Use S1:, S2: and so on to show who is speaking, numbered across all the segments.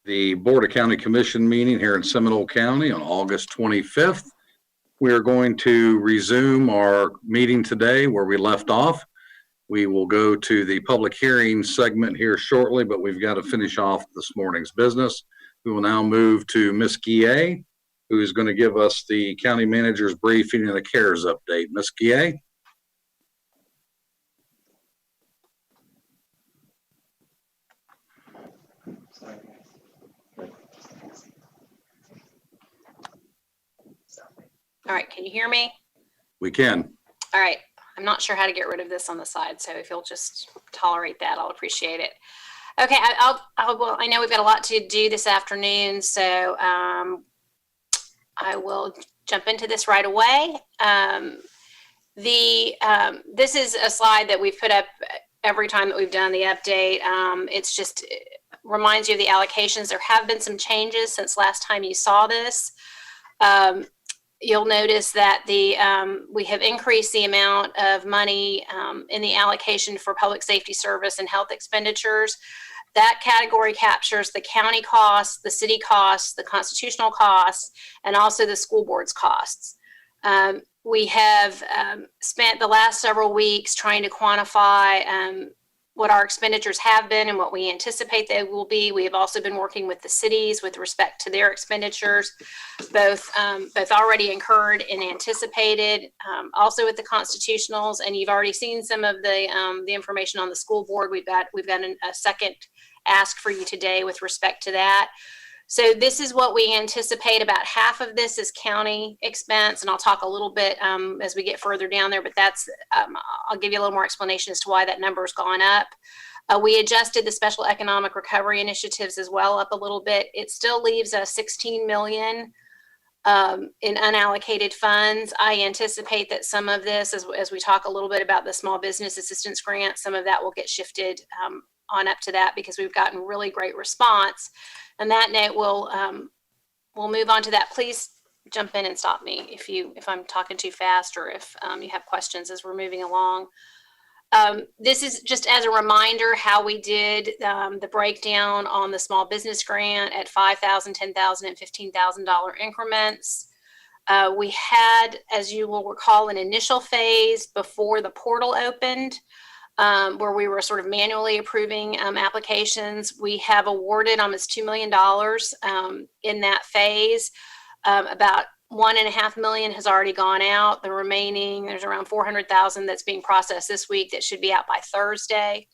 S1: the Board of County Commission meeting here in Seminole County on August 25th. We are going to resume our meeting today where we left off. We will go to the public hearing segment here shortly, but we've got to finish off this morning's business. We will now move to Ms. Guillet, who is going to give us the county manager's briefing and the CARES update. Ms. Guillet?
S2: All right, can you hear me?
S1: We can.
S2: All right, I'm not sure how to get rid of this on the side, so if you'll just tolerate that, I'll appreciate it. Okay, well, I know we've got a lot to do this afternoon, so I will jump into this right away. This is a slide that we've put up every time that we've done the update. It's just reminds you of the allocations. There have been some changes since last time you saw this. You'll notice that we have increased the amount of money in the allocation for public safety service and health expenditures. That category captures the county costs, the city costs, the constitutional costs, and also the school board's costs. We have spent the last several weeks trying to quantify what our expenditures have been and what we anticipate they will be. We have also been working with the cities with respect to their expenditures, both already incurred and anticipated, also with the constitutionals. And you've already seen some of the information on the school board. We've got a second ask for you today with respect to that. So this is what we anticipate. About half of this is county expense, and I'll talk a little bit as we get further down there, but that's, I'll give you a little more explanation as to why that number's gone up. We adjusted the special economic recovery initiatives as well up a little bit. It still leaves us $16 million in unallocated funds. I anticipate that some of this, as we talk a little bit about the small business assistance grant, some of that will get shifted on up to that because we've gotten really great response. And that note, we'll move on to that. Please jump in and stop me if I'm talking too fast or if you have questions as we're moving along. This is just as a reminder how we did the breakdown on the small business grant at $5,000, $10,000, and $15,000 increments. We had, as you will recall, an initial phase before the portal opened, where we were sort of manually approving applications. We have awarded almost $2 million in that phase. About $1.5 million has already gone out. The remaining, there's around $400,000 that's being processed this week that should be out by Thursday.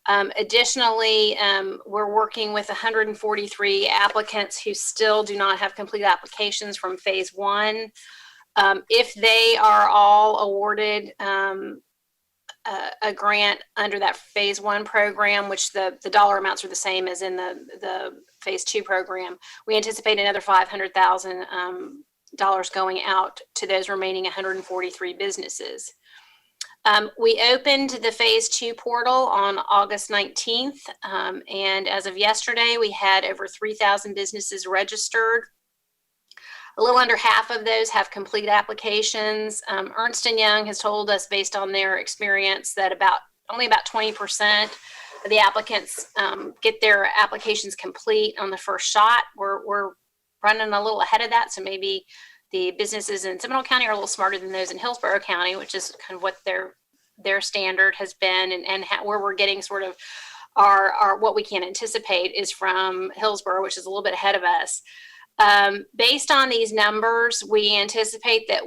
S2: Additionally, we're working with 143 applicants who still do not have complete applications from phase one. If they are all awarded a grant under that phase one program, which the dollar amounts are the same as in the phase two program, we anticipate another $500,000 going out to those remaining 143 businesses. We opened the phase two portal on August 19th, and as of yesterday, we had over 3,000 businesses registered. A little under half of those have complete applications. Ernst & Young has told us, based on their experience, that only about 20% of the applicants get their applications complete on the first shot. We're running a little ahead of that, so maybe the businesses in Seminole County are a little smarter than those in Hillsborough County, which is kind of what their standard has been, and where we're getting sort of our what we can anticipate is from Hillsborough, which is a little bit ahead of us. Based on these numbers, we anticipate that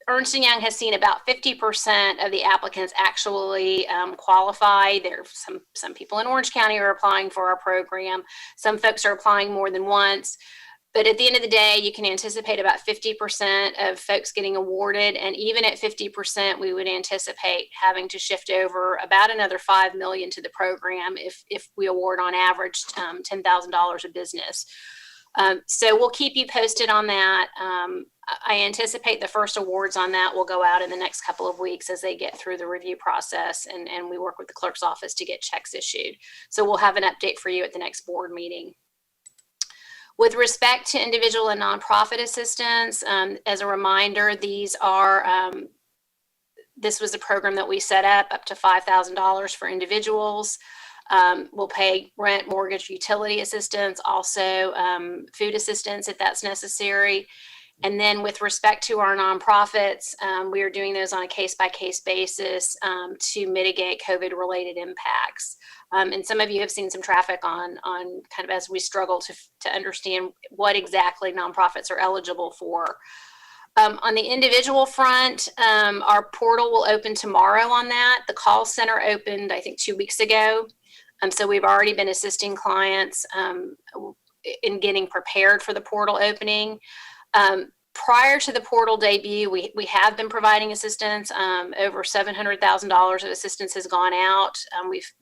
S2: Ernst & Young has seen about 50% of the applicants actually qualify. There are some people in Orange County are applying for our program. Some folks are applying more than once. But at the end of the day, you can anticipate about 50% of folks getting awarded. And even at 50%, we would anticipate having to shift over about another $5 million to the program if we award on average $10,000 a business. So we'll keep you posted on that. I anticipate the first awards on that will go out in the next couple of weeks as they get through the review process, and we work with the clerk's office to get checks issued. So we'll have an update for you at the next board meeting. With respect to individual and nonprofit assistance, as a reminder, this was a program that we set up to $5,000 for individuals. We'll pay rent, mortgage, utility assistance, also food assistance if that's necessary. And then with respect to our nonprofits, we are doing those on a case-by-case basis to mitigate COVID-related impacts. And some of you have seen some traffic on kind of as we struggle to understand what exactly nonprofits are eligible for. On the individual front, our portal will open tomorrow on that. The call center opened, I think, 2 weeks ago. So we've already been assisting clients in getting prepared for the portal opening. Prior to the portal debut, we have been providing assistance. Over $700,000 of assistance has gone out.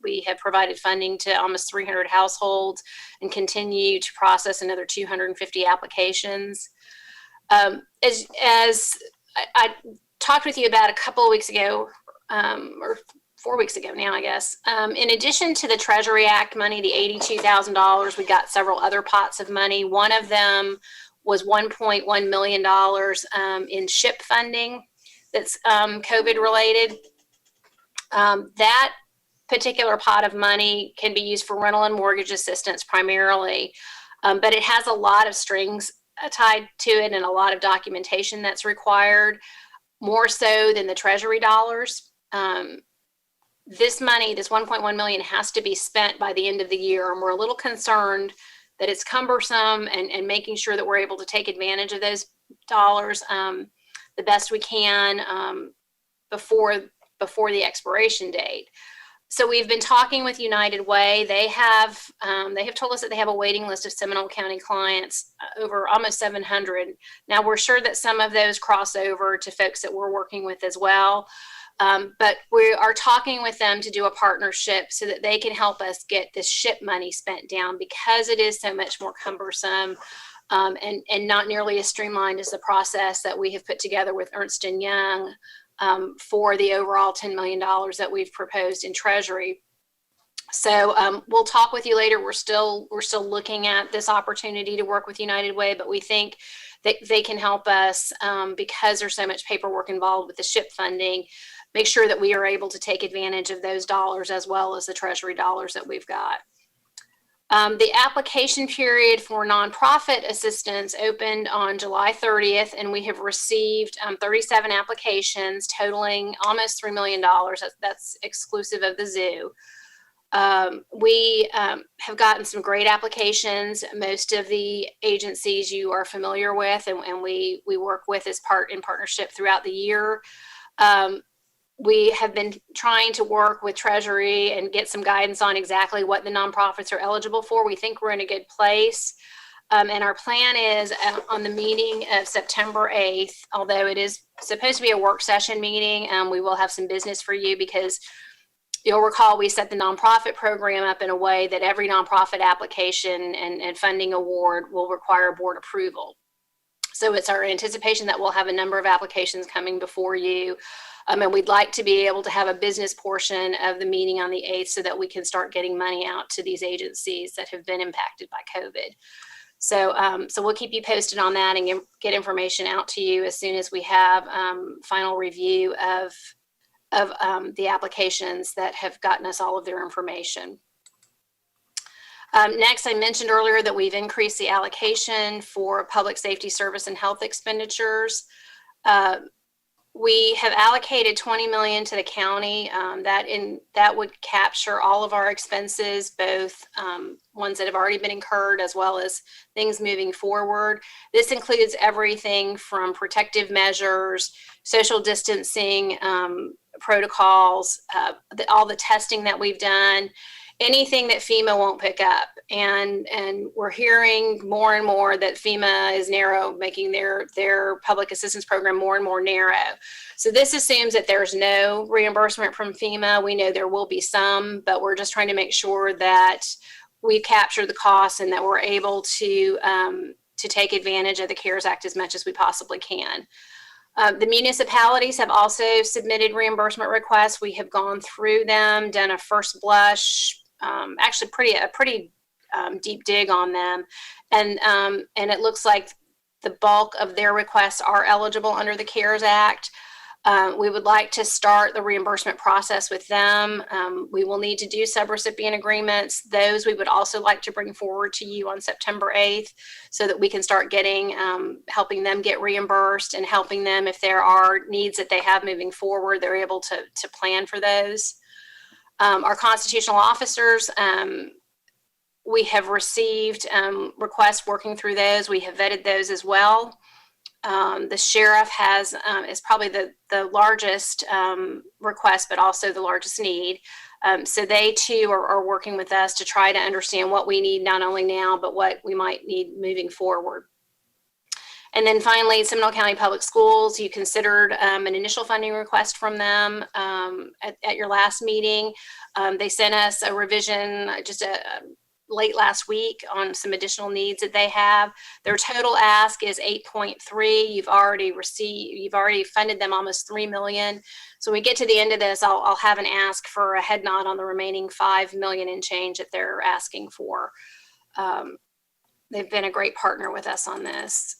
S2: We have provided funding to almost 300 households and continue to process another 250 applications. As I talked with you about a couple of weeks ago, or 4 weeks ago now, I guess. In addition to the Treasury Act money, the $82,000, we got several other pots of money. One of them was $1.1 million in SHIP funding that's COVID related. That particular pot of money can be used for rental and mortgage assistance primarily, but it has a lot of strings tied to it and a lot of documentation that's required, more so than the Treasury dollars. This money, this 1.1 million, has to be spent by the end of the year, and we're a little concerned that it's cumbersome and making sure that we're able to take advantage of those dollars the best we can before the expiration date. So we've been talking with United Way. They have told us that they have a waiting list of Seminole County clients, over almost 700. Now we're sure that some of those cross over to folks that we're working with as well. But we are talking with them to do a partnership so that they can help us get this SHIP money spent down, because it is so much more cumbersome and not nearly as streamlined as the process that we have put together with Ernst & Young for the overall $10 million that we've proposed in Treasury. So we'll talk with you later. We're still looking at this opportunity to work with United Way, but we think that they can help us because there's so much paperwork involved with the SHIP funding, make sure that we are able to take advantage of those dollars as well as the Treasury dollars that we've got. The application period for nonprofit assistance opened on July 30th, and we have received 37 applications totaling almost $3 million. That's exclusive of the zoo. We have gotten some great applications. Most of the agencies you are familiar with and we work with in partnership throughout the year. We have been trying to work with Treasury and get some guidance on exactly what the nonprofits are eligible for. We think we're in a good place. And our plan is on the meeting of September 8th, although it is supposed to be a work session meeting, we will have some business for you, because you'll recall we set the nonprofit program up in a way that every nonprofit application and funding award will require board approval. So it's our anticipation that we'll have a number of applications coming before you. And we'd like to be able to have a business portion of the meeting on the 8th so that we can start getting money out to these agencies that have been impacted by COVID. So we'll keep you posted on that and get information out to you as soon as we have final review of the applications that have gotten us all of their information. Next, I mentioned earlier that we've increased the allocation for public safety, service, and health expenditures. We have allocated $20 million to the county. That would capture all of our expenses, both ones that have already been incurred as well as things moving forward. This includes everything from protective measures, social distancing protocols, all the testing that we've done, anything that FEMA won't pick up. And we're hearing more and more that FEMA is narrow, making their public assistance program more and more narrow. So this assumes that there's no reimbursement from FEMA. We know there will be some, but we're just trying to make sure that we capture the costs and that we're able to take advantage of the CARES Act as much as we possibly can. The municipalities have also submitted reimbursement requests. We have gone through them, done a first blush, actually a pretty deep dig on them, and it looks like the bulk of their requests are eligible under the CARES Act. We would like to start the reimbursement process with them. We will need to do subrecipient agreements. Those we would also like to bring forward to you on September 8th so that we can start getting, helping them get reimbursed and helping them if there are needs that they have moving forward, they're able to plan for those. Our constitutional officers, we have received requests working through those. We have vetted those as well. The sheriff has is probably the largest request, but also the largest need. So they too are working with us to try to understand what we need not only now, but what we might need moving forward. And then finally, Seminole County Public Schools, you considered an initial funding request from them at your last meeting. They sent us a revision just late last week on some additional needs that they have. Their total ask is 8.3. You've already funded them almost 3 million. So when we get to the end of this, I'll have an ask for a head nod on the remaining 5 million and change that they're asking for. They've been a great partner with us on this.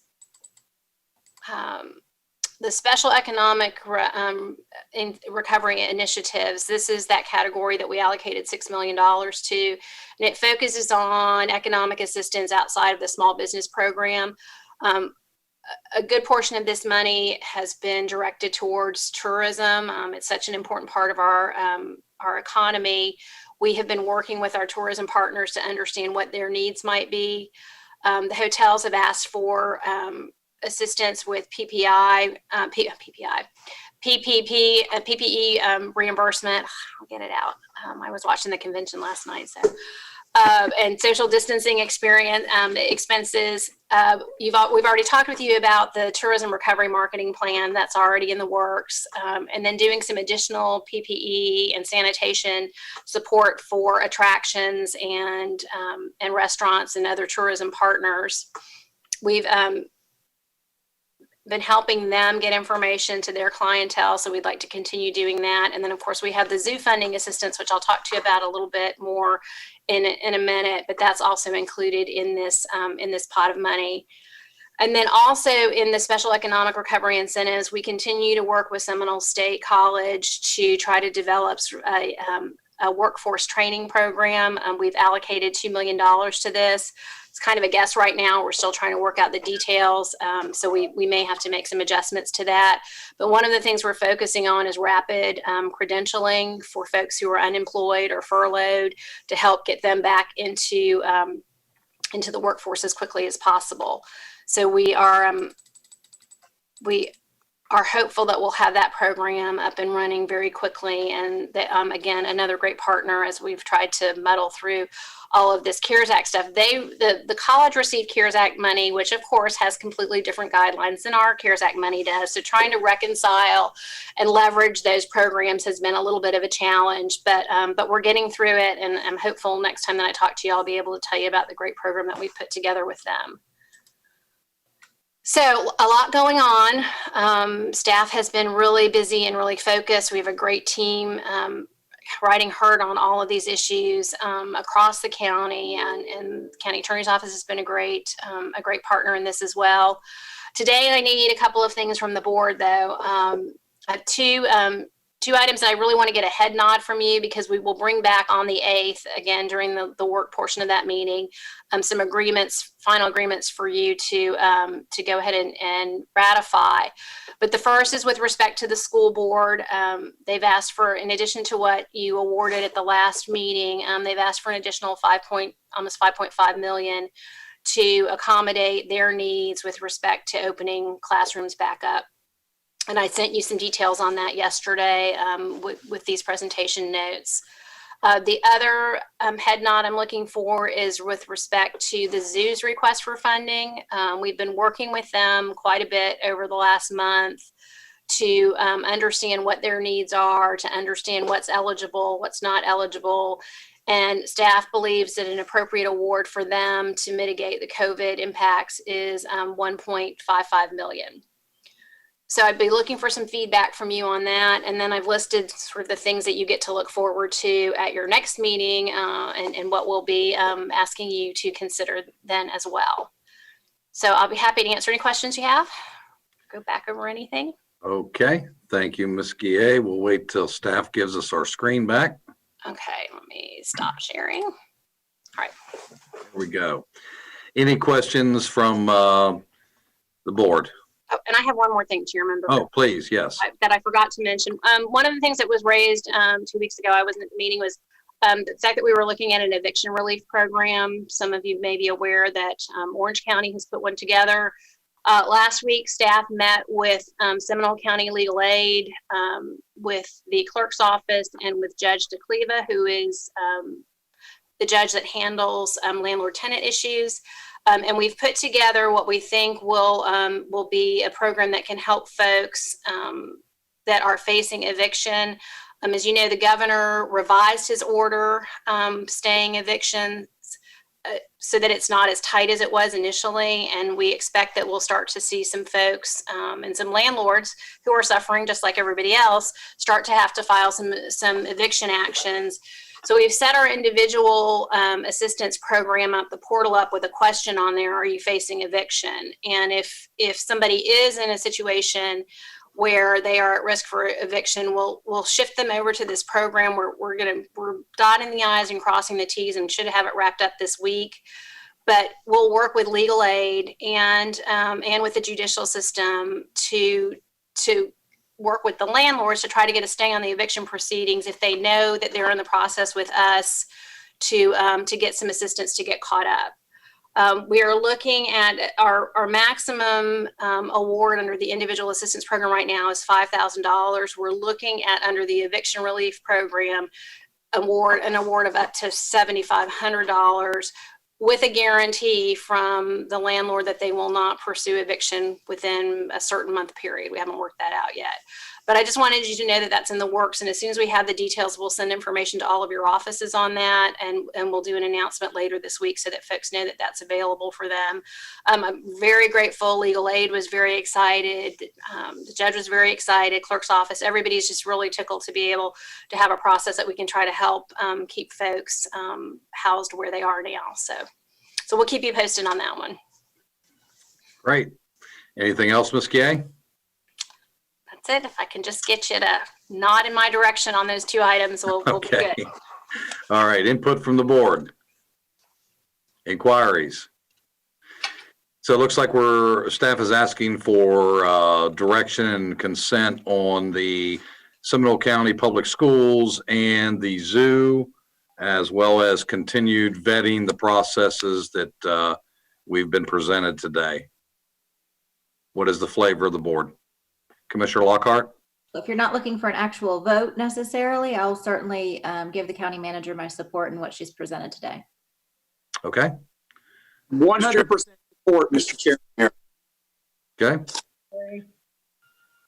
S2: The special economic recovery initiatives, this is that category that we allocated $6 million to, and it focuses on economic assistance outside of the small business program. A good portion of this money has been directed towards tourism. It's such an important part of our economy. We have been working with our tourism partners to understand what their needs might be. The hotels have asked for assistance with PPE reimbursement. I'll get it out. I was watching the convention last night, so and social distancing expenses. We've already talked with you about the tourism recovery marketing plan that's already in the works, and then doing some additional PPE and sanitation support for attractions and restaurants and other tourism partners. We've been helping them get information to their clientele, so we'd like to continue doing that. And then, of course, we have the zoo funding assistance, which I'll talk to you about a little bit more in a minute, but that's also included in this pot of money. And then also in the special economic recovery incentives, we continue to work with Seminole State College to try to develop a workforce training program. We've allocated $2 million to this. It's kind of a guess right now. We're still trying to work out the details, so we may have to make some adjustments to that. But one of the things we're focusing on is rapid credentialing for folks who are unemployed or furloughed to help get them back into the workforce as quickly as possible. So we are hopeful that we'll have that program up and running very quickly. And that, again, another great partner as we've tried to muddle through all of this CARES Act stuff. The college received CARES Act money, which of course has completely different guidelines than our CARES Act money does. So trying to reconcile and leverage those programs has been a little bit of a challenge, but we're getting through it. And I'm hopeful next time that I talk to you, I'll be able to tell you about the great program that we've put together with them. So a lot going on. Staff has been really busy and really focused. We have a great team riding hard on all of these issues across the county, and county attorney's office has been a great partner in this as well. Today, I need a couple of things from the board, though. I have two items that I really want to get a head nod from you, because we will bring back on the 8th, again, during the work portion of that meeting, some final agreements for you to go ahead and ratify. But the first is with respect to the school board. They've asked for, in addition to what you awarded at the last meeting, they've asked for an additional almost 5.5 million to accommodate their needs with respect to opening classrooms back up. And I sent you some details on that yesterday with these presentation notes. The other head nod I'm looking for is with respect to the zoo's request for funding. We've been working with them quite a bit over the last month to understand what their needs are, to understand what's eligible, what's not eligible. And staff believes that an appropriate award for them to mitigate the COVID impacts is 1.55 million. So I'd be looking for some feedback from you on that. And then I've listed sort of the things that you get to look forward to at your next meeting and what we'll be asking you to consider then as well. So I'll be happy to answer any questions you have. Go back over anything.
S1: Okay, thank you, Ms. Guillet. We'll wait till staff gives us our screen back.
S2: Okay, let me stop sharing. All right.
S1: Here we go. Any questions from the board?
S2: Oh, and I have one more thing, Chairman.
S1: Oh, please, yes.
S2: That I forgot to mention. One of the things that was raised 2 weeks ago, I wasn't at the meeting, was the fact that we were looking at an eviction relief program. Some of you may be aware that Orange County has put one together. Last week, staff met with Seminole County Legal Aid, with the clerk's office, and with Judge DeCleva, who is the judge that handles landlord-tenant issues. And we've put together what we think will be a program that can help folks that are facing eviction. As you know, the governor revised his order staying evictions so that it's not as tight as it was initially. And we expect that we'll start to see some folks and some landlords who are suffering just like everybody else start to have to file some eviction actions. So we've set our individual assistance program up, the portal up, with a question on there: are you facing eviction? And if somebody is in a situation where they are at risk for eviction, we'll shift them over to this program. We're dotting the I's and crossing the T's, and should have it wrapped up this week. But we'll work with legal aid and with the judicial system to work with the landlords to try to get a stay on the eviction proceedings if they know that they're in the process with us, to get some assistance to get caught up. We are looking at our maximum award under the individual assistance program right now is $5,000. We're looking at, under the eviction relief program, an award of up to $7,500, with a guarantee from the landlord that they will not pursue eviction within a certain month period. We haven't worked that out yet. But I just wanted you to know that that's in the works. And as soon as we have the details, we'll send information to all of your offices on that. And we'll do an announcement later this week so that folks know that that's available for them. I'm very grateful. Legal aid was very excited. The judge was very excited. Clerk's office, everybody's just really tickled to be able to have a process that we can try to help keep folks housed where they are now. So we'll keep you posted on that one.
S1: Great. Anything else, Ms. Gay?
S2: That's it. If I can just get you to nod in my direction on those two items, we'll be good.
S1: All right. Input from the board. Inquiries. So it looks like staff is asking for direction and consent on the Seminole County Public Schools and the zoo, as well as continued vetting the processes that we've been presented today. What is the flavor of the board? Commissioner Lockhart?
S3: If you're not looking for an actual vote necessarily, I'll certainly give the county manager my support in what she's presented today.
S1: Okay.
S4: 100% support, Mr. Chairman.
S1: Okay.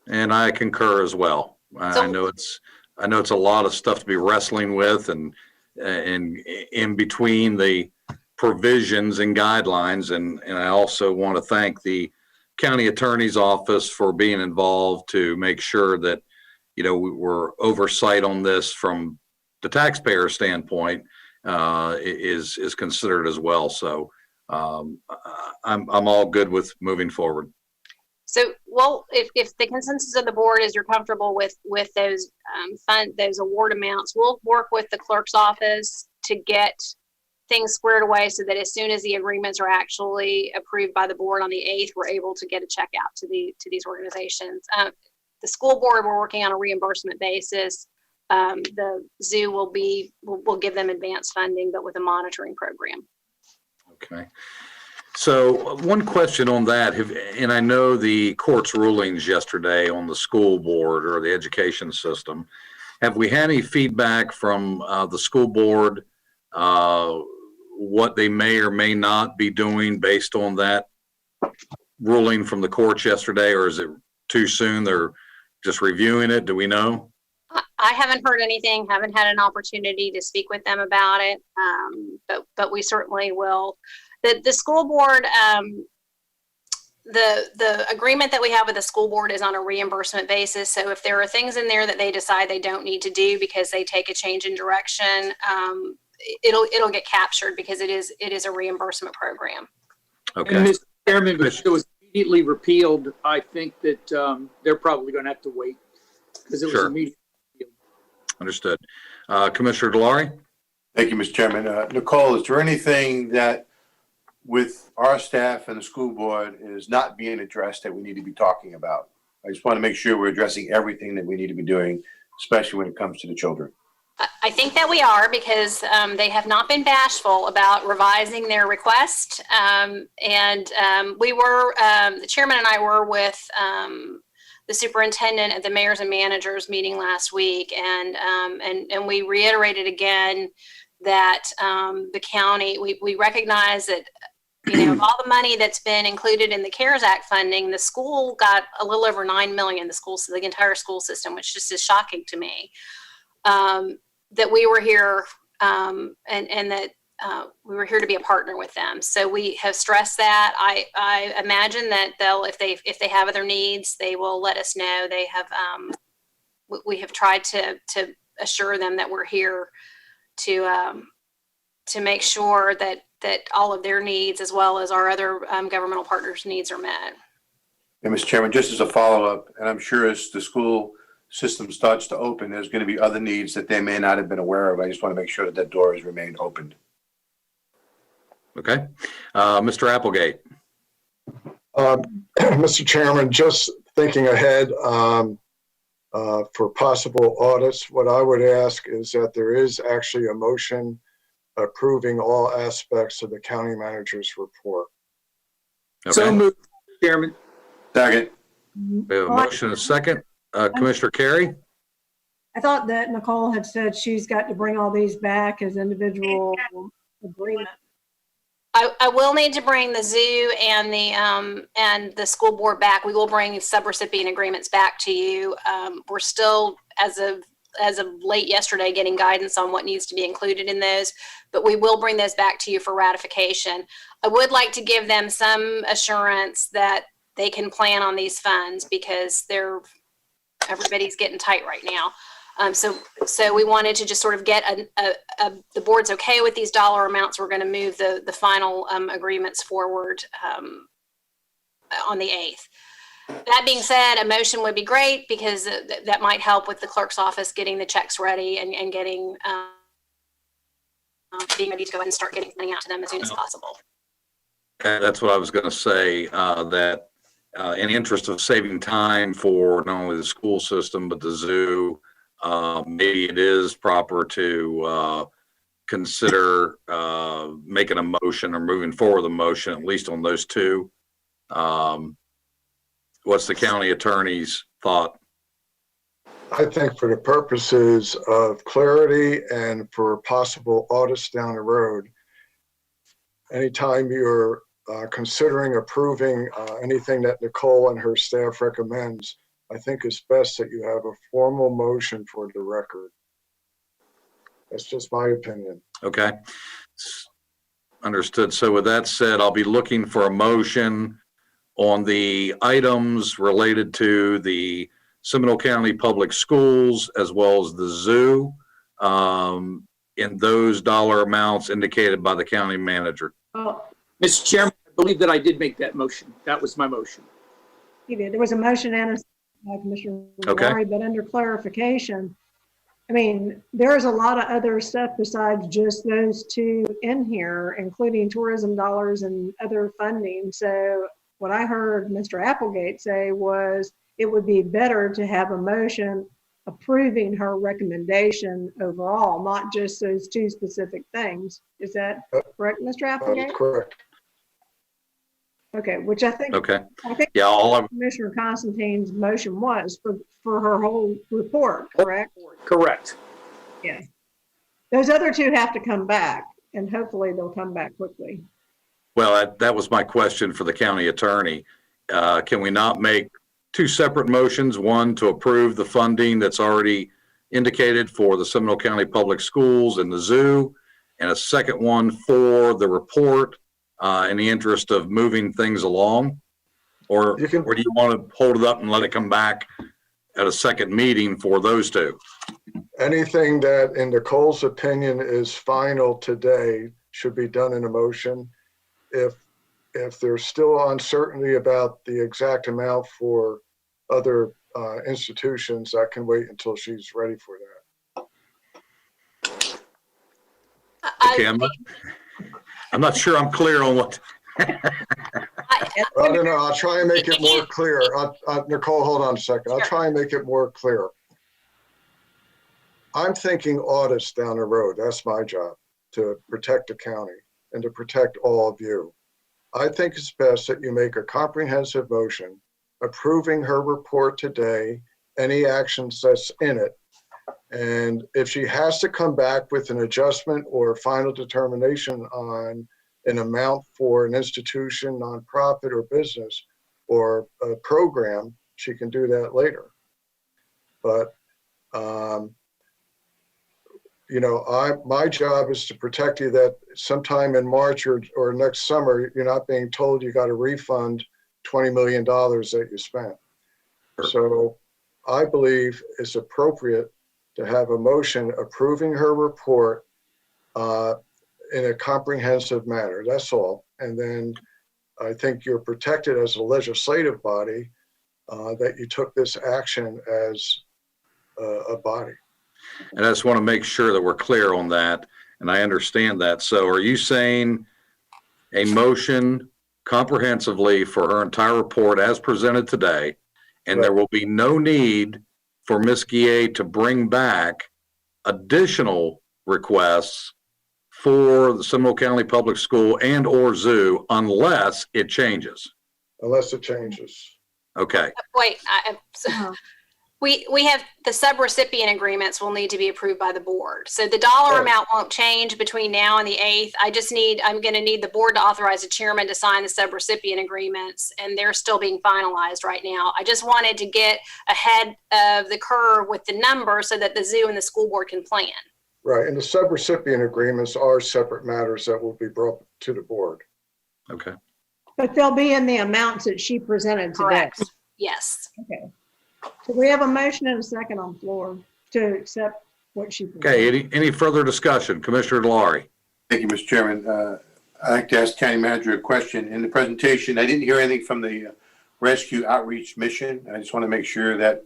S1: And I concur as well. I know it's a lot of stuff to be wrestling with, and in between the provisions and guidelines, and I also want to thank the county attorney's office for being involved to make sure that, we're oversight on this from the taxpayer standpoint is considered as well. So I'm all good with moving forward.
S2: So, well, if the consensus of the board is you're comfortable with those those award amounts, we'll work with the clerk's office to get things squared away so that as soon as the agreements are actually approved by the board on the 8th, we're able to get a check out to these organizations. The school board, we're working on a reimbursement basis. The zoo will give them advanced funding, but with a monitoring program.
S1: Okay. So one question on that, and I know the court's rulings yesterday on the school board or the education system. Have we had any feedback from the school board, what they may or may not be doing based on that ruling from the courts yesterday, or is it too soon? They're just reviewing it. Do we know?
S2: I haven't heard anything, haven't had an opportunity to speak with them about it, but we certainly will. The school board, the agreement that we have with the school board is on a reimbursement basis. So if there are things in there that they decide they don't need to do because they take a change in direction, it'll get captured because it is a reimbursement program.
S1: Okay.
S4: And Mr. Chairman, it was immediately repealed, I think that they're probably going to have to wait because it was
S1: Sure.
S4: immediately repealed.
S1: Understood. Commissioner Delory?
S5: Thank you, Mr. Chairman. Nicole, is there anything that with our staff and the school board is not being addressed that we need to be talking about? I just want to make sure we're addressing everything that we need to be doing, especially when it comes to the children.
S2: I think that we are, because they have not been bashful about revising their request. We were, the chairman and I were with the superintendent at the mayors and managers meeting last week, and we reiterated again that the county, we recognize that, of all the money that's been included in the CARES Act funding, the school got a little over $9 million, the entire school system, which just is shocking to me. That we were here and that we were here to be a partner with them. So we have stressed that. I imagine that they'll, if they have other needs, they will let us know. They have, we have tried to assure them that we're here to make sure that all of their needs, as well as our other governmental partners' needs, are met.
S5: And Mr. Chairman, just as a follow-up, and I'm sure as the school system starts to open, there's going to be other needs that they may not have been aware of. I just want to make sure that that door has remained opened.
S1: Okay. Mr. Applegate?
S6: Mr. Chairman, just thinking ahead for possible audits, what I would ask is that there is actually a motion approving all aspects of the county manager's report.
S1: Okay.
S4: So moved, Chairman.
S5: Second.
S1: We have a motion and a second. Commissioner Carey?
S7: I thought that Nicole had said she's got to bring all these back as individual agreement.
S2: I will need to bring the zoo and the school board back. We will bring subrecipient agreements back to you. We're still, as of late yesterday, getting guidance on what needs to be included in those, but we will bring those back to you for ratification. I would like to give them some assurance that they can plan on these funds, because everybody's getting tight right now. So we wanted to just sort of get the board's okay with these dollar amounts. We're going to move the final agreements forward on the 8th. That being said, a motion would be great, because that might help with the clerk's office getting the checks ready and getting being ready to go ahead and start getting money out to them as soon as possible.
S1: Okay, that's what I was going to say, that in the interest of saving time for not only the school system, but the zoo, maybe it is proper to consider making a motion or moving forward the motion, at least on those two. What's the county attorney's thought?
S6: I think for the purposes of clarity and for possible audits down the road, anytime you're considering approving anything that Nicole and her staff recommends, I think it's best that you have a formal motion for the record. That's just my opinion.
S1: Okay. Understood. So with that said, I'll be looking for a motion on the items related to the Seminole County Public Schools as well as the zoo, in those dollar amounts indicated by the county manager.
S7: Oh,
S4: Mr. Chairman, I believe that I did make that motion. That was my motion.
S7: he did. There was a motion and a second by Commissioner
S1: Okay.
S7: Delory, but under clarification, I mean, there's a lot of other stuff besides just those two in here, including tourism dollars and other funding. So what I heard Mr. Applegate say was it would be better to have a motion approving her recommendation overall, not just those two specific things. Is that correct, Mr.
S6: That
S7: Applegate?
S6: is correct.
S7: Okay, which I think
S1: Okay. Yeah, all of,
S7: Commissioner Constantine's motion was for her whole report, correct?
S4: Correct.
S7: Yeah. Those other two have to come back, and hopefully they'll come back quickly.
S1: well, that was my question for the county attorney. Can we not make two separate motions, one to approve the funding that's already indicated for the Seminole County Public Schools and the zoo, and a second one for the report, in the interest of moving things along? Or do you want to hold it up and let it come back at a second meeting for those two?
S6: Anything that, in Nicole's opinion, is final today should be done in a motion. If if there's still uncertainty about the exact amount for other institutions, that can wait until she's ready for that.
S1: Okay, I'm not sure I'm clear on what.
S6: I don't know. I'll try and make it more clear. Nicole, hold on a second. I'll try and make it more clear. I'm thinking audits down the road. That's my job, to protect the county and to protect all of you. I think it's best that you make a comprehensive motion approving her report today, any actions that's in it. And if she has to come back with an adjustment or final determination on an amount for an institution, nonprofit, or business, or a program, she can do that later. But you know, my job is to protect you that sometime in March or next summer, you're not being told you got to refund $20 million that you spent. So I believe it's appropriate to have a motion approving her report in a comprehensive manner. That's all. And then I think you're protected as a legislative body that you took this action as a body.
S1: And I just want to make sure that we're clear on that, and I understand that. So are you saying a motion comprehensively for her entire report as presented today, and there will be no need for Ms. Guillet to bring back additional requests for the Seminole County Public School and or zoo unless it changes?
S6: Unless it changes.
S1: Okay.
S2: Wait, we have the subrecipient agreements will need to be approved by the board. So the dollar amount won't change between now and the 8th. I'm going to need the board to authorize the chairman to sign the subrecipient agreements, and they're still being finalized right now. I just wanted to get ahead of the curve with the number so that the zoo and the school board can plan.
S6: Right, and the subrecipient agreements are separate matters that will be brought to the board.
S1: Okay.
S7: But they'll be in the amounts that she presented today.
S2: Correct. Yes.
S7: Okay. So we have a motion and a second on the floor to accept what she presented.
S1: Okay, any further discussion? Commissioner DeLaurie.
S5: Thank you, Mr. Chairman. I'd like to ask County Manager a question. In the presentation, I didn't hear anything from the Rescue Outreach Mission. I just want to make sure that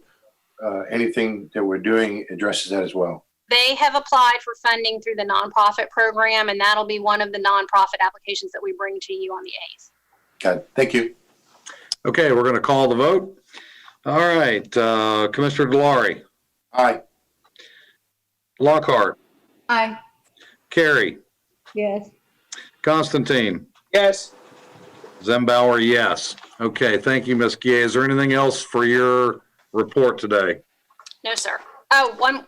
S5: anything that we're doing addresses that as well.
S2: They have applied for funding through the nonprofit program, and that'll be one of the nonprofit applications that we bring to you on the 8th.
S5: Got it. Thank you.
S1: Okay, we're going to call the vote. All right, Commissioner DeLaurie.
S5: Aye.
S1: Lockhart.
S3: Aye.
S1: Carey.
S7: Yes.
S1: Constantine.
S4: Yes.
S1: Zembauer, yes. Okay, thank you, Ms. Guillet. Is there anything else for your report today?
S2: No, sir. Oh, well,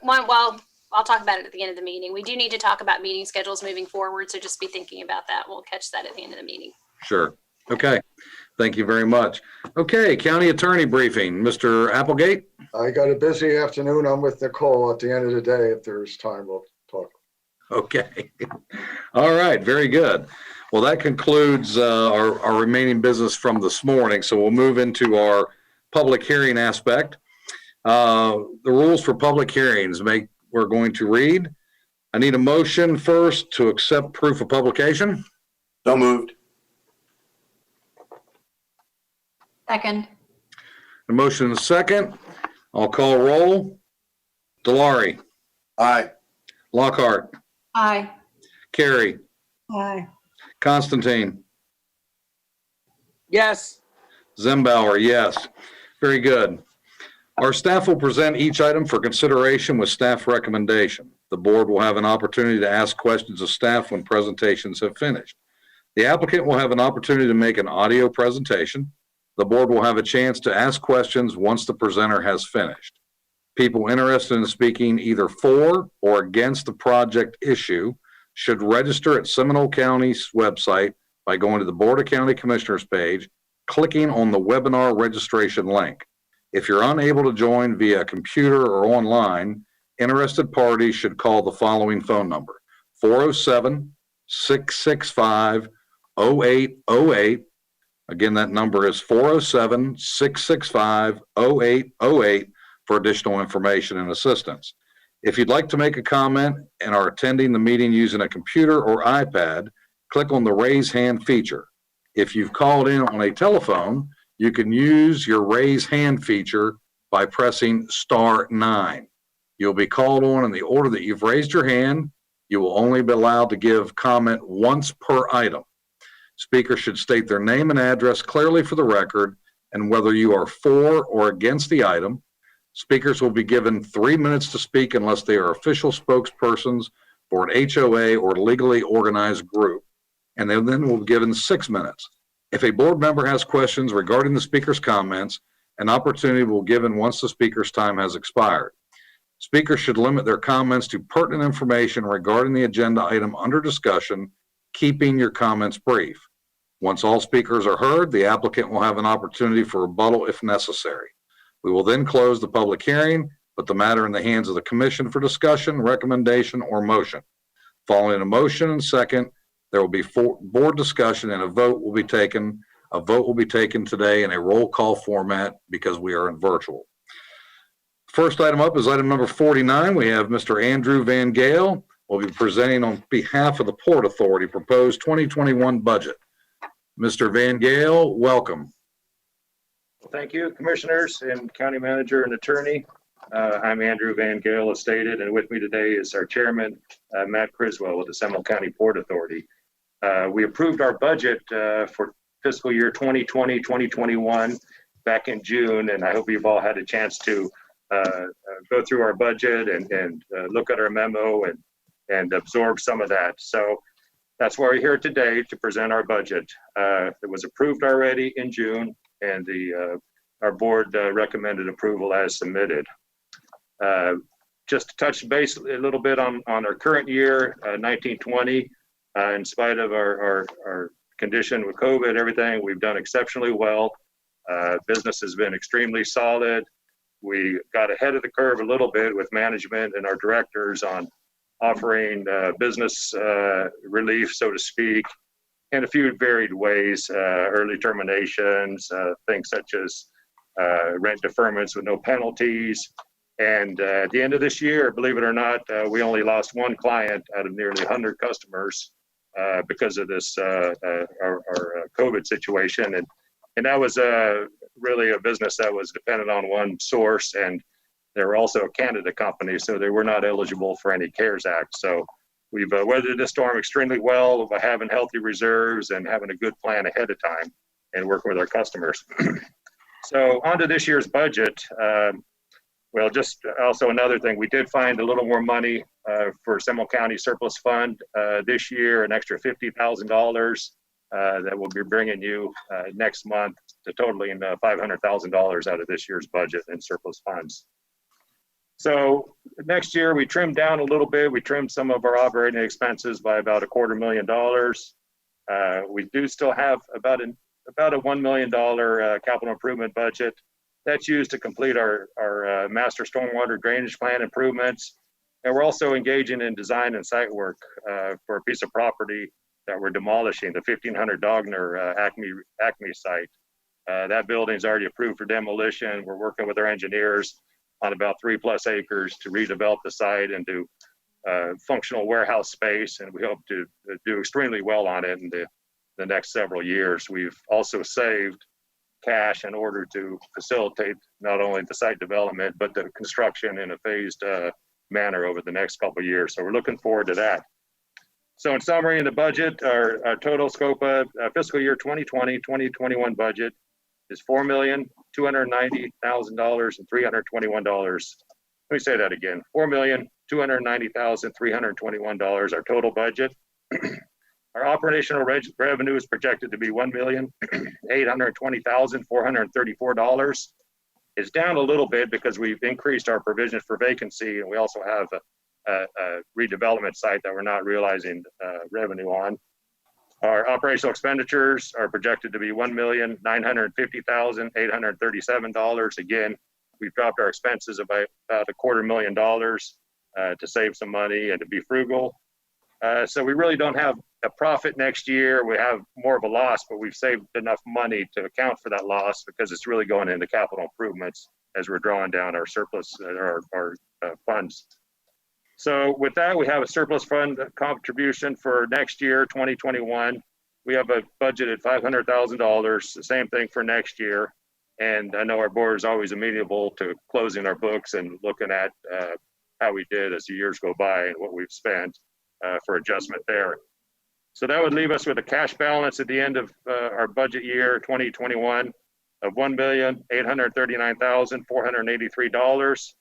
S2: I'll talk about it at the end of the meeting. We do need to talk about meeting schedules moving forward, so just be thinking about that. We'll catch that at the end of the meeting.
S1: Sure. Okay. Thank you very much. Okay, County Attorney briefing. Mr. Applegate?
S6: I got a busy afternoon. I'm with Nicole at the end of the day. If there's time, we'll talk.
S1: Okay. All right, very good. Well, that concludes our remaining business from this morning, so we'll move into our public hearing aspect. The rules for public hearings we're going to read. I need a motion first to accept proof of publication.
S5: So moved.
S3: Second.
S1: The motion is second. I'll call roll. DeLaurie.
S5: Aye.
S1: Lockhart.
S3: Aye.
S1: Carey.
S7: Aye.
S1: Constantine.
S4: Yes.
S1: Zembauer, yes. Very good. Our staff will present each item for consideration with staff recommendation. The board will have an opportunity to ask questions of staff when presentations have finished. The applicant will have an opportunity to make an audio presentation. The board will have a chance to ask questions once the presenter has finished. People interested in speaking either for or against the project issue should register at Seminole County's website by going to the Board of County Commissioners page, clicking on the webinar registration link. If you're unable to join via computer or online, interested parties should call the following phone number: 407-665-0808. Again, that number is 407-665-0808 for additional information and assistance. If you'd like to make a comment and are attending the meeting using a computer or iPad, click on the raise hand feature. If you've called in on a telephone, you can use your raise hand feature by pressing *9. You'll be called on in the order that you've raised your hand. You will only be allowed to give comment once per item. Speakers should state their name and address clearly for the record and whether you are for or against the item. Speakers will be given 3 minutes to speak unless they are official spokespersons for an HOA or legally organized group, and they then will be given 6 minutes. If a board member has questions regarding the speaker's comments, an opportunity will be given once the speaker's time has expired. Speakers should limit their comments to pertinent information regarding the agenda item under discussion, keeping your comments brief. Once all speakers are heard, the applicant will have an opportunity for rebuttal if necessary. We will then close the public hearing, put the matter in the hands of the commission for discussion, recommendation, or motion. Following a motion and second, there will be board discussion and a vote will be taken. A vote will be taken today in a roll call format because we are in virtual. First item up is item number 49. We have Mr. Andrew Van Gale will be presenting on behalf of the Port Authority proposed 2021 budget. Mr. Van Gale, welcome.
S8: Well, thank you, commissioners and county manager and attorney. I'm Andrew Van Gale, as stated, and with me today is our chairman, Matt Criswell with the Seminole County Port Authority. We approved our budget for fiscal year 2020, 2021 back in June, and I hope you've all had a chance to go through our budget and look at our memo and absorb some of that. So that's why we're here today to present our budget. It was approved already in June, and our board recommended approval as submitted. Just to touch base a little bit on our current year, 1920, in spite of our condition with COVID, everything, we've done exceptionally well. Business has been extremely solid. We got ahead of the curve a little bit with management and our directors on offering business relief, so to speak, in a few varied ways, early terminations, things such as rent deferments with no penalties. And at the end of this year, believe it or not, we only lost one client out of nearly 100 customers because of this our COVID situation. And that was really a business that was dependent on one source, and they were also a Canada company, so they were not eligible for any CARES Act. So we've weathered the storm extremely well by having healthy reserves and having a good plan ahead of time and working with our customers. So on to this year's budget. Well, just also another thing, we did find a little more money for Seminole County Surplus Fund this year, an extra $50,000 that we'll be bringing you next month, to totaling $500,000 out of this year's budget and surplus funds. So next year we trimmed down a little bit. We trimmed some of our operating expenses by about $250,000. We do still have about a $1 million capital improvement budget. That's used to complete our master stormwater drainage plan improvements. And we're also engaging in design and site work for a piece of property that we're demolishing, the 1500 Dogner Acme site. That building's already approved for demolition. We're working with our engineers on about 3+ acres to redevelop the site into functional warehouse space, and we hope to do extremely well on it in the next several years. We've also saved cash in order to facilitate not only the site development, but the construction in a phased manner over the next couple of years. So we're looking forward to that. So in summary, in the budget, our total scope of fiscal year 2020, 2021 budget is $4,290,321. Let me say that again, $4,290,321, our total budget. Our operational revenue is projected to be $1,820,434. It's down a little bit because we've increased our provisions for vacancy, and we also have a redevelopment site that we're not realizing revenue on. Our operational expenditures are projected to be $1,950,837. Again, we've dropped our expenses about $250,000 to save some money and to be frugal. So we really don't have a profit next year. We have more of a loss, but we've saved enough money to account for that loss because it's really going into capital improvements as we're drawing down our surplus, our funds. So with that, we have a surplus fund contribution for next year, 2021, we have a budgeted $500,000, the same thing for next year. And I know our board is always amenable to closing our books and looking at how we did as the years go by and what we've spent for adjustment there. So that would leave us with a cash balance at the end of our budget year 2021 of $1,839,483.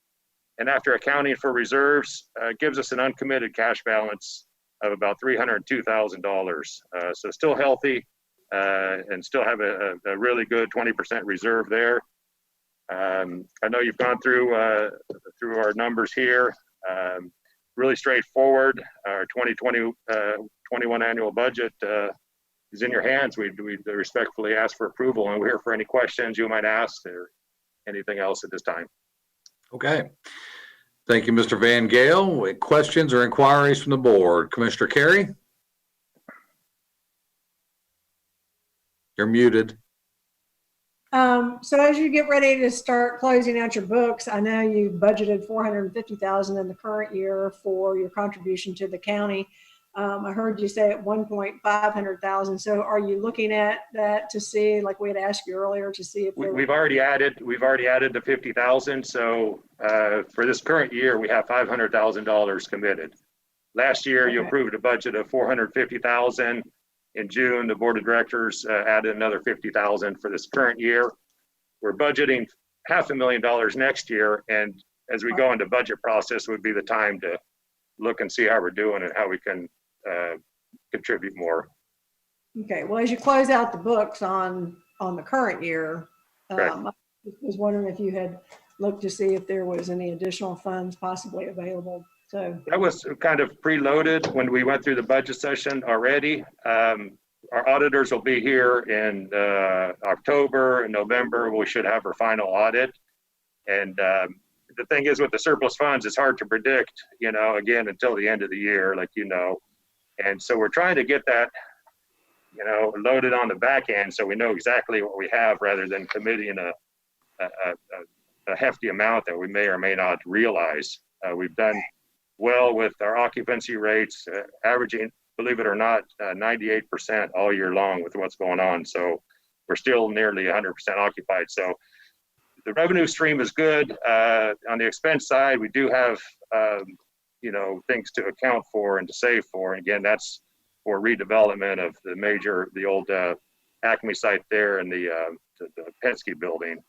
S8: And after accounting for reserves, gives us an uncommitted cash balance of about $302,000. So still healthy and still have a really good 20% reserve there. I know you've gone through our numbers here. Really straightforward. Our 2021 annual budget is in your hands. We respectfully ask for approval, and we're here for any questions you might ask or anything else at this time.
S1: Okay. Thank you, Mr. Van Gale. Questions or inquiries from the board? Commissioner Carey? You're muted.
S7: So as you get ready to start closing out your books, I know you budgeted $450,000 in the current year for your contribution to the county. I heard you say at $1,500,000. So are you looking at that to see, like we had asked you earlier, to see if
S8: We've already added the 50,000. So for this current year, we have $500,000 committed. Last year, you approved a budget of $450,000. In June, the board of directors added another $50,000 for this current year. We're budgeting $500,000 next year, and as we go into budget process would be the time to look and see how we're doing and how we can contribute more.
S7: Okay, well, as you close out the books on the current year, I was wondering if you had looked to see if there was any additional funds possibly available. So
S8: that was kind of preloaded when we went through the budget session already. Our auditors will be here in October and November. We should have our final audit. And the thing is with the surplus funds, it's hard to predict, again, until the end of the year, like And so we're trying to get that, loaded on the back end so we know exactly what we have rather than committing a hefty amount that we may or may not realize. We've done well with our occupancy rates, averaging, believe it or not, 98% all year long with what's going on. So we're still nearly 100% occupied. So the revenue stream is good. On the expense side, we do have, things to account for and to save for. And again, that's for redevelopment of the old Acme site there and the Penske building.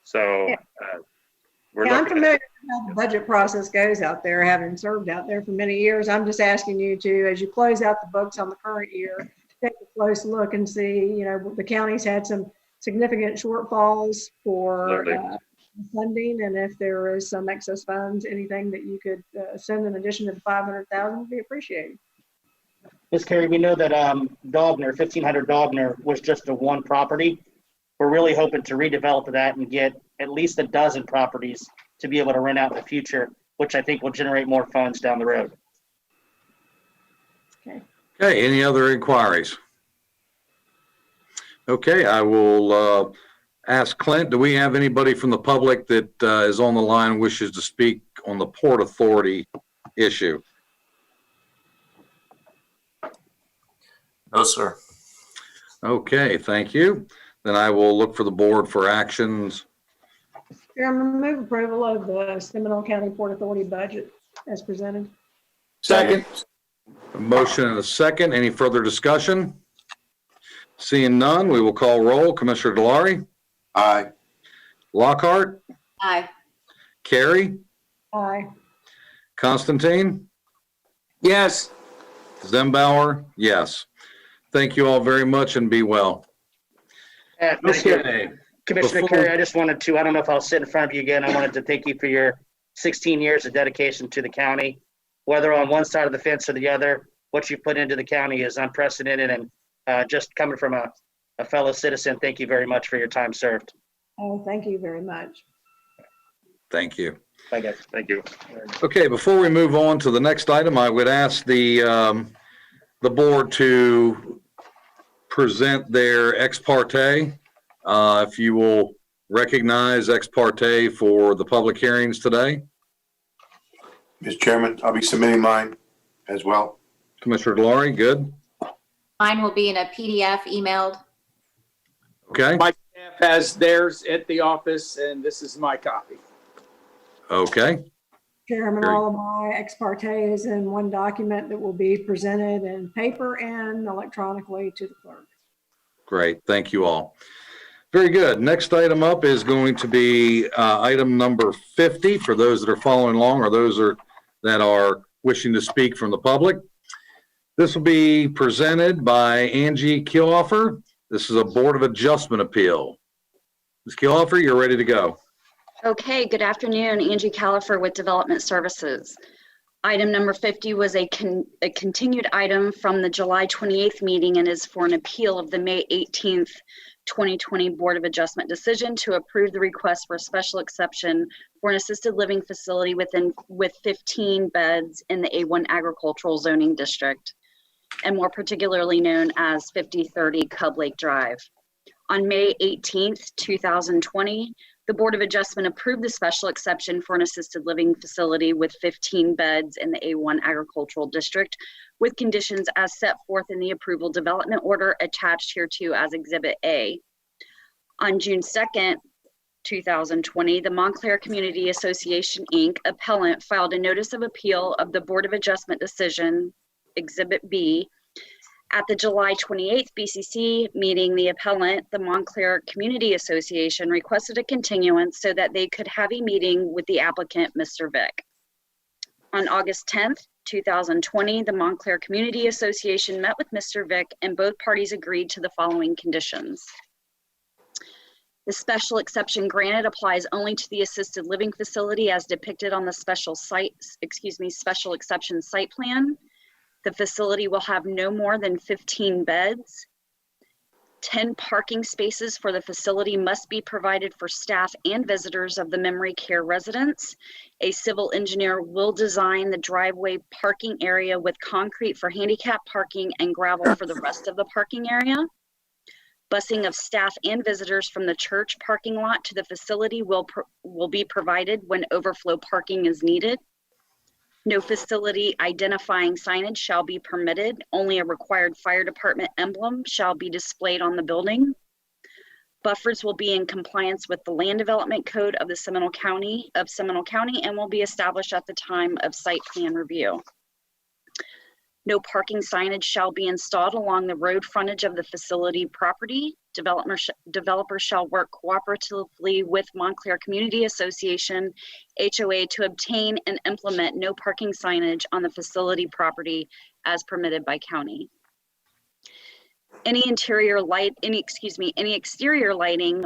S8: So
S7: I'm familiar with how the budget process goes out there, having served out there for many years. I'm just asking you to, as you close out the books on the current year, take a close look and see, the county's had some significant shortfalls for funding, and if there is some excess funds, anything that you could send in addition to the $500,000 would be appreciated.
S9: Ms. Carey, we know that 1500 Dogner was just a one property. We're really hoping to redevelop that and get at least a dozen properties to be able to rent out in the future, which I think will generate more funds down the road.
S7: Okay.
S1: Okay, any other inquiries? Okay, I will ask Clint, do we have anybody from the public that is on the line and wishes to speak on the Port Authority issue?
S10: No, sir.
S1: Okay, thank you. Then I will look for the board for actions.
S7: Chairman, move approval of the Seminole County Port Authority budget as presented.
S5: Second.
S1: A motion and a second. Any further discussion? Seeing none, we will call roll. Commissioner Delary?
S5: Aye.
S1: Lockhart?
S3: Aye.
S1: Carey?
S7: Aye.
S1: Constantine?
S4: Yes.
S1: Zembauer? Yes. Thank you all very much and be well.
S9: Commissioner
S1: Before-
S9: Carey, I just wanted to, I don't know if I'll sit in front of you again. I wanted to thank you for your 16 years of dedication to the county. Whether on one side of the fence or the other, what you put into the county is unprecedented, and just coming from a fellow citizen, thank you very much for your time served.
S7: Oh, thank you very much.
S1: Thank you.
S9: Bye, guys.
S8: Thank you.
S1: Okay, before we move on to the next item, I would ask the board to present their ex parte. If you will recognize ex parte for the public hearings today.
S5: Mr. Chairman, I'll be submitting mine as well.
S1: Commissioner Delary, good.
S3: Mine will be in a PDF emailed.
S1: Okay,
S4: My staff has theirs at the office, and this is my copy.
S1: okay,
S7: Chairman,
S1: Great.
S7: all of my ex parte is in one document that will be presented in paper and electronically to the clerk.
S1: great. Thank you all. Very good. Next item up is going to be item number 50 for those that are following along or those that are wishing to speak from the public. This will be presented by Angie Kielhofer. This is a Board of Adjustment appeal. Ms. Kielhofer, you're ready to go.
S11: Okay, good afternoon. Angie Califer with Development Services. Item number 50 was a continued item from the July 28th meeting and is for an appeal of the May 18th, 2020 Board of Adjustment decision to approve the request for a special exception for an assisted living facility with 15 beds in the A1 agricultural zoning district, and more particularly known as 5030 Cub Lake Drive. On May 18th, 2020, the Board of Adjustment approved the special exception for an assisted living facility with 15 beds in the A1 agricultural district with conditions as set forth in the approval development order attached hereto as Exhibit A. On June 2nd, 2020, the Montclair Community Association, Inc. appellant filed a notice of appeal of the Board of Adjustment decision, Exhibit B. At the July 28th BCC meeting, the appellant, the Montclair Community Association, requested a continuance so that they could have a meeting with the applicant, Mr. Vick. On August 10th, 2020, the Montclair Community Association met with Mr. Vick and both parties agreed to the following conditions. The special exception granted applies only to the assisted living facility as depicted on the special exception site plan. The facility will have no more than 15 beds. 10 parking spaces for the facility must be provided for staff and visitors of the memory care residents. A civil engineer will design the driveway parking area with concrete for handicap parking and gravel for the rest of the parking area. Busing of staff and visitors from the church parking lot to the facility will be provided when overflow parking is needed. No facility identifying signage shall be permitted. Only a required fire department emblem shall be displayed on the building. Buffers will be in compliance with the land development code of the Seminole County and will be established at the time of site plan review. No parking signage shall be installed along the road frontage of the facility property. Developers shall work cooperatively with Montclair Community Association, HOA, to obtain and implement no parking signage on the facility property as permitted by county. Any exterior lighting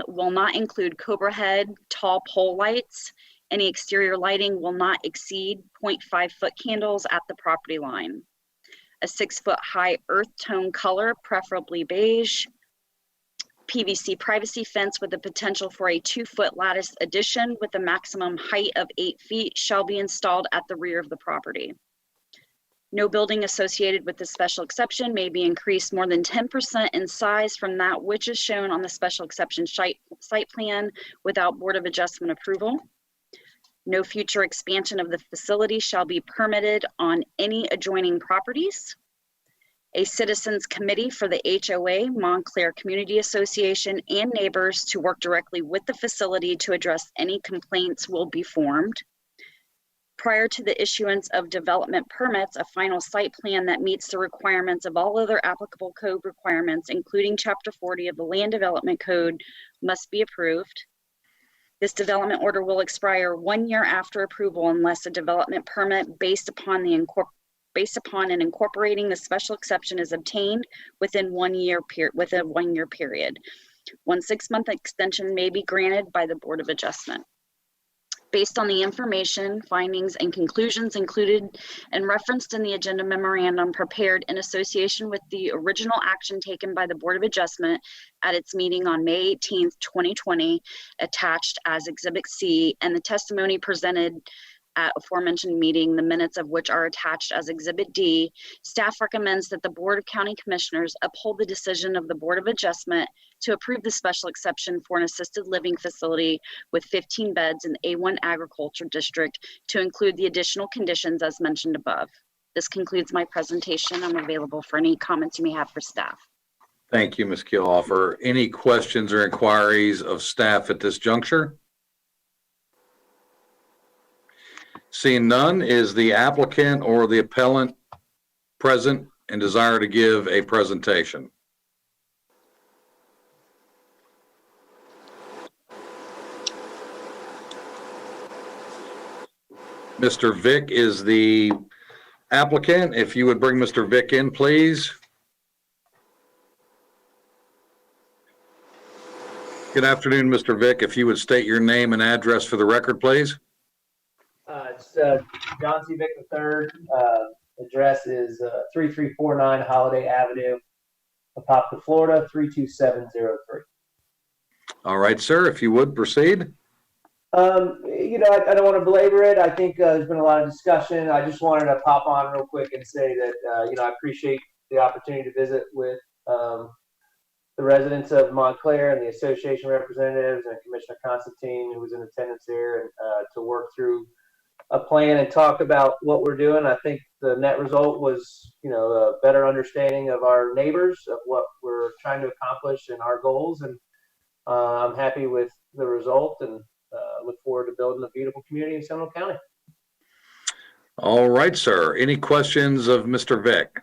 S11: will not include Cobra head, tall pole lights. Any exterior lighting will not exceed 0.5 foot candles at the property line. A 6 foot high earth tone color, preferably beige. PVC privacy fence with the potential for a 2 foot lattice addition with a maximum height of 8 feet shall be installed at the rear of the property. No building associated with the special exception may be increased more than 10% in size from that which is shown on the special exception site plan without Board of Adjustment approval. No future expansion of the facility shall be permitted on any adjoining properties. A citizens committee for the HOA, Montclair Community Association, and neighbors to work directly with the facility to address any complaints will be formed. Prior to the issuance of development permits, a final site plan that meets the requirements of all other applicable code requirements, including Chapter 40 of the Land Development Code, must be approved. This development order will expire 1 year after approval unless a development permit based upon and incorporating the special exception is obtained within 1 year period. 1 6-month extension may be granted by the Board of Adjustment. Based on the information, findings, and conclusions included and referenced in the agenda memorandum prepared in association with the original action taken by the Board of Adjustment at its meeting on May 18th, 2020, attached as Exhibit C, and the testimony presented at aforementioned meeting, the minutes of which are attached as Exhibit D, staff recommends that the Board of County Commissioners uphold the decision of the Board of Adjustment to approve the special exception for an assisted living facility with 15 beds in the A1 Agriculture District to include the additional conditions as mentioned above. This concludes my presentation. I'm available for any comments you may have for staff.
S1: Thank you, Ms. Keelhofer. Any questions or inquiries of staff at this juncture? Seeing none, is the applicant or the appellant present and desire to give a presentation? Mr. Vick is the applicant. If you would bring Mr. Vick in, please. Good afternoon, Mr. Vick. If you would state your name and address for the record, please.
S12: It's John C. Vick III. Address is 3349 Holiday Avenue, Apopka, Florida 32703.
S1: All right, sir. If you would proceed.
S12: I don't want to belabor it. I think there's been a lot of discussion. I just wanted to pop on real quick and say that I appreciate the opportunity to visit with the residents of Montclair and the association representatives and Commissioner Constantine, who was in attendance there, and to work through a plan and talk about what we're doing. I think the net result was, a better understanding of our neighbors, of what we're trying to accomplish and our goals. And I'm happy with the result and look forward to building a beautiful community in Seminole County.
S1: All right, sir. Any questions of Mr. Vick?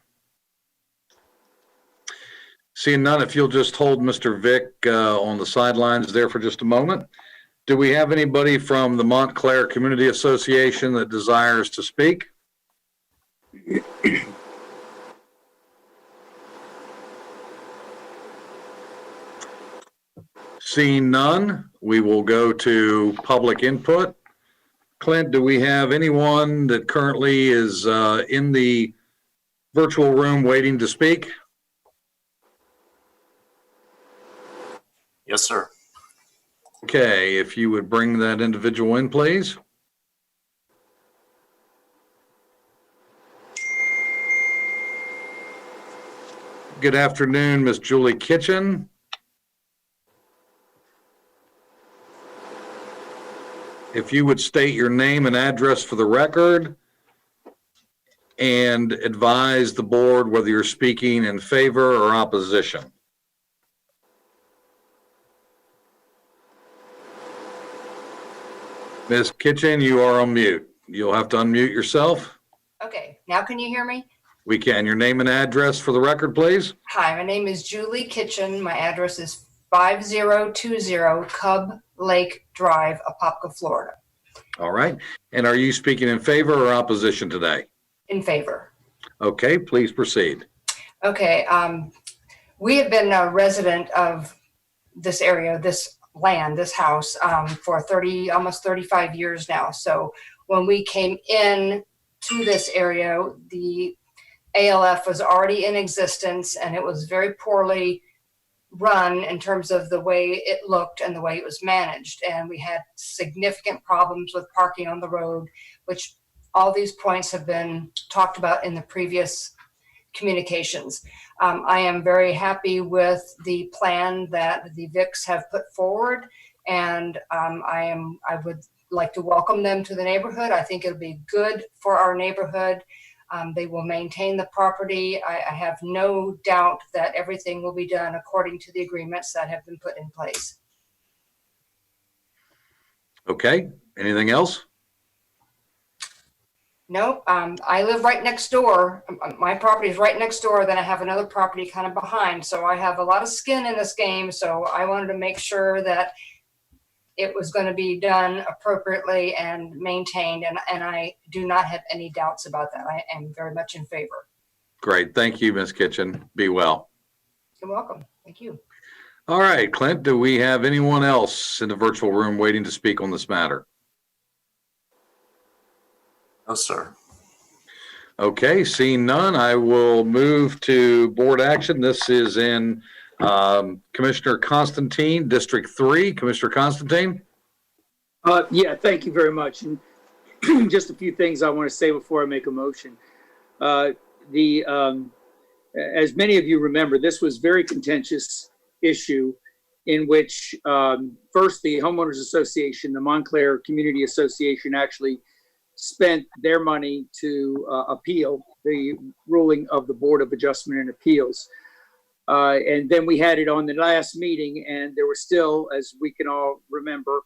S1: Seeing none, if you'll just hold Mr. Vick on the sidelines there for just a moment. Do we have anybody from the Montclair Community Association that desires to speak? Seeing none, we will go to public input. Clint, do we have anyone that currently is in the virtual room waiting to speak?
S10: Yes, sir.
S1: Okay, if you would bring that individual in, please. Good afternoon, Ms. Julie Kitchen. If you would state your name and address for the record and advise the board whether you're speaking in favor or opposition. Ms. Kitchen, you are on mute. You'll have to unmute yourself.
S13: Okay, now can you hear me?
S1: We can. Your name and address for the record, please.
S13: Hi, my name is Julie Kitchen. My address is 5020 Cub Lake Drive, Apopka, Florida.
S1: All right. And are you speaking in favor or opposition today?
S13: In favor.
S1: Okay, please proceed.
S13: Okay, we have been a resident of this area, this land, this house, for almost 35 years now. So when we came in to this area, the ALF was already in existence, and it was very poorly run in terms of the way it looked and the way it was managed. And we had significant problems with parking on the road, which all these points have been talked about in the previous communications. I am very happy with the plan that the Vicks have put forward, and I would like to welcome them to the neighborhood. I think it'll be good for our neighborhood. They will maintain the property. I have no doubt that everything will be done according to the agreements that have been put in place.
S1: Okay, anything else?
S13: No, I live right next door. My property is right next door. Then I have another property kind of behind. So I have a lot of skin in this game. So I wanted to make sure that it was going to be done appropriately and maintained. And I do not have any doubts about that. I am very much in favor.
S1: Great. Thank you, Ms. Kitchen. Be well.
S13: You're welcome. Thank you.
S1: All right, Clint, do we have anyone else in the virtual room waiting to speak on this matter?
S10: No, sir.
S1: Okay, seeing none, I will move to board action. This is in Commissioner Constantine, District 3. Commissioner Constantine?
S4: Yeah, thank you very much. And just a few things I want to say before I make a motion. As many of you remember, this was a very contentious issue in which first the Homeowners Association, the Montclair Community Association, actually spent their money to appeal the ruling of the Board of Adjustment and Appeals. And then we had it on the last meeting, and there was still, as we can all remember,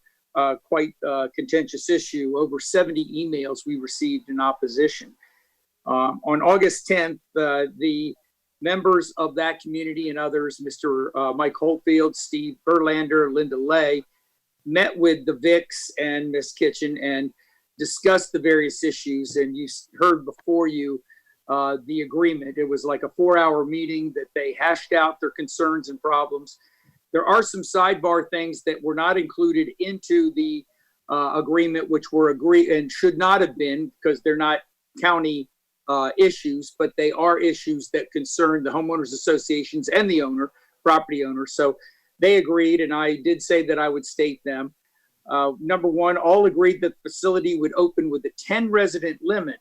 S4: quite a contentious issue. Over 70 emails we received in opposition. On August 10th, the members of that community and others, Mr. Mike Holtfield, Steve Verlander, Linda Lay, met with the Vicks and Ms. Kitchen and discussed the various issues. And you heard before you the agreement. It was like a 4-hour meeting that they hashed out their concerns and problems. There are some sidebar things that were not included into the agreement, which were agreed and should not have been because they're not county issues, but they are issues that concern the homeowners associations and the property owner. So they agreed, and I did say that I would state them. Number one, all agreed that the facility would open with a 10 resident limit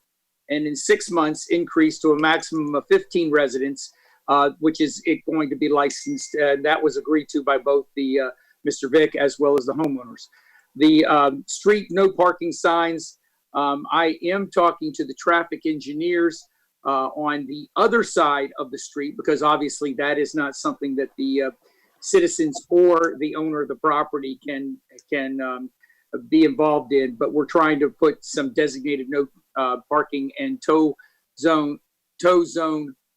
S4: and in 6 months increase to a maximum of 15 residents, which is going to be licensed. That was agreed to by both the Mr. Vick as well as the homeowners. The street no parking signs, I am talking to the traffic engineers on the other side of the street, because obviously that is not something that the citizens or the owner of the property can be involved in, but we're trying to put some designated no parking and tow zone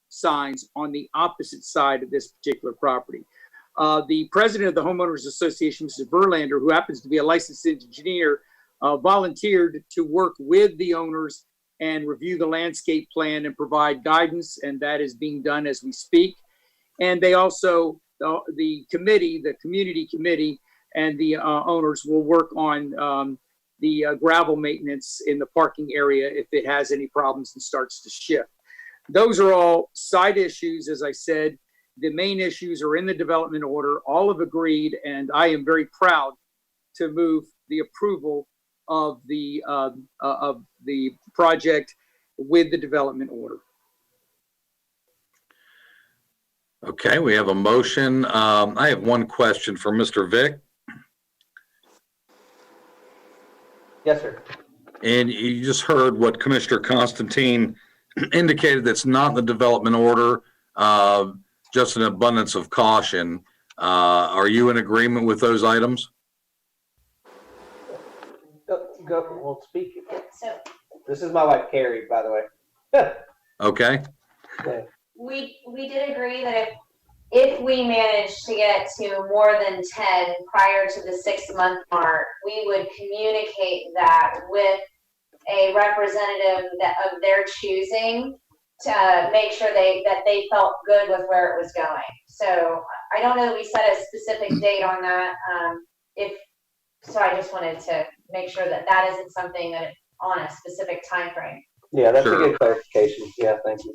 S4: signs on the opposite side of this particular property. The president of the Homeowners Association, Mr. Verlander, who happens to be a licensed engineer, volunteered to work with the owners and review the landscape plan and provide guidance, and that is being done as we speak. And they also, the community committee and the owners will work on the gravel maintenance in the parking area if it has any problems and starts to shift. Those are all side issues, as I said. The main issues are in the development order. All have agreed, and I am very proud to move the approval of the project with the development order.
S1: Okay, we have a motion. I have one question for Mr. Vick.
S12: Yes, sir.
S1: And you just heard what Commissioner Constantine indicated that's not in the development order, just an abundance of caution. Are you in agreement with those items?
S12: Go, we'll speak.
S2: So
S12: This is my wife, Carrie, by the way.
S1: Okay.
S12: Yeah.
S14: We did agree that if we managed to get to more than 10 prior to the 6-month mark, we would communicate that with a representative of their choosing to make sure that they felt good with where it was going. So I don't know that we set a specific date on that. So I just wanted to make sure that isn't something that on a specific time frame.
S12: Yeah, that's
S1: Sure.
S12: a good clarification. Yeah, thank you.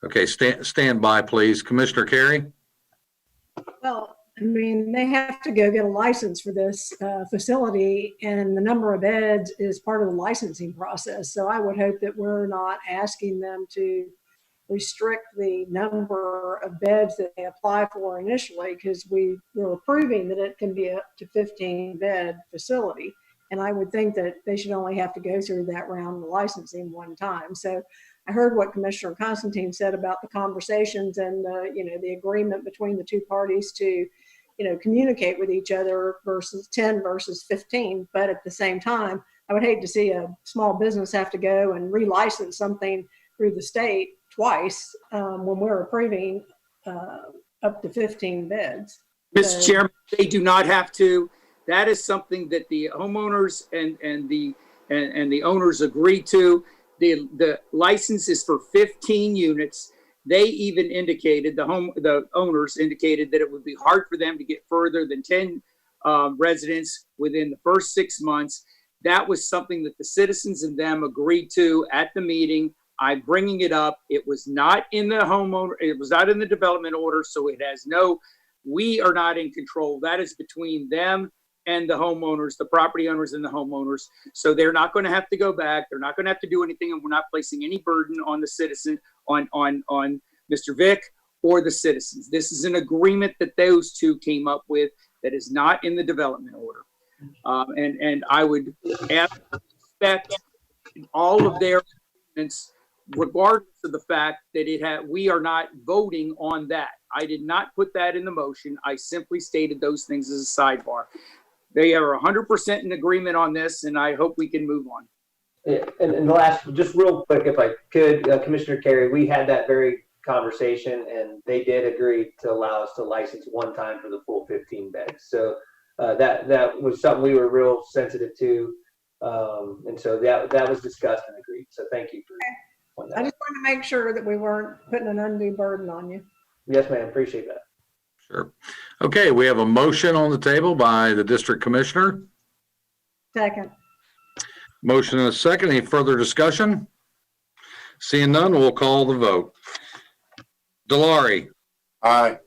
S1: Okay, stand by, please. Commissioner Carey?
S7: Well, I mean, they have to go get a license for this facility, and the number of beds is part of the licensing process. So I would hope that we're not asking them to restrict the number of beds that they apply for initially, because we're approving that it can be up to 15-bed facility. And I would think that they should only have to go through that round of licensing one time. So I heard what Commissioner Constantine said about the conversations and the agreement between the two parties to, communicate with each other versus 10 versus 15. But at the same time, I would hate to see a small business have to go and relicense something through the state twice when we're approving up to 15 beds.
S4: Mr. Chairman, they do not have to. That is something that the homeowners and the owners agree to. The license is for 15 units. They even indicated, the owners indicated that it would be hard for them to get further than 10 residents within the first 6 months. That was something that the citizens and them agreed to at the meeting. I'm bringing it up. It was not in the it was not in the development order, so it has we are not in control. That is between them and the homeowners, the property owners and the homeowners. So they're not going to have to go back. They're not going to have to do anything, and we're not placing any burden on the citizen, on Mr. Vick or the citizens. This is an agreement that those two came up with that is not in the development order. And I would expect all of their agreements, regardless of the fact that we are not voting on that. I did not put that in the motion. I simply stated those things as a sidebar. They are 100% in agreement on this, and I hope we can move on.
S12: Yeah, and the last, just real quick, if I could, Commissioner Carey, we had that very conversation, and they did agree to allow us to license one time for the full 15 beds. So that was something we were real sensitive to, and so that was discussed and agreed. So thank you for pointing that
S7: I
S12: out.
S7: just wanted to make sure that we weren't putting an undue burden on you.
S12: Yes, ma'am. Appreciate that.
S1: Sure. Okay, we have a motion on the table by the district commissioner.
S7: Second.
S1: Motion and a second. Any further discussion? Seeing none, we'll call the vote. Delary,
S5: Aye.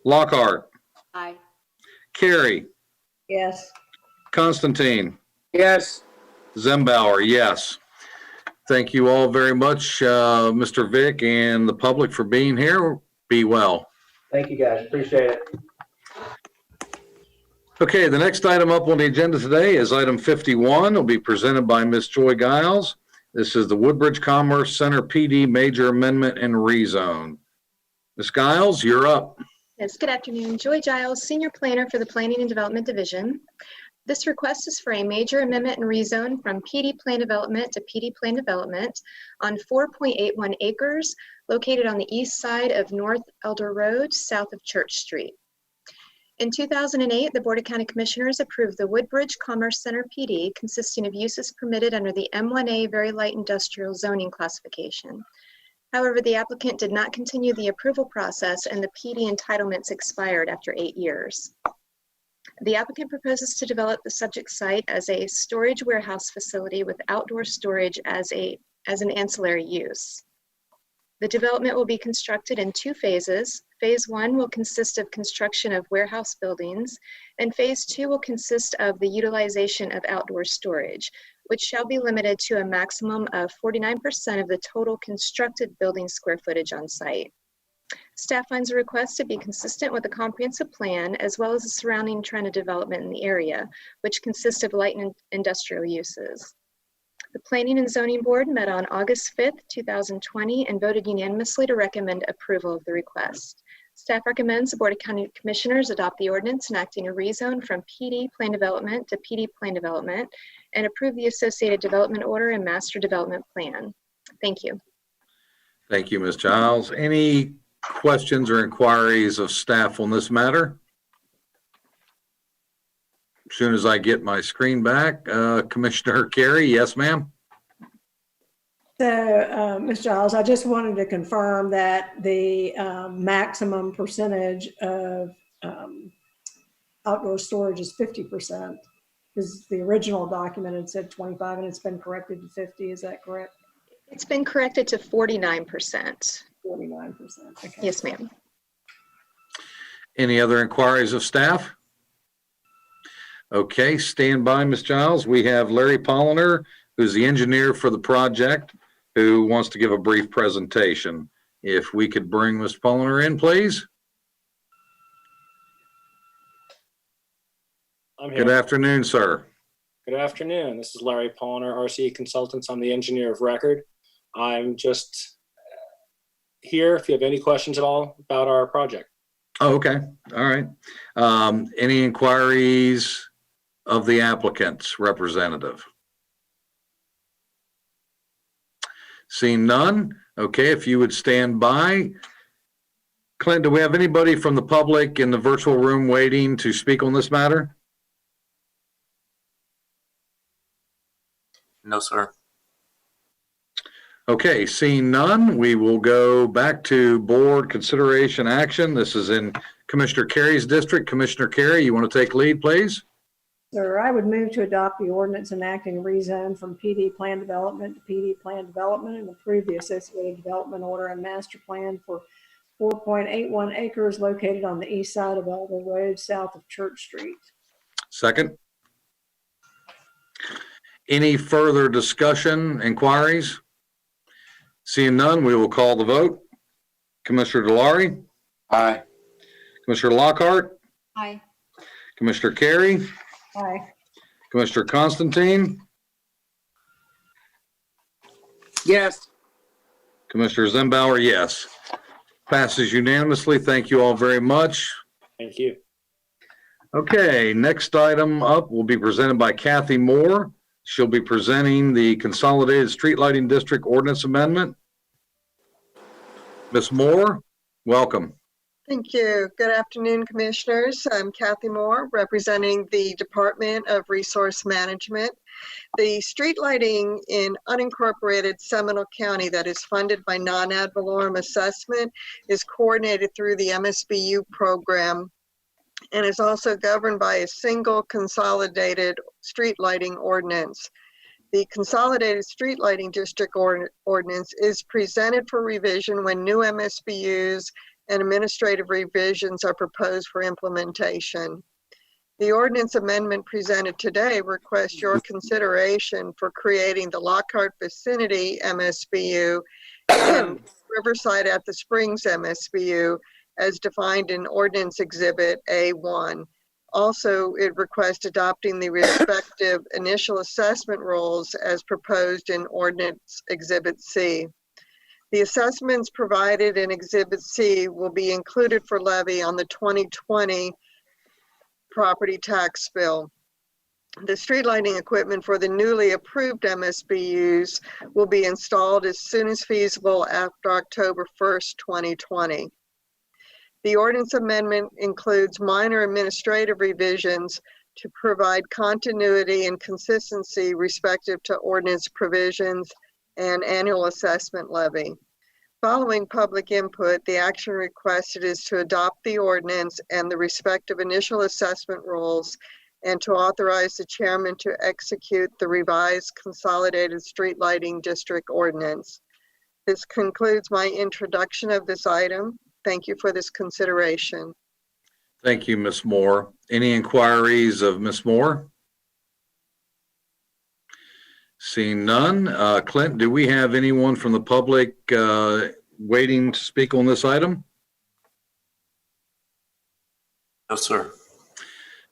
S1: Lockhart,
S3: Aye.
S1: Carey,
S7: Yes.
S1: Constantine,
S4: Yes.
S1: Zembauer, yes. Thank you all very much, Mr. Vick and the public for being here. Be well.
S12: Thank you, guys. Appreciate it.
S1: Okay, the next item up on the agenda today is item 51. It'll be presented by Ms. Joy Giles. This is the Woodbridge Commerce Center PD Major Amendment and Rezone. Ms. Giles, you're up.
S15: Yes, good afternoon. Joy Giles, Senior Planner for the Planning and Development Division. This request is for a major amendment and rezone from PD Plan Development to PD Plan Development on 4.81 acres located on the east side of North Elder Road, south of Church Street. In 2008, the Board of County Commissioners approved the Woodbridge Commerce Center PD consisting of uses permitted under the M1A Very Light Industrial zoning classification. However, the applicant did not continue the approval process and the PD entitlements expired after 8 years. The applicant proposes to develop the subject site as a storage warehouse facility with outdoor storage as an ancillary use. The development will be constructed in 2 phases. Phase 1 will consist of construction of warehouse buildings, and Phase 2 will consist of the utilization of outdoor storage, which shall be limited to a maximum of 49% of the total constructed building square footage on site. Staff finds the request to be consistent with the comprehensive plan as well as the surrounding trend of development in the area, which consists of light and industrial uses. The Planning and Zoning Board met on August 5th, 2020 and voted unanimously to recommend approval of the request. Staff recommends the Board of County Commissioners adopt the ordinance enacting a rezone from PD Plan Development to PD Plan Development and approve the associated development order and master development plan. Thank you.
S1: Thank you, Ms. Giles. Any questions or inquiries of staff on this matter? As soon as I get my screen back, Commissioner Carey, yes, ma'am.
S7: So, Ms. Giles, I just wanted to confirm that the maximum percentage of outdoor storage is 50%. Because the original document had said 25 and it's been corrected to 50. Is that correct?
S15: It's been corrected to 49%.
S7: 49%. Okay.
S15: Yes, ma'am.
S1: Any other inquiries of staff? Okay, stand by, Ms. Giles. We have Larry Polliner, who's the engineer for the project, who wants to give a brief presentation. If we could bring Ms. Polliner in, please.
S16: I'm here.
S1: Good afternoon, sir.
S16: Good afternoon. This is Larry Polliner, RCE Consultants. I'm the engineer of record. I'm just here if you have any questions at all about our project.
S1: Oh, okay. All right. Any inquiries of the applicant's representative? Seeing none. Okay, if you would stand by. Clint, do we have anybody from the public in the virtual room waiting to speak on this matter?
S10: No, sir.
S1: Okay, seeing none, we will go back to board consideration action. This is in Commissioner Carey's district. Commissioner Carey, you want to take lead, please?
S7: Sir, I would move to adopt the ordinance enacting a rezone from PD Plan Development to PD Plan Development and approve the associated development order and master plan for 4.81 acres located on the east side of Elder Road, south of Church Street.
S1: Second. Any further discussion, inquiries? Seeing none, we will call the vote. Commissioner Delary?
S5: Aye.
S1: Commissioner Lockhart?
S3: Aye.
S1: Commissioner Carey?
S7: Aye.
S1: Commissioner Constantine?
S4: Yes.
S1: Commissioner Zembauer, yes. Passes unanimously. Thank you all very much.
S16: Thank you.
S1: Okay, next item up will be presented by Kathy Moore. She'll be presenting the Consolidated Street Lighting District Ordinance Amendment. Ms. Moore, welcome.
S17: Thank you. Good afternoon, Commissioners. I'm Kathy Moore, representing the Department of Resource Management. The street lighting in unincorporated Seminole County that is funded by non-ad valorem assessment is coordinated through the MSBU program and is also governed by a single consolidated street lighting ordinance. The Consolidated Street Lighting District Ordinance is presented for revision when new MSBUs and administrative revisions are proposed for implementation. The ordinance amendment presented today requests your consideration for creating the Lockhart Vicinity MSBU and Riverside at the Springs MSBU as defined in Ordinance Exhibit A1. Also, it requests adopting the respective initial assessment rules as proposed in Ordinance Exhibit C. The assessments provided in Exhibit C will be included for levy on the 2020 property tax bill. The street lighting equipment for the newly approved MSBUs will be installed as soon as feasible after October 1st, 2020. The ordinance amendment includes minor administrative revisions to provide continuity and consistency respective to ordinance provisions and annual assessment levy. Following public input, the action requested is to adopt the ordinance and the respective initial assessment rules and to authorize the chairman to execute the revised Consolidated Street Lighting District Ordinance. This concludes my introduction of this item. Thank you for this consideration.
S1: Thank you, Ms. Moore. Any inquiries of Ms. Moore? Seeing none. Clint, do we have anyone from the public waiting to speak on this item?
S10: No, sir.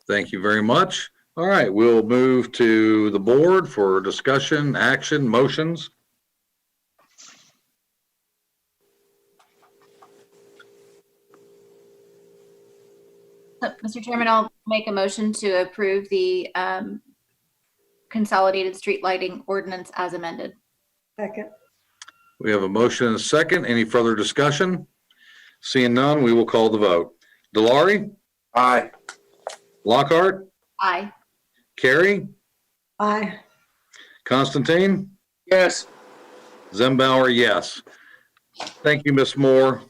S1: Thank you very much. All right, we'll move to the board for discussion, action, motions.
S3: Mr. Chairman, I'll make a motion to approve the Consolidated Street Lighting Ordinance as amended.
S7: Second.
S1: We have a motion and a second. Any further discussion? Seeing none, we will call the vote. Delary?
S5: Aye.
S1: Lockhart?
S3: Aye.
S1: Carey?
S7: Aye.
S1: Constantine?
S4: Yes.
S1: Zembauer, yes. Thank you, Ms. Moore.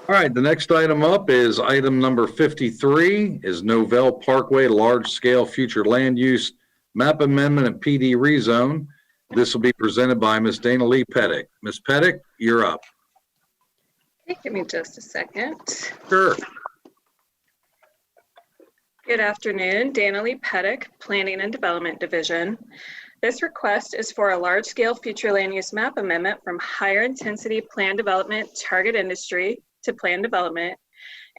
S1: All right, the next item up is item number 53 is Novell Parkway Large-Scale Future Land Use Map Amendment and PD Rezone. This will be presented by Ms. Dana Lee Pettick. Ms. Pettick, you're up.
S18: Okay, give me just a second.
S1: Sure.
S18: Good afternoon, Dana Lee Pettick, Planning and Development Division. This request is for a large-scale future land use map amendment from higher intensity plan development target industry to plan development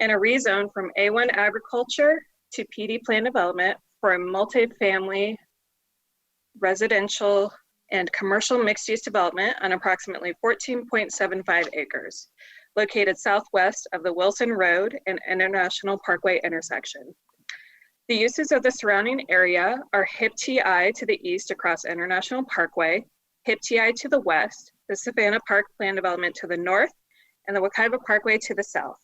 S18: and a rezone from A1 agriculture to PD plan development for a multifamily residential and commercial mixed-use development on approximately 14.75 acres, located southwest of the Wilson Road and International Parkway intersection. The uses of the surrounding area are HIP TI to the east across International Parkway, HIP TI to the west, the Savannah Park Plan Development to the north, and the Wekiva Parkway to the south.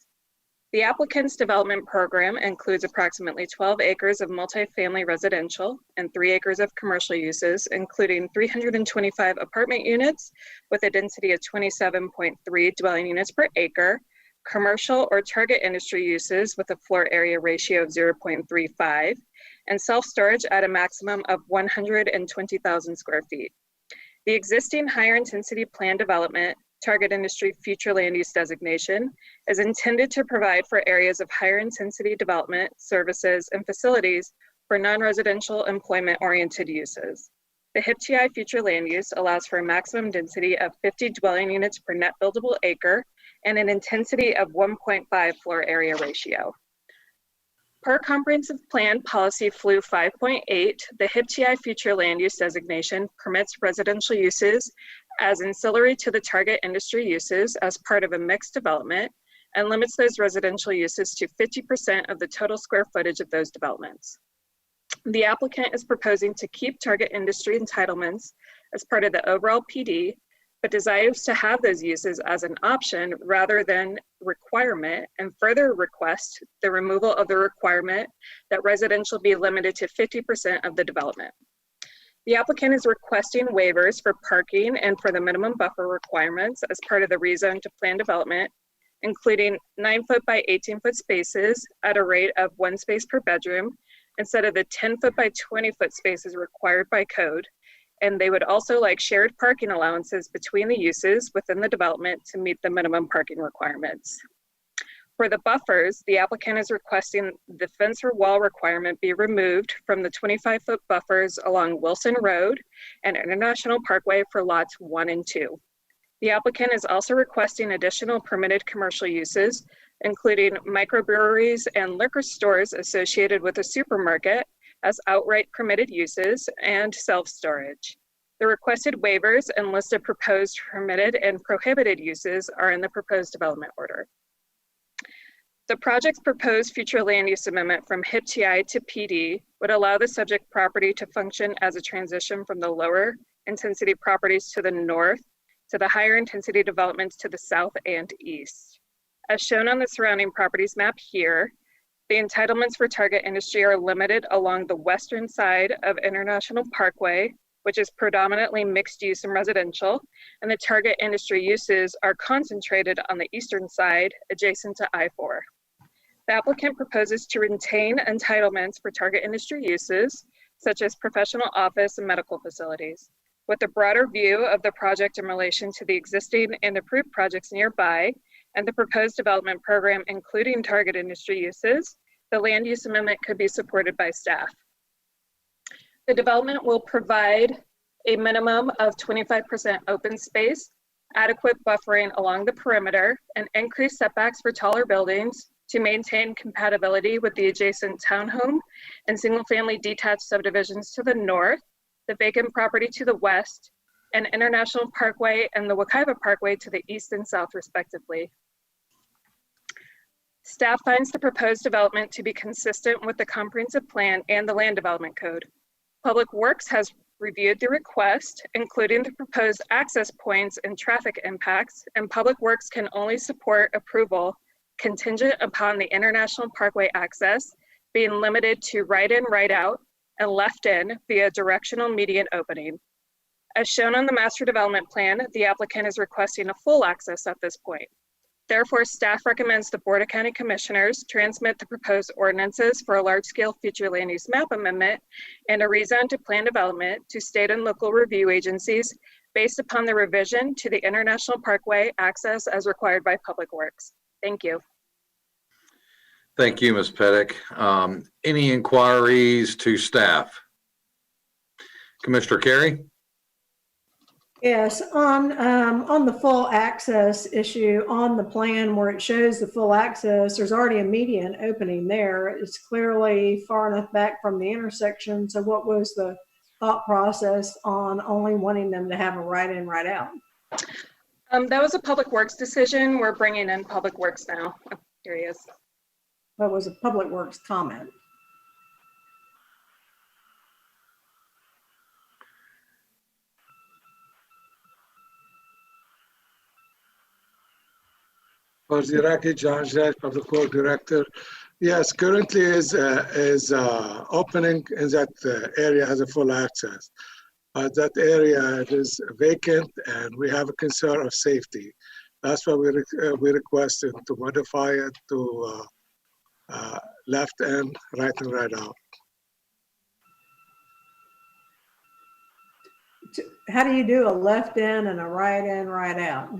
S18: The applicant's development program includes approximately 12 acres of multifamily residential and 3 acres of commercial uses, including 325 apartment units with a density of 27.3 dwelling units per acre, commercial or target industry uses with a floor area ratio of 0.35, and self-storage at a maximum of 120,000 square feet. The existing higher intensity plan development target industry future land use designation is intended to provide for areas of higher intensity development, services, and facilities for non-residential employment-oriented uses. The HIP-TI future land use allows for a maximum density of 50 dwelling units per net buildable acre and an intensity of 1.5 floor area ratio. Per Comprehensive Plan Policy FLU 5.8, the HIPTI future land use designation permits residential uses as ancillary to the target industry uses as part of a mixed development and limits those residential uses to 50% of the total square footage of those developments. The applicant is proposing to keep target industry entitlements as part of the overall PD, but desires to have those uses as an option rather than requirement, and further request the removal of the requirement that residential be limited to 50% of the development. The applicant is requesting waivers for parking and for the minimum buffer requirements as part of the rezone to plan development, including 9-foot by 18-foot spaces at a rate of 1 space per bedroom instead of the 10-foot by 20-foot spaces required by code. And they would also like shared parking allowances between the uses within the development to meet the minimum parking requirements. For the buffers, the applicant is requesting the fence or wall requirement be removed from the 25-foot buffers along Wilson Road and International Parkway for lots 1 and 2. The applicant is also requesting additional permitted commercial uses, including microbreweries and liquor stores associated with a supermarket as outright permitted uses and self-storage. The requested waivers and list of proposed permitted and prohibited uses are in the proposed development order. The project's proposed future land use amendment from HIPTI to PD would allow the subject property to function as a transition from the lower intensity properties to the north to the higher intensity developments to the south and east. As shown on the surrounding properties map here, the entitlements for target industry are limited along the western side of International Parkway, which is predominantly mixed use and residential, and the target industry uses are concentrated on the eastern side adjacent to I-4. The applicant proposes to retain entitlements for target industry uses, such as professional office and medical facilities. With a broader view of the project in relation to the existing and approved projects nearby, and the proposed development program, including target industry uses, the land use amendment could be supported by staff. The development will provide a minimum of 25% open space, adequate buffering along the perimeter, and increased setbacks for taller buildings to maintain compatibility with the adjacent townhome and single-family detached subdivisions to the north, the vacant property to the west, and International Parkway and the Wekiva Parkway to the east and south, respectively. Staff finds the proposed development to be consistent with the comprehensive plan and the land development code. Public Works has reviewed the request, including the proposed access points and traffic impacts, and Public Works can only support approval contingent upon the International Parkway access being limited to right in, right out, and left in via directional median opening. As shown on the master development plan, the applicant is requesting a full access at this point. Therefore, staff recommends the Board of County Commissioners transmit the proposed ordinances for a large-scale future land use map amendment and a rezone to plan development to state and local review agencies based upon the revision to the International Parkway access as required by Public Works. Thank you.
S1: Thank you, Ms. Pettick. Any inquiries to staff? Commissioner Carey?
S7: Yes, on the full access issue, on the plan where it shows the full access, there's already a median opening there. It's clearly far enough back from the intersection. So what was the thought process on only wanting them to have a right in, right out?
S18: That was a Public Works decision. We're bringing in Public Works now. Oh, here he is.
S7: That was a Public Works comment.
S19: For Ziraki John Judge, Public Works Director. Yes, currently is opening in that area has a full access. But that area is vacant and we have a concern of safety. That's why we requested to modify it to left in, right and right out.
S7: How do you do a left in and a right in, right out?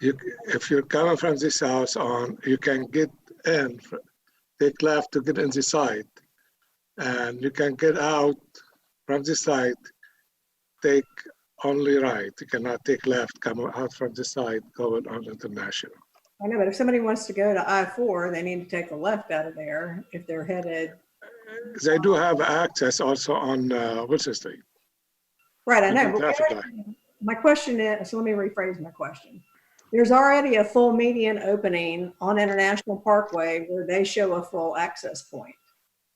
S19: If you're coming from this house on, you can get in, take left to get in the side. And you can get out from the side, take only right. You cannot take left, come out from the side, going on International.
S7: I know, but if somebody wants to go to I-4, they need to take the left out of there if they're headed.
S19: They do have access also on Wilson Street.
S7: Right, I
S19: You
S7: know.
S19: can
S7: But
S19: traffic light.
S7: my question is, so let me rephrase my question. There's already a full median opening on International Parkway where they show a full access point,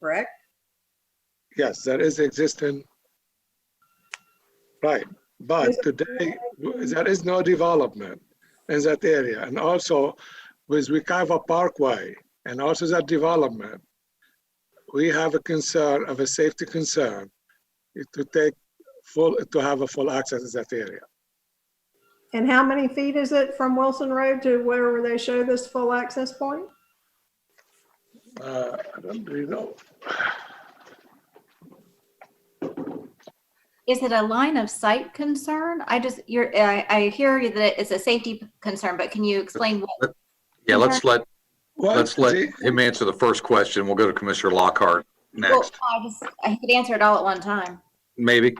S7: correct?
S19: Yes, there is existing. Right, but today there is no development in that area. And also with Wekiva Parkway and also that development, we have a concern of a safety concern to have a full access in that area.
S7: And how many feet is it from Wilson Road to wherever they show this full access point?
S19: I don't really know.
S3: Is it a line of sight concern? I hear that it's a safety concern, but can you explain what?
S1: Yeah, let's let him answer the first question. We'll go to Commissioner Lockhart next.
S3: Well, I could answer it all at one time.
S1: Maybe.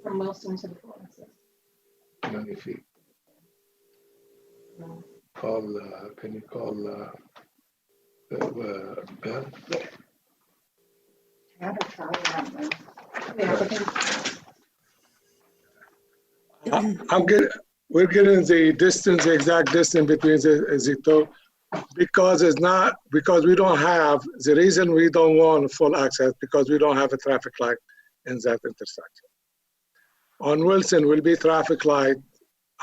S3: From Wilson to the Florence.
S19: 20 feet. Call, can you call Ben? We're getting the distance, the exact distance between the two, because we don't have, the reason we don't want full access, because we don't have a traffic light in that intersection. On Wilson will be traffic light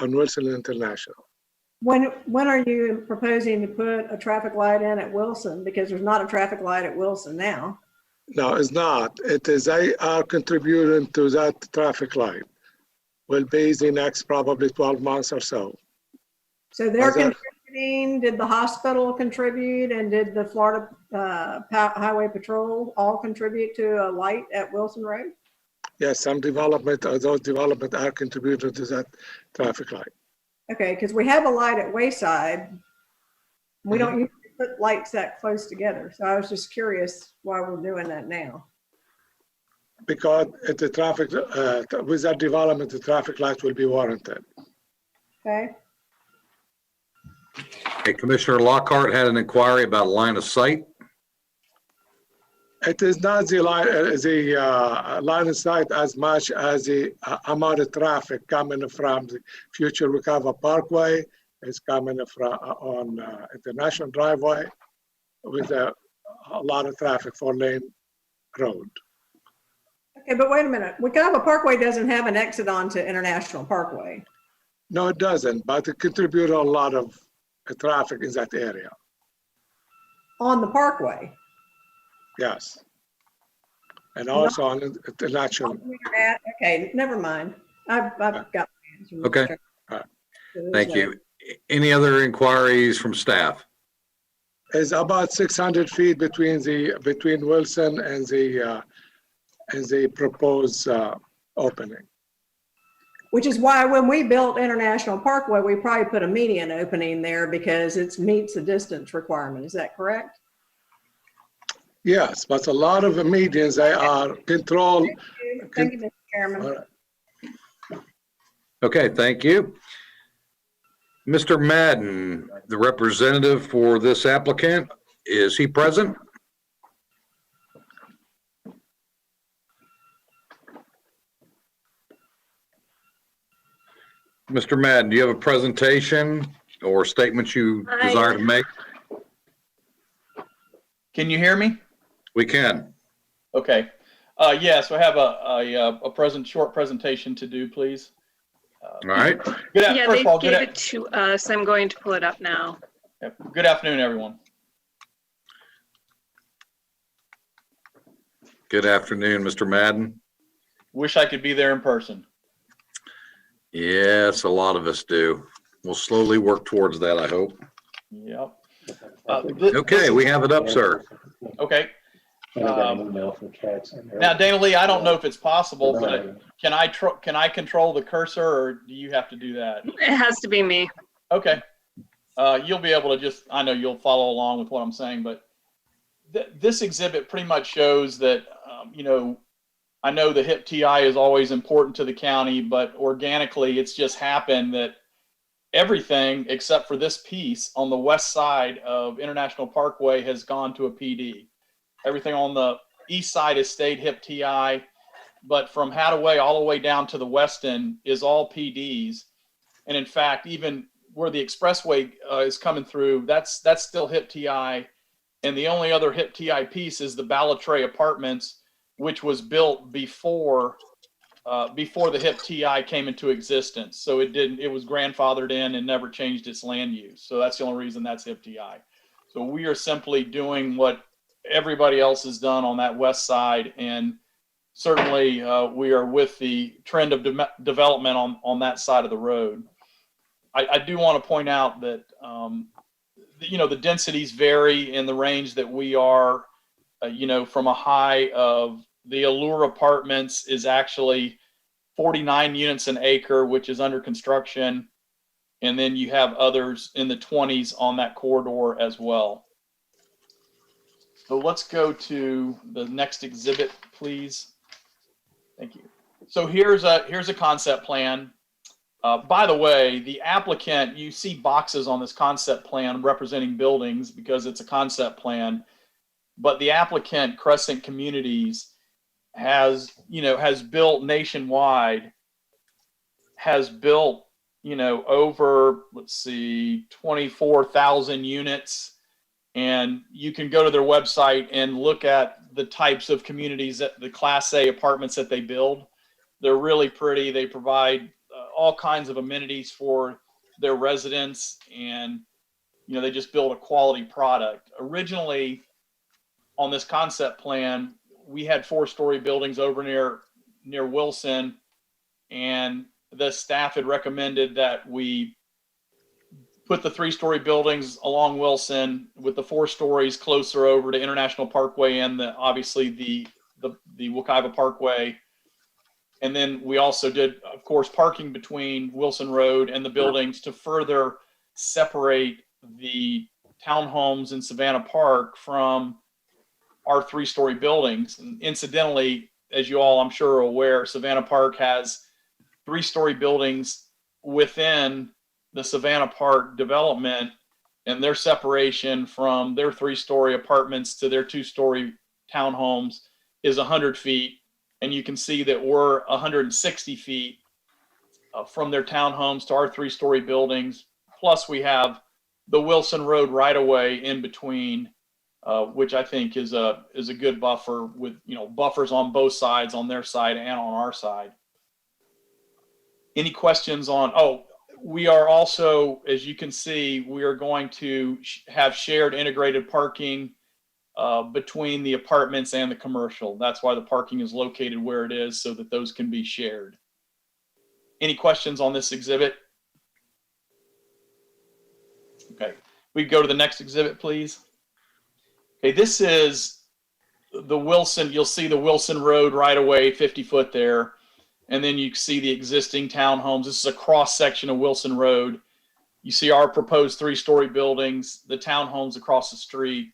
S19: on Wilson International.
S7: When are you proposing to put a traffic light in at Wilson? Because there's not a traffic light at Wilson now.
S19: No, it's not. It is, they are contributing to that traffic light. Will be the next probably 12 months or so.
S7: So they're contributing, did the hospital contribute, and did the Florida Highway Patrol all contribute to a light at Wilson Road?
S19: Yes, some development, those development are contributing to that traffic light.
S7: Okay, because we have a light at Wayside. We don't usually put lights that close together. So I was just curious why we're doing that now.
S19: Because the traffic, with that development, the traffic lights will be warranted.
S7: Okay.
S1: Hey, Commissioner Lockhart had an inquiry about line of sight.
S19: It is not the line of sight as much as the amount of traffic coming from the future Wekiva Parkway. It's coming from on International Driveway with a lot of traffic, 4-lane road.
S7: Okay, but wait a minute. Wekiva Parkway doesn't have an exit onto International Parkway.
S19: No, it doesn't, but it contributes a lot of traffic in that area.
S7: On the parkway?
S19: Yes. And also on International.
S7: Okay, never mind. I've got my answer.
S1: Okay. Thank you. Any other inquiries from staff?
S19: It's about 600 feet between Wilson and the proposed opening.
S7: Which is why when we built International Parkway, we probably put a median opening there because it meets the distance requirement. Is that correct?
S19: Yes, but a lot of the medians, they are controlled.
S7: Thank you, Mr. Chairman.
S1: Okay, thank you. Mr. Madden, the representative for this applicant, is he present? Mr. Madden, do you have a presentation or statement you desire to make?
S20: Can you hear me?
S1: We can.
S20: Okay. Yes, I have a short presentation to do, please.
S1: All right.
S18: Yeah, they gave it to us. I'm going to pull it up now.
S20: Good afternoon, everyone.
S1: Good afternoon, Mr. Madden.
S20: Wish I could be there in person.
S1: Yes, a lot of us do. We'll slowly work towards that, I hope.
S20: Yep.
S1: Okay, we have it up, sir.
S20: Okay. Now, Dana Lee, I don't know if it's possible, but can I control the cursor, or do you have to do that?
S18: It has to be me.
S20: Okay. You'll be able to I know you'll follow along with what I'm saying, but this exhibit pretty much shows that, I know the HIP TI is always important to the county, but organically it's just happened that everything except for this piece on the west side of International Parkway has gone to a PD. Everything on the east side has stayed HIP TI, but from Hadaway all the way down to the west end is all PDs. And in fact, even where the expressway is coming through, that's still HIP TI. And the only other HIP TI piece is the Ballatray Apartments, which was built before the HIP TI came into existence. So it was grandfathered in and never changed its land use. So that's the only reason that's HIP TI. So we are simply doing what everybody else has done on that west side, and certainly we are with the trend of development on that side of the road. I do want to point out that the densities vary in the range that we are. From a high of the Allure Apartments is actually 49 units an acre, which is under construction, and then you have others in the 20s on that corridor as well. So let's go to the next exhibit, please. Thank you. So here's a concept plan. By the way, the applicant, you see boxes on this concept plan representing buildings because it's a concept plan, but the applicant, Crescent Communities, has built nationwide, has built, over, 24,000 units. And you can go to their website and look at the types of communities, the Class A apartments that they build. They're really pretty. They provide all kinds of amenities for their residents, and they just build a quality product. Originally, on this concept plan, we had 4-story buildings over near Wilson, and the staff had recommended that we put the 3-story buildings along Wilson with the 4 stories closer over to International Parkway and obviously the Wekiva Parkway. And then we also did, of course, parking between Wilson Road and the buildings to further separate the townhomes in Savannah Park from our 3-story buildings. And incidentally, as you all I'm sure are aware, Savannah Park has 3-story buildings within the Savannah Park development, and their separation from their 3-story apartments to their 2-story townhomes is 100 feet. And you can see that we're 160 feet from their townhomes to our 3-story buildings. Plus we have the Wilson Road right of way in between, which I think is a good buffer with, buffers on both sides, on their side and on our side. Any questions on, we are also, as you can see, we are going to have shared integrated parking between the apartments and the commercial. That's why the parking is located where it is, so that those can be shared. Any questions on this exhibit? Okay, we go to the next exhibit, please. Okay, this is the Wilson, you'll see the Wilson Road right away, 50 foot there. And then you see the existing townhomes. This is a cross section of Wilson Road. You see our proposed 3-story buildings, the townhomes across the street.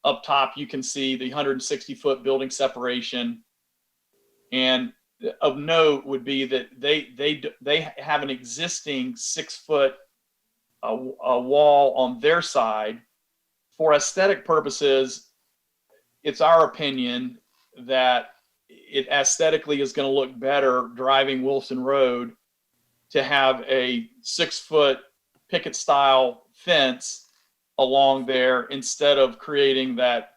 S20: Up top, you can see the 160-foot building separation. And of note would be that they have an existing 6-foot wall on their side. For aesthetic purposes, it's our opinion that it aesthetically is going to look better driving Wilson Road to have a 6-foot picket style fence along there instead of creating that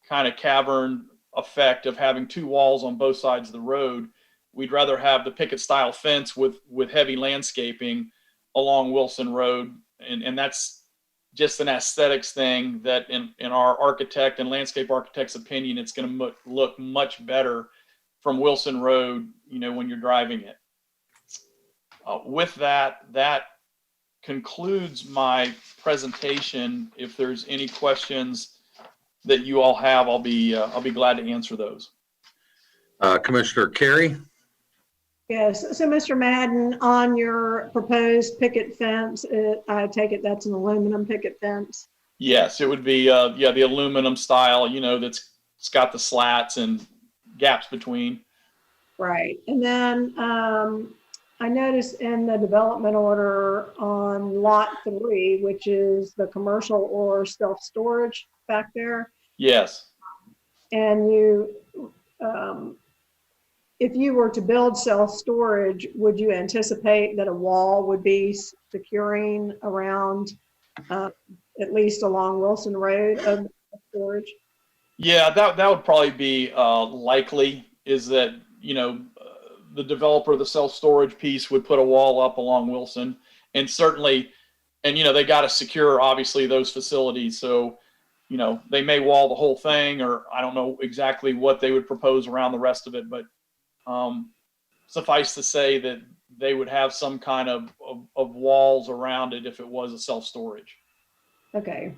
S20: kind of cavern effect of having 2 walls on both sides of the road. We'd rather have the picket style fence with heavy landscaping along Wilson Road. And that's just an aesthetics thing that in our architect and landscape architect's opinion, it's going to look much better from Wilson Road, when you're driving it. With that concludes my presentation. If there's any questions that you all have, I'll be glad to answer those.
S1: Commissioner Carey?
S7: Yes, so Mr. Madden, on your proposed picket fence, I take it that's an aluminum picket fence?
S20: Yes, it would be, yeah, the aluminum style, you know, it's got the slats and gaps between.
S7: Right, and then I noticed in the development order on lot 3, which is the commercial or self-storage back there,
S20: Yes.
S7: and you, if you were to build self-storage, would you anticipate that a wall would be securing around, at least along Wilson Road of storage?
S20: Yeah, that would probably be likely, is that, you know, the developer of the self-storage piece would put a wall up along Wilson, and certainly, and, you know, they got to secure, obviously, those facilities. So, you know, they may wall the whole thing, or I don't know exactly what they would propose around the rest of it, but suffice to say that they would have some kind of walls around it if it was a self-storage.
S7: Okay,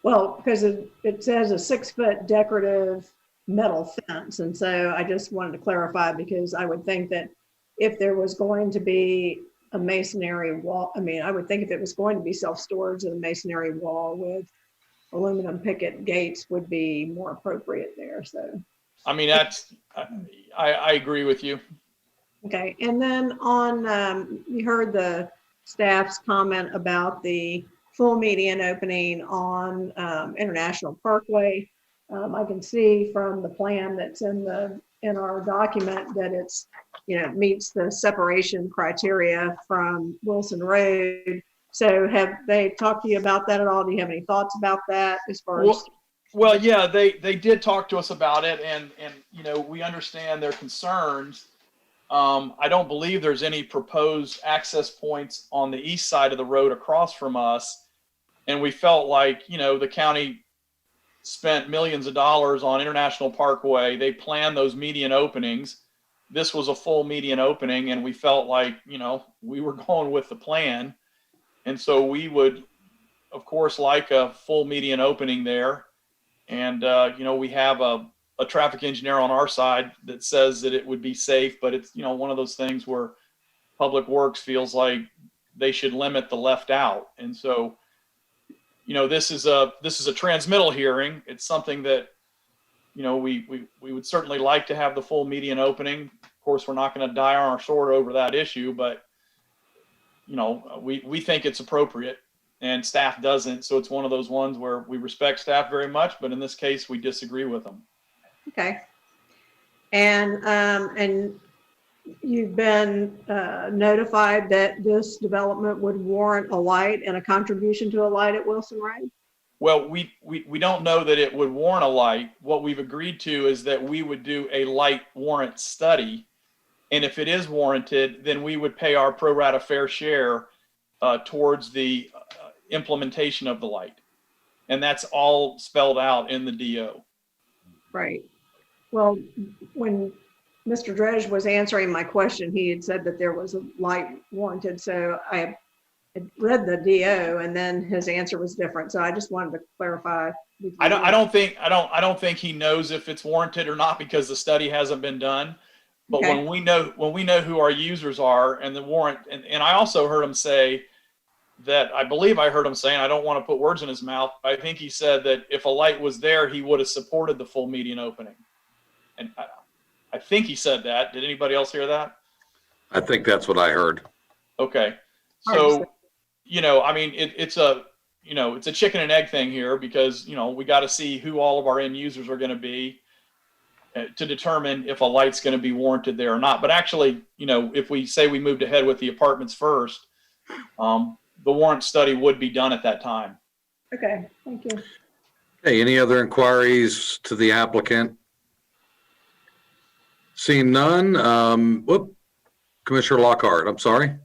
S7: well, because it says a 6-foot decorative metal fence, and so I just wanted to clarify, because I would think that if there was going to be a masonry wall, I mean, I would think if it was going to be self-storage, that a masonry wall with aluminum picket gates would be more appropriate there, so.
S20: I mean, that's, I agree with you.
S7: Okay, and then on, you heard the staff's comment about the full median opening on International Parkway. I can see from the plan that's in our document that it's, you know, meets the separation criteria from Wilson Road. So have they talked to you about that at all? Do you have any thoughts about that as far as?
S20: Well, yeah, they did talk to us about it, and you know, we understand their concerns. I don't believe there's any proposed access points on the east side of the road across from us, and we felt like, you know, the county spent millions of dollars on International Parkway. They planned those median openings. This was a full median opening, and we felt like, you know, we were going with the plan, and so we would, of course, like a full median opening there. And, you know, we have a traffic engineer on our side that says that it would be safe, but it's, you know, one of those things where Public Works feels like they should limit the left out. And so, you know, this is a transmittal hearing. It's something that, you know, we would certainly like to have the full median opening. Of course, we're not going to die on our sword over that issue, but, you know, we think it's appropriate. And staff doesn't, so it's one of those ones where we respect staff very much, but in this case, we disagree with them.
S7: Okay. And you've been notified that this development would warrant a light and a contribution to a light at Wilson Road?
S20: Well, we don't know that it would warrant a light. What we've agreed to is that we would do a light warrant study, and if it is warranted, then we would pay our pro rata fair share towards the implementation of the light. And that's all spelled out in the DO.
S7: Right. Well, when Mr. Dredge was answering my question, he had said that there was a light warranted. So I had read the DO, and then his answer was different. So I just wanted to clarify.
S20: I don't think he knows if it's warranted or not, because the study hasn't been done. But
S7: Okay.
S20: when we know who our users are and the warrant, and I also heard him say that, I believe I heard him saying, I don't want to put words in his mouth, I think he said that if a light was there, he would have supported the full median opening. And I think he said that. Did anybody else hear that?
S1: I think that's what I heard.
S20: Okay. So, you know, I mean, it's a chicken and egg thing here, because, you know, we got to see who all of our end users are going to be to determine if a light's going to be warranted there or not. But actually, you know, if we say we moved ahead with the apartments first, the warrant study would be done at that time.
S7: Okay, thank you.
S1: Hey, any other inquiries to the applicant? Seeing none, Commissioner Lockhart, I'm sorry.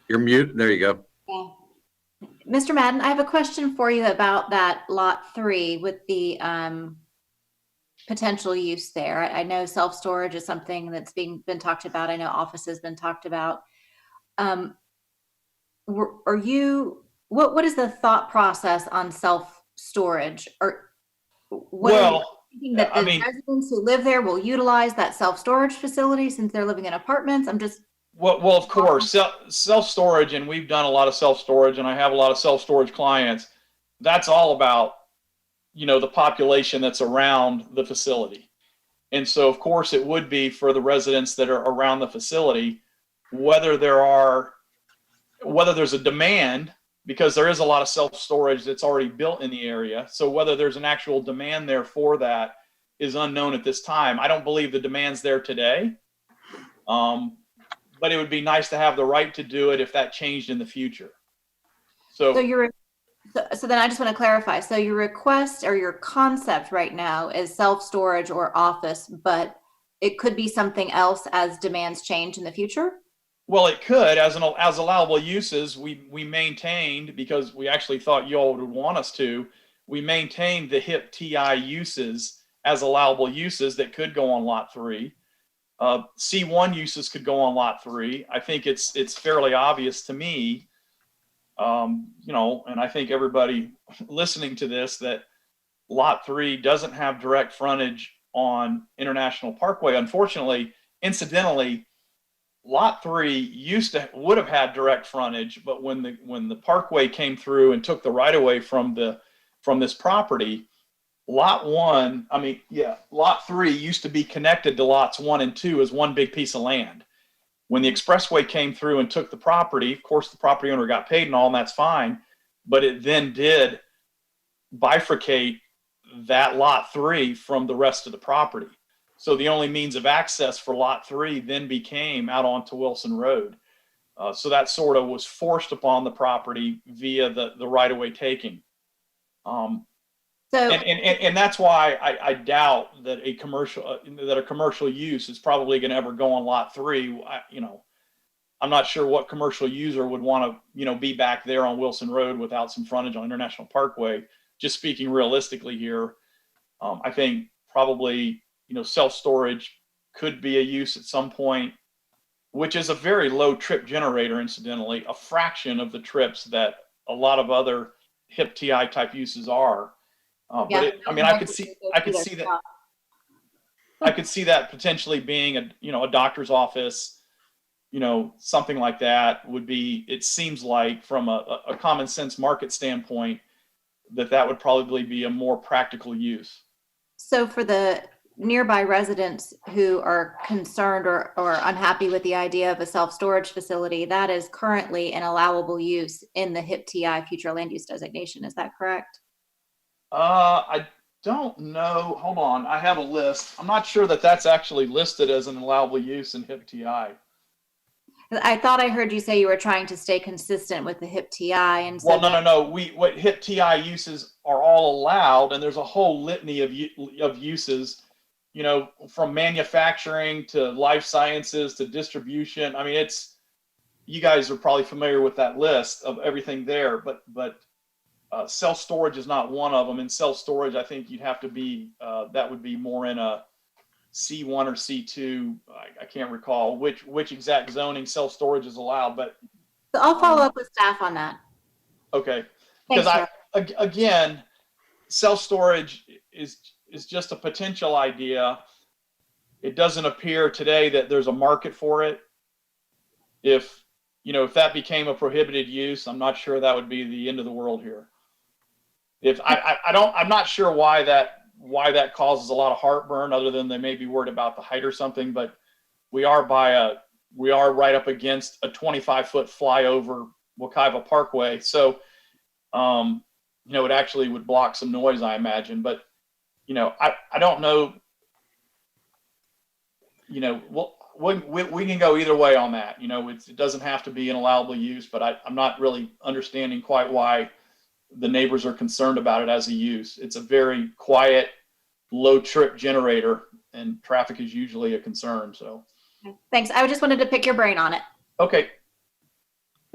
S1: You're mute. There you go.
S3: Yeah. Mr. Madden, I have a question for you about that lot 3 with the potential use there. I know self-storage is something that's been talked about. I know office has been talked about. are you, what is the thought process on self-storage? Or what are you thinking that the residents who live there will utilize that self-storage facility since they're living in apartments? I'm just.
S20: Well, of course, self-storage, and we've done a lot of self-storage, and I have a lot of self-storage clients. That's all about, the population that's around the facility. And so, of course, it would be for the residents that are around the facility, whether there's a demand, because there is a lot of self-storage that's already built in the area. So whether there's an actual demand there for that is unknown at this time. I don't believe the demand's there today. But it would be nice to have the right to do it if that changed in the future. So
S3: then I just want to clarify. So your request or your concept right now is self-storage or office, but it could be something else as demands change in the future?
S20: Well, it could, as allowable uses, we maintained, because we actually thought you all would want us to, we maintained the HIP TI uses as allowable uses that could go on lot 3. C1 uses could go on lot 3. I think it's fairly obvious to me, and I think everybody listening to this, that lot 3 doesn't have direct frontage on International Parkway. Unfortunately, incidentally, lot 3 would have had direct frontage, but when the Parkway came through and took the right of way from this property, lot 3 used to be connected to lots 1 and 2 as one big piece of land. When the expressway came through and took the property, of course, the property owner got paid and all, and that's fine, but it then did bifurcate that lot 3 from the rest of the property. So the only means of access for lot 3 then became out onto Wilson Road. So that sort of was forced upon the property via the right-of-way taking. And that's why I doubt that a commercial use is probably going to ever go on lot 3. I'm not sure what commercial user would want to be back there on Wilson Road without some frontage on International Parkway. Just speaking realistically here, I think probably self-storage could be a use at some point, which is a very low trip generator, incidentally, a fraction of the trips that a lot of other HIP TI type uses are. But I could see that potentially being a doctor's office, something like that would be, it seems like from a common sense market standpoint, that would probably be a more practical use.
S3: So for the nearby residents who are concerned or unhappy with the idea of a self-storage facility, that is currently an allowable use in the HIP TI future land use designation. Is that correct?
S20: I don't know. Hold on. I have a list. I'm not sure that that's actually listed as an allowable use in HIP TI.
S3: I thought I heard you say you were trying to stay consistent with the HIP TI. And so
S20: well, no. What HIP TI uses are all allowed, and there's a whole litany of uses, from manufacturing to life sciences to distribution. I mean, you guys are probably familiar with that list of everything there, but self-storage is not one of them. In self-storage, I think you'd have to be, that would be more in a C1 or C2. I can't recall which exact zoning self-storage is allowed, but.
S3: So I'll follow up with staff on that.
S20: Okay.
S3: Thanks,
S20: Because again, self-storage is just a potential idea. It doesn't appear today that there's a market for it. If that became a prohibited use, I'm not sure that would be the end of the world here. I'm not sure why that causes a lot of heartburn, other than they may be worried about the height or something, but we are right up against a 25-foot flyover Wekiva Parkway. So, it actually would block some noise, I imagine, but, I don't know, we can go either way on that. It doesn't have to be an allowable use, but I'm not really understanding quite why the neighbors are concerned about it as a use. It's a very quiet, low trip generator, and traffic is usually a concern. So
S3: thanks. I just wanted to pick your brain on it.
S20: Okay.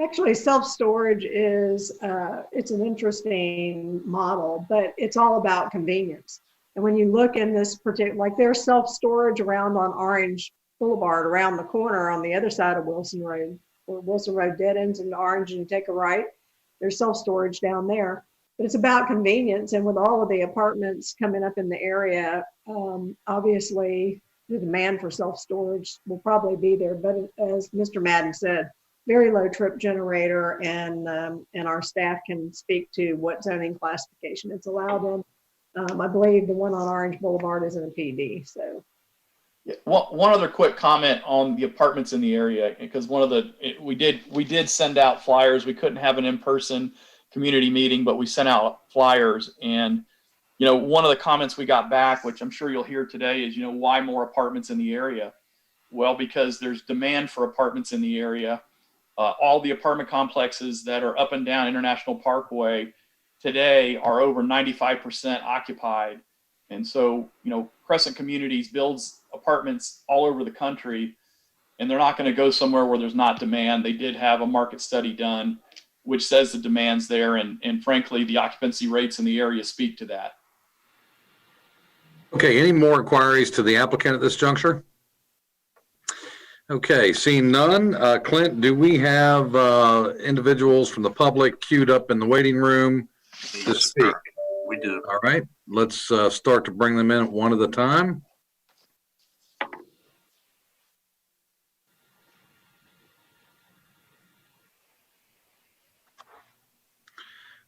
S7: Actually, self-storage is, it's an interesting model, but it's all about convenience. And when you look in this particular, like there's self-storage around on Orange Boulevard around the corner on the other side of Wilson Road. where Wilson Road dead ends into Orange and you take a right. There's self-storage down there. But it's about convenience, and with all of the apartments coming up in the area, obviously the demand for self-storage will probably be there. But as Mr. Madden said, very low trip generator, and our staff can speak to what zoning classification it's allowed in. I believe the one on Orange Boulevard is in a PD. So,
S20: one other quick comment on the apartments in the area, because we did send out flyers. We couldn't have an in-person community meeting, but we sent out flyers, and one of the comments we got back, which I'm sure you'll hear today, is why more apartments in the area? Well, because there's demand for apartments in the area. All the apartment complexes that are up and down International Parkway today are over 95% occupied, and so Crescent Communities builds apartments all over the country, and they're not going to go somewhere where there's not demand. They did have a market study done which says the demand's there, and frankly, the occupancy rates in the area speak to that.
S1: Okay, any more inquiries to the applicant at this juncture? Okay, seeing none. Clint, do we have individuals from the public queued up in the waiting room to speak?
S10: We do.
S1: All right, let's start to bring them in one at a time.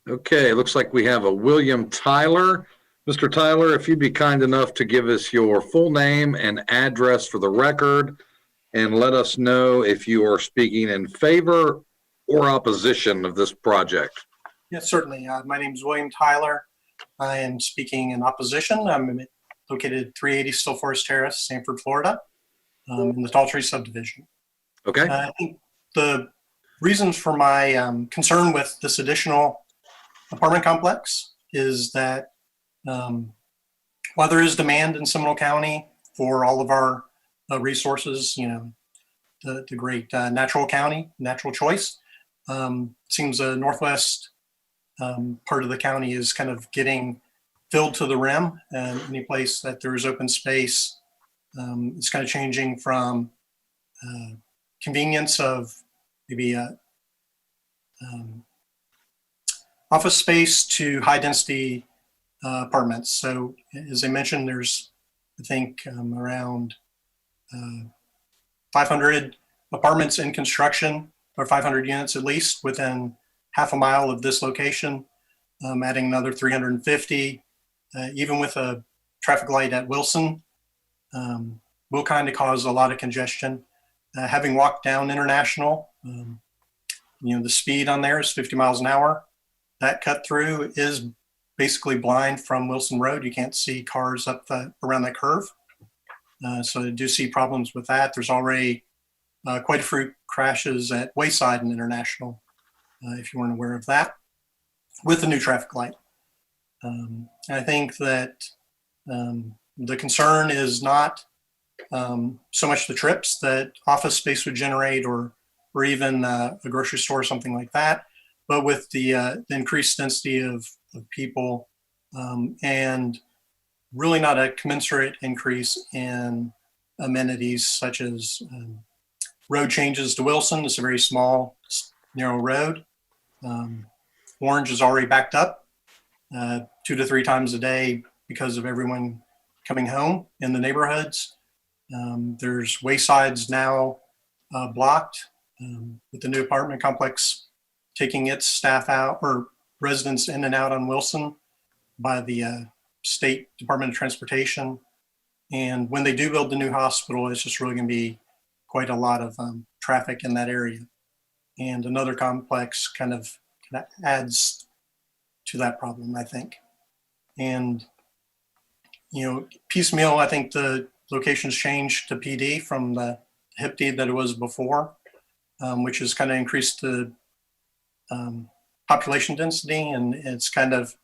S1: Okay, looks like we have a William Tyler. Mr. Tyler, if you'd be kind enough to give us your full name and address for the record, and let us know if you are speaking in favor or opposition of this project.
S21: Yes, certainly. My name is William Tyler. I am speaking in opposition. I'm located at 380 Still Forest Terrace, Sanford, Florida, in the Tall Tree subdivision.
S1: Okay.
S21: I think the reasons for my concern with this additional apartment complex is that while there is demand in Seminole County for all of our resources, the great natural county, natural choice, seems the northwest part of the county is kind of getting filled to the rim, and any place that there is open space, it's kind of changing from convenience of maybe office space to high density apartments. So as I mentioned, there's, I think, around 500 apartments in construction, or 500 units at least, within half a mile of this location, adding another 350. Even with a traffic light at Wilson, will kind of cause a lot of congestion. Having walked down International, the speed on there is 50 miles an hour. That cut through is basically blind from Wilson Road. You can't see cars around that curve. So I do see problems with that. There's already quite a few crashes at Wayside and International, if you weren't aware of that, with the new traffic light. I think that the concern is not so much the trips that office space would generate, or even a grocery store or something like that, but with the increased density of people, and really not a commensurate increase in amenities such as road changes to Wilson. It's a very small, narrow road. Orange is already backed up 2 to 3 times a day because of everyone coming home in the neighborhoods. There's Waysides now blocked with the new apartment complex taking its staff out, or residents in and out on Wilson by the State Department of Transportation. And when they do build the new hospital, it's just really going to be quite a lot of traffic in that area. And another complex kind of adds to that problem, I think. And, piecemeal, I think the location's changed to PD from the HIP deed that it was before, which has kind of increased the population density. And it's kind of,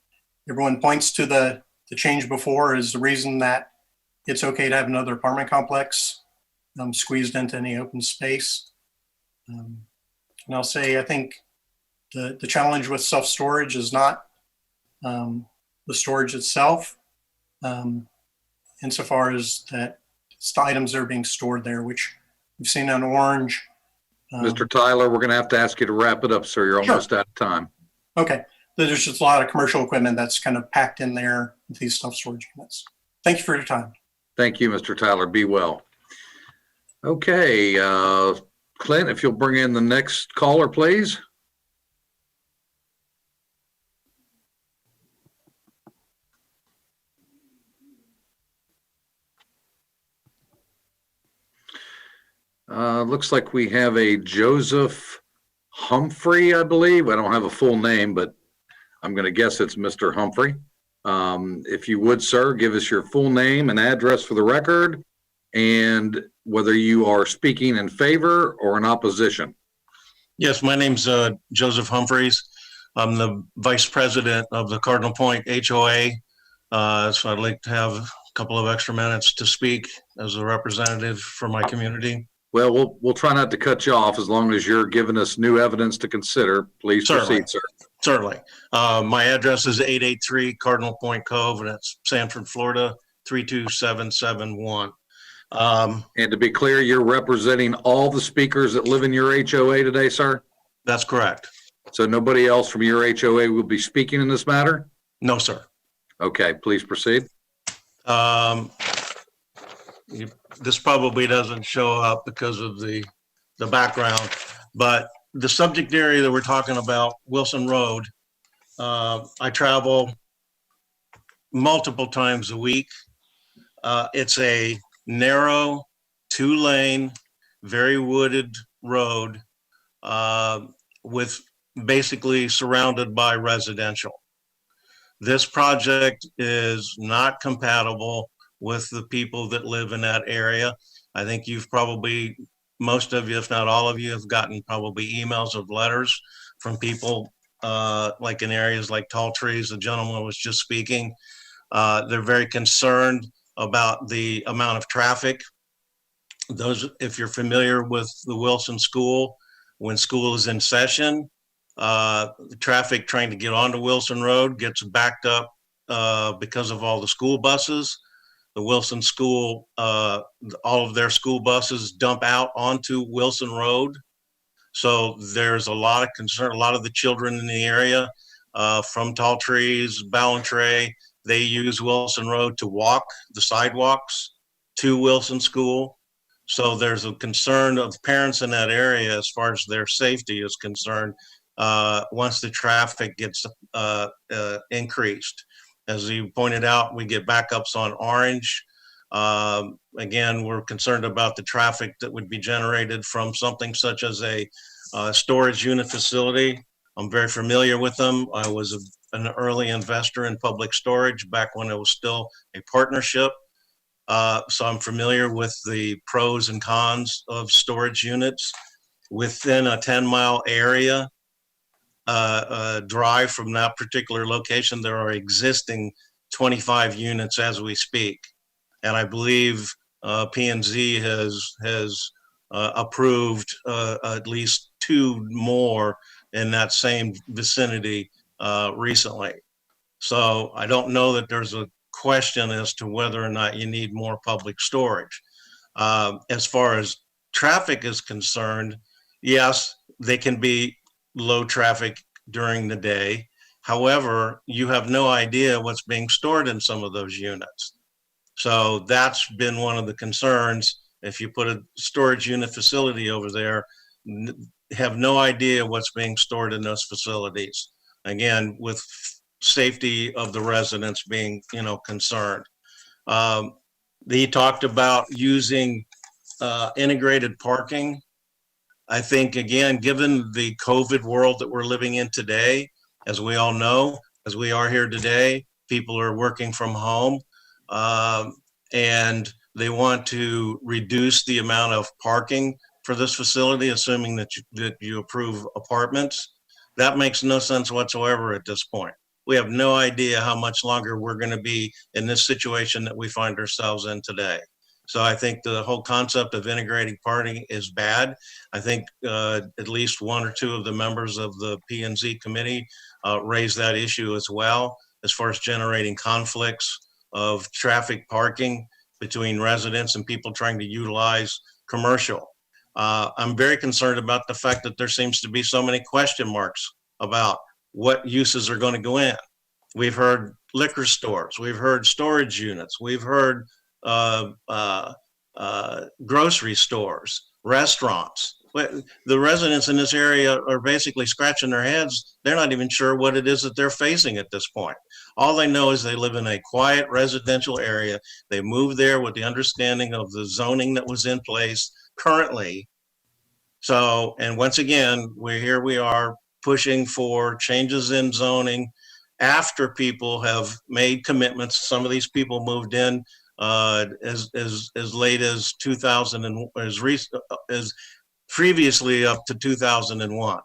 S21: everyone points to the change before as the reason that it's okay to have another apartment complex squeezed into any open space. And I'll say, I think the challenge with self-storage is not the storage itself, insofar as that it's the items that are being stored there, which we've seen on Orange.
S1: Mr. Tyler, we're going to have to ask you to wrap it up, sir. You're almost out of time.
S21: Okay. There's just a lot of commercial equipment that's kind of packed in there with these self-storage units. Thank you for your time.
S1: Thank you, Mr. Tyler. Be well. Okay, Clint, if you'll bring in the next caller, please. Looks like we have a Joseph Humphrey, I believe. I don't have a full name, but I'm going to guess it's Mr. Humphrey. If you would, sir, give us your full name and address for the record, and whether you are speaking in favor or in opposition.
S10: Yes, my name's Joseph Humphreys. I'm the vice president of the Cardinal Point HOA. So I'd like to have a couple of extra minutes to speak as a representative for my community.
S1: Well, we'll try not to cut you off as long as you're giving us new evidence to consider. Please proceed, sir.
S10: Certainly. My address is 883 Cardinal Point Cove, and it's Sanford, Florida, 32771.
S1: And to be clear, you're representing all the speakers that live in your HOA today, sir?
S10: That's correct.
S1: So nobody else from your HOA will be speaking in this matter?
S10: No, sir.
S1: Okay, please proceed.
S10: This probably doesn't show up because of the background, but the subject area that we're talking about, Wilson Road, I travel multiple times a week. It's a narrow, 2-lane, very wooded road with basically surrounded by residential. This project is not compatible with the people that live in that area. I think you've probably, most of you, if not all of you, have gotten probably emails of letters from people like in areas like Tall Trees, the gentleman was just speaking. They're very concerned about the amount of traffic. Those, if you're familiar with the Wilson School, when school is in session, the traffic trying to get onto Wilson Road gets backed up because of all the school buses. The Wilson School, all of their school buses dump out onto Wilson Road. So there's a lot of concern. A lot of the children in the area from Tall Trees, Ballantrae, they use Wilson Road to walk the sidewalks to Wilson School. So there's a concern of parents in that area as far as their safety is concerned once the traffic gets increased. As you pointed out, we get backups on Orange. Again, we're concerned about the traffic that would be generated from something such as a storage unit facility. I'm very familiar with them. I was an early investor in public storage back when it was still a partnership. So I'm familiar with the pros and cons of storage units. Within a 10-mile area, drive from that particular location, there are existing 25 units as we speak. And I believe P&Z has approved at least 2 more in that same vicinity recently. So I don't know that there's a question as to whether or not you need more public storage. As far as traffic is concerned, yes, they can be low traffic during the day. However, you have no idea what's being stored in some of those units. So that's been one of the concerns. If you put a storage unit facility over there, have no idea what's being stored in those facilities. Again, with safety of the residents being, concerned. He talked about using integrated parking. I think, again, given the COVID world that we're living in today, as we all know, as we are here today, people are working from home and they want to reduce the amount of parking for this facility, assuming that you approve apartments. That makes no sense whatsoever at this point. We have no idea how much longer we're going to be in this situation that we find ourselves in today. So I think the whole concept of integrating parking is bad. I think at least 1 or 2 of the members of the P&Z committee raised that issue as well, as far as generating conflicts of traffic parking between residents and people trying to utilize commercial. I'm very concerned about the fact that there seems to be so many question marks about what uses are going to go in. We've heard liquor stores, we've heard storage units, we've heard grocery stores, restaurants. The residents in this area are basically scratching their heads. They're not even sure what it is that they're facing at this point. All they know is they live in a quiet residential area. They moved there with the understanding of the zoning that was in place currently. So, and once again, we are pushing for changes in zoning after people have made commitments. Some of these people moved in as late as 2000 and as previously up to 2001.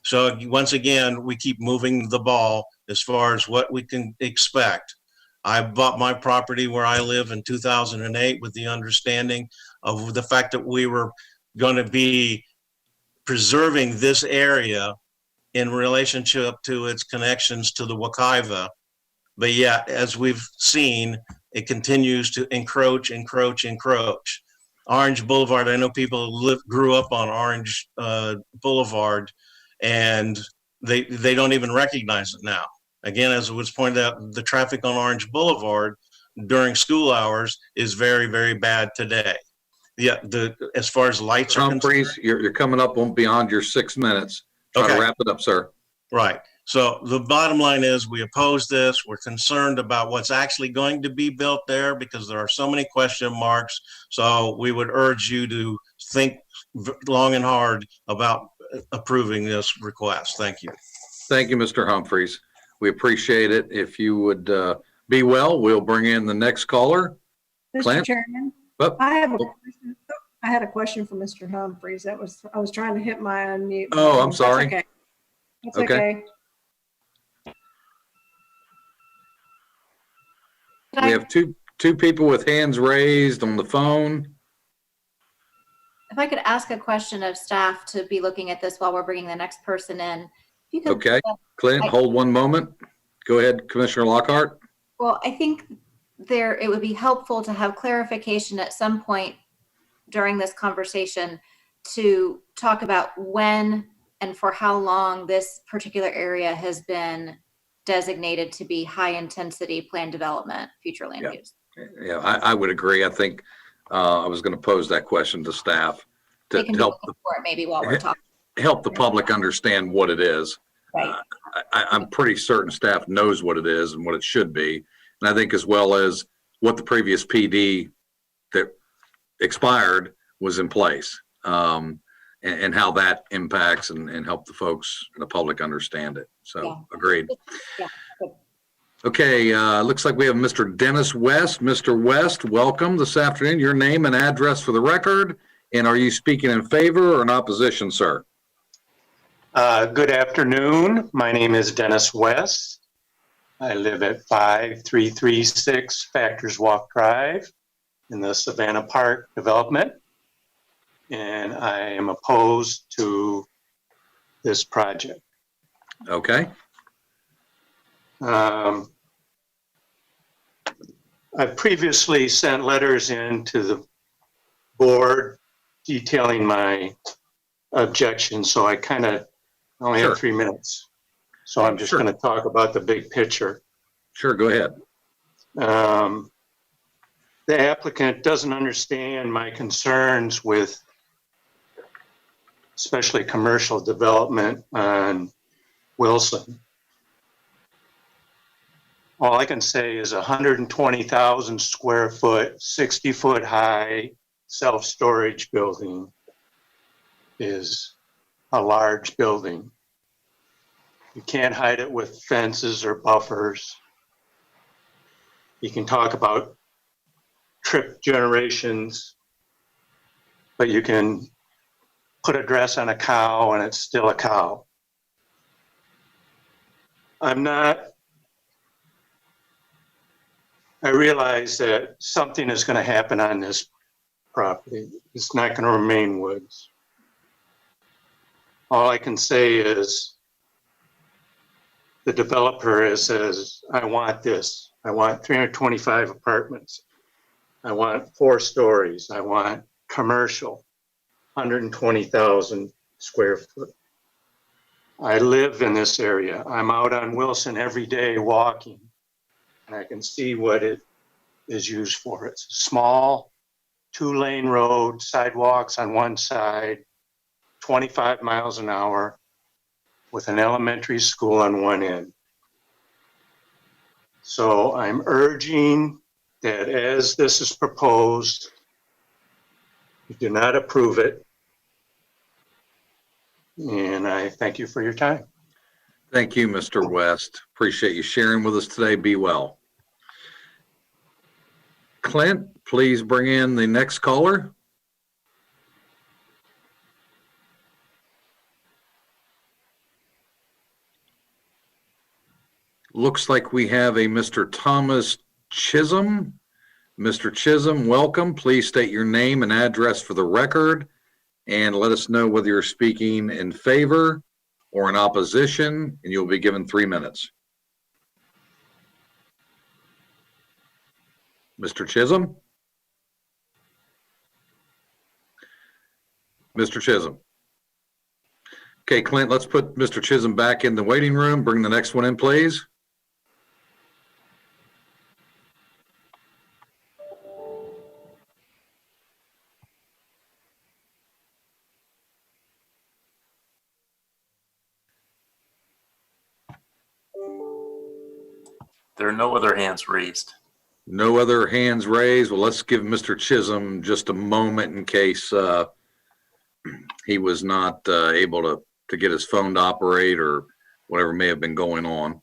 S10: So once again, we keep moving the ball as far as what we can expect. I bought my property where I live in 2008 with the understanding of the fact that we were going to be preserving this area in relationship to its connections to the Wekiva. But yet, as we've seen, it continues to encroach. Orange Boulevard, I know people grew up on Orange Boulevard, and they don't even recognize it now. Again, as it was pointed out, the traffic on Orange Boulevard during school hours is very, very bad today. Yeah, as far as lights are concerned,
S1: you're coming up on beyond your 6 minutes. Try to wrap it up, sir.
S10: Right. So the bottom line is we oppose this. We're concerned about what's actually going to be built there because there are so many question marks. So we would urge you to think long and hard about approving this request. Thank you.
S1: Thank you, Mr. Humphreys. We appreciate it. If you would be well, we'll bring in the next caller.
S7: Mr.
S1: Clint?
S7: Chairman,
S1: Oh.
S7: I had a question for Mr. Humphreys. I was trying to hit my unmute.
S1: Oh, I'm
S7: That's
S1: sorry.
S7: okay. That's
S1: Okay.
S7: okay.
S1: We have two people with hands raised on the phone.
S3: If I could ask a question of staff to be looking at this while we're bringing the next person in. If you could,
S1: Okay, Clint, hold one moment. Go ahead, Commissioner Lockhart.
S3: Well, I think it would be helpful to have clarification at some point during this conversation to talk about when and for how long this particular area has been designated to be high intensity planned development, future land use.
S1: Yeah, I would agree. I think I was going to pose that question to staff to help
S3: maybe while we're talking.
S1: Help the public understand what it is.
S3: Right.
S1: I'm pretty certain staff knows what it is and what it should be. And I think as well as what the previous PD that expired was in place, and how that impacts and help the folks in the public understand it. So agreed.
S3: Yeah.
S1: Okay, looks like we have Mr. Dennis West. Mr. West, welcome this afternoon. Your name and address for the record. And are you speaking in favor or in opposition, sir?
S6: Good afternoon. My name is Dennis West. I live at 5336 Factors Walk Drive in the Savannah Park development. And I am opposed to this project.
S1: Okay.
S6: I've previously sent letters in to the board detailing my objections, so I kind of only have 3 minutes. So I'm just going to talk about the big picture.
S1: Sure, go ahead.
S6: The applicant doesn't understand my concerns with especially commercial development on Wilson. All I can say is 120,000 square foot, 60-foot high self-storage building is a large building. You can't hide it with fences or buffers. You can talk about trip generations, but you can put a dress on a cow and it's still a cow. I realize that something is going to happen on this property. It's not going to remain woods. All I can say is the developer says, I want this. I want 325 apartments. I want 4 stories. I want commercial. 120,000 square foot. I live in this area. I'm out on Wilson every day walking, and I can see what it is used for. It's a small 2-lane road, sidewalks on one side, 25 miles an hour, with an elementary school on one end. So I'm urging that as this is proposed, you do not approve it. And I thank you for your time.
S1: Thank you, Mr. West. Appreciate you sharing with us today. Be well. Clint, please bring in the next caller. Looks like we have a Mr. Thomas Chisholm. Mr. Chisholm, welcome. Please state your name and address for the record and let us know whether you're speaking in favor or in opposition, and you'll be given 3 minutes. Mr. Chisholm? Mr. Chisholm. Okay, Clint, let's put Mr. Chisholm back in the waiting room. Bring the next one in, please.
S9: There are no other hands raised.
S1: No other hands raised. Well, let's give Mr. Chisholm just a moment in case he was not able to get his phone to operate or whatever may have been going on.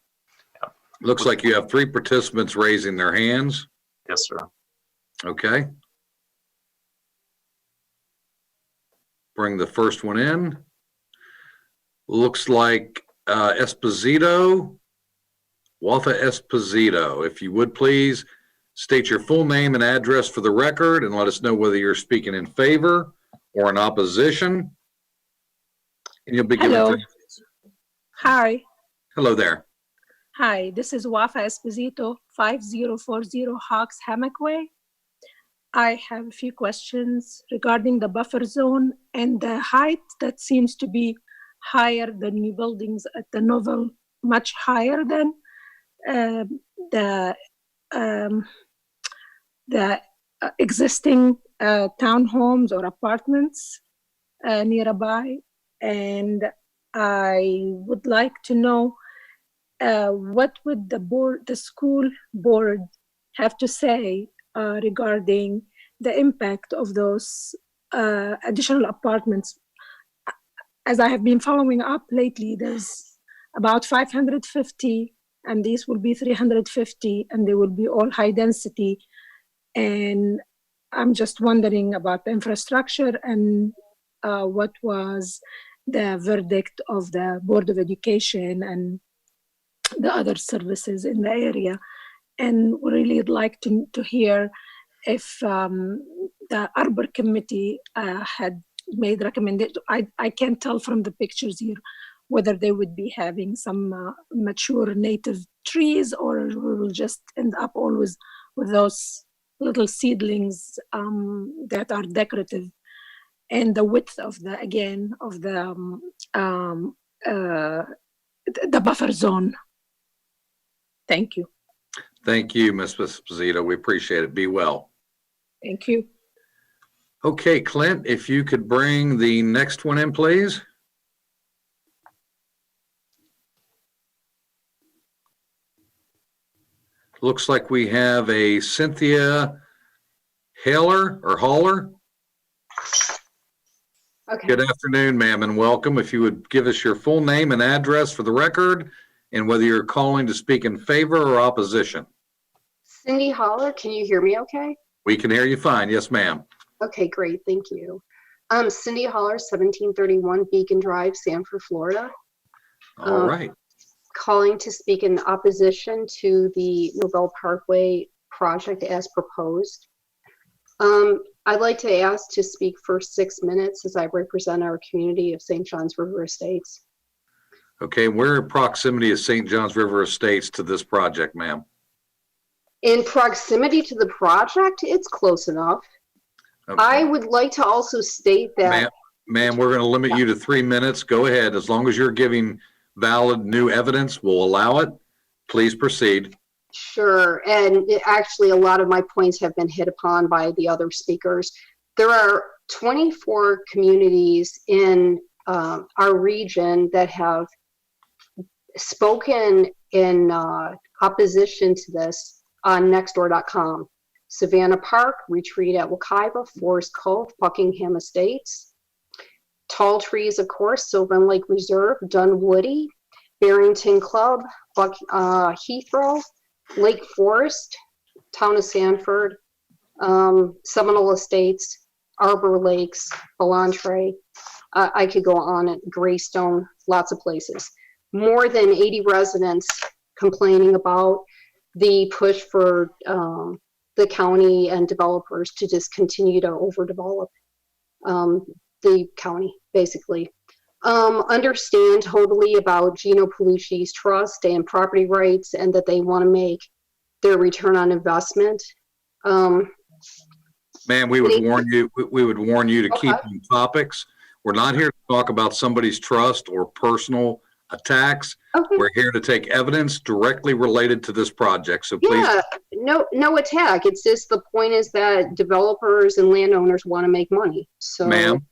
S9: Yeah.
S1: Looks like you have 3 participants raising their hands.
S9: Yes, sir.
S1: Okay. Bring the first one in. Looks like Esposito. Wafa Esposito, if you would please state your full name and address for the record and let us know whether you're speaking in favor or in opposition. And you'll be given.
S22: Hello. Hi.
S1: Hello there.
S22: Hi, this is Wafa Esposito, 5040 Hawks Hammock Way. I have a few questions regarding the buffer zone and the height that seems to be higher than new buildings at the Novel, much higher than the existing townhomes or apartments nearby. And I would like to know what would the school board have to say regarding the impact of those additional apartments. As I have been following up lately, there's about 550, and these will be 350, and they will be all high density. And I'm just wondering about the infrastructure and what was the verdict of the Board of Education and the other services in the area. And we really would like to hear if the Arbor Committee had made recommendations. I can't tell from the pictures here whether they would be having some mature native trees or we will just end up always with those little seedlings that are decorative. And the width of the buffer zone. Thank you.
S1: Thank you, Ms. Esposito. We appreciate it. Be well.
S22: Thank you.
S1: Okay, Clint, if you could bring the next one in, please. Looks like we have a Cynthia Haller.
S23: Okay.
S1: Good afternoon, ma'am, and welcome. If you would give us your full name and address for the record and whether you're calling to speak in favor or opposition.
S23: Cindy Holler, can you hear me okay?
S1: We can hear you fine. Yes, ma'am.
S23: Okay, great. Thank you. Cindy Holler, 1731 Beacon Drive, Sanford, Florida.
S1: All right.
S23: Calling to speak in opposition to the Nobel Parkway project as proposed. I'd like to ask to speak for 6 minutes as I represent our community of St. John's River Estates.
S1: Okay, where in proximity is St. John's River Estates to this project, ma'am?
S23: In proximity to the project, it's close enough.
S1: Okay.
S23: I would like to also state that
S1: Ma'am, we're going to limit you to 3 minutes. Go ahead. As long as you're giving valid new evidence, we'll allow it. Please proceed.
S23: Sure. And actually, a lot of my points have been hit upon by the other speakers. There are 24 communities in our region that have spoken in opposition to this on nextdoor.com. Savannah Park, Retreat at Wekiva, Forest Cove, Buckingham Estates. Tall Trees, of course, Sylvan Lake Reserve, Dunwoody, Barrington Club, Heathrow, Lake Forest, Town of Sanford, Seminole Estates, Arbor Lakes, Ballantrae. I could go on at Greystone, lots of places. More than 80 residents complaining about the push for the county and developers to just continue to overdevelop the county, basically. Understand totally about Gino Palucci's trust and property rights, and that they want to make their return on investment.
S1: Ma'am, we would warn you to keep on topics. We're not here to talk about somebody's trust or personal attacks.
S23: Okay.
S1: We're here to take evidence directly related to this project. So please.
S23: Yeah, no attack. It's just the point is that developers and landowners want to make money. So,
S1: ma'am,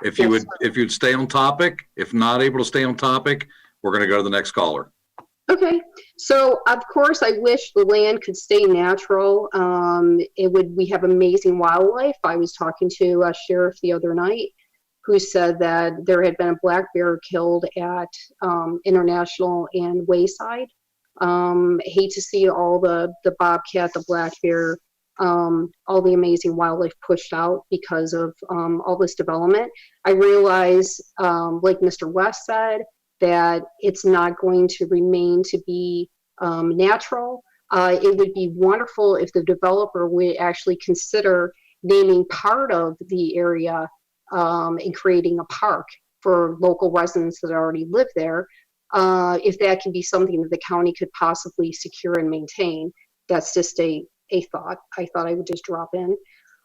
S1: if you'd stay on topic, if not able to stay on topic, we're going to go to the next caller.
S23: Okay, so of course I wish the land could stay natural. We have amazing wildlife. I was talking to a sheriff the other night who said that there had been a black bear killed at International and Wayside. Hate to see all the bobcat, the black bear, all the amazing wildlife pushed out because of all this development. I realize, like Mr. West said, that it's not going to remain to be natural. It would be wonderful if the developer would actually consider naming part of the area and creating a park for local residents that already live there. If that can be something that the county could possibly secure and maintain, that's just a thought. I thought I would just drop in.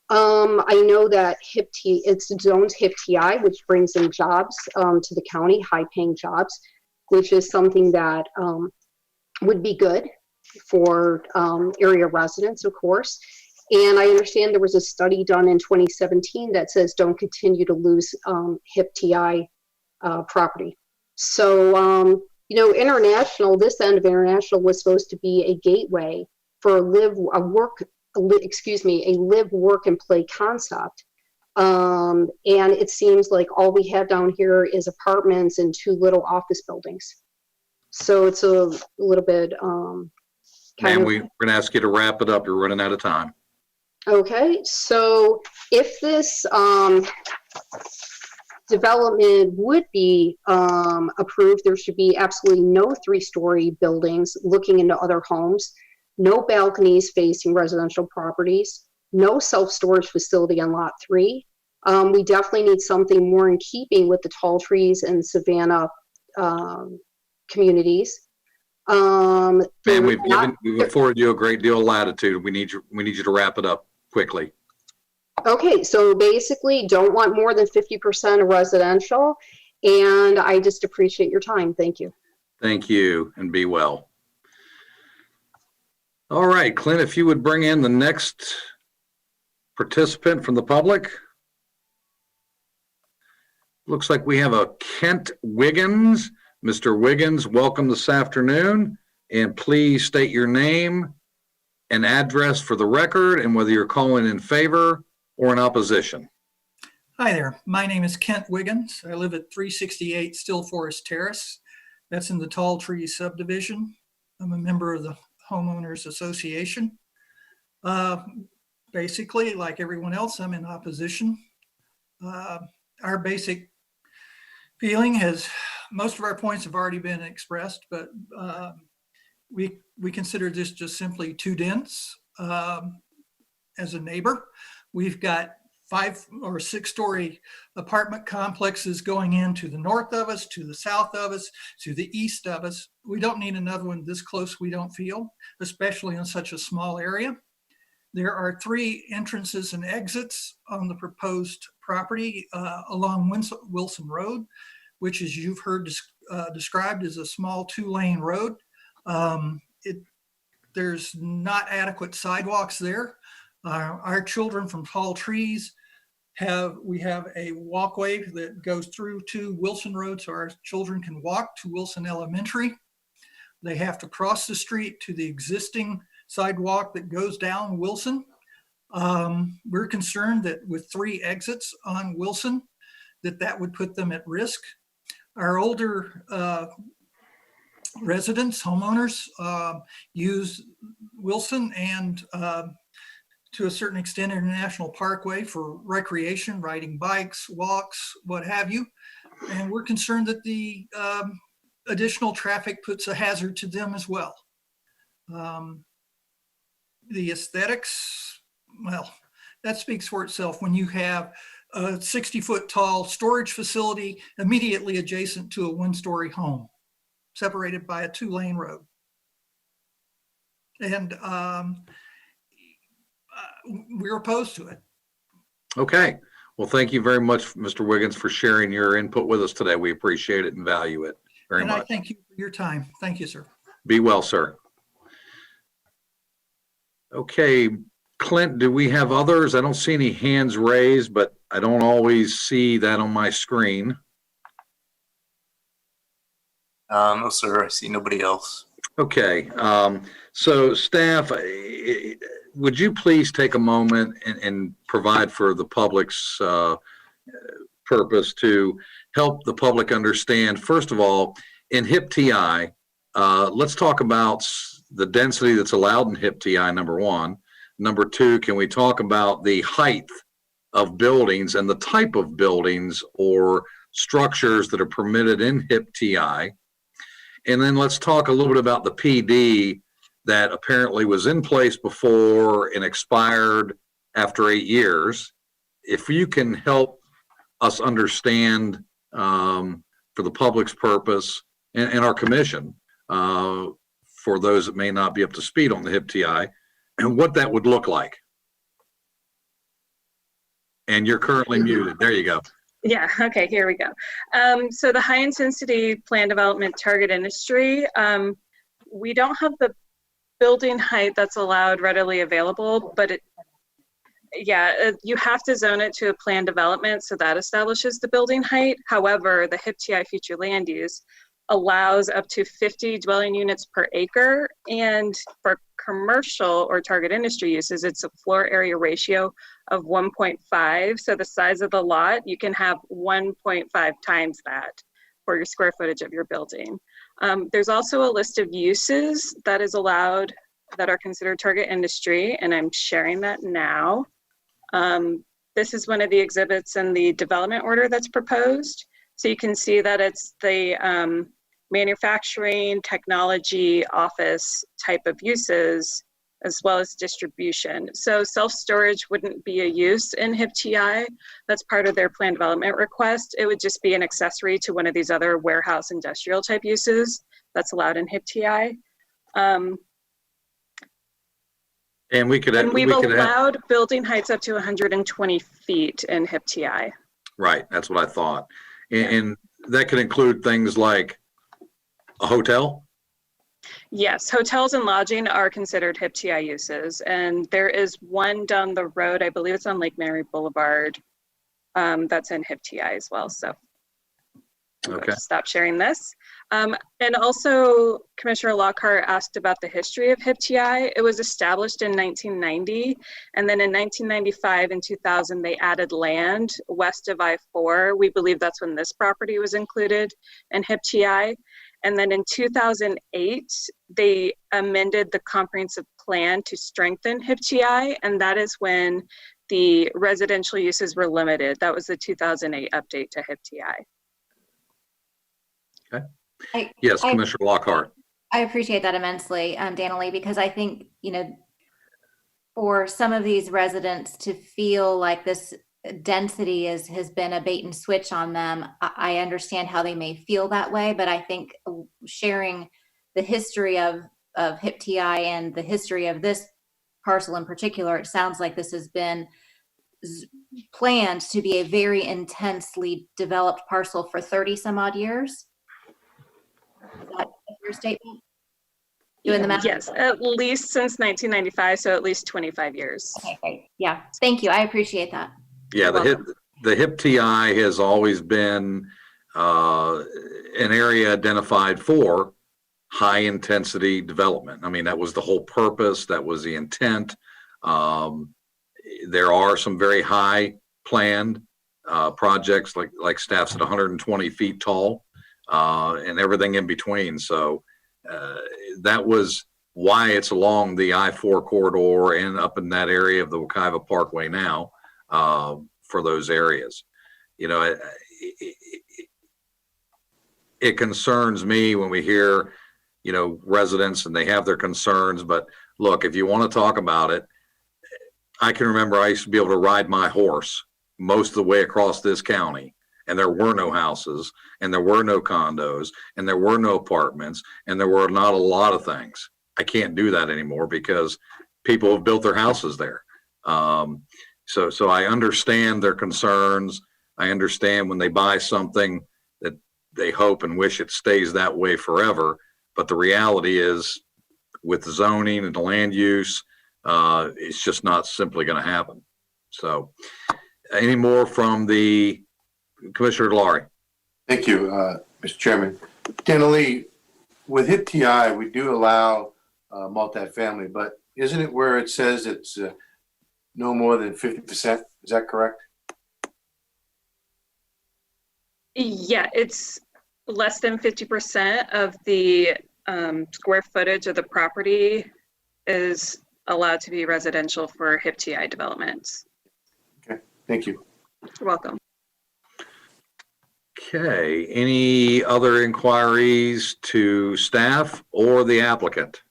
S23: I know that it's zoned HIP-TI, which brings in jobs to the county, high-paying jobs, which is something that would be good for area residents, of course. And I understand there was a study done in 2017 that says don't continue to lose HIP-TI property. So, International, this end of International was supposed to be a gateway for a live, work, and play concept. And it seems like all we have down here is apartments and 2 little office buildings. So it's a little bit
S1: Ma'am, we're going to ask you to wrap it up. You're running out of time.
S23: Okay, so if this development would be approved, there should be absolutely no 3-story buildings looking into other homes, no balconies facing residential properties, no self-storage facility on lot 3. We definitely need something more in keeping with the Tall Trees and Savannah communities.
S1: Ma'am, we've afforded you a great deal of latitude. We need you to wrap it up quickly.
S23: Okay, so basically don't want more than 50% of residential, and I just appreciate your time. Thank you.
S1: Thank you, and be well. All right, Clint, if you would bring in the next participant from the public. Looks like we have a Kent Wiggins. Mr. Wiggins, welcome this afternoon, and please state your name and address for the record and whether you're calling in favor or in opposition.
S8: Hi there. My name is Kent Wiggins. I live at 368 Still Forest Terrace. That's in the Tall Tree subdivision. I'm a member of the Homeowners Association. Basically, like everyone else, I'm in opposition. Our basic feeling has, most of our points have already been expressed, but we consider this just simply too dense. As a neighbor, we've got 5 or 6-story apartment complexes going in to the north of us, to the south of us, to the east of us. We don't need another one this close, we don't feel, especially in such a small area. There are 3 entrances and exits on the proposed property along Wilson Road, which, as you've heard described, is a small 2-lane road. There's not adequate sidewalks there. Our children from tall trees we have a walkway that goes through to Wilson Road, so our children can walk to Wilson Elementary. They have to cross the street to the existing sidewalk that goes down Wilson. We're concerned that with 3 exits on Wilson, that would put them at risk. Our older residents, homeowners, use Wilson and to a certain extent International Parkway for recreation, riding bikes, walks, what have you. And we're concerned that the additional traffic puts a hazard to them as well. The aesthetics, well, that speaks for itself when you have a 60-foot tall storage facility immediately adjacent to a 1-story home, separated by a 2-lane road. And we're opposed to it.
S1: Okay. Well, thank you very much, Mr. Wiggins, for sharing your input with us today. We appreciate it and value it very much.
S8: I thank you for your time. Thank you, sir.
S1: Be well, sir. Okay, Clint, do we have others? I don't see any hands raised, but I don't always see that on my screen.
S9: No, sir. I see nobody else.
S1: Okay, so staff, would you please take a moment and provide for the public's purpose to help the public understand, first of all, in HIP-TI, let's talk about the density that's allowed in HIP-TI, number 1. Number 2, can we talk about the height of buildings and the type of buildings or structures that are permitted in HIP-TI? And then let's talk a little bit about the PD that apparently was in place before and expired after 8 years. If you can help us understand for the public's purpose and our commission, for those that may not be up to speed on the HIP-TI, and what that would look like. And you're currently muted. There you go.
S18: Yeah, okay, here we go. So the high intensity plan development target industry, we don't have the building height that's allowed readily available, but you have to zone it to a plan development, so that establishes the building height. However, the HIP-TI future land use allows up to 50 dwelling units per acre, and for commercial or target industry uses, it's a floor area ratio of 1.5. So the size of the lot, you can have 1.5 times that for your square footage of your building. There's also a list of uses that is allowed that are considered target industry, and I'm sharing that now. This is one of the exhibits in the development order that's proposed. So you can see that it's the manufacturing, technology, office type of uses, as well as distribution. So self-storage wouldn't be a use in HIP-TI. That's part of their plan development request. It would just be an accessory to one of these other warehouse industrial type uses that's allowed in HIP-TI.
S1: And we've
S18: allowed building heights up to 120 feet in HIP-TI.
S1: Right, that's what I thought. And that could include things like a hotel?
S18: Yes, hotels and lodging are considered HIP-TI uses, and there is one down the road, I believe it's on Lake Mary Boulevard, that's in HIP-TI as well. So
S1: okay,
S18: stop sharing this. And also, Commissioner Lockhart asked about the history of HIP-TI. It was established in 1990, and then in 1995 and 2000, they added land west of I-4. We believe that's when this property was included in HIP-TI. And then in 2008, they amended the comprehensive plan to strengthen HIP-TI, and that is when the residential uses were limited. That was the 2008 update to HIP-TI.
S1: Okay. Yes, Commissioner Lockhart.
S3: I appreciate that immensely, Danilee, because I think, for some of these residents to feel like this density has been a bait and switch on them, I understand how they may feel that way, but I think sharing the history of HIP-TI and the history of this parcel in particular, it sounds like this has been planned to be a very intensely developed parcel for 30 some odd years. Is that your statement? Doing the math?
S18: Yes, at least since 1995, so at least 25 years.
S3: Okay, great. Yeah, thank you. I appreciate that.
S1: Yeah, the HIP TI has always been an area identified for high intensity development. I mean, that was the whole purpose. That was the intent. There are some very high planned projects like staff's at 120 feet tall and everything in between. So that was why it's along the I-4 corridor and up in that area of the Wekiva Parkway now for those areas. You know, it concerns me when we hear, you know, residents and they have their concerns. But look, if you want to talk about it, I can remember I used to be able to ride my horse most of the way across this county, and there were no houses, and there were no condos, and there were no apartments, and there were not a lot of things. I can't do that anymore because people have built their houses there. So I understand their concerns. I understand when they buy something that they hope and wish it stays that way forever. But the reality is, with the zoning and the land use, it's just not simply going to happen. So, any more from the Commissioner Delarey?
S5: Thank you, Mr. Chairman. Denali, with HIP TI, we do allow multifamily, but isn't it where it says it's no more than 50%? Is that correct?
S18: Yeah, it's less than 50% of the square footage of the property is allowed to be residential for HIP TI developments.
S5: Okay, thank you.
S18: You're welcome.
S1: Okay, any other inquiries to staff or the applicant?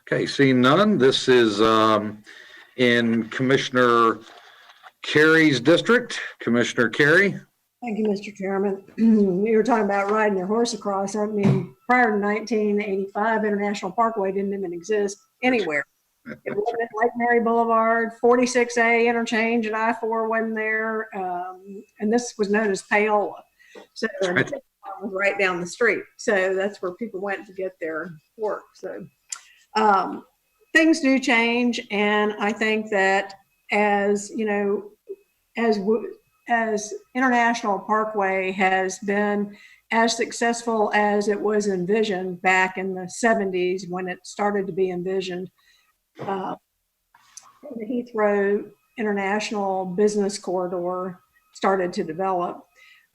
S1: Okay, seeing none, this is in Commissioner Carey's district. Commissioner Carey.
S7: Thank you, Mr. Chairman. You were talking about riding your horse across. I mean, prior to 1985, International Parkway didn't even exist anywhere. It wasn't at Lake Mary Boulevard, 46A interchange at I-4 wasn't there, and this was known as Paola. So it was right down the street. So that's where people went to get their work. So things do change, and I think that as you know, as International Parkway has been as successful as it was envisioned back in the 70s when it started to be envisioned, the Heathrow International Business Corridor started to develop.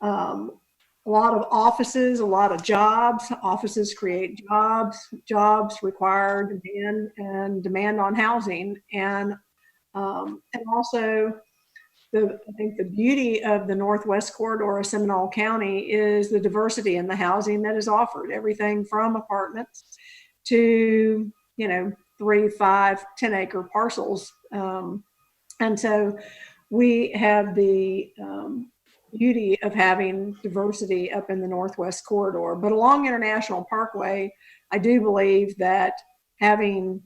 S7: A lot of offices, a lot of jobs. Offices create jobs. Jobs require demand on housing, and also I think the beauty of the Northwest Corridor of Seminole County is the diversity in the housing that is offered. Everything from apartments to 3, 5, 10-acre parcels, and so we have the beauty of having diversity up in the Northwest Corridor. But along International Parkway, I do believe that having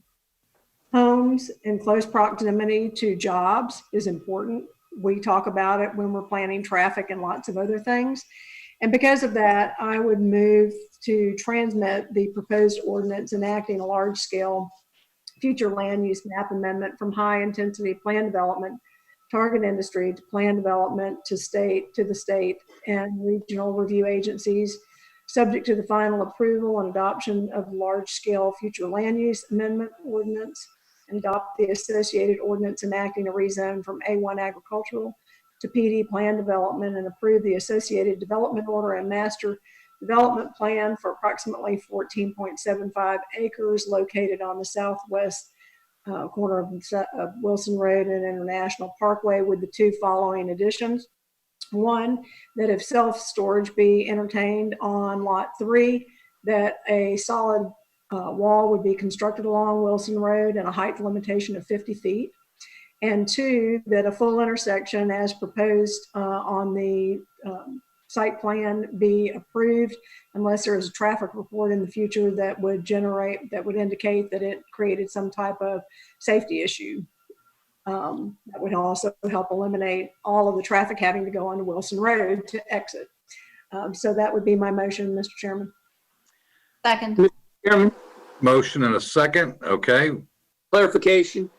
S7: homes in close proximity to jobs is important. We talk about it when we're planning traffic and lots of other things. And because of that, I would move to transmit the proposed ordinance enacting a large-scale future land use map amendment from high-intensity plan development target industry to plan development to the state and regional review agencies, subject to the final approval and adoption of large-scale future land use amendment ordinance, and adopt the associated ordinance enacting a rezone from A1 agricultural to PD plan development, and approve the associated development order and master development plan for approximately 14.75 acres located on the southwest corner of Wilson Road and International Parkway, with the two following additions. One, that if self-storage be entertained on lot 3, that a solid wall would be constructed along Wilson Road and a height limitation of 50 feet. And 2, that a full intersection as proposed on the site plan be approved unless there is a traffic report in the future that would indicate that it created some type of safety issue. That would also help eliminate all of the traffic having to go onto Wilson Road to exit. So that would be my motion, Mr. Chairman.
S3: Second.
S4: Mr. Chairman,
S1: Motion and a second. Okay.
S4: clarification.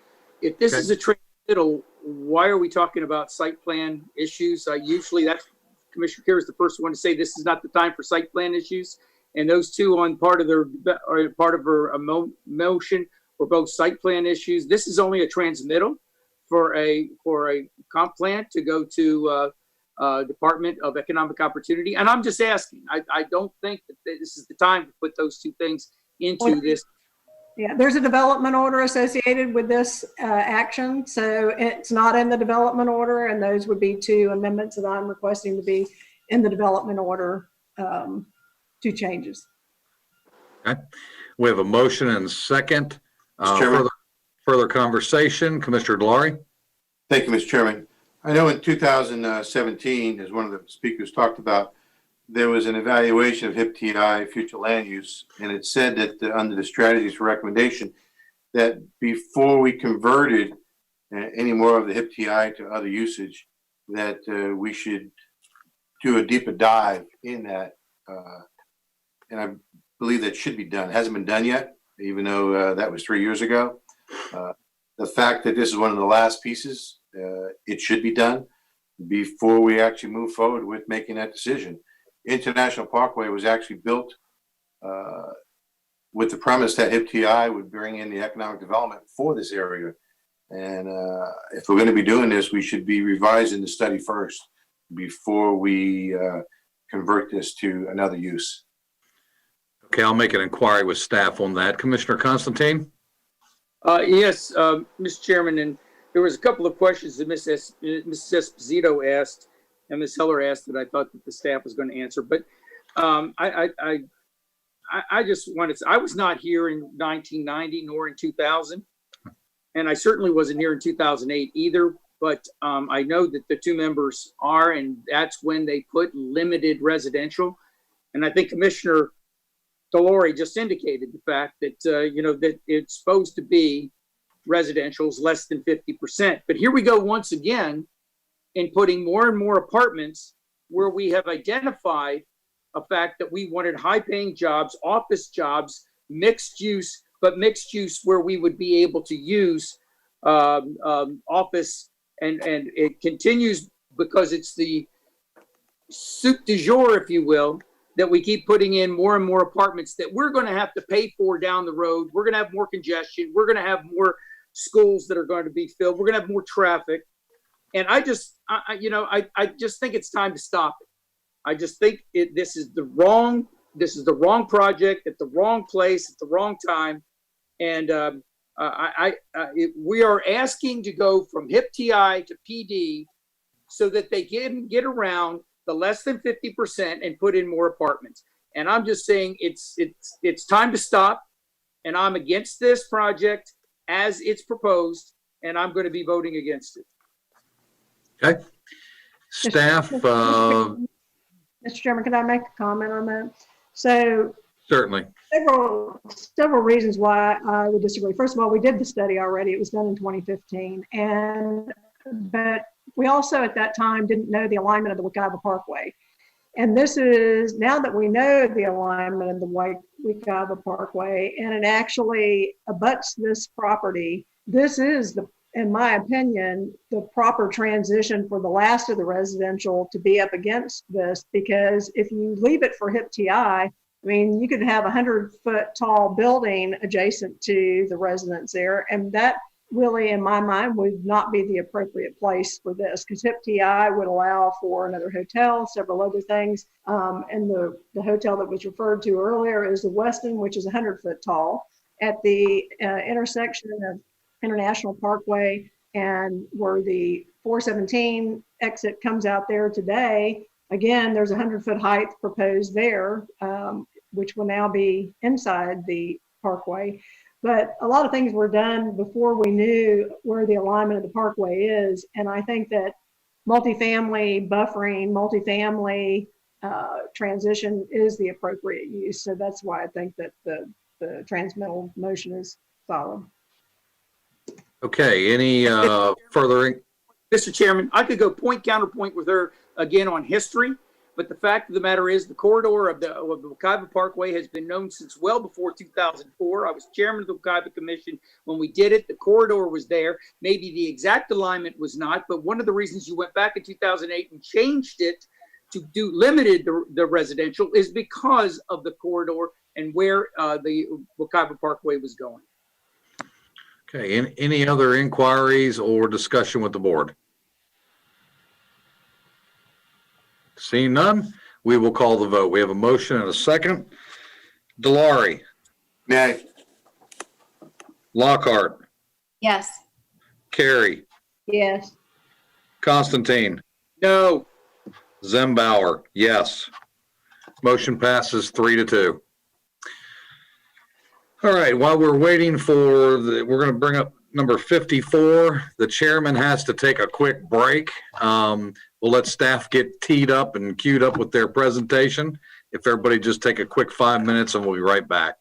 S4: If this
S1: Okay.
S4: is a transmittal, why are we talking about site plan issues? Usually that's Commissioner Kerr is the first one to say this is not the time for site plan issues. And those two on part of her motion were both site plan issues. This is only a transmittal for a comp plan to go to Department of Economic Opportunity. And I'm just asking, I don't think that this is the time to put those two things into this.
S7: Yeah, there's a development order associated with this action. So it's not in the development order, and those would be two amendments that I'm requesting to be in the development order, two changes.
S1: Okay. We have a motion and second.
S5: Mr. Chairman.
S1: Further conversation. Commissioner Delory.
S5: Thank you, Mr. Chairman. I know in 2017, as one of the speakers talked about, there was an evaluation of HIP-TI future land use, and it said that under the strategies for recommendation, that before we converted any more of the HIP-TI to other usage, that we should do a deeper dive in that. And I believe that should be done. It hasn't been done yet, even though that was 3 years ago. The fact that this is one of the last pieces, it should be done before we actually move forward with making that decision. International Parkway was actually built with the premise that HIP-TI would bring in the economic development for this area. And if we're going to be doing this, we should be revising the study first before we convert this to another use.
S1: Okay, I'll make an inquiry with staff on that. Commissioner Constantine?
S4: Yes, Mr. Chairman, and there was a couple of questions that Mrs. Esposito asked and Ms. Heller asked that I thought that the staff was going to answer. But I just wanted to, I was not here in 1990 nor in 2000, and I certainly wasn't here in 2008 either. But I know that the two members are, and that's when they put limited residential. And I think Commissioner Delory just indicated the fact that, that it's supposed to be residential is less than 50%. But here we go once again in putting more and more apartments where we have identified a fact that we wanted high-paying jobs, office jobs, mixed use, but mixed use where we would be able to use office, and it continues because it's the soup du jour, if you will, that we keep putting in more and more apartments that we're going to have to pay for down the road. We're going to have more congestion. We're going to have more schools that are going to be filled. We're going to have more traffic. And I just think it's time to stop it. I just think this is the wrong project at the wrong place at the wrong time. And we are asking to go from HIP-TI to PD so that they can get around the less than 50% and put in more apartments. And I'm just saying it's time to stop. And I'm against this project as it's proposed, and I'm going to be voting against it.
S1: Okay. Staff.
S7: Mr. Chairman, can I make a comment on that? So
S1: Certainly.
S7: Several reasons why I would disagree. First of all, we did the study already. It was done in 2015. But we also at that time didn't know the alignment of the Wekiva Parkway. And this is, now that we know the alignment of the Wekiva Parkway, and it actually abuts this property, this is, in my opinion, the proper transition for the last of the residential to be up against this, because if you leave it for HIP-TI, I mean, you could have a 100-foot tall building adjacent to the residence there, and that really, in my mind, would not be the appropriate place for this, because HIP-TI would allow for another hotel, several other things. And the hotel that was referred to earlier is the Westin, which is 100-foot tall, at the intersection of International Parkway and where the 417 exit comes out there today. Again, there's a 100-foot height proposed there, which will now be inside the parkway. But a lot of things were done before we knew where the alignment of the parkway is. And I think that multifamily buffering, multifamily transition is the appropriate use. So that's why I think that the transmittal motion is solid.
S1: Okay, any further?
S4: Mr. Chairman, I could go point counterpoint with her again on history, but the fact of the matter is the corridor of the Wekiva Parkway has been known since well before 2004. I was chairman of the Wekiva Commission when we did it. The corridor was there. Maybe the exact alignment was not, but one of the reasons you went back in 2008 and changed it to do limited the residential is because of the corridor and where the Wekiva Parkway was going.
S1: Okay, any other inquiries or discussion with the board? Seeing none, we will call the vote. We have a motion and a second. Delary.
S5: Nay.
S1: Lockhart.
S3: Yes.
S1: Carey.
S7: Yes.
S1: Constantine.
S4: No.
S1: Zembauer. Yes. Motion passes 3-2. All right, while we're waiting for we're going to bring up number 54. The chairman has to take a quick break. We'll let staff get teed up and queued up with their presentation. If everybody just take a quick 5 minutes and we'll be right back.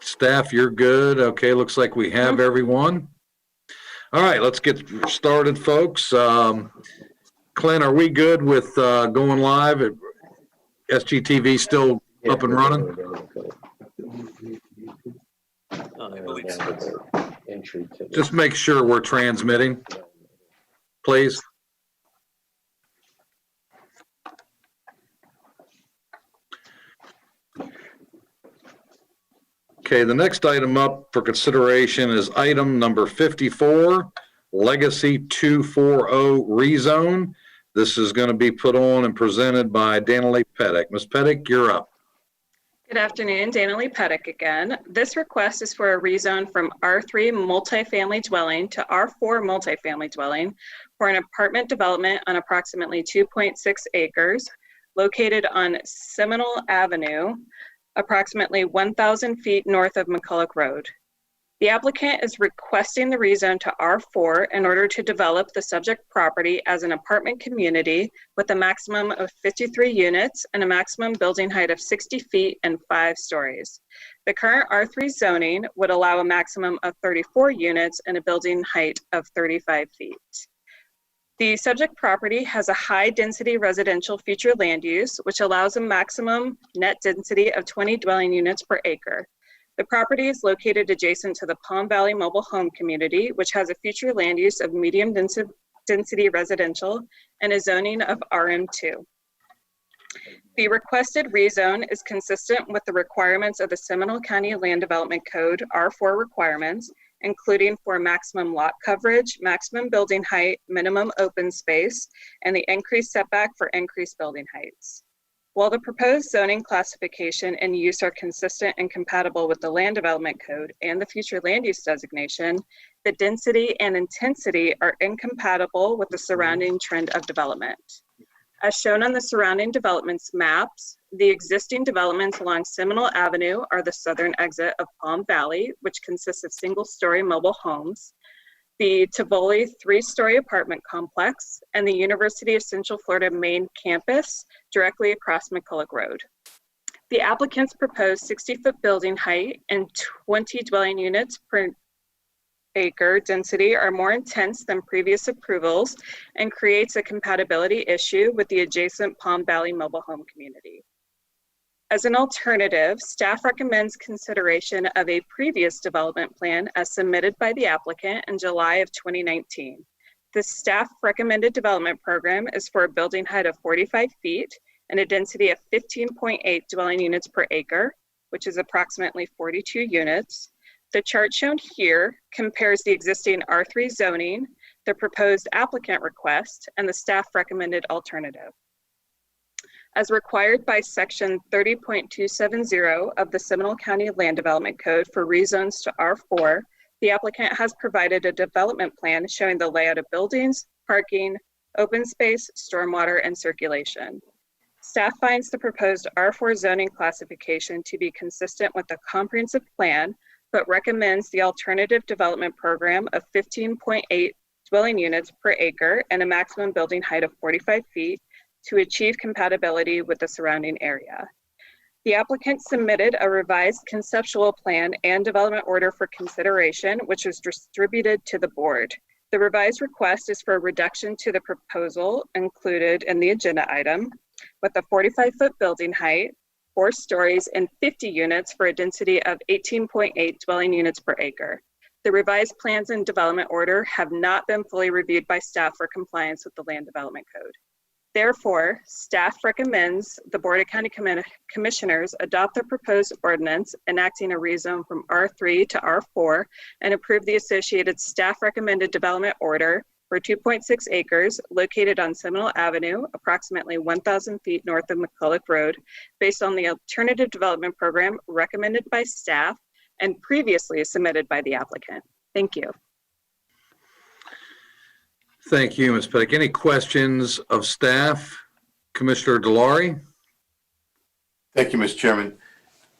S1: Staff, you're good. Okay, looks like we have everyone. All right, let's get started, folks. Clint, are we good with going live? SGTV still up and running?
S9: I believe so.
S1: Just make sure we're transmitting, please. Okay, the next item up for consideration is item number 54, Legacy 240 rezone. This is going to be put on and presented by Danielle Pettick. Ms. Pettick, you're up.
S18: Good afternoon, Danielle Pettick again. This request is for a rezone from R3 multifamily dwelling to R4 multifamily dwelling for an apartment development on approximately 2.6 acres located on Seminole Avenue, approximately 1,000 feet north of McCulloch Road. The applicant is requesting the rezone to R4 in order to develop the subject property as an apartment community with a maximum of 53 units and a maximum building height of 60 feet and 5 stories. The current R3 zoning would allow a maximum of 34 units and a building height of 35 feet. The subject property has a high-density residential future land use, which allows a maximum net density of 20 dwelling units per acre. The property is located adjacent to the Palm Valley Mobile Home Community, which has a future land use of medium density residential and a zoning of RM2. The requested rezone is consistent with the requirements of the Seminole County Land Development Code R4 requirements, including for maximum lot coverage, maximum building height, minimum open space, and the increased setback for increased building heights. While the proposed zoning classification and use are consistent and compatible with the Land Development Code and the future land use designation, the density and intensity are incompatible with the surrounding trend of development. As shown on the surrounding developments maps, the existing developments along Seminole Avenue are the southern exit of Palm Valley, which consists of single-story mobile homes, the Tivoli 3-story apartment complex, and the University of Central Florida main campus directly across McCulloch Road. The applicant's proposed 60-foot building height and 20 dwelling units per acre density are more intense than previous approvals and creates a compatibility issue with the adjacent Palm Valley mobile home community. As an alternative, staff recommends consideration of a previous development plan as submitted by the applicant in July of 2019. The staff recommended development program is for a building height of 45 feet and a density of 15.8 dwelling units per acre, which is approximately 42 units. The chart shown here compares the existing R3 zoning, the proposed applicant request, and the staff recommended alternative. As required by section 30.270 of the Seminole County Land Development Code for rezones to R4, the applicant has provided a development plan showing the layout of buildings, parking, open space, stormwater, and circulation. Staff finds the proposed R4 zoning classification to be consistent with the comprehensive plan, but recommends the alternative development program of 15.8 dwelling units per acre and a maximum building height of 45 feet to achieve compatibility with the surrounding area. The applicant submitted a revised conceptual plan and development order for consideration, which was distributed to the board. The revised request is for a reduction to the proposal included in the agenda item with a 45-foot building height, 4 stories, and 50 units for a density of 18.8 dwelling units per acre. The revised plans and development order have not been fully reviewed by staff for compliance with the Land Development Code. Therefore, staff recommends the Board of County Commissioners adopt the proposed ordinance enacting a rezone from R3 to R4 and approve the associated staff recommended development order for 2.6 acres located on Seminole Avenue, approximately 1,000 feet north of McCulloch Road, based on the alternative development program recommended by staff and previously submitted by the applicant. Thank you.
S1: Thank you, Ms. Pettick. Any questions of staff? Commissioner Delary?
S5: Thank you, Mr. Chairman.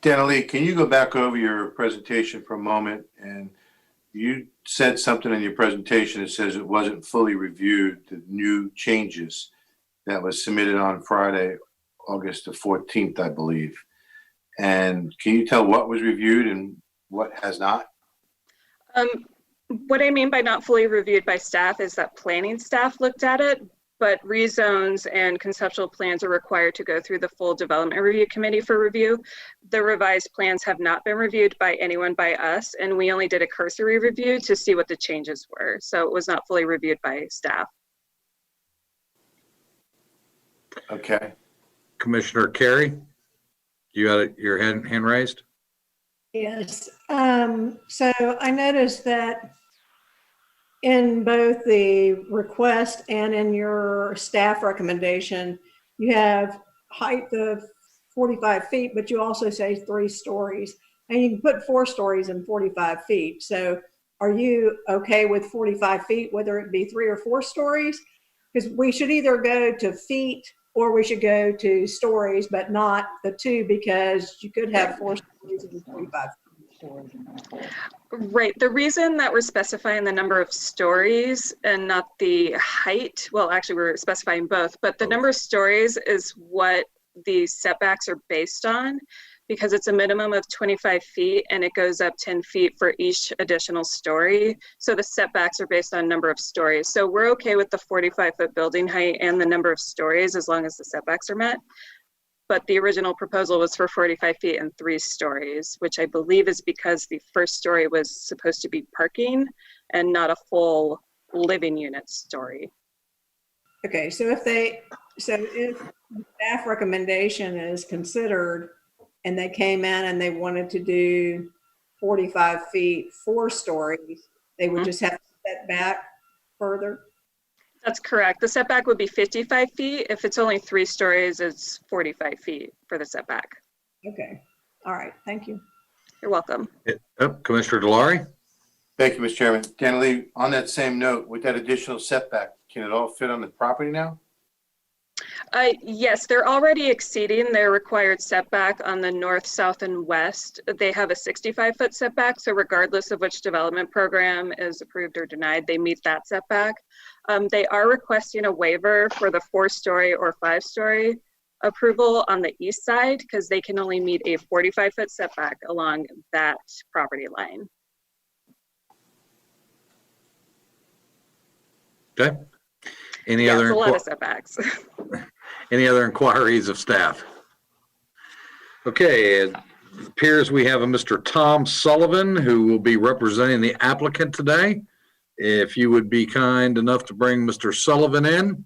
S5: Danielle, can you go back over your presentation for a moment? And you said something in your presentation that says it wasn't fully reviewed, the new changes that was submitted on Friday, August the 14th, I believe. And can you tell what was reviewed and what has not?
S18: What I mean by not fully reviewed by staff is that planning staff looked at it, but rezones and conceptual plans are required to go through the full development review committee for review. The revised plans have not been reviewed by anyone by us, and we only did a cursory review to see what the changes were. So it was not fully reviewed by staff.
S5: Okay.
S1: Commissioner Carey, you got your hand raised?
S7: Yes. So I noticed that in both the request and in your staff recommendation, you have height of 45 feet, but you also say 3 stories. And you can put 4 stories in 45 feet. So are you okay with 45 feet, whether it be 3 or 4 stories? Because we should either go to feet or we should go to stories, but not the 2, because you could have 4 stories and 45 stories.
S18: Right. The reason that we're specifying the number of stories and not the height, well, actually we're specifying both, but the number of stories is what the setbacks are based on, because it's a minimum of 25 feet and it goes up 10 feet for each additional story. So the setbacks are based on number of stories. So we're okay with the 45-foot building height and the number of stories as long as the setbacks are met. But the original proposal was for 45 feet and 3 stories, which I believe is because the first story was supposed to be parking and not a full living unit story.
S7: Okay, so if the staff recommendation is considered and they came in and they wanted to do 45 feet, 4 stories, they would just have to set back further?
S18: That's correct. The setback would be 55 feet. If it's only 3 stories, it's 45 feet for the setback.
S7: Okay, all right, thank you.
S18: You're welcome.
S1: Commissioner Delory?
S5: Thank you, Mr. Chairman. Dan Lee, on that same note, with that additional setback, can it all fit on the property now?
S18: Yes, they're already exceeding their required setback on the north, south, and west. They have a 65-foot setback, so regardless of which development program is approved or denied, they meet that setback. They are requesting a waiver for the 4-story or 5-story approval on the east side because they can only meet a 45-foot setback along that property line.
S1: Okay. Any
S18: Yeah,
S1: other
S18: it's a lot of setbacks.
S1: Any other inquiries of staff? Okay, it appears we have a Mr. Tom Sullivan who will be representing the applicant today. If you would be kind enough to bring Mr. Sullivan in.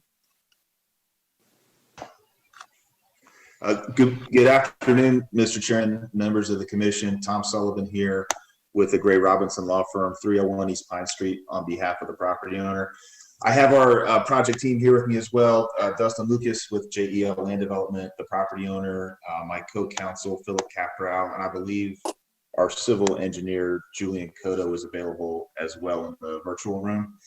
S2: Good afternoon, Mr. Chairman, members of the commission. Tom Sullivan here with the Gray Robinson Law Firm, 301 East Pine Street, on behalf of the property owner. I have our project team here with me as well. Dustin Lucas with JEL Land Development, the property owner, my co-counsel, Philip Caprow, and I believe our civil engineer, Julian Cotto, is available as well in the virtual room.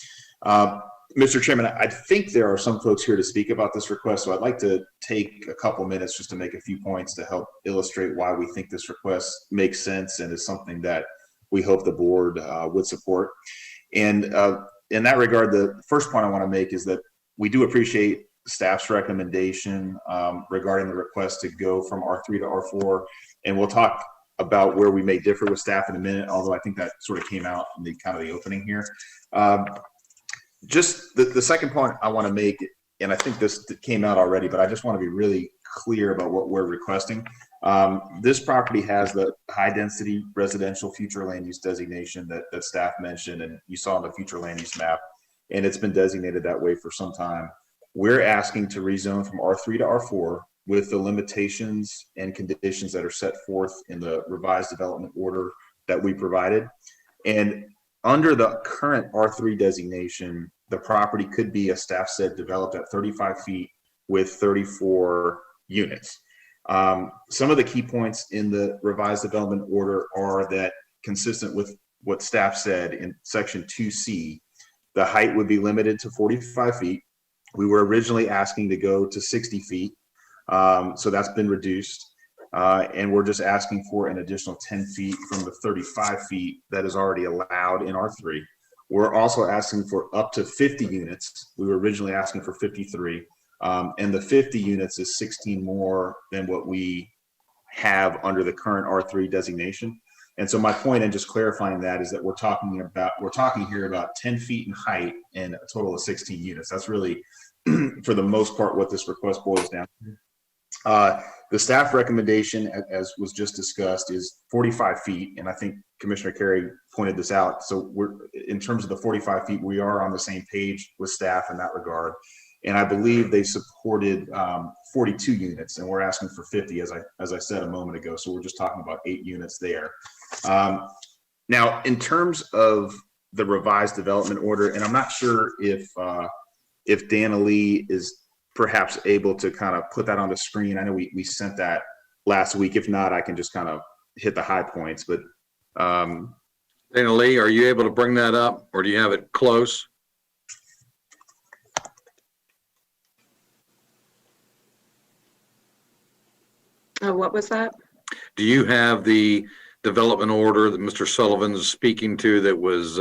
S2: Mr. Chairman, I think there are some folks here to speak about this request, so I'd like to take a couple minutes just to make a few points to help illustrate why we think this request makes sense and is something that we hope the board would support. And in that regard, the first point I want to make is that we do appreciate staff's recommendation regarding the request to go from R3 to R4, and we'll talk about where we may differ with staff in a minute, although I think that sort of came out in the kind of the opening here. Just the second point I want to make, and I think this came out already, but I just want to be really clear about what we're requesting. This property has the high density residential future land use designation that staff mentioned and you saw on the future land use map, and it's been designated that way for some time. We're asking to rezone from R3 to R4 with the limitations and conditions that are set forth in the revised development order that we provided. And under the current R3 designation, the property could be, as staff said, developed at 35 feet with 34 units. Some of the key points in the revised development order are that, consistent with what staff said in section 2C, the height would be limited to 45 feet. We were originally asking to go to 60 feet. So that's been reduced. And we're just asking for an additional 10 feet from the 35 feet that is already allowed in R3. We're also asking for up to 50 units. We were originally asking for 53. And the 50 units is 16 more than what we have under the current R3 designation. And so my point in just clarifying that is that we're talking here about 10 feet in height and a total of 16 units. That's really, for the most part, what this request boils down to. The staff recommendation, as was just discussed, is 45 feet. And I think Commissioner Carey pointed this out. So in terms of the 45 feet, we are on the same page with staff in that regard. And I believe they supported 42 units, and we're asking for 50, as I said a moment ago. So we're just talking about 8 units there. Now, in terms of the revised development order, and I'm not sure if Dana Lee is perhaps able to kind of put that on the screen. I know we sent that last week. If not, I can just kind of hit the high points. But
S1: Dana Lee, are you able to bring that up, or do you have it close?
S18: What was that?
S1: Do you have the development order that Mr. Sullivan's speaking to that was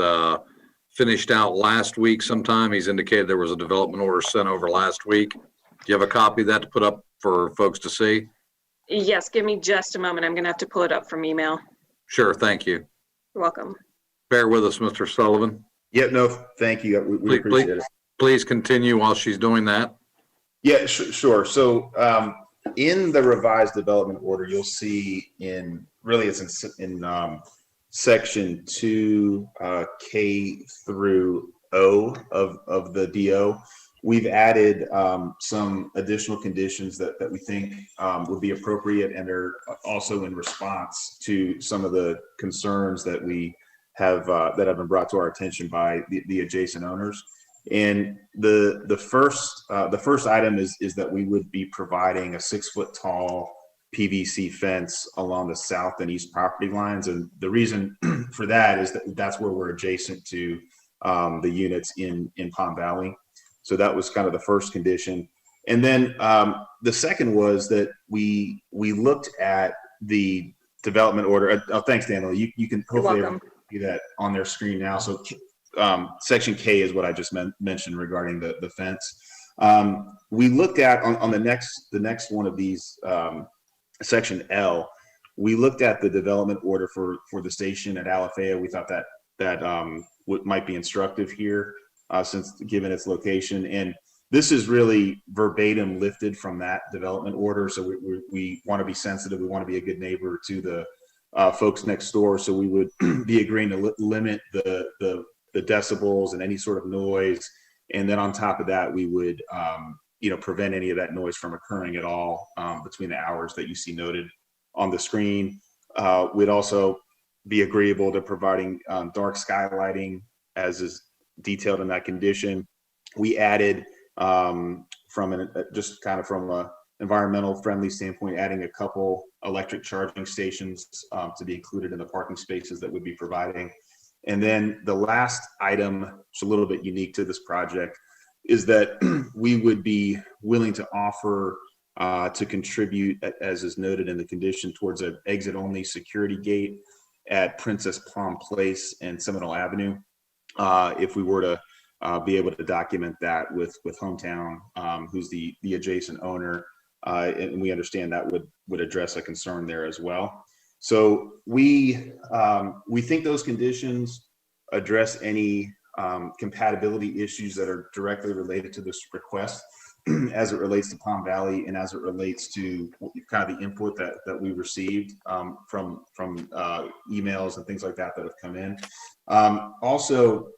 S1: finished out last week sometime? He's indicated there was a development order sent over last week. Do you have a copy of that to put up for folks to see?
S18: Yes, give me just a moment. I'm going to have to pull it up from email.
S1: Sure, thank you.
S18: You're welcome.
S1: Bear with us, Mr. Sullivan.
S2: Yep, no, thank you. We appreciate it.
S1: Please continue while she's doing that.
S2: Yeah, sure. So in the revised development order, you'll see it's in section 2, K through O of the DO. We've added some additional conditions that we think would be appropriate, and are also in response to some of the concerns that we have that have been brought to our attention by the adjacent owners. And the first item is that we would be providing a 6-foot tall PVC fence along the south and east property lines. And the reason for that is that that's where we're adjacent to the units in Palm Valley. So that was kind of the first condition. And then the second was that we looked at the development order. Oh, thanks, Daniel. You can hopefully see that on their screen now. So section K is what I just mentioned regarding the fence. We looked at on the next one of these, section L, we looked at the development order for the station at Alafaya. We thought that might be instructive here, since given its location. And this is really verbatim lifted from that development order. So we want to be sensitive. We want to be a good neighbor to the folks next door. So we would be agreeing to limit the decibels and any sort of noise. And then on top of that, we would, prevent any of that noise from occurring at all between the hours that you see noted on the screen. We'd also be agreeable to providing dark skylighting as is detailed in that condition. We added from an environmental friendly standpoint, adding a couple electric charging stations to be included in the parking spaces that we'd be providing. And then the last item, which is a little bit unique to this project, is that we would be willing to offer to contribute, as is noted in the condition, towards an exit-only security gate at Princess Palm Place and Seminole Avenue, if we were to be able to document that with Hometown, who's the adjacent owner, and we understand that would address a concern there as well. So we think those conditions address any compatibility issues that are directly related to this request as it relates to Palm Valley and as it relates to kind of the input that we received from emails and things like that have come in. Also,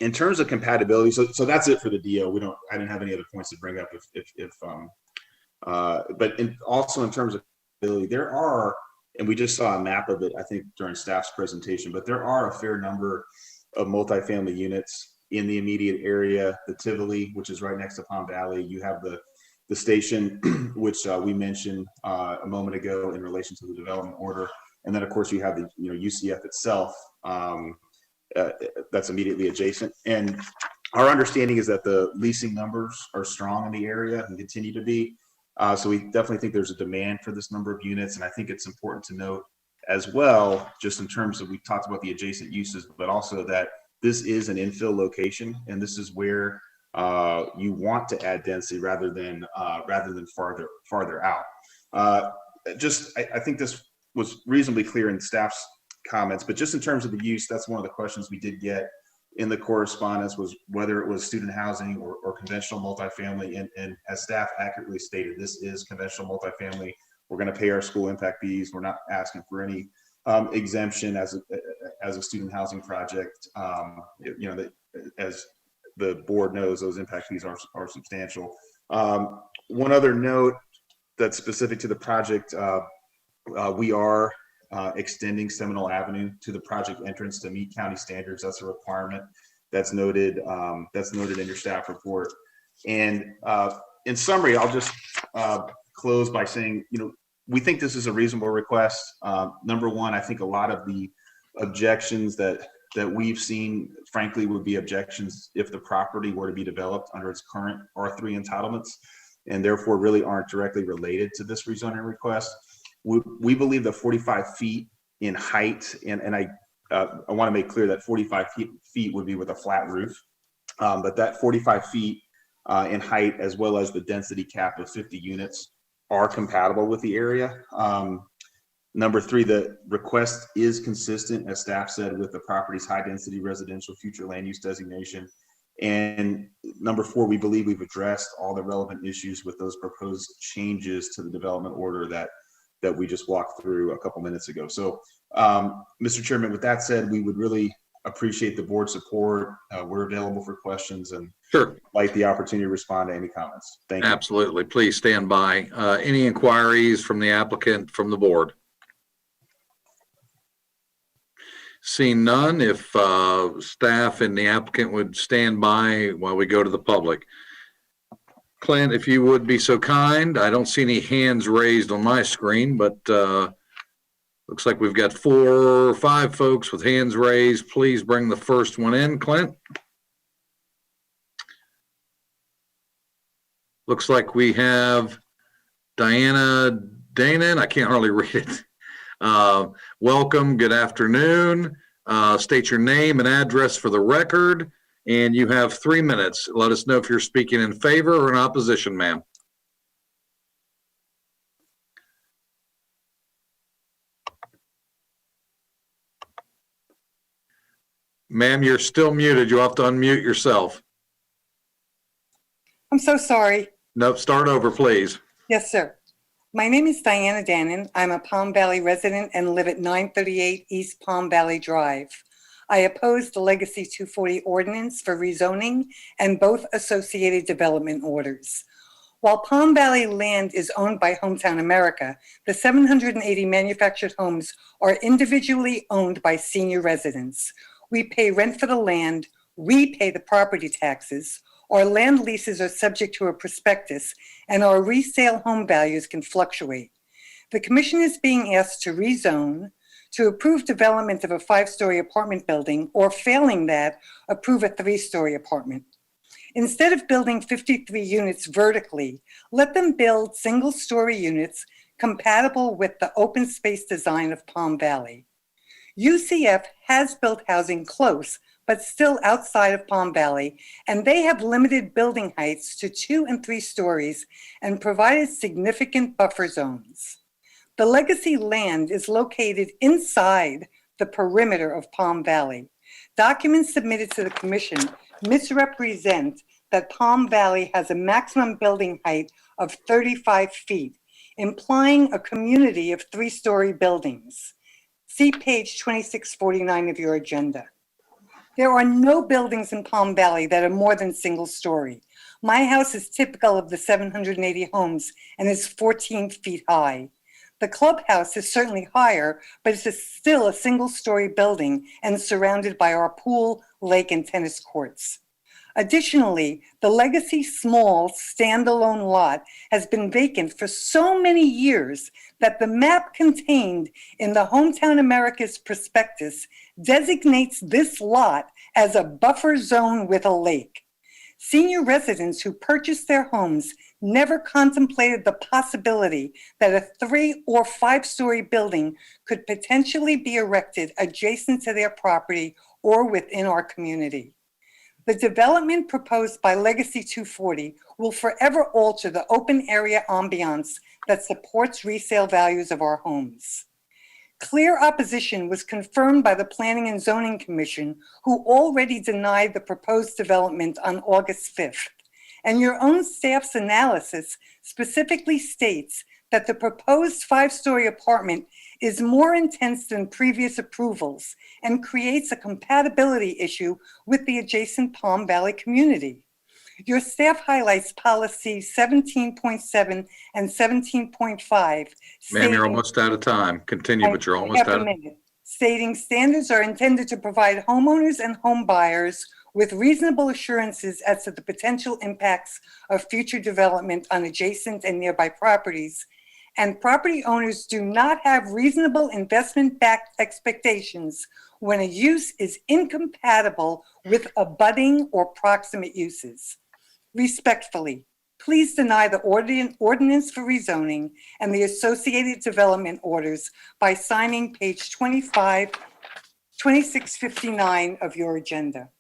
S2: in terms of compatibility, so that's it for the DO. I didn't have any other points to bring up also in terms of compatibility, there are, and we just saw a map of it, I think, during staff's presentation, but there are a fair number of multifamily units in the immediate area. The Tivoli, which is right next to Palm Valley. You have the station, which we mentioned a moment ago in relation to the development order. And then, of course, you have the UCF itself that's immediately adjacent. And our understanding is that the leasing numbers are strong in the area and continue to be. So we definitely think there's a demand for this number of units. And I think it's important to note as well, just in terms of, we talked about the adjacent uses, but also that this is an infill location, and this is where you want to add density rather than farther out. I think this was reasonably clear in staff's comments, but just in terms of the use, that's one of the questions we did get in the correspondence, was whether it was student housing or conventional multifamily. And as staff accurately stated, this is conventional multifamily. We're going to pay our school impact fees. We're not asking for any exemption as a student housing project. As the board knows, those impact fees are substantial. One other note that's specific to the project, we are extending Seminole Avenue to the project entrance to meet county standards. That's a requirement that's noted in your staff report. And in summary, I'll just close by saying, we think this is a reasonable request. Number one, I think a lot of the objections that we've seen, frankly, would be objections if the property were to be developed under its current R3 entitlements, and therefore really aren't directly related to this rezoning request. We believe that 45 feet in height, and I want to make clear that 45 feet would be with a flat roof, but that 45 feet in height, as well as the density cap of 50 units, are compatible with the area. Number three, the request is consistent, as staff said, with the property's high density residential future land use designation. And number four, we believe we've addressed all the relevant issues with those proposed changes to the development order that we just walked through a couple minutes ago. So, Mr. Chairman, with that said, we would really appreciate the board support. We're available for questions and
S1: Sure.
S2: like the opportunity to respond to any comments. Thank you.
S1: Absolutely. Please stand by. Any inquiries from the applicant, from the board? Seeing none, if staff and the applicant would stand by while we go to the public. Clint, if you would be so kind. I don't see any hands raised on my screen, but looks like we've got 4 or 5 folks with hands raised. Please bring the first one in, Clint. Looks like we have Diana Danon. I can't hardly read it. Welcome, good afternoon. State your name and address for the record, and you have 3 minutes. Let us know if you're speaking in favor or in opposition, ma'am. Ma'am, you're still muted. You'll have to unmute yourself.
S11: I'm so sorry.
S1: Nope, start over, please.
S11: Yes, sir. My name is Diana Dannon. I'm a Palm Valley resident and live at 938 East Palm Valley Drive. I oppose the Legacy 240 ordinance for rezoning and both associated development orders. While Palm Valley land is owned by Hometown America, the 780 manufactured homes are individually owned by senior residents. We pay rent for the land, we pay the property taxes, our land leases are subject to a prospectus, and our resale home values can fluctuate. The commission is being asked to rezone, to approve development of a 5-story apartment building, or failing that, approve a 3-story apartment. Instead of building 53 units vertically, let them build single-story units compatible with the open space design of Palm Valley. UCF has built housing close, but still outside of Palm Valley, and they have limited building heights to 2 and 3 stories and provided significant buffer zones. The legacy land is located inside the perimeter of Palm Valley. Documents submitted to the commission misrepresent that Palm Valley has a maximum building height of 35 feet, implying a community of 3-story buildings. See page 2649 of your agenda. There are no buildings in Palm Valley that are more than single story. My house is typical of the 780 homes and is 14 feet high. The clubhouse is certainly higher, but it's still a single story building and surrounded by our pool, lake, and tennis courts. Additionally, the legacy small standalone lot has been vacant for so many years that the map contained in the Hometown America's prospectus designates this lot as a buffer zone with a lake. Senior residents who purchased their homes never contemplated the possibility that a 3 or 5-story building could potentially be erected adjacent to their property or within our community. The development proposed by Legacy 240 will forever alter the open area ambiance that supports resale values of our homes. Clear opposition was confirmed by the Planning and Zoning Commission, who already denied the proposed development on August 5th. And your own staff's analysis specifically states that the proposed 5-story apartment is more intense than previous approvals and creates a compatibility issue with the adjacent Palm Valley community. Your staff highlights policy 17.7 and 17.5.
S1: Ma'am, you're almost out of time. Continue, but you're almost out of time.
S11: Stating standards are intended to provide homeowners and home buyers with reasonable assurances as to the potential impacts of future development on adjacent and nearby properties. And property owners do not have reasonable investment-backed expectations when a use is incompatible with abutting or proximate uses. Respectfully, please deny the ordinance for rezoning and the associated development orders by signing page 2659 of your agenda.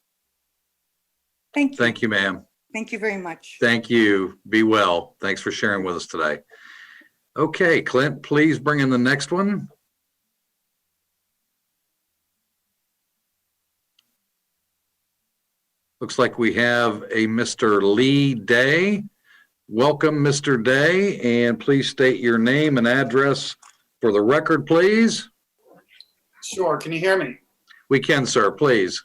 S11: Thank you.
S1: Thank you, ma'am.
S11: Thank you very much.
S1: Thank you. Be well. Thanks for sharing with us today. Okay, Clint, please bring in the next one. Looks like we have a Mr. Lee Day. Welcome, Mr. Day, and please state your name and address for the record, please.
S12: Sure. Can you hear me?
S1: We can, sir. Please.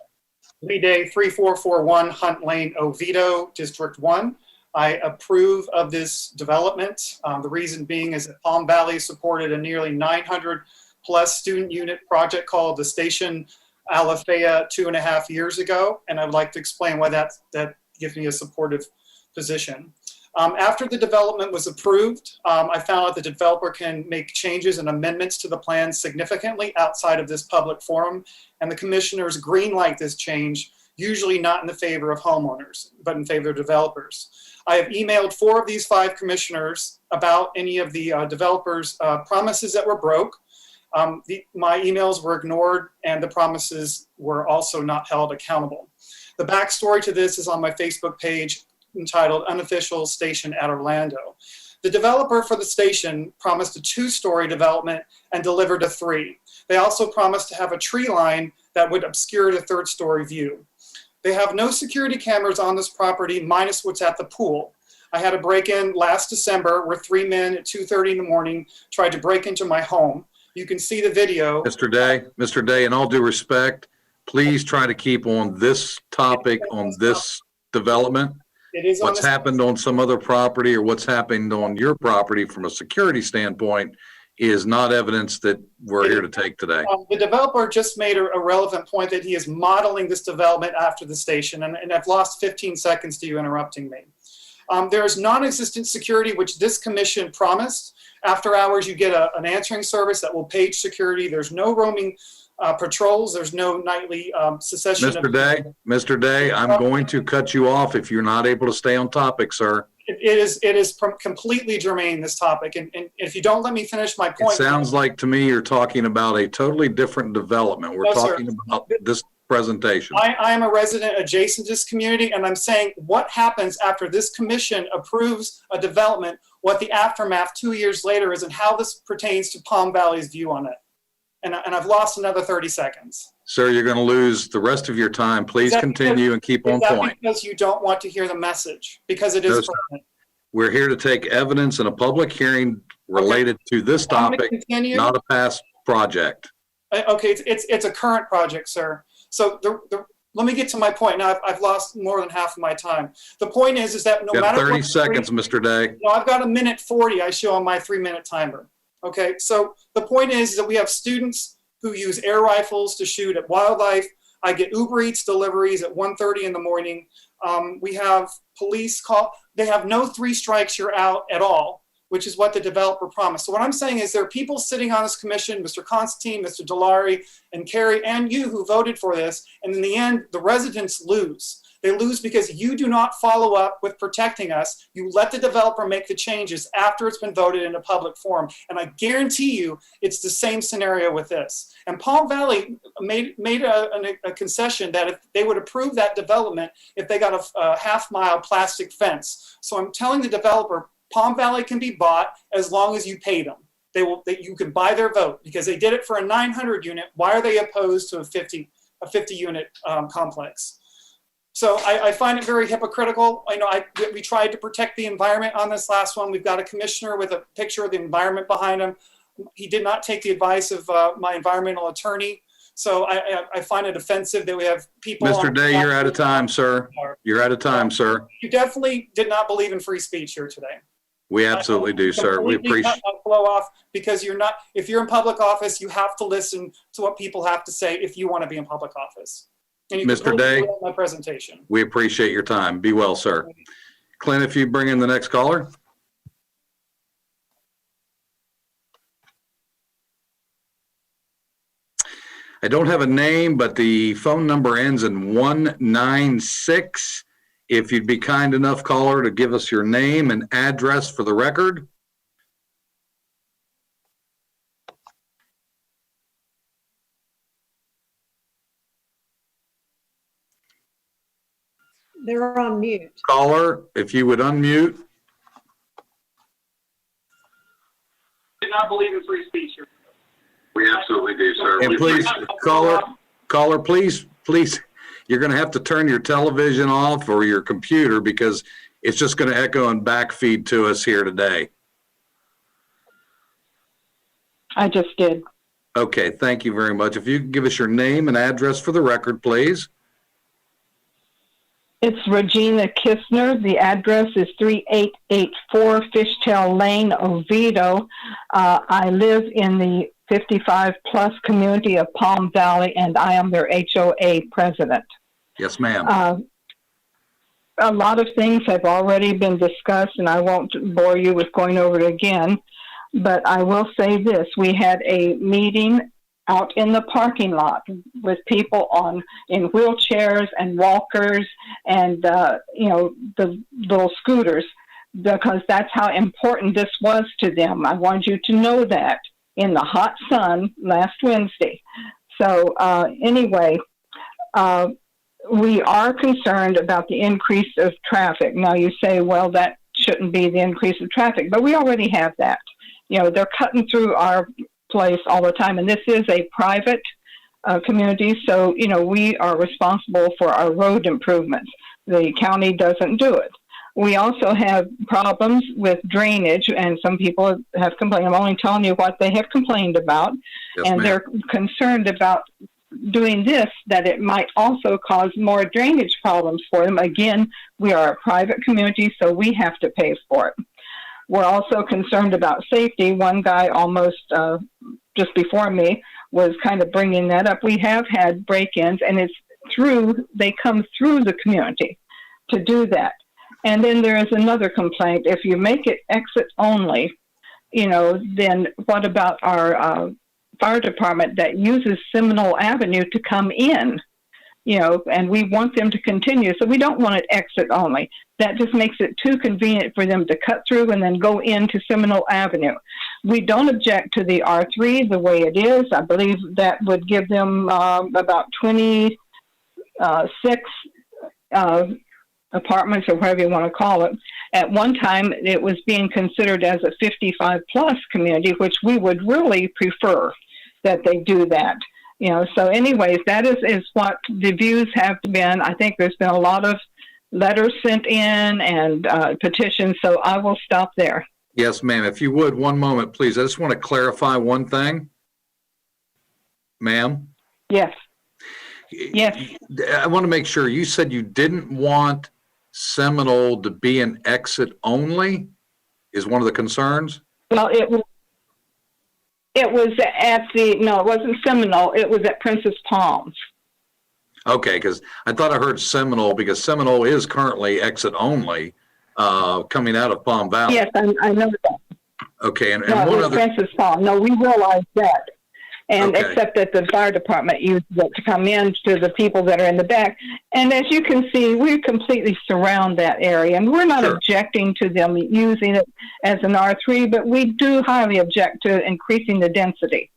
S12: Lee Day, 3441 Hunt Lane, Oviedo, District 1. I approve of this development. The reason being is that Palm Valley supported a nearly 900 plus student unit project called the Station Alafaya 2.5 years ago, and I'd like to explain why that gives me a supportive position. After the development was approved, I found out the developer can make changes and amendments to the plan significantly outside of this public forum, and the commissioners greenlight this change, usually not in the favor of homeowners, but in favor of developers. I have emailed 4 of these 5 commissioners about any of the developers' promises that were broke. My emails were ignored and the promises were also not held accountable. The backstory to this is on my Facebook page entitled Unofficial Station at Orlando. The developer for the station promised a 2-story development and delivered a 3. They also promised to have a tree line that would obscure the 3rd-story view. They have no security cameras on this property minus what's at the pool. I had a break-in last December where 3 men at 2:30 in the morning tried to break into my home. You can see the video.
S1: Mr. Day, in all due respect, please try to keep on this topic, on this development.
S12: It is
S1: what's happened on some other property or what's happened on your property from a security standpoint is not evidence that we're here to take today.
S12: The developer just made a relevant point that he is modeling this development after the station, and I've lost 15 seconds to you interrupting me. There is non-existent security, which this commission promised. After hours, you get an answering service that will page security. There's no roaming patrols. There's no nightly secession.
S1: Mr. Day, I'm going to cut you off if you're not able to stay on topic, sir.
S12: It is completely germane, this topic. And if you don't let me finish my point.
S1: It sounds like to me you're talking about a totally different development. We're talking about this presentation.
S12: I am a resident adjacent to this community, and I'm saying what happens after this commission approves a development, what the aftermath 2 years later is, and how this pertains to Palm Valley's view on it. And I've lost another 30 seconds.
S1: Sir, you're going to lose the rest of your time. Please continue and keep on point.
S12: Because you don't want to hear the message, because it is pertinent.
S1: We're here to take evidence in a public hearing related to this topic, not a past project.
S12: Okay, it's a current project, sir. So let me get to my point. Now I've lost more than half of my time. The point is that no matter
S1: 30 seconds, Mr. Day.
S12: No, I've got 1:40 I show on my 3-minute timer. Okay, so the point is that we have students who use air rifles to shoot at wildlife. I get Uber Eats deliveries at 1:30 in the morning. We have police call. They have no 3 strikes, you're out at all, which is what the developer promised. So what I'm saying is there are people sitting on this commission, Mr. Constantine, Mr. Delari, and Carrie, and you who voted for this. And in the end, the residents lose. They lose because you do not follow up with protecting us. You let the developer make the changes after it's been voted in a public forum. And I guarantee you it's the same scenario with this. And Palm Valley made a concession that if they would approve that development if they got a half-mile plastic fence. So I'm telling the developer, Palm Valley can be bought as long as you pay them. you can buy their vote because they did it for a 900 unit. Why are they opposed to a 50 unit complex? So I find it very hypocritical. We tried to protect the environment on this last one. We've got a commissioner with a picture of the environment behind him. He did not take the advice of my environmental attorney. So I find it offensive that we have people.
S1: Mr. Day, you're out of time, sir. You're out of time, sir.
S12: You definitely did not believe in free speech here today.
S1: We absolutely do, sir. We appreciate.
S12: Blow off because you're not. If you're in public office, you have to listen to what people have to say if you want to be in public office. And you
S1: Mr. Day,
S12: my presentation.
S1: We appreciate your time. Be well, sir. Clint, if you bring in the next caller. I don't have a name, but the phone number ends in 196. If you'd be kind enough, caller, to give us your name and address for the record.
S7: They're on mute.
S1: Caller, if you would unmute.
S12: Did not believe in free speech here.
S1: We absolutely do, sir. And please, caller, please, you're going to have to turn your television off or your computer because it's just going to echo and backfeed to us here today.
S13: I just did.
S1: Okay, thank you very much. If you could give us your name and address for the record, please.
S13: It's Regina Kistner. The address is 3884 Fishtail Lane, Oviedo. I live in the 55 plus community of Palm Valley, and I am their HOA president.
S1: Yes, ma'am.
S13: A lot of things have already been discussed, and I won't bore you with going over it again, but I will say this. We had a meeting out in the parking lot with people in wheelchairs and walkers and, the little scooters, because that's how important this was to them. I want you to know that in the hot sun last Wednesday. So anyway, we are concerned about the increase of traffic. Now you say, well, that shouldn't be the increase of traffic, but we already have that. They're cutting through our place all the time, and this is a private community, so we are responsible for our road improvements. The county doesn't do it. We also have problems with drainage, and some people have complained. I'm only telling you what they have complained about,
S1: yes,
S13: and they're concerned about doing this, that it might also cause more drainage problems for them. Again, we are a private community, so we have to pay for it. We're also concerned about safety. One guy almost just before me was kind of bringing that up. We have had break-ins, and they come through the community to do that. And then there is another complaint. If you make it exit only, then what about our fire department that uses Seminole Avenue to come in? And we want them to continue. So we don't want it exit only. That just makes it too convenient for them to cut through and then go into Seminole Avenue. We don't object to the R3 the way it is. I believe that would give them about 26 apartments, or whatever you want to call it. At one time, it was being considered as a 55 plus community, which we would really prefer that they do that. So anyways, that is what the views have been. I think there's been a lot of letters sent in and petitions, so I will stop there.
S1: Yes, ma'am. If you would, one moment, please. I just want to clarify one thing. Ma'am?
S13: Yes. Yes.
S1: I want to make sure. You said you didn't want Seminole to be an exit only, is one of the concerns?
S13: Well, it was at it wasn't Seminole. It was at Princess Palms.
S1: Okay, because I thought I heard Seminole, because Seminole is currently exit only coming out of Palm Valley.
S13: Yes, I know that.
S1: Okay, and
S13: No,
S1: one other.
S13: Princess Palms. No, we realize that. And
S1: Okay.
S13: except that the fire department uses it to come in to the people that are in the back. And as you can see, we completely surround that area. And we're not objecting to them using it as an R3, but we do highly object to increasing the density.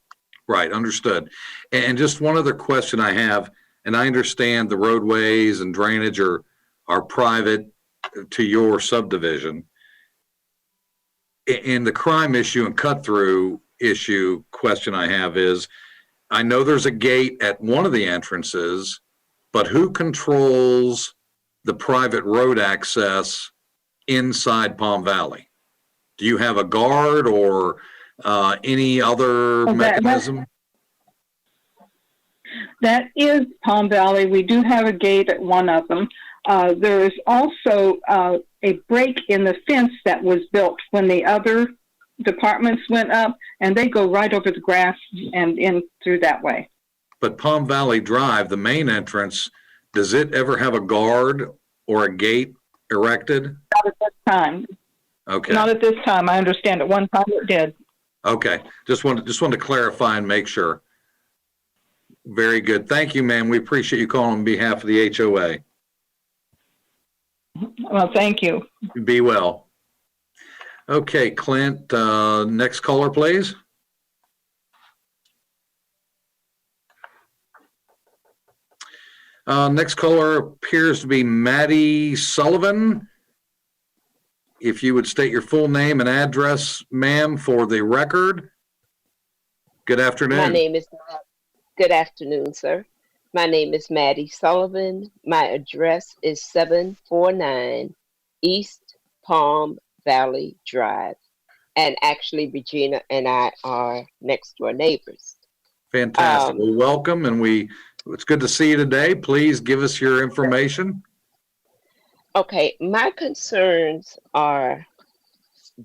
S1: Right, understood. And just one other question I have, and I understand the roadways and drainage are private to your subdivision. In the crime issue and cut through, question I have is, I know there's a gate at one of the entrances, but who controls the private road access inside Palm Valley? Do you have a guard or any other mechanism?
S13: That is Palm Valley. We do have a gate at one of them. There is also a break in the fence that was built when the other departments went up, and they go right over the grass and in through that way.
S1: But Palm Valley Drive, the main entrance, does it ever have a guard or a gate erected?
S13: Not at this time.
S1: Okay.
S13: Not at this time. I understand at one time it did.
S1: Okay. Just wanted to clarify and make sure. Very good. Thank you, ma'am. We appreciate you calling on behalf of the HOA.
S13: Well, thank you.
S1: Be well. Okay, Clint, next caller, please. Next caller appears to be Maddie Sullivan. If you would state your full name and address, ma'am, for the record. Good afternoon.
S14: My name is, good afternoon, sir. My name is Maddie Sullivan. My address is 749 East Palm Valley Drive. And actually, Regina and I are next door neighbors.
S1: Fantastic. Well, welcome, and it's good to see you today. Please give us your information.
S14: Okay, my concerns are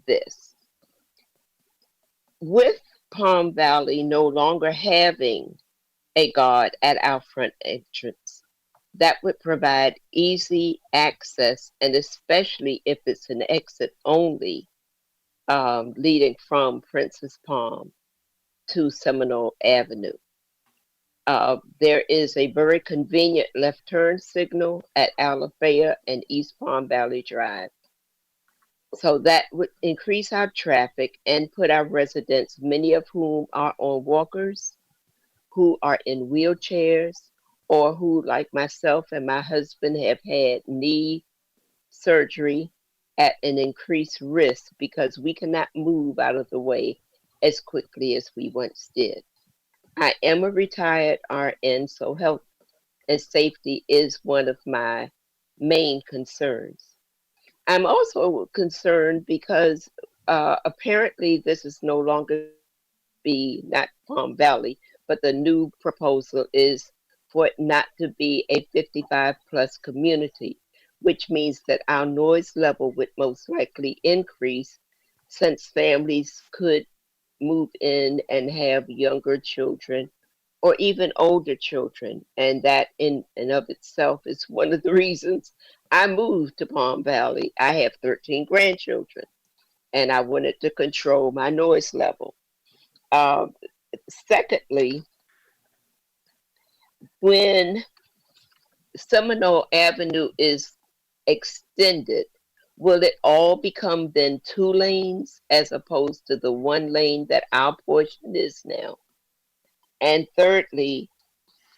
S14: this. With Palm Valley no longer having a guard at our front entrance, that would provide easy access, and especially if it's an exit only, leading from Princess Palm to Seminole Avenue. There is a very convenient left turn signal at Alafaya and East Palm Valley Drive. So that would increase our traffic and put our residents, many of whom are on walkers, who are in wheelchairs, or who, like myself and my husband, have had knee surgery, at an increased risk because we cannot move out of the way as quickly as we once did. I am a retired RN, so health and safety is one of my main concerns. I'm also concerned because apparently this is no longer be not Palm Valley, but the new proposal is for it not to be a 55 plus community, which means that our noise level would most likely increase since families could move in and have younger children or even older children. And that in and of itself is one of the reasons I moved to Palm Valley. I have 13 grandchildren and I wanted to control my noise level. Secondly, when Seminole Avenue is extended, will it all become then 2 lanes as opposed to the 1 lane that our portion is now? And thirdly,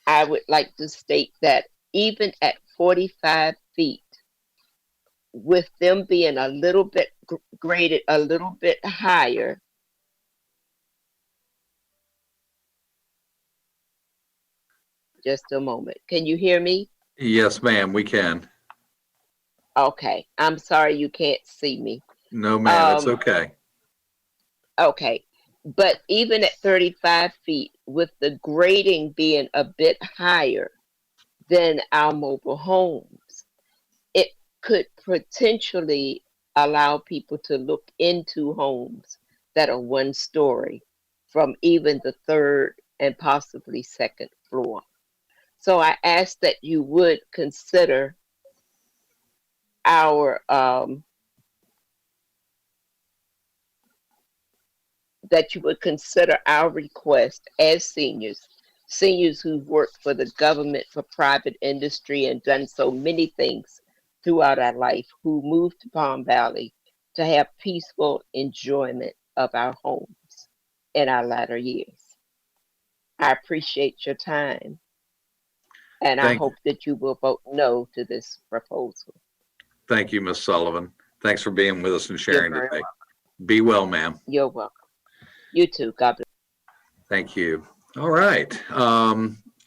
S14: I would like to state that even at 45 feet, with them being a little bit graded a little bit higher, just a moment. Can you hear me?
S1: Yes, ma'am, we can.
S14: Okay. I'm sorry you can't see me.
S1: No, ma'am, it's okay.
S14: Okay. But even at 35 feet, with the grading being a bit higher than our mobile homes, it could potentially allow people to look into homes that are 1 story from even the 3rd and possibly 2nd floor. So I ask that you would consider our request as seniors who've worked for the government, for private industry, and done so many things throughout our life, who moved to Palm Valley to have peaceful enjoyment of our homes in our latter years. I appreciate your time, and I hope that you will vote no to this proposal.
S1: Thank you, Ms. Sullivan. Thanks for being with us and sharing today. Be well, ma'am.
S14: You're welcome. You too. God bless.
S1: Thank you. All right.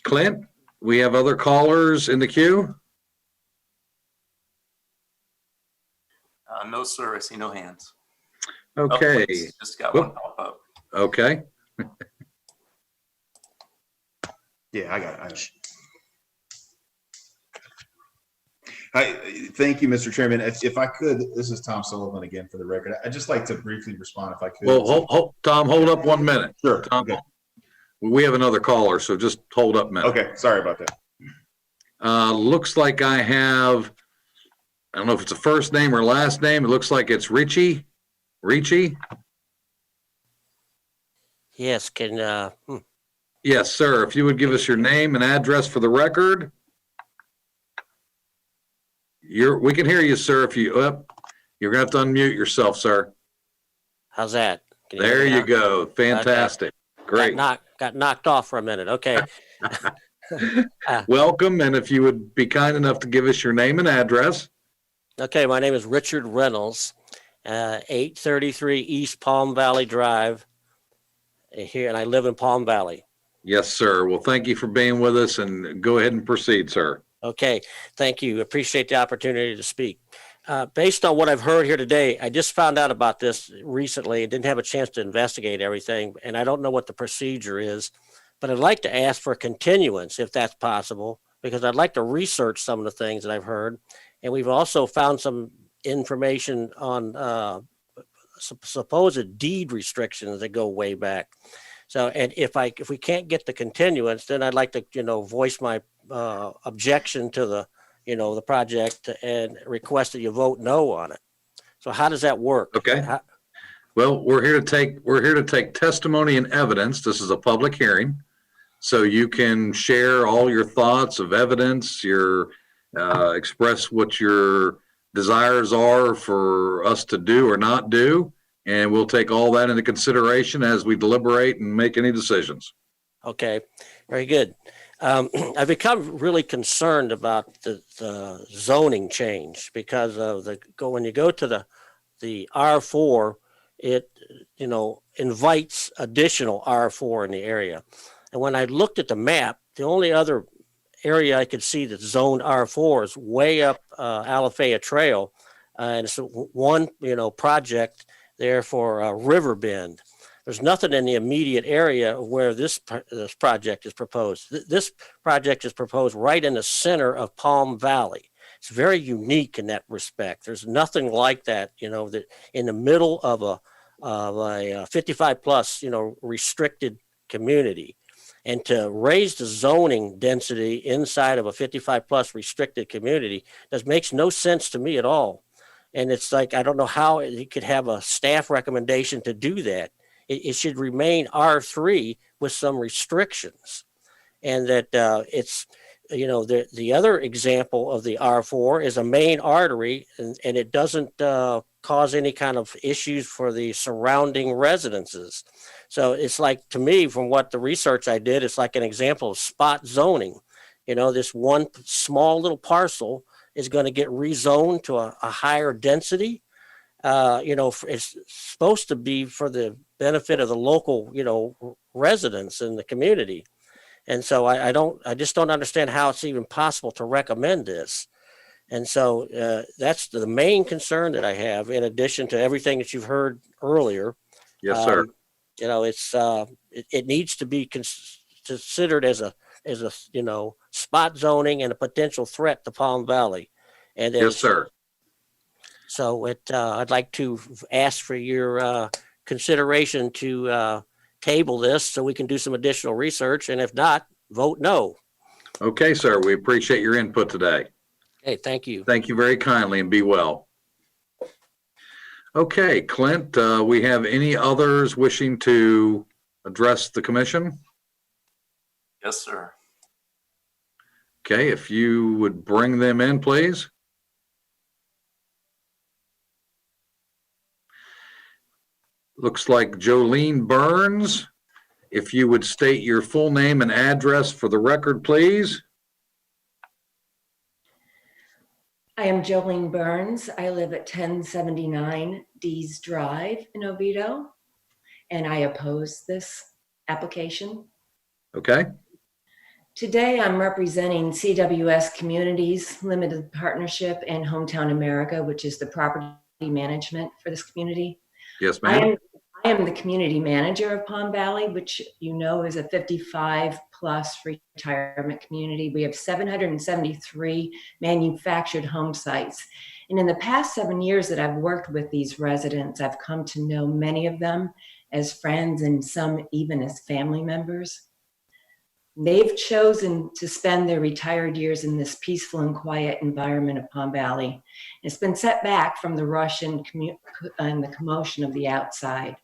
S1: Clint, we have other callers in the queue?
S9: No, sir. I see no hands.
S1: Okay.
S9: Oh, just got one pop up.
S1: Okay.
S2: Yeah, I got it. Thank you, Mr. Chairman. If I could, this is Tom Sullivan again for the record. I'd just like to briefly respond if I could.
S1: Well, Tom, hold up 1 minute.
S2: Sure.
S1: Tom,
S2: Okay.
S1: we have another caller, so just hold up a minute.
S2: Okay, sorry about that.
S1: Looks like I have, I don't know if it's a first name or last name. It looks like it's Richie. Richie?
S15: Yes,
S1: Yes, sir. If you would give us your name and address for the record. We can hear you, sir. If you're gonna have to unmute yourself, sir.
S15: How's that?
S1: There you go. Fantastic.
S15: Okay.
S1: Great.
S15: Got knocked off for a minute. Okay.
S1: Welcome, and if you would be kind enough to give us your name and address.
S15: Okay, my name is Richard Reynolds, 833 East Palm Valley Drive here, and I live in Palm Valley.
S1: Yes, sir. Well, thank you for being with us, and go ahead and proceed, sir.
S15: Okay, thank you. Appreciate the opportunity to speak. Based on what I've heard here today, I just found out about this recently and didn't have a chance to investigate everything, and I don't know what the procedure is, but I'd like to ask for a continuance if that's possible, because I'd like to research some of the things that I've heard. And we've also found some information on supposed deed restrictions that go way back. So, and if we can't get the continuance, then I'd like to, voice my objection to the project and request that you vote no on it. So how does that work?
S1: Okay. Well, we're here to take testimony and evidence. This is a public hearing. So you can share all your thoughts of evidence, express what your desires are for us to do or not do. And we'll take all that into consideration as we deliberate and make any decisions.
S15: Okay, very good. I've become really concerned about the zoning change because of when you go to the R4, it invites additional R4 in the area. And when I looked at the map, the only other area I could see that's zoned R4 is way up Alafaya Trail, and it's one project there for Riverbend. There's nothing in the immediate area where this project is proposed. This project is proposed right in the center of Palm Valley. It's very unique in that respect. There's nothing like that, that in the middle of a 55 plus, restricted community. And to raise the zoning density inside of a 55 plus restricted community makes no sense to me at all. And it's like, I don't know how you could have a staff recommendation to do that. It should remain R3 with some restrictions. And that it's, the other example of the R4 is a main artery, and it doesn't cause any kind of issues for the surrounding residences. So it's like, to me, from what the research I did, it's like an example of spot zoning. This one small little parcel is going to get rezoned to a higher density. It's supposed to be for the benefit of the local, residents in the community. And so I just don't understand how it's even possible to recommend this. And so that's the main concern that I have, in addition to everything that you've heard earlier.
S1: Yes, sir.
S15: It needs to be considered as a spot zoning and a potential threat to Palm Valley. And
S1: yes, sir.
S15: So I'd like to ask for your consideration to table this so we can do some additional research, and if not, vote no.
S1: Okay, sir. We appreciate your input today.
S15: Okay, thank you.
S1: Thank you very kindly, and be well. Okay, Clint, we have any others wishing to address the commission?
S9: Yes, sir.
S1: Okay, if you would bring them in, please. Looks like Jolene Burns. If you would state your full name and address for the record, please.
S16: I am Jolene Burns. I live at 1079 Dees Drive in Oviedo. and I oppose this application.
S1: Okay.
S16: Today, I'm representing CWS Communities Limited Partnership and Hometown America, which is the property management for this community.
S1: Yes, ma'am.
S16: I am the community manager of Palm Valley, which you know is a 55 plus retirement community. We have 773 manufactured home sites. And in the past 7 years that I've worked with these residents, I've come to know many of them as friends and some even as family members. They've chosen to spend their retired years in this peaceful and quiet environment of Palm Valley. It's been set back from the rush and the commotion of the outside.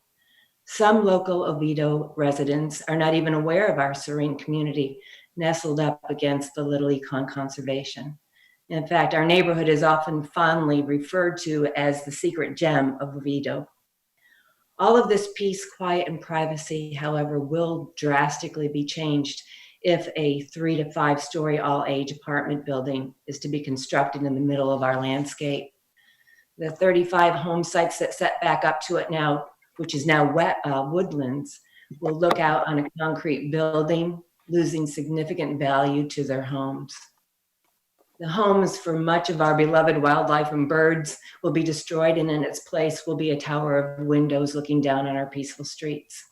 S16: Some local Oviedo residents are not even aware of our serene community nestled up against the Little Econ Conservation. In fact, our neighborhood is often fondly referred to as the secret gem of Oviedo. All of this peace, quiet, and privacy, however, will drastically be changed if a 3 to 5 story all-age apartment building is to be constructed in the middle of our landscape. The 35 home sites that set back up to it now, which is now woodlands, will look out on a concrete building, losing significant value to their homes. The homes for much of our beloved wildlife and birds will be destroyed, and in its place will be a tower of windows looking down on our peaceful streets.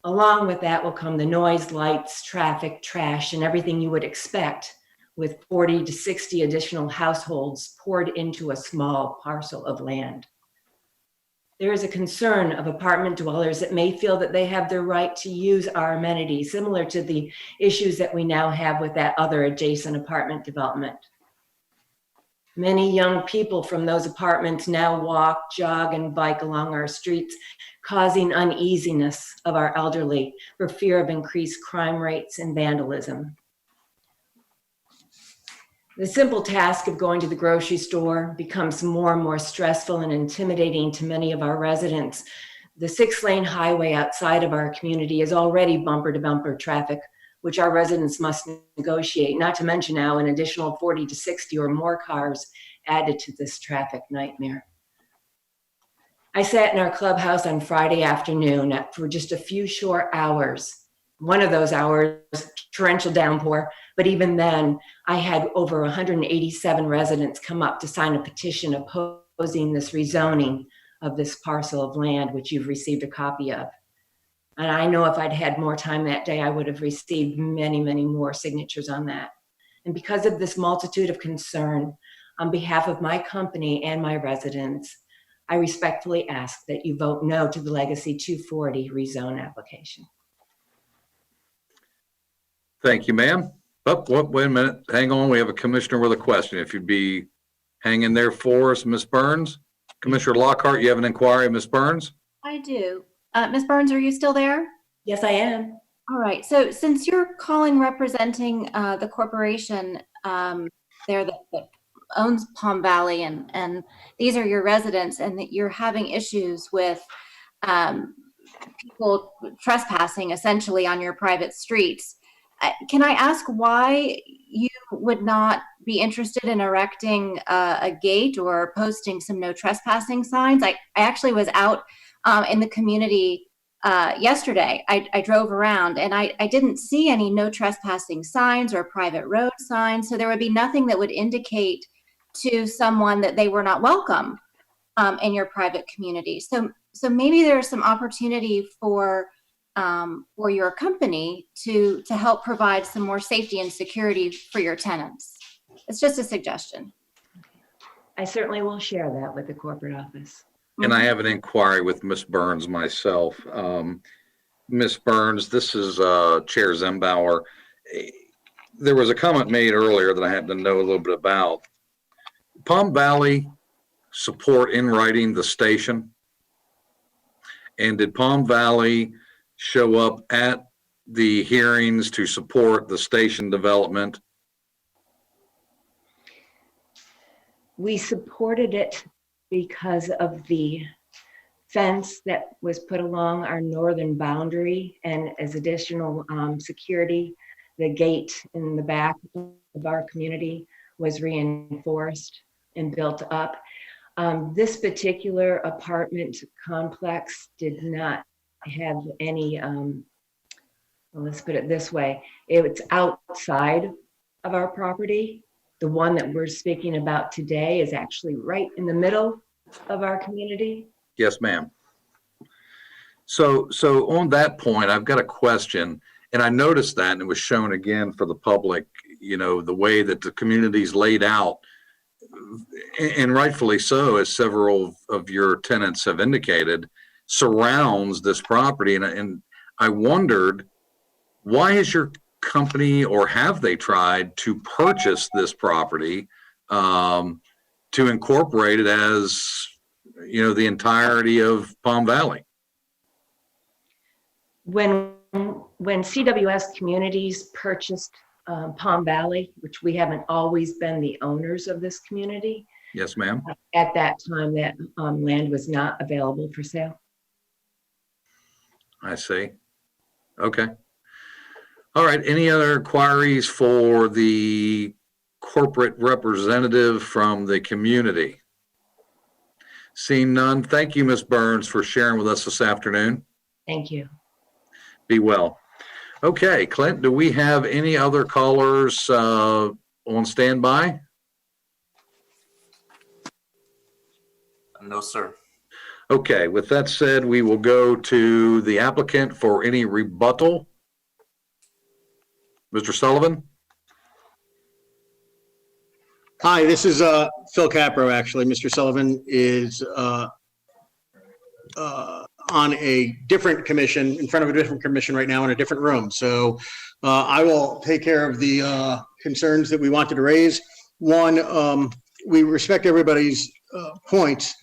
S16: Along with that will come the noise, lights, traffic, trash, and everything you would expect with 40 to 60 additional households poured into a small parcel of land. There is a concern of apartment dwellers that may feel that they have the right to use our amenities, similar to the issues that we now have with that other adjacent apartment development. Many young people from those apartments now walk, jog, and bike along our streets, causing uneasiness of our elderly for fear of increased crime rates and vandalism. The simple task of going to the grocery store becomes more and more stressful and intimidating to many of our residents. The 6-lane highway outside of our community is already bumper to bumper traffic, which our residents must negotiate, not to mention now an additional 40 to 60 or more cars added to this traffic nightmare. I sat in our clubhouse on Friday afternoon for just a few short hours. One of those hours, torrential downpour, but even then, I had over 187 residents come up to sign a petition opposing this rezoning of this parcel of land, which you've received a copy of. And I know if I'd had more time that day, I would have received many, many more signatures on that. And because of this multitude of concern, on behalf of my company and my residents, I respectfully ask that you vote no to the Legacy 240 rezone application.
S1: Thank you, ma'am. Oh, wait a minute. Hang on. We have a commissioner with a question. If you'd be hanging there for us, Ms. Burns. Commissioner Lockhart, you have an inquiry, Ms. Burns?
S3: I do. Ms. Burns, are you still there?
S16: Yes, I am.
S3: All right. So since you're calling representing the corporation there that owns Palm Valley, and these are your residents, and that you're having issues with people trespassing essentially on your private streets, can I ask why you would not be interested in erecting a gate or posting some no trespassing signs? I actually was out in the community yesterday. I drove around and I didn't see any no trespassing signs or private road signs. So there would be nothing that would indicate to someone that they were not welcome in your private community. So maybe there's some opportunity for your company to help provide some more safety and security for your tenants. It's just a suggestion.
S16: I certainly will share that with the corporate office.
S1: And I have an inquiry with Ms. Burns myself. Ms. Burns, this is Chair Zembauer. There was a comment made earlier that I had to know a little bit about. Palm Valley support in writing the station? And did Palm Valley show up at the hearings to support the station development?
S16: We supported it because of the fence that was put along our northern boundary, and as additional security, the gate in the back of our community was reinforced and built up. This particular apartment complex did not have any, well, let's put it this way, it's outside of our property. The one that we're speaking about today is actually right in the middle of our community.
S1: Yes, ma'am. So on that point, I've got a question, and I noticed that, and it was shown again for the public, you know, the way that the community's laid out, and rightfully so, as several of your tenants have indicated, surrounds this property. And I wondered, why is your company, or have they tried to purchase this property to incorporate it as, you know, the entirety of Palm Valley?
S16: When CWS Communities purchased Palm Valley, which we haven't always been the owners of this community,
S1: Yes, ma'am.
S16: at that time that land was not available for sale.
S1: I see. Okay. All right. Any other inquiries for the corporate representative from the community? Seeing none, thank you, Ms. Burns, for sharing with us this afternoon.
S16: Thank you.
S1: Be well. Okay, Clint, do we have any other callers on standby?
S9: No, sir.
S1: Okay, with that said, we will go to the applicant for any rebuttal. Mr. Sullivan?
S10: Hi, this is Phil Capro, actually. Mr. Sullivan is on a different commission, in front of a different commission right now in a different room. So I will take care of the concerns that we wanted to raise. One, we respect everybody's points,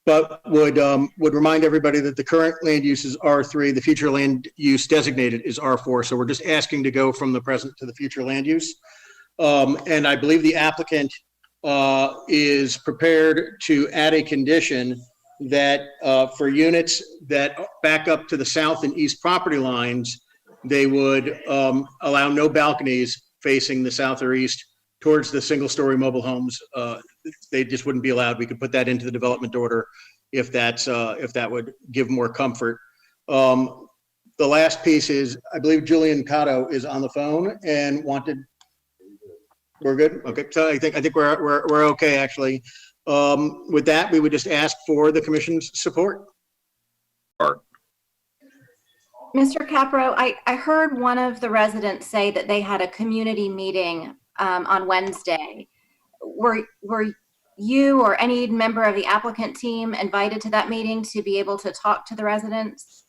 S10: but would remind everybody that the current land use is R3, the future land use designated is R4. So we're just asking to go from the present to the future land use. And I believe the applicant is prepared to add a condition that for units that back up to the south and east property lines, they would allow no balconies facing the south or east towards the single-story mobile homes. They just wouldn't be allowed. We could put that into the development order if that would give more comfort. The last piece is, I believe Julian Cotto is on the phone and wanted. We're good. Okay, so I think we're okay actually. With that, we would just ask for the commission's support.
S3: Mr. Capro, I heard one of the residents say that they had a community meeting on Wednesday. Were you or any member of the applicant team invited to that meeting to be able to talk to the residents?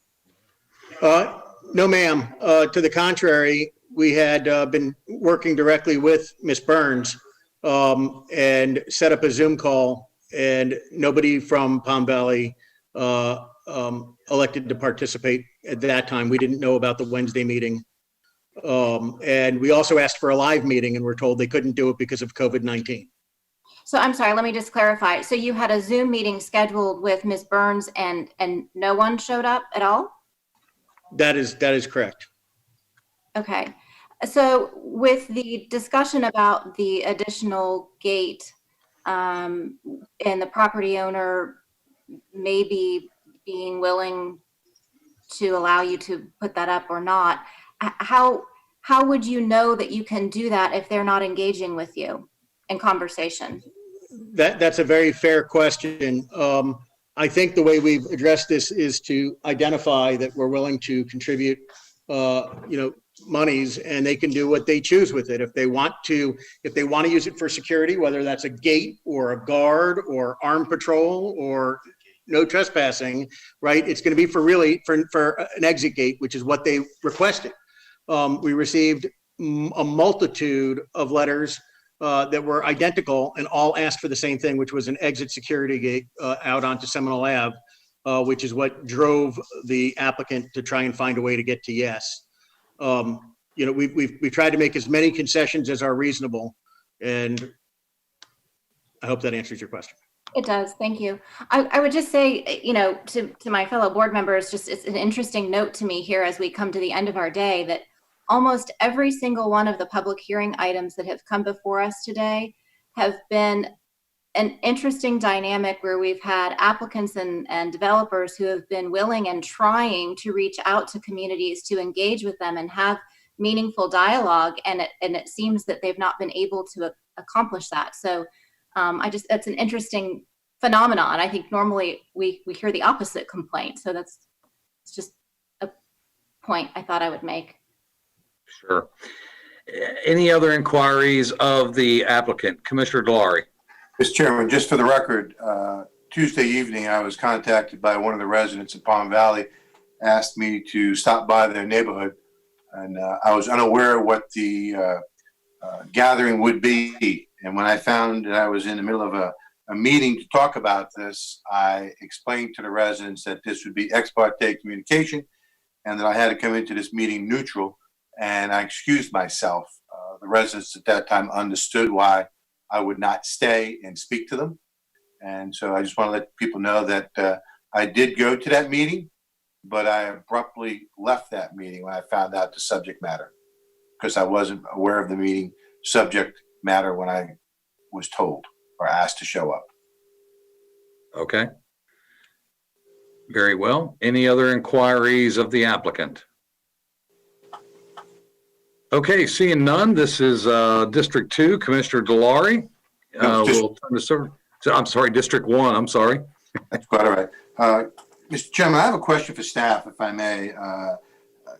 S10: No, ma'am. To the contrary, we had been working directly with Ms. Burns and set up a Zoom call, and nobody from Palm Valley elected to participate at that time. We didn't know about the Wednesday meeting. And we also asked for a live meeting and were told they couldn't do it because of COVID-19.
S3: So I'm sorry, let me just clarify. So you had a Zoom meeting scheduled with Ms. Burns and no one showed up at all?
S10: That is correct.
S3: Okay. So with the discussion about the additional gate and the property owner maybe being willing to allow you to put that up or not, how would you know that you can do that if they're not engaging with you in conversation?
S10: That's a very fair question. I think the way we've addressed this is to identify that we're willing to contribute, monies, and they can do what they choose with it. If they want to use it for security, whether that's a gate or a guard or armed patrol or no trespassing, right? It's going to be for an exit gate, which is what they requested. We received a multitude of letters that were identical and all asked for the same thing, which was an exit security gate out onto Seminole Ave, which is what drove the applicant to try and find a way to get to yes. We've tried to make as many concessions as are reasonable, and I hope that answers your question.
S3: It does. Thank you. I would just say, to my fellow board members, it's an interesting note to me here as we come to the end of our day that almost every single one of the public hearing items that have come before us today have been an interesting dynamic where we've had applicants and developers who have been willing and trying to reach out to communities to engage with them and have meaningful dialogue, and it seems that they've not been able to accomplish that. So that's an interesting phenomenon. I think normally we hear the opposite complaint. So it's just a point I thought I would make.
S1: Sure. Any other inquiries of the applicant? Commissioner Delarey.
S5: Mr. Chairman, just for the record, Tuesday evening, I was contacted by one of the residents of Palm Valley, asked me to stop by their neighborhood, and I was unaware what the gathering would be. And when I found that I was in the middle of a meeting to talk about this, I explained to the residents that this would be ex parte communication and that I had to come into this meeting neutral, and I excused myself. The residents at that time understood why I would not stay and speak to them. And so I just want to let people know that I did go to that meeting, but I abruptly left that meeting when I found out the subject matter, because I wasn't aware of the meeting subject matter when I was told or asked to show up.
S1: Okay. Very well. Any other inquiries of the applicant? Okay, seeing none, this is District 2, Commissioner Delarey. We'll turn this over. I'm sorry, District 1, I'm sorry.
S5: That's quite all right. Mr. Chairman, I have a question for staff, if I may,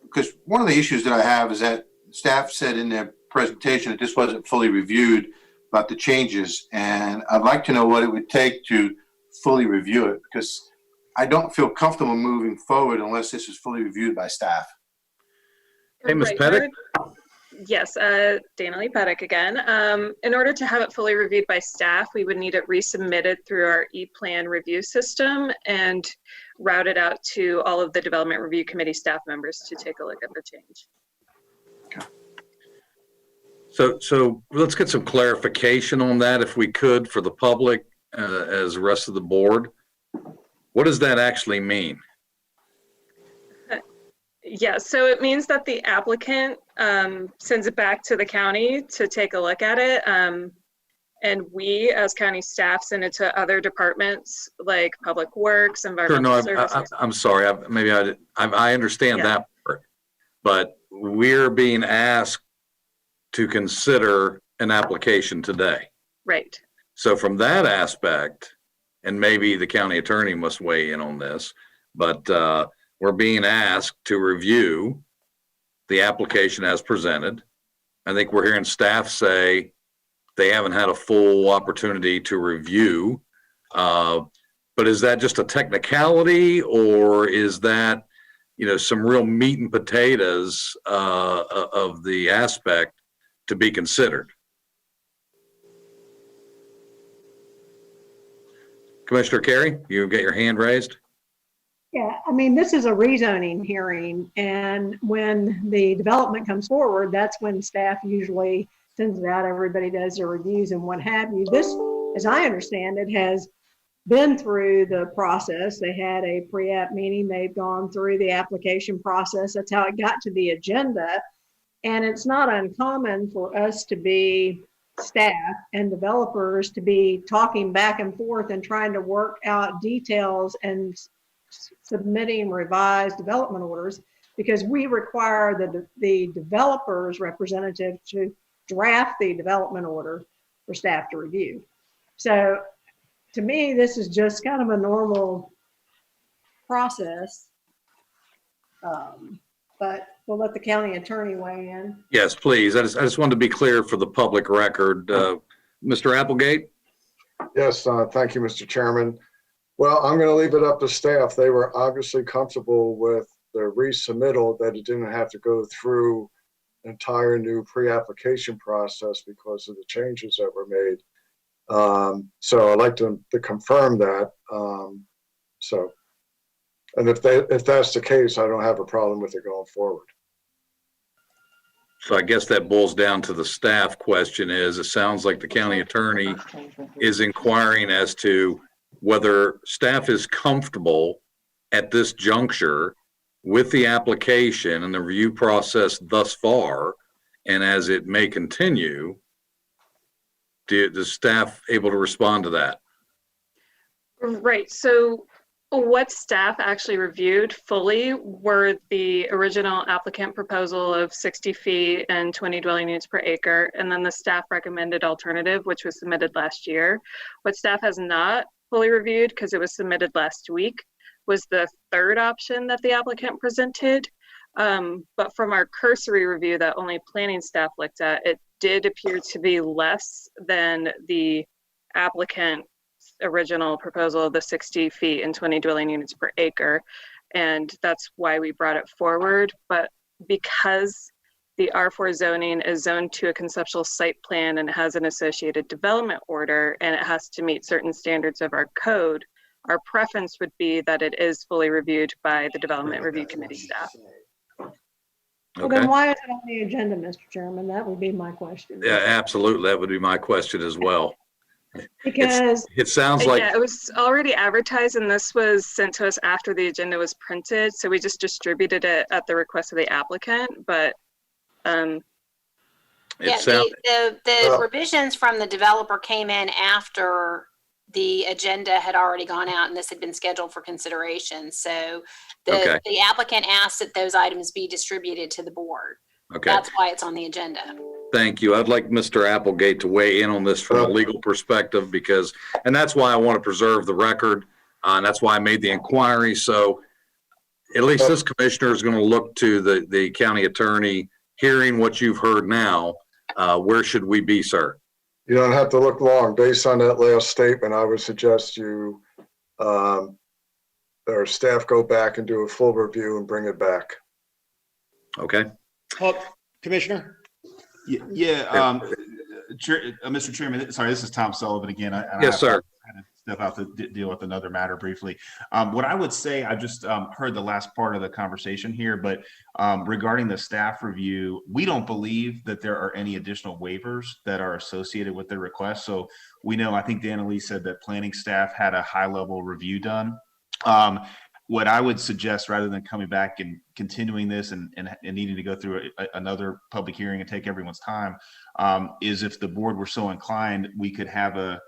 S5: because one of the issues that I have is that staff said in their presentation that this wasn't fully reviewed about the changes, and I'd like to know what it would take to fully review it, because I don't feel comfortable moving forward unless this is fully reviewed by staff.
S1: Hey, Ms. Pettit.
S18: Yes, Dana Lee Pettit again. In order to have it fully reviewed by staff, we would need it resubmitted through our e-plan review system and routed out to all of the Development Review Committee staff members to take a look at the change.
S1: So let's get some clarification on that, if we could, for the public as the rest of the board. What does that actually mean?
S18: Yeah, so it means that the applicant sends it back to the county to take a look at it. And we, as county staff, send it to other departments like Public Works, Environmental Services.
S1: I'm sorry. I understand that part, but we're being asked to consider an application today.
S18: Right.
S1: So from that aspect, and maybe the county attorney must weigh in on this, but we're being asked to review the application as presented. I think we're hearing staff say they haven't had a full opportunity to review. But is that just a technicality, or is that, some real meat and potatoes of the aspect to be considered? Commissioner Carey, you get your hand raised.
S7: Yeah, I mean, this is a rezoning hearing, and when the development comes forward, that's when staff usually sends it out. Everybody does their reviews and what have you. This, as I understand it, has been through the process. They had a pre-app meeting. They've gone through the application process. That's how it got to the agenda. And it's not uncommon for us to be staff and developers to be talking back and forth and trying to work out details and submitting revised development orders, because we require the developer's representative to draft the development order for staff to review. So to me, this is just kind of a normal process. But we'll let the county attorney weigh in.
S1: Yes, please. I just wanted to be clear for the public record. Mr. Applegate?
S17: Yes, thank you, Mr. Chairman. Well, I'm going to leave it up to staff. They were obviously comfortable with the resubmittal, that it didn't have to go through an entire new pre-application process because of the changes that were made. So I'd like to confirm that. And if that's the case, I don't have a problem with it going forward.
S1: So I guess that boils down to the staff question. It sounds like the county attorney is inquiring as to whether staff is comfortable at this juncture with the application and the review process thus far, and as it may continue, Is staff able to respond to that?
S18: Right. So what staff actually reviewed fully were the original applicant proposal of 60 feet and 20 dwelling units per acre, and then the staff recommended alternative, which was submitted last year. What staff has not fully reviewed, because it was submitted last week, was the third option that the applicant presented. But from our cursory review that only planning staff looked at, it did appear to be less than the applicant original proposal of the 60 feet and 20 dwelling units per acre. And that's why we brought it forward. But because the R4 zoning is zoned to a conceptual site plan and it has an associated development order and it has to meet certain standards of our code, our preference would be that it is fully reviewed by the Development Review Committee staff.
S7: Well, then why is it on the agenda, Mr. Chairman? That would be my question.
S1: Yeah, absolutely. That would be my question as well.
S7: Because
S1: it sounds like.
S18: Yeah, it was already advertised and this was sent to us after the agenda was printed. So we just distributed it at the request of the applicant, but
S19: yeah, the revisions from the developer came in after the agenda had already gone out and this had been scheduled for consideration. So the applicant asked that those items be distributed to the board.
S1: Okay.
S19: That's why it's on the agenda.
S1: Thank you. I'd like Mr. Applegate to weigh in on this from a legal perspective and that's why I want to preserve the record. And that's why I made the inquiry. So at least this commissioner is going to look to the county attorney, hearing what you've heard now. Where should we be, sir?
S17: You don't have to look long. Based on that last statement, I would suggest you or staff go back and do a full review and bring it back.
S1: Okay.
S2: Commissioner? Yeah, Mr. Chairman, sorry, this is Tom Sullivan again.
S1: Yes, sir.
S2: I had to step out to deal with another matter briefly. What I would say, I just heard the last part of the conversation here, but regarding the staff review, we don't believe that there are any additional waivers that are associated with the request. So we know, I think Danilee said that planning staff had a high-level review done. What I would suggest, rather than coming back and continuing this and needing to go through another public hearing and take everyone's time, is if the board were so inclined, we could have the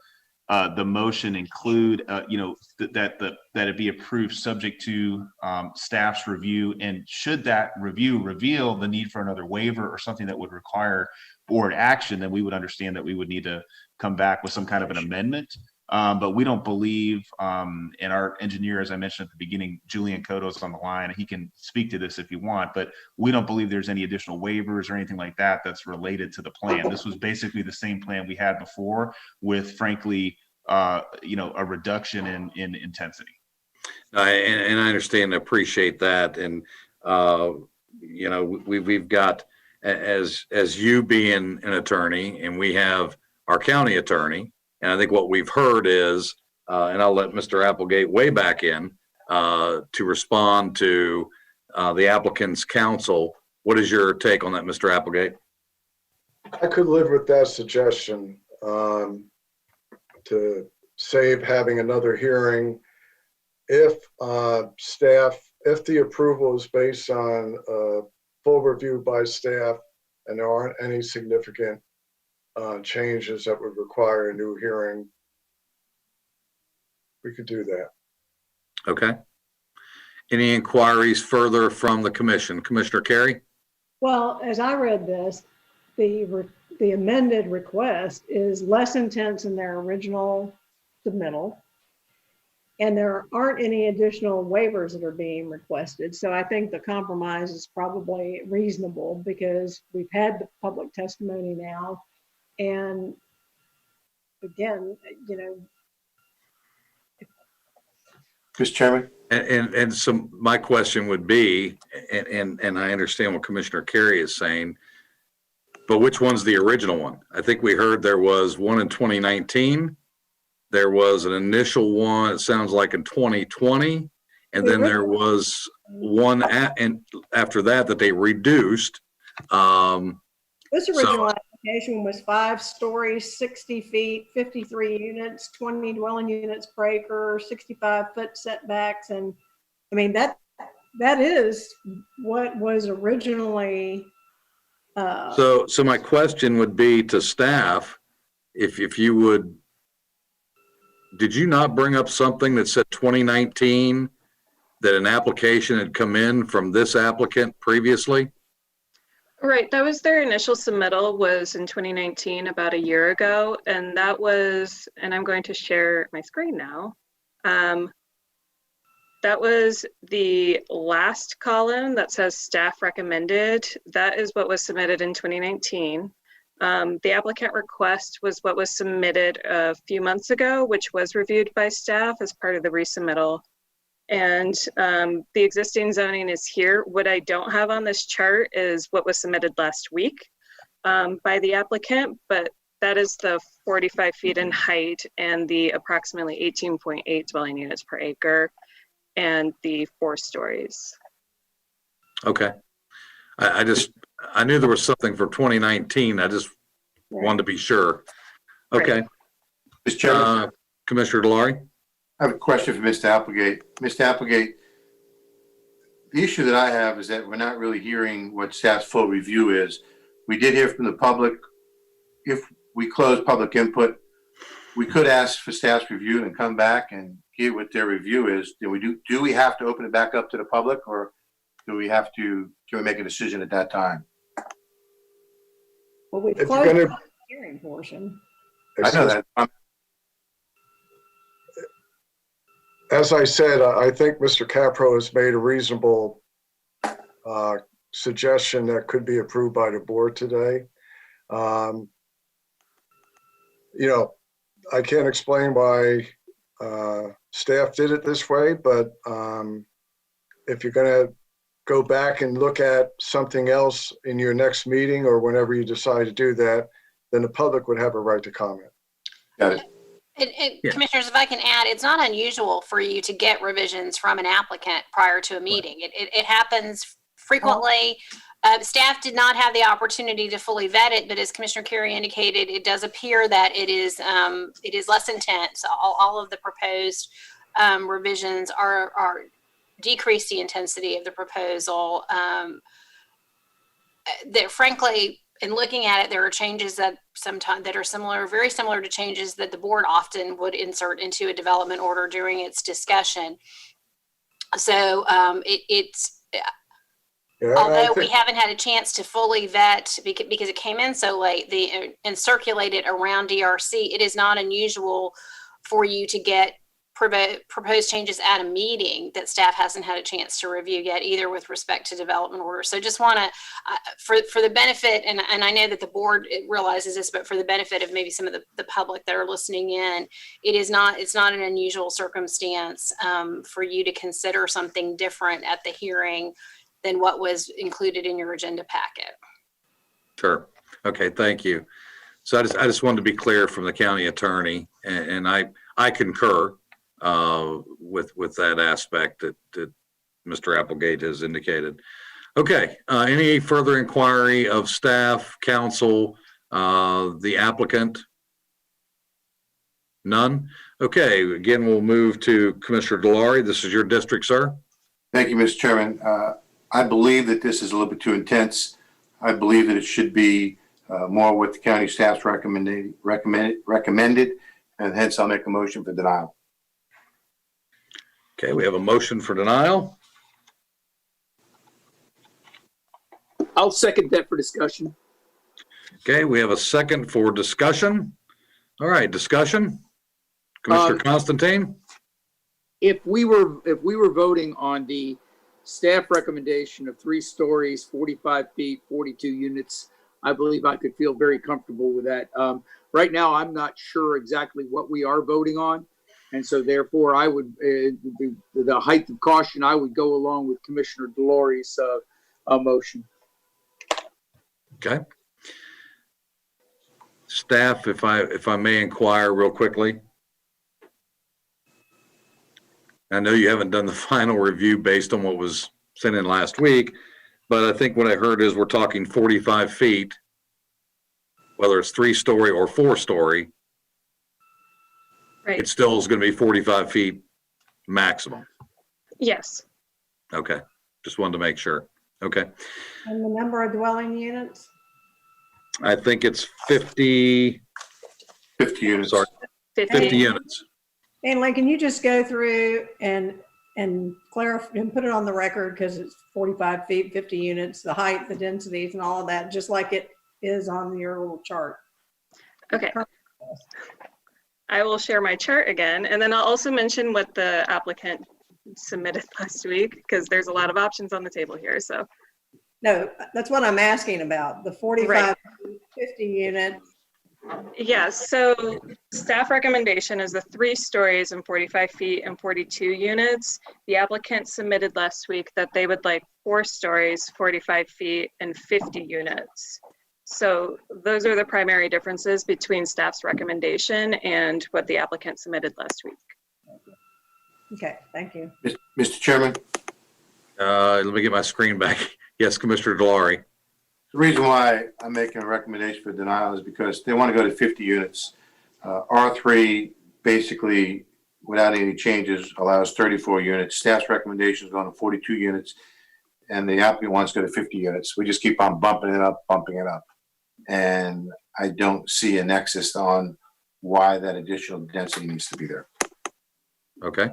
S2: motion include, that it be approved subject to staff's review. And should that review reveal the need for another waiver or something that would require board action, then we would understand that we would need to come back with some kind of an amendment. But we don't believe, and our engineer, as I mentioned at the beginning, Julian Cotto's on the line, he can speak to this if you want, but we don't believe there's any additional waivers or anything like that that's related to the plan. This was basically the same plan we had before with, frankly, a reduction in intensity.
S1: And I understand and appreciate that. And, we've got, as you being an attorney, and we have our county attorney, and I think what we've heard is, and I'll let Mr. Applegate weigh back in to respond to the applicant's counsel. What is your take on that, Mr. Applegate?
S17: I could live with that suggestion to save having another hearing. If if the approval is based on full review by staff and there aren't any significant changes that would require a new hearing, we could do that.
S1: Okay. Any inquiries further from the commission? Commissioner Carey?
S7: Well, as I read this, the amended request is less intense than their original submittal, and there aren't any additional waivers that are being requested. So I think the compromise is probably reasonable because we've had the public testimony now. And again,
S5: Mr. Chairman?
S1: And so my question would be, and I understand what Commissioner Carey is saying, but which one's the original one? I think we heard there was one in 2019. There was an initial one, it sounds like in 2020. And then there was one and after that they reduced.
S7: This original application was 5 stories, 60 feet, 53 units, 20 dwelling units per acre, 65-foot setbacks. And I mean, that is what was originally.
S1: So my question would be to staff, if you would, did you not bring up something that said 2019, that an application had come in from this applicant previously?
S18: Right, that was their initial submittal was in 2019, about a year ago, and that was, and I'm going to share my screen now. That was the last column that says staff recommended. That is what was submitted in 2019. The applicant request was what was submitted a few months ago, which was reviewed by staff as part of the resubmittal. And the existing zoning is here. What I don't have on this chart is what was submitted last week by the applicant, but that is the 45 feet in height and the approximately 18.8 dwelling units per acre and the 4 stories.
S1: Okay. I knew there was something for 2019. I just wanted to be sure. Okay.
S5: Mr. Chairman,
S1: Commissioner Delory?
S5: I have a question for Mr. Applegate. Mr. Applegate, the issue that I have is that we're not really hearing what staff's full review is. We did hear from the public. If we close public input, we could ask for staff's review and come back and hear what their review is. Do we have to open it back up to the public, or can we make a decision at that time?
S7: Well, we
S17: If you're
S7: closed
S17: gonna-
S7: the hearing portion.
S5: I know that.
S17: As I said, I think Mr. Capro has made a reasonable suggestion that could be approved by the board today. You know, I can't explain why staff did it this way, but if you're going to go back and look at something else in your next meeting or whenever you decide to do that, then the public would have a right to comment.
S5: Got it.
S1: Yeah.
S19: Commissioners, if I can add, it's not unusual for you to get revisions from an applicant prior to a meeting. It happens frequently. Staff did not have the opportunity to fully vet it, but as Commissioner Carey indicated, it does appear that it is less intense. All of the proposed revisions are decrease the intensity of the proposal. That frankly, in looking at it, there are changes that sometimes that are similar, very similar to changes that the board often would insert into a development order during its discussion. So although we haven't had a chance to fully vet because it came in so late and circulated around DRC, it is not unusual for you to get proposed changes at a meeting that staff hasn't had a chance to review yet, either with respect to development orders. So just want to, for the benefit, and I know that the board realizes this, but for the benefit of maybe some of the public that are listening in, it's not an unusual circumstance for you to consider something different at the hearing than what was included in your agenda packet.
S1: Sure. Okay, thank you. So I just wanted to be clear from the county attorney, and I concur with that aspect that Mr. Applegate has indicated. Okay, any further inquiry of staff, council, the applicant? None? Okay, again, we'll move to Commissioner Delory. This is your district, sir.
S5: Thank you, Mr. Chairman. I believe that this is a little bit too intense. I believe that it should be more what the county staff's recommended, and hence I'll make a motion for denial.
S1: Okay, we have a motion for denial.
S4: I'll second that for discussion.
S1: Okay, we have a second for discussion. All right, discussion. Commissioner Constantine?
S4: If we were voting on the staff recommendation of 3 stories, 45 feet, 42 units, I believe I could feel very comfortable with that. Right now, I'm not sure exactly what we are voting on. And so therefore, I would, the height of caution, I would go along with Commissioner Delory's motion.
S1: Okay. Staff, if I may inquire real quickly. I know you haven't done the final review based on what was sent in last week, but I think what I heard is we're talking 45 feet, whether it's 3-story or 4-story.
S18: Right.
S1: It still is going to be 45 feet maximum.
S18: Yes.
S1: Okay. Just wanted to make sure. Okay.
S7: And the number of dwelling units?
S1: I think it's 50.
S5: 50 units.
S1: Sorry, 50 units.
S7: And like, can you just go through and clarify and put it on the record, because it's 45 feet, 50 units, the height, the densities and all of that, just like it is on your little chart.
S18: Okay. I will share my chart again, and then I'll also mention what the applicant submitted last week, because there's a lot of options on the table here, so.
S7: No, that's what I'm asking about, the 45,
S18: Right.
S7: 50 units.
S18: Yes, so staff recommendation is the 3 stories and 45 feet and 42 units. The applicant submitted last week that they would like 4 stories, 45 feet and 50 units. So those are the primary differences between staff's recommendation and what the applicant submitted last week.
S7: Okay, thank you.
S5: Mr. Chairman,
S1: Let me get my screen back. Yes, Commissioner Delory.
S5: the reason why I'm making a recommendation for denial is because they want to go to 50 units. R3 basically, without any changes, allows 34 units. Staff's recommendation is going to 42 units, and the applicant wants to go to 50 units. We just keep on bumping it up. And I don't see a nexus on why that additional density needs to be there.
S1: Okay.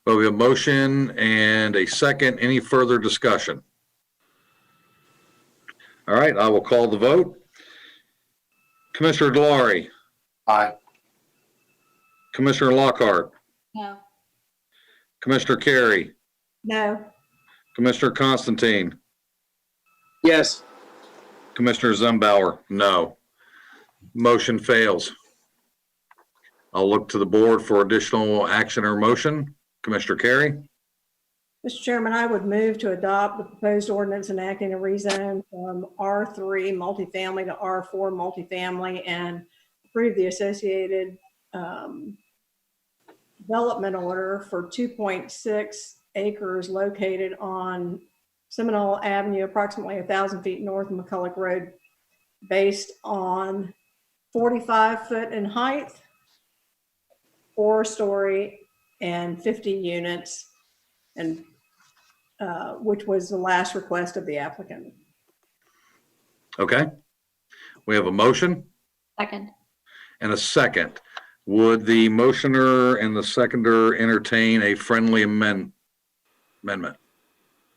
S1: Well, we have a motion and a second. Any further discussion? All right, I will call the vote. Commissioner Delory.
S5: Aye.
S1: Commissioner Lockhart.
S3: No.
S1: Commissioner Carey.
S7: No.
S1: Commissioner Constantine.
S4: Yes.
S1: Commissioner Zumbauer. No. Motion fails. I'll look to the board for additional action or motion. Commissioner Carey.
S7: Mr. Chairman, I would move to adopt the proposed ordinance enacting a rezone from R3 multifamily to R4 multifamily and approve the associated development order for 2.6 acres located on Seminole Avenue, approximately 1,000 feet north of McCulloch Road, based on 45 foot in height, 4-story and 50 units, and which was the last request of the applicant.
S1: Okay. We have a motion
S3: Second.
S1: and a second. Would the motioner and the seconder entertain a friendly amendment?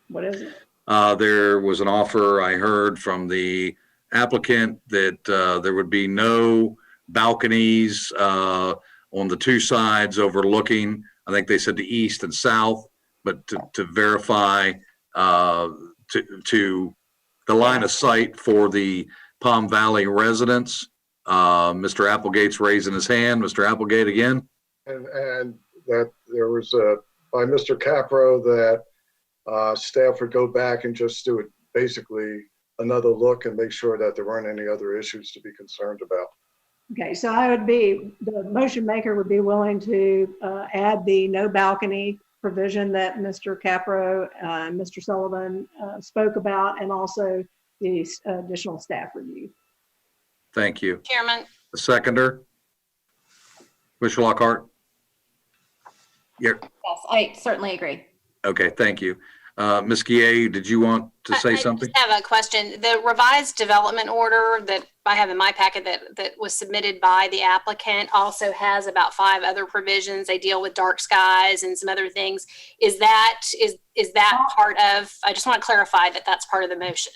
S7: What is it?
S1: There was an offer I heard from the applicant that there would be no balconies on the 2 sides overlooking, I think they said the east and south, but to verify to the line of sight for the Palm Valley residents. Mr. Applegate's raising his hand. Mr. Applegate again.
S17: And that there was by Mr. Capro that staff would go back and just do it, basically another look and make sure that there weren't any other issues to be concerned about.
S7: Okay, so the motion maker would be willing to add the no balcony provision that Mr. Capro and Mr. Sullivan spoke about, and also the additional staff review.
S1: Thank you.
S19: Chairman,
S1: The seconder. Commissioner Lockhart. Yeah.
S3: Yes, I certainly agree.
S1: Okay, thank you. Ms. Guillet, did you want to say something?
S19: I just have a question. The revised development order that I have in my packet that was submitted by the applicant also has about 5 other provisions. They deal with dark skies and some other things. Is that part of, I just want to clarify that that's part of the motion.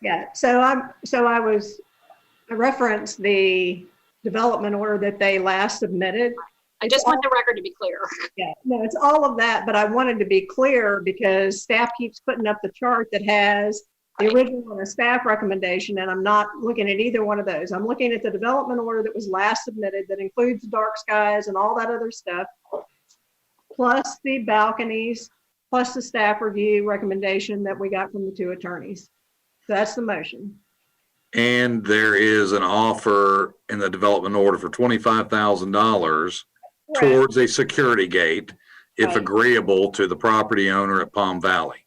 S7: Yeah, I referenced the development order that they last submitted.
S19: I just want the record to be clear.
S7: Yeah, no, it's all of that, but I wanted to be clear because staff keeps putting up the chart that has the original and a staff recommendation, and I'm not looking at either one of those. I'm looking at the development order that was last submitted that includes dark skies and all that other stuff, plus the balconies, plus the staff review recommendation that we got from the 2 attorneys. So that's the motion.
S1: And there is an offer in the development order for $25,000 towards a security gate, if
S7: Right.
S1: agreeable to the property owner at Palm Valley,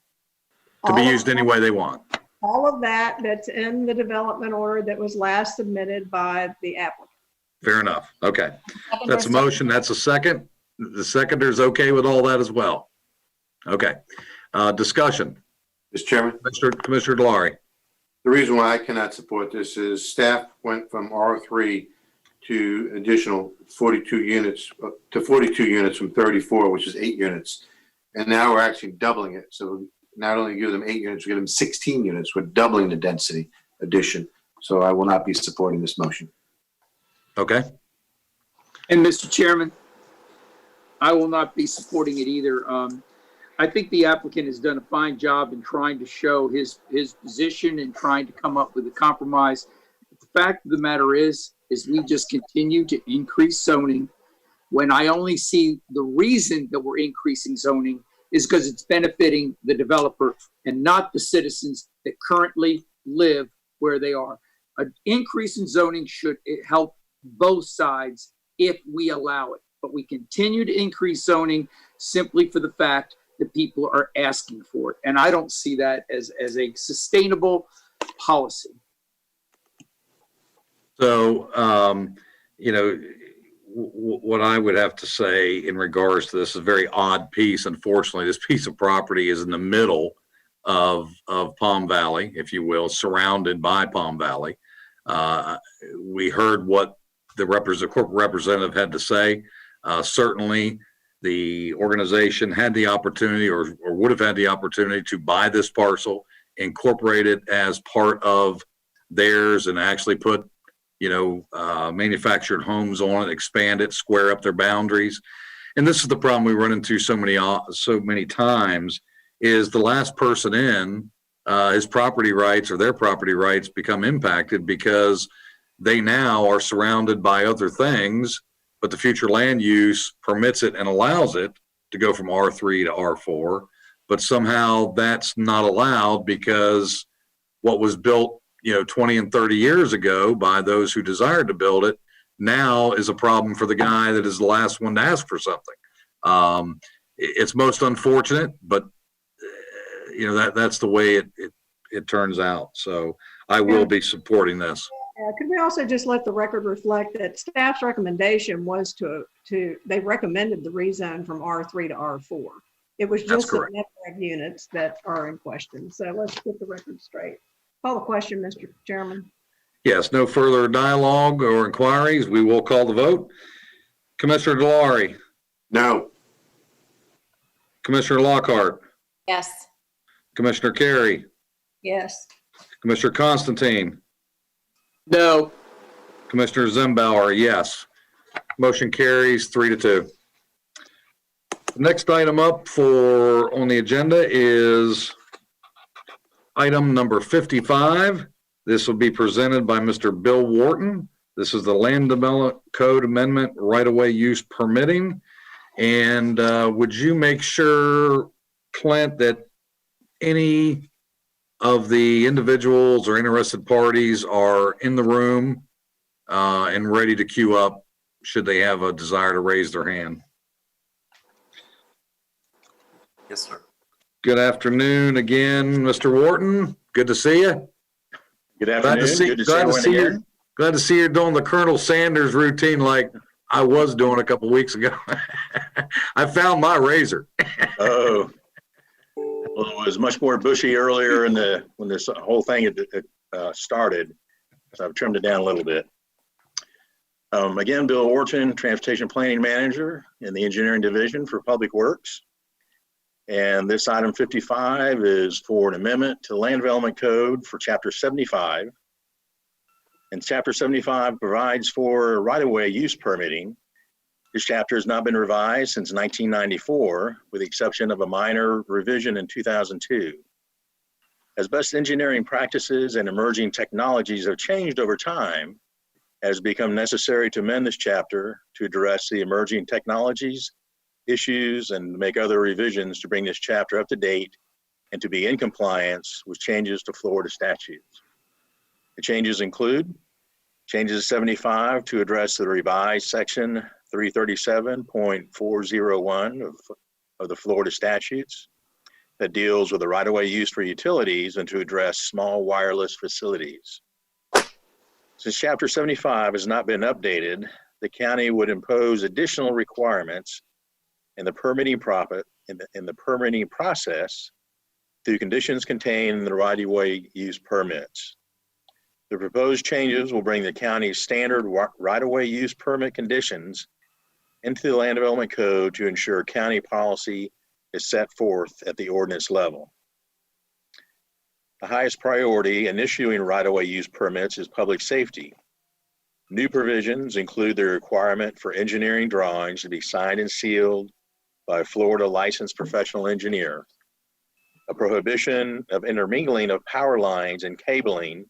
S1: to be used any way they want.
S7: All of that's in the development order that was last submitted by the applicant.
S1: Fair enough. Okay. That's a motion. That's a second. The seconder is okay with all that as well. Okay. Discussion.
S5: Mr. Chairman,
S1: Commissioner Delory.
S5: the reason why I cannot support this is staff went from R3 to additional 42 units, to 42 units from 34, which is 8 units. And now we're actually doubling it. So not only give them 8 units, we give them 16 units. We're doubling the density addition. So I will not be supporting this motion.
S1: Okay.
S4: And Mr. Chairman, I will not be supporting it either. I think the applicant has done a fine job in trying to show his position and trying to come up with a compromise. But the fact of the matter is we just continue to increase zoning when I only see the reason that we're increasing zoning is because it's benefiting the developer and not the citizens that currently live where they are. An increase in zoning should help both sides if we allow it. But we continue to increase zoning simply for the fact that people are asking for it. And I don't see that as a sustainable policy.
S1: So, you know, what I would have to say in regards to this is a very odd piece. Unfortunately, this piece of property is in the middle of Palm Valley, if you will, surrounded by Palm Valley. We heard what the corporate representative had to say. Certainly, the organization had the opportunity or would have had the opportunity to buy this parcel, incorporate it as part of theirs, and actually put, manufactured homes on it, expand it, square up their boundaries. And this is the problem we run into so many times is the last person in, his property rights or their property rights become impacted because they now are surrounded by other things, but the future land use permits it and allows it to go from R3 to R4. But somehow that's not allowed because what was built 20 and 30 years ago by those who desired to build it now is a problem for the guy that is the last one to ask for something. It's most unfortunate, but that's the way it turns out. So I will be supporting this.
S7: Could we also just let the record reflect that staff's recommendation was they recommended the rezone from R3 to R4. It was just the network units that are in question. So let's get the record straight. Call the question, Mr. Chairman.
S1: Yes, no further dialogue or inquiries. We will call the vote. Commissioner Delary.
S5: No.
S1: Commissioner Lockhart.
S3: Yes.
S1: Commissioner Carey.
S22: Yes.
S1: Commissioner Constantine.
S4: No.
S1: Commissioner Zimbauer, yes. Motion carries 3-2. The next item up on the agenda is item number 55. This will be presented by Mr. Bill Wharton. This is the Land Development Code Amendment Right-of-Way Use Permitting. And would you make sure, Clint, that any of the individuals or interested parties are in the room and ready to queue up should they have a desire to raise their hand?
S9: Yes, sir.
S1: Good afternoon again, Mr. Wharton. Good to see you. Good
S6: afternoon.
S1: Glad to see you're doing the Colonel Sanders routine like I was doing a couple weeks ago. I found my razor.
S6: Oh, well, it was much more bushy earlier when this whole thing had started, so I've trimmed it down a little bit. Again, Bill Wharton, Transportation Planning Manager in the Engineering Division for Public Works. And this item 55 is for an amendment to the Land Development Code for Chapter 75. And Chapter 75 provides for right-of-way use permitting. This chapter has not been revised since 1994, with the exception of a minor revision in 2002. As best engineering practices and emerging technologies have changed over time, it has become necessary to amend this chapter to address the emerging technologies, issues, and make other revisions to bring this chapter up to date and to be in compliance with changes to Florida statutes. The changes include changes to 75 to address the revised section 337.401 of the Florida statutes that deals with the right-of-way use for utilities and to address small wireless facilities. Since Chapter 75 has not been updated, the county would impose additional requirements in the permitting process through conditions contained in the right-of-way use permits. The proposed changes will bring the county's standard right-of-way use permit conditions into the Land Development Code to ensure county policy is set forth at the ordinance level. The highest priority in issuing right-of-way use permits is public safety. New provisions include the requirement for engineering drawings to be signed and sealed by a Florida licensed professional engineer, a prohibition of intermingling of power lines and cabling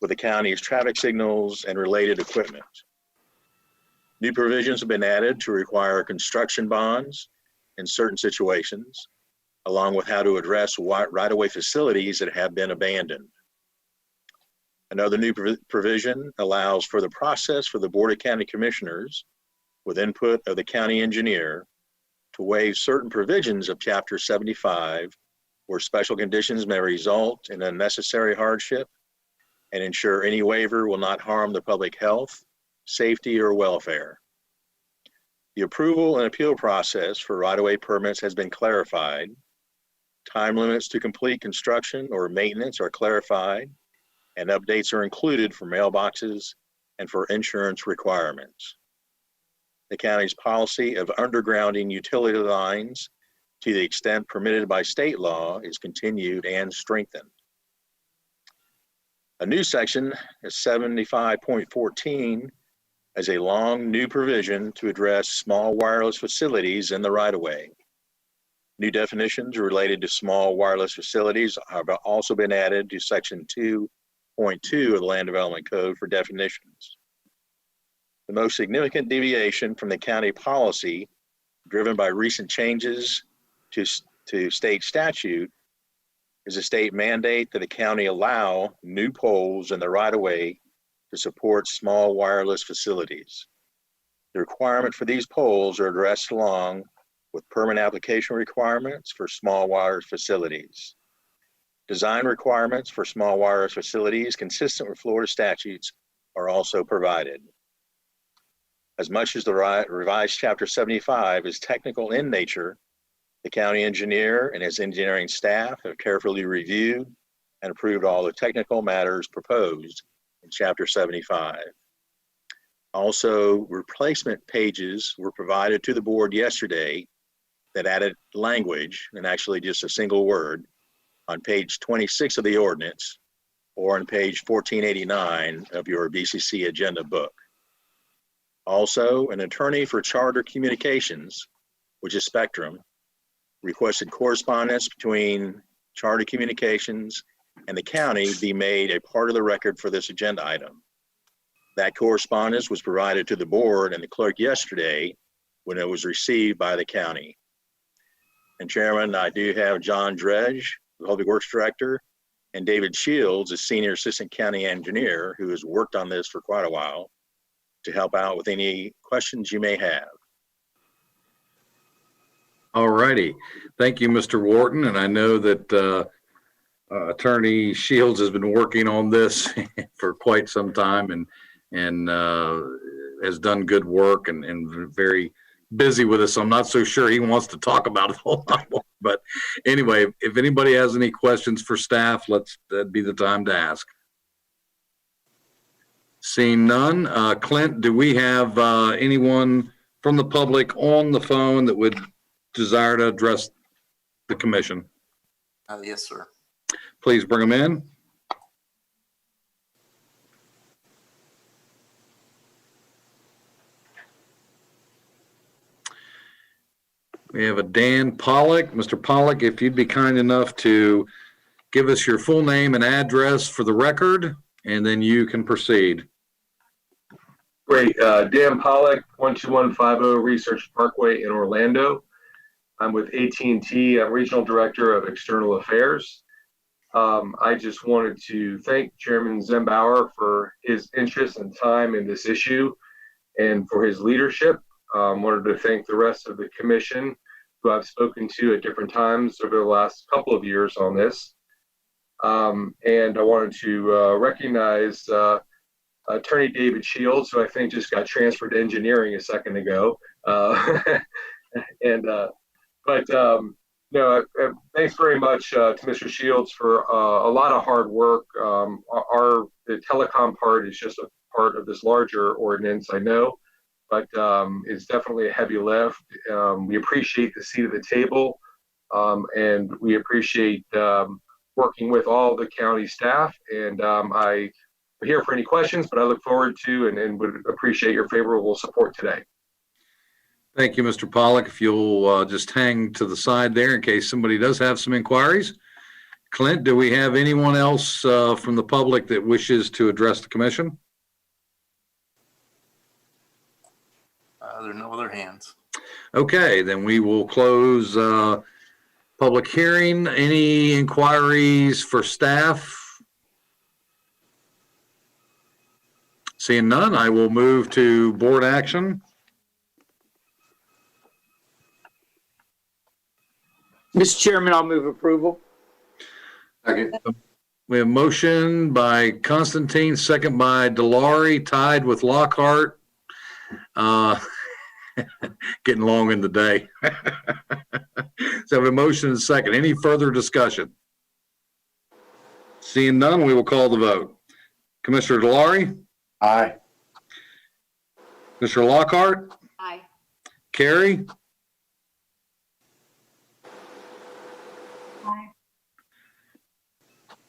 S6: with the county's traffic signals and related equipment. New provisions have been added to require construction bonds in certain situations, along with how to address right-of-way facilities that have been abandoned. Another new provision allows for the process for the Board of County Commissioners, with input of the county engineer, to waive certain provisions of Chapter 75 where special conditions may result in unnecessary hardship, and ensure any waiver will not harm the public health, safety, or welfare. The approval and appeal process for right-of-way permits has been clarified. Time limits to complete construction or maintenance are clarified, and updates are included for mailboxes and for insurance requirements. The county's policy of undergrounding utility lines to the extent permitted by state law is continued and strengthened. A new section is 75.14 as a long new provision to address small wireless facilities in the right-of-way. New definitions related to small wireless facilities have also been added to Section 2.2 of the Land Development Code for definitions. The most significant deviation from the county policy, driven by recent changes to state statute, is a state mandate that the county allow new poles in the right-of-way to support small wireless facilities. The requirement for these poles are addressed along with permit application requirements for small wireless facilities. Design requirements for small wireless facilities consistent with Florida statutes are also provided. As much as the revised Chapter 75 is technical in nature, the county engineer and his engineering staff have carefully reviewed and approved all the technical matters proposed in Chapter 75. Also, replacement pages were provided to the board yesterday that added language, and actually just a single word, on page 26 of the ordinance or on page 1489 of your BCC agenda book. Also, an attorney for Charter Communications, which is Spectrum, requested correspondence between Charter Communications and the county be made a part of the record for this agenda item. That correspondence was provided to the board and the clerk yesterday when it was received by the county. And Chairman, I do have John Dredge, the Public Works Director, and David Shields, a Senior Assistant County Engineer who has worked on this for quite a while, to help out with any questions you may have.
S1: All righty. Thank you, Mr. Wharton. And I know that Attorney Shields has been working on this for quite some time and has done good work and very busy with us. I'm not so sure he wants to talk about it a whole lot more. But anyway, if anybody has any questions for staff, that'd be the time to ask. Seeing none, Clint, do we have anyone from the public on the phone that would desire to address the commission?
S9: Yes, sir.
S1: Please bring them in. We have a Dan Pollock. Mr. Pollock, if you'd be kind enough to give us your full name and address for the record, and then you can proceed.
S20: Great. Dan Pollock, 12150 Research Parkway in Orlando. I'm with AT&T. I'm Regional Director of External Affairs. I just wanted to thank Chairman Zembauer for his interest and time in this issue and for his leadership. Wanted to thank the rest of the commission who I've spoken to at different times over the last couple of years on this. And I wanted to recognize Attorney David Shields, who I think just got transferred to engineering a second ago. No, thanks very much to Mr. Shields for a lot of hard work. The telecom part is just a part of this larger ordinance, I know, but it's definitely a heavy lift. We appreciate the seat at the table, and we appreciate working with all the county staff. And I'm here for any questions, but I look forward to and would appreciate your favorable support today.
S1: Thank you, Mr. Pollack. If you'll just hang to the side there in case somebody does have some inquiries. Clint, do we have anyone else from the public that wishes to address the commission?
S9: There are no other hands.
S1: Okay, then we will close public hearing. Any inquiries for staff? Seeing none, I will move to board action.
S4: Mr. Chairman, I'll move approval.
S1: Second. We have motion by Constantine, second by Delary, tied with Lockhart. Getting long in the day. So we have a motion and a second. Any further discussion? Seeing none, we will call the vote. Commissioner Delary?
S5: Aye.
S1: Mr. Lockhart?
S3: Aye.
S1: Carrie?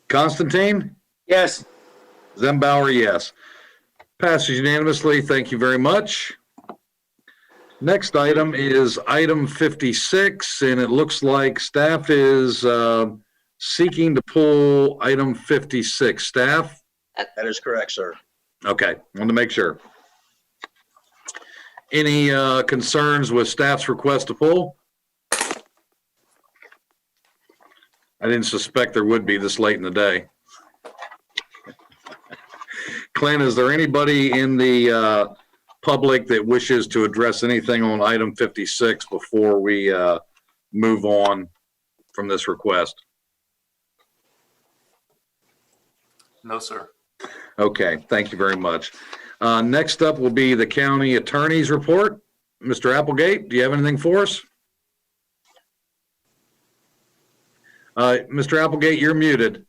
S1: Constantine?
S4: Yes.
S1: Zembauer, yes. Passes unanimously. Thank you very much. Next item is item 56, and it looks like staff is seeking to pull item 56. Staff?
S6: That is correct, sir.
S1: Okay, wanted to make sure. Any concerns with staff's request to pull? I didn't suspect there would be this late in the day. Clint, is there anybody in the public that wishes to address anything on item 56 before we move on from this request?
S9: No, sir.
S1: Okay, thank you very much. Next up will be the county attorney's report. Mr. Applegate, do you have anything for us? Mr. Applegate, you're muted.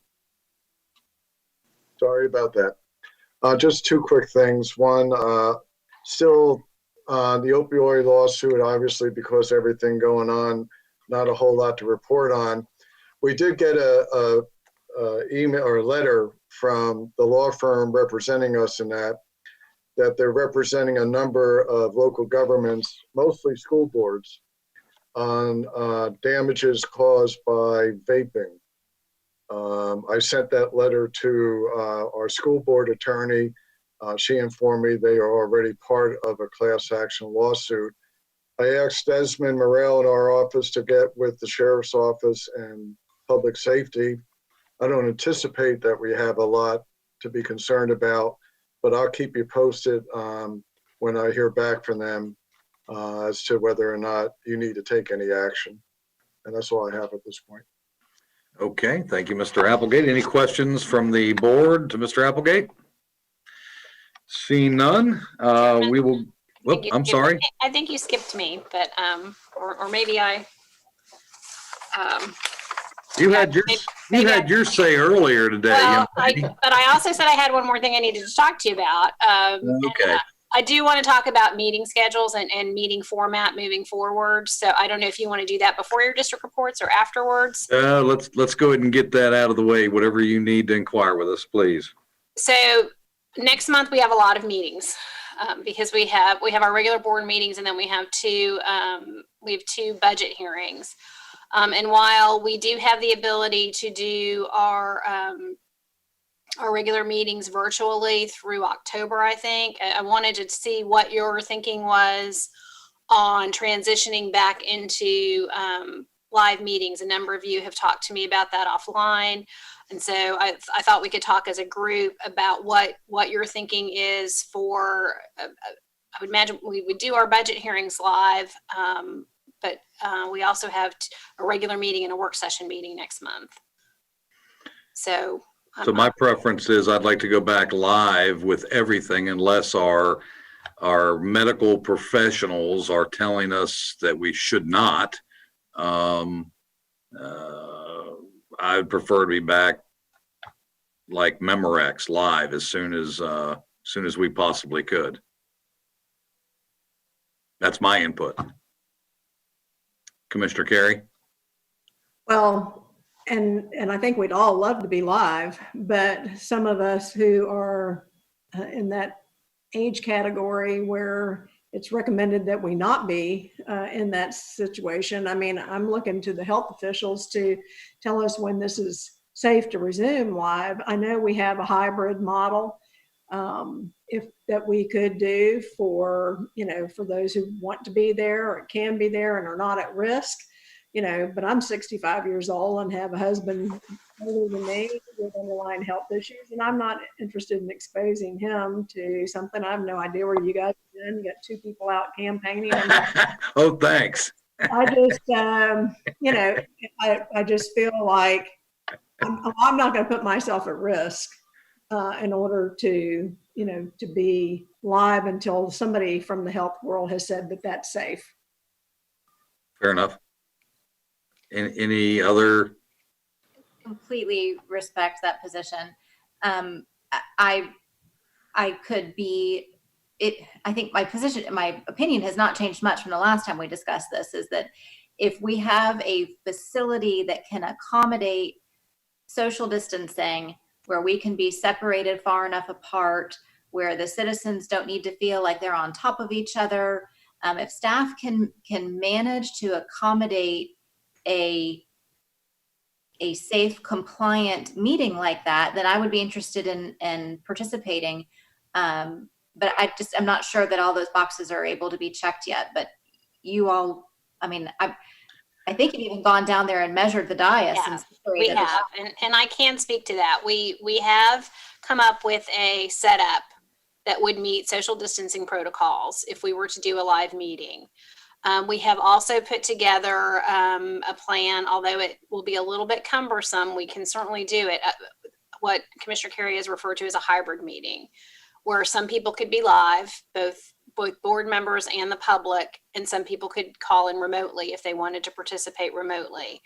S17: Sorry about that. Just two quick things. One, still the opioid lawsuit, obviously, because everything going on, not a whole lot to report on. We did get a email or a letter from the law firm representing us in that they're representing a number of local governments, mostly school boards, on damages caused by vaping. I sent that letter to our school board attorney. She informed me they are already part of a class action lawsuit. I asked Desmond Morrell in our office to get with the sheriff's office and public safety. I don't anticipate that we have a lot to be concerned about, but I'll keep you posted when I hear back from them as to whether or not you need to take any action. And that's all I have at this point.
S1: Okay, thank you, Mr. Applegate. Any questions from the board to Mr. Applegate? Seeing none, we will, whoop, I'm sorry.
S19: I think you skipped me, but, or maybe I,
S1: You had your say earlier today.
S19: well, but I also said I had one more thing I needed to talk to you about.
S1: Okay.
S19: I do want to talk about meeting schedules and meeting format moving forward. So I don't know if you want to do that before your district reports or afterwards.
S1: Let's go ahead and get that out of the way. Whatever you need to inquire with us, please.
S19: So next month we have a lot of meetings because we have our regular board meetings and then we have two budget hearings. And while we do have the ability to do our regular meetings virtually through October, I think, I wanted to see what your thinking was on transitioning back into live meetings. A number of you have talked to me about that offline. And so I thought we could talk as a group about what your thinking is for, I would imagine we would do our budget hearings live, but we also have a regular meeting and a work session meeting next month. So
S1: my preference is I'd like to go back live with everything unless our medical professionals are telling us that we should not. I'd prefer to be back like Memorex live as soon as we possibly could. That's my input. Commissioner Carey?
S7: Well, and I think we'd all love to be live, but some of us who are in that age category where it's recommended that we not be in that situation. I mean, I'm looking to the health officials to tell us when this is safe to resume live. I know we have a hybrid model if that we could do for, you know, for those who want to be there or can be there and are not at risk, you know, but I'm 65 years old and have a husband older than me with underlying health issues, and I'm not interested in exposing him to something. I have no idea where you guys are in. You got two people out campaigning.
S1: Oh, thanks.
S7: I just, you know, I just feel like I'm not going to put myself at risk in order to, you know, to be live until somebody from the health world has said that that's safe.
S1: Fair enough. Any other?
S3: Completely respect that position. I could be it. I think my opinion has not changed much from the last time we discussed this, is that if we have a facility that can accommodate social distancing, where we can be separated far enough apart, where the citizens don't need to feel like they're on top of each other, if staff can manage to accommodate a safe, compliant meeting like that, then I would be interested in participating. But I'm not sure that all those boxes are able to be checked yet. But you all, I mean, I think you've even gone down there and measured the dais.
S19: Yeah, we have, and I can speak to that. We have come up with a setup that would meet social distancing protocols if we were to do a live meeting. We have also put together a plan, although it will be a little bit cumbersome, we can certainly do it. What Commissioner Carey has referred to as a hybrid meeting, where some people could be live, both board members and the public, and some people could call in remotely if they wanted to participate remotely.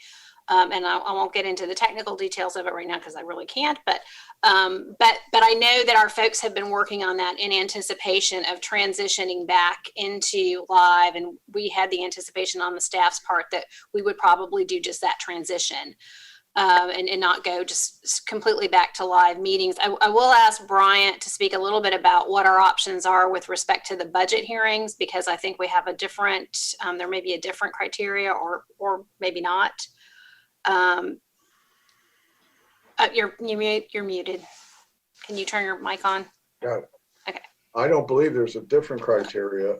S19: And I won't get into the technical details of it right now because I really can't, but I know that our folks have been working on that in anticipation of transitioning back into live, and we had the anticipation on the staff's part that we would probably do just that transition. And not go just completely back to live meetings. I will ask Bryant to speak a little bit about what our options are with respect to the budget hearings, because I think we have a different, there may be a different criteria or maybe not. You're muted. Can you turn your mic on?
S17: Got it.
S19: Okay.
S17: I don't believe there's a different criteria.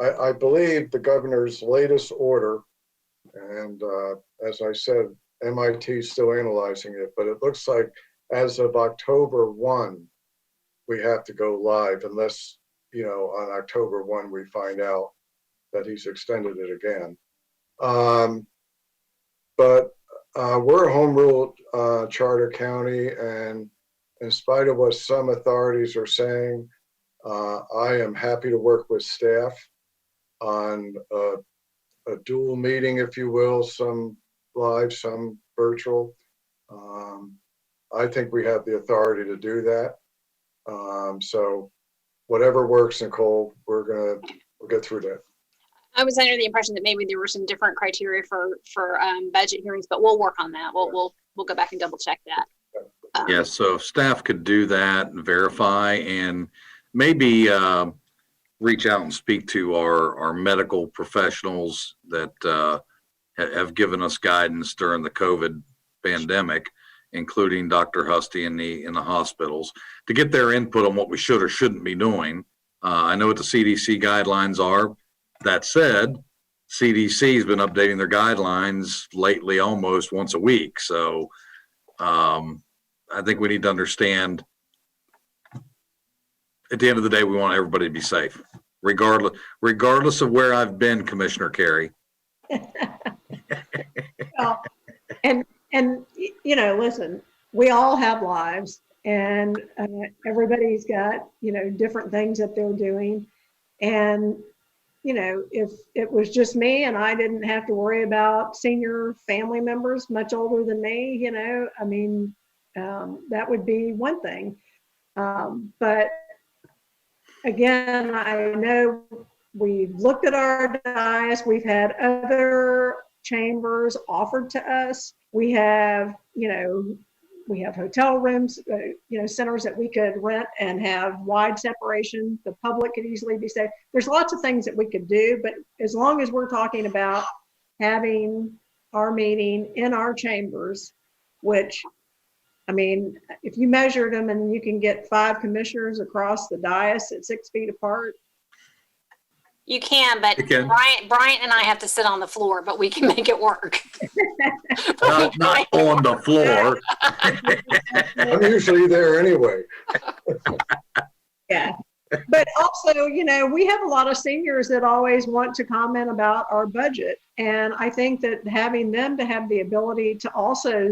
S17: I believe the governor's latest order, and as I said, MIT is still analyzing it, but it looks like as of October 1, we have to go live unless, you know, on October 1, we find out that he's extended it again. But we're a home rule charter county, and in spite of what some authorities are saying, I am happy to work with staff on a dual meeting, if you will, some live, some virtual. I think we have the authority to do that. So whatever works, Nicole, we'll get through that.
S19: I was under the impression that maybe there were some different criteria for budget hearings, but we'll work on that. We'll go back and double check that.
S1: Yeah, so if staff could do that and verify, and maybe reach out and speak to our medical professionals that have given us guidance during the COVID pandemic, including Dr. Husty in the hospitals, to get their input on what we should or shouldn't be doing. I know what the CDC guidelines are. That said, CDC has been updating their guidelines lately almost once a week. So I think we need to understand, at the end of the day, we want everybody to be safe, regardless of where I've been, Commissioner Carey.
S7: Well, and you know, listen, we all have lives, and everybody's got, you know, different things that they're doing, and you know, if it was just me and I didn't have to worry about senior family members much older than me, you know, I mean, that would be one thing. But again, I know we've looked at our dais, we've had other chambers offered to us. We have, you know, we have hotel rooms, you know, centers that we could rent and have wide separation. The public could easily be safe. There's lots of things that we could do, but as long as we're talking about having our meeting in our chambers, which, I mean, if you measured them and you can get 5 commissioners across the dais at 6 feet apart.
S19: You can, but Bryant and I have to sit on the floor, but we can make it work.
S1: Not on the floor.
S17: I'm usually there anyway.
S7: Yeah. But also, you know, we have a lot of seniors that always want to comment about our budget. And I think that having them to have the ability to also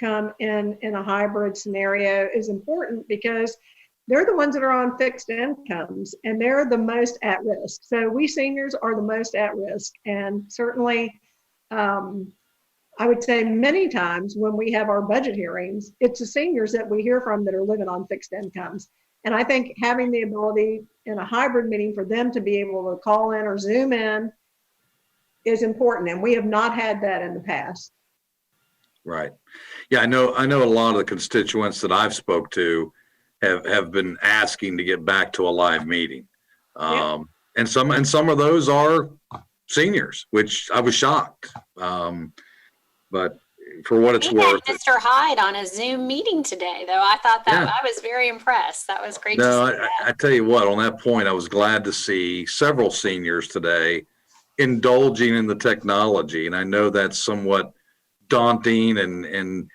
S7: come in a hybrid scenario is important, because they're the ones that are on fixed incomes and they're the most at risk. So we seniors are the most at risk. And certainly, I would say many times when we have our budget hearings, it's the seniors that we hear from that are living on fixed incomes. And I think having the ability in a hybrid meeting for them to be able to call in or Zoom in is important. And we have not had that in the past.
S1: Right. Yeah, I know a lot of the constituents that I've spoke to have been asking to get back to a live meeting. And some of those are seniors, which I was shocked. But for what it's worth.
S19: Mr. Hyde on a Zoom meeting today, though. I thought that I was very impressed. That was great to see.
S1: I tell you what, on that point, I was glad to see several seniors today indulging in the technology. And I know that's somewhat daunting and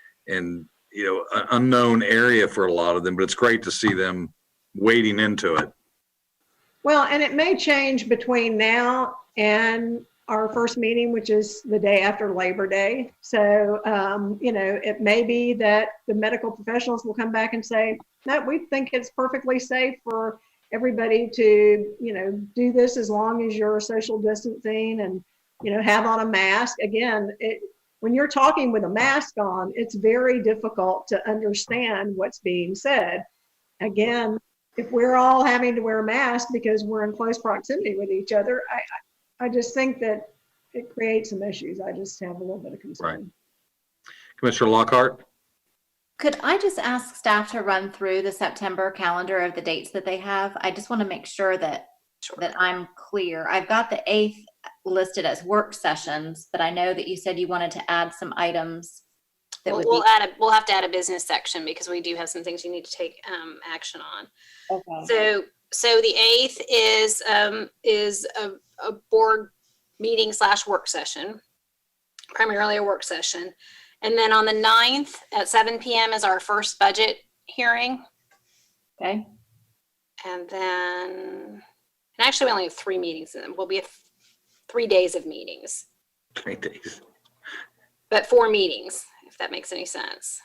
S1: you know, an unknown area for a lot of them, but it's great to see them wading into it.
S7: Well, and it may change between now and our first meeting, which is the day after Labor Day. So, you know, it may be that the medical professionals will come back and say, no, we think it's perfectly safe for everybody to, you know, do this as long as you're social distancing and, you know, have on a mask. Again, when you're talking with a mask on, it's very difficult to understand what's being said. Again, if we're all having to wear a mask because we're in close proximity with each other, I just think that it creates some issues. I just have a little bit of concern.
S1: Right. Commissioner Lockhart?
S3: Could I just ask staff to run through the September calendar of the dates that they have? I just want to make sure that I'm clear. I've got the 8th listed as work sessions, but I know that you said you wanted to add some items that
S19: we'll have to add a business section because we do have some things you need to take action on. Okay. So the 8th is a board meeting / work session, primarily a work session. And then on the 9th at 7 p.m. is our first budget hearing.
S3: Okay.
S19: And then, actually we only have 3 meetings in them. We'll be 3 days of meetings.
S1: 3 days.
S19: But 4 meetings, if that makes any sense.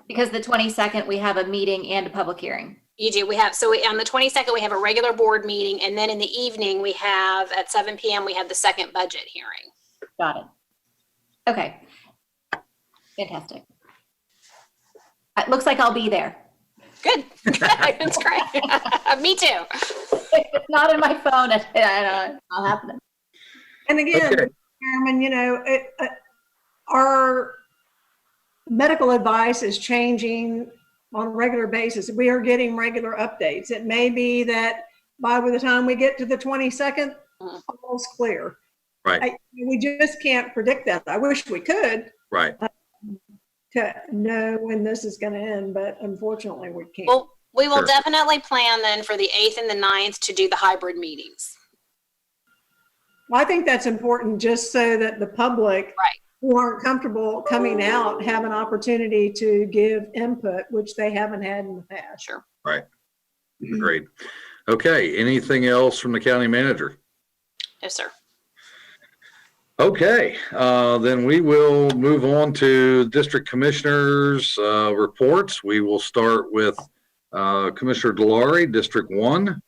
S3: Because the 22nd, we have a meeting and a public hearing.
S19: You do. On the 22nd, we have a regular board meeting. And then in the evening, we have at 7 p.m., we have the second budget hearing.
S3: Got it. Okay. Fantastic. It looks like I'll be there.
S19: Good. That's great. Me too.
S3: If it's not in my phone, I'll happen.
S7: And again, Chairman, you know, our medical advice is changing on a regular basis. We are getting regular updates. It may be that by the time we get to the 22nd, all's clear.
S1: Right.
S7: We just can't predict that. I wish we could.
S1: Right.
S7: To know when this is going to end, but unfortunately we can't.
S19: Well, we will definitely plan then for the 8th and the 9th to do the hybrid meetings.
S7: Well, I think that's important just so that the public who aren't comfortable coming out have an opportunity to give input, which they haven't had in the past.
S19: Sure.
S1: Right. Great. Okay. Anything else from the county manager?
S19: No, sir.
S1: Okay. Then we will move on to district commissioners' reports. We will start with Commissioner Delary, District 1.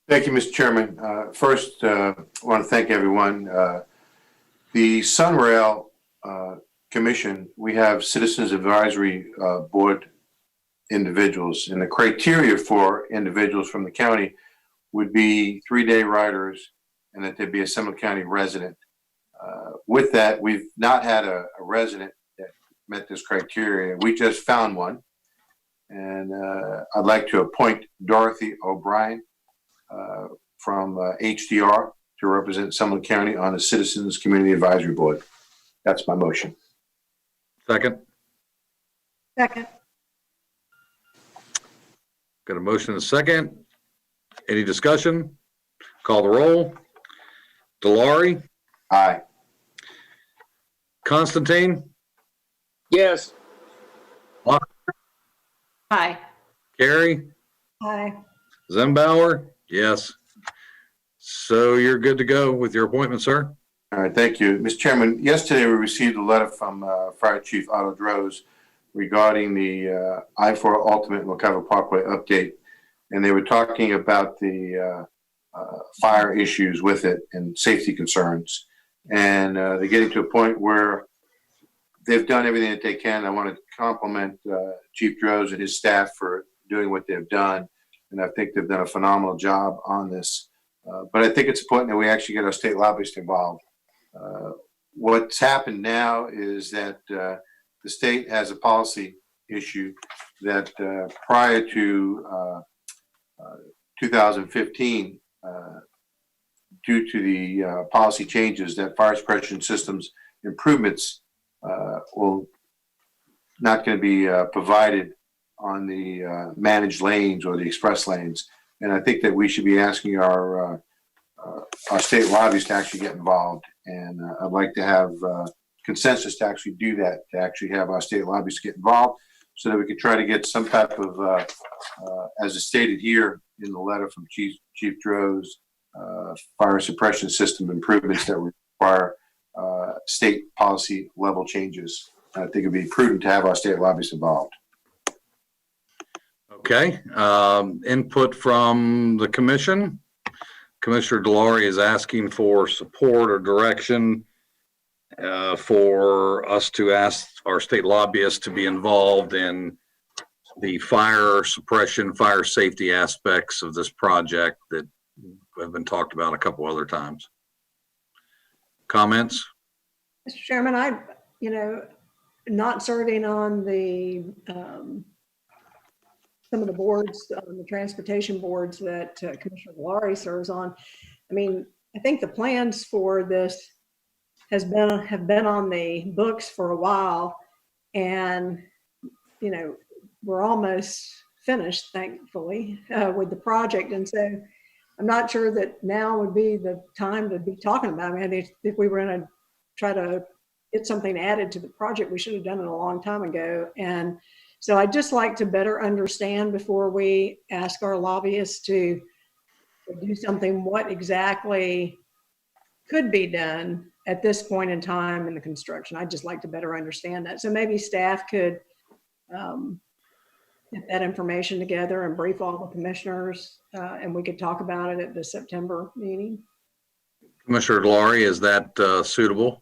S5: Thank you, Mr. Chairman. First, I want to thank everyone. The Sunrail Commission, we have Citizens Advisory Board individuals, and the criteria for individuals from the county would be 3-day riders and that they'd be a Seminole County resident. With that, we've not had a resident that met this criteria. We just found one, and I'd like to appoint Dorothy O'Brien from HDR to represent Seminole County on the Citizens Community Advisory Board. That's my motion.
S1: Second.
S7: Second.
S1: Got a motion and a second. Any discussion? Call the roll. Delary?
S5: Aye.
S1: Constantine?
S4: Yes.
S3: Aye.
S1: Carrie?
S7: Aye.
S1: Zembauer? Yes. So you're good to go with your appointment, sir?
S5: All right, thank you. Mr. Chairman, yesterday we received a letter from Fire Chief Otto Droz regarding the I-4 Ultimate McCover Parkway update. And they were talking about the fire issues with it and safety concerns. And they're getting to a point where they've done everything that they can. I want to compliment Chief Droz and his staff for doing what they've done. And I think they've done a phenomenal job on this. But I think it's important that we actually get our state lobbyists involved. What's happened now is that the state has a policy issue that prior to 2015, due to the policy changes, that fire suppression systems improvements will not going to be provided on the managed lanes or the express lanes. And I think that we should be asking our state lobbyists to actually get involved. And I'd like to have consensus to actually do that, to actually have our state lobbyists get involved so that we can try to get some type of, as is stated here in the letter from Chief Droz, fire suppression system improvements that require state policy level changes. I think it'd be prudent to have our state lobbyists involved.
S1: Okay. Input from the commission. Commissioner Delary is asking for support or direction for us to ask our state lobbyists to be involved in the fire suppression, fire safety aspects of this project that have been talked about a couple other times. Comments?
S7: Mr. Chairman, not serving on the some of the boards, the transportation boards that Commissioner Delary serves on. I mean, I think the plans for this have been on the books for a while, and we're almost finished, thankfully, with the project. And so I'm not sure that now would be the time to be talking about it. I mean, if we were going to try to get something added to the project, we should have done it a long time ago. And so I'd just like to better understand before we ask our lobbyists to do something, what exactly could be done at this point in time in the construction. I'd just like to better understand that. So maybe staff could get that information together and brief all the commissioners, and we could talk about it at the September meeting.
S1: Commissioner Delary, is that suitable?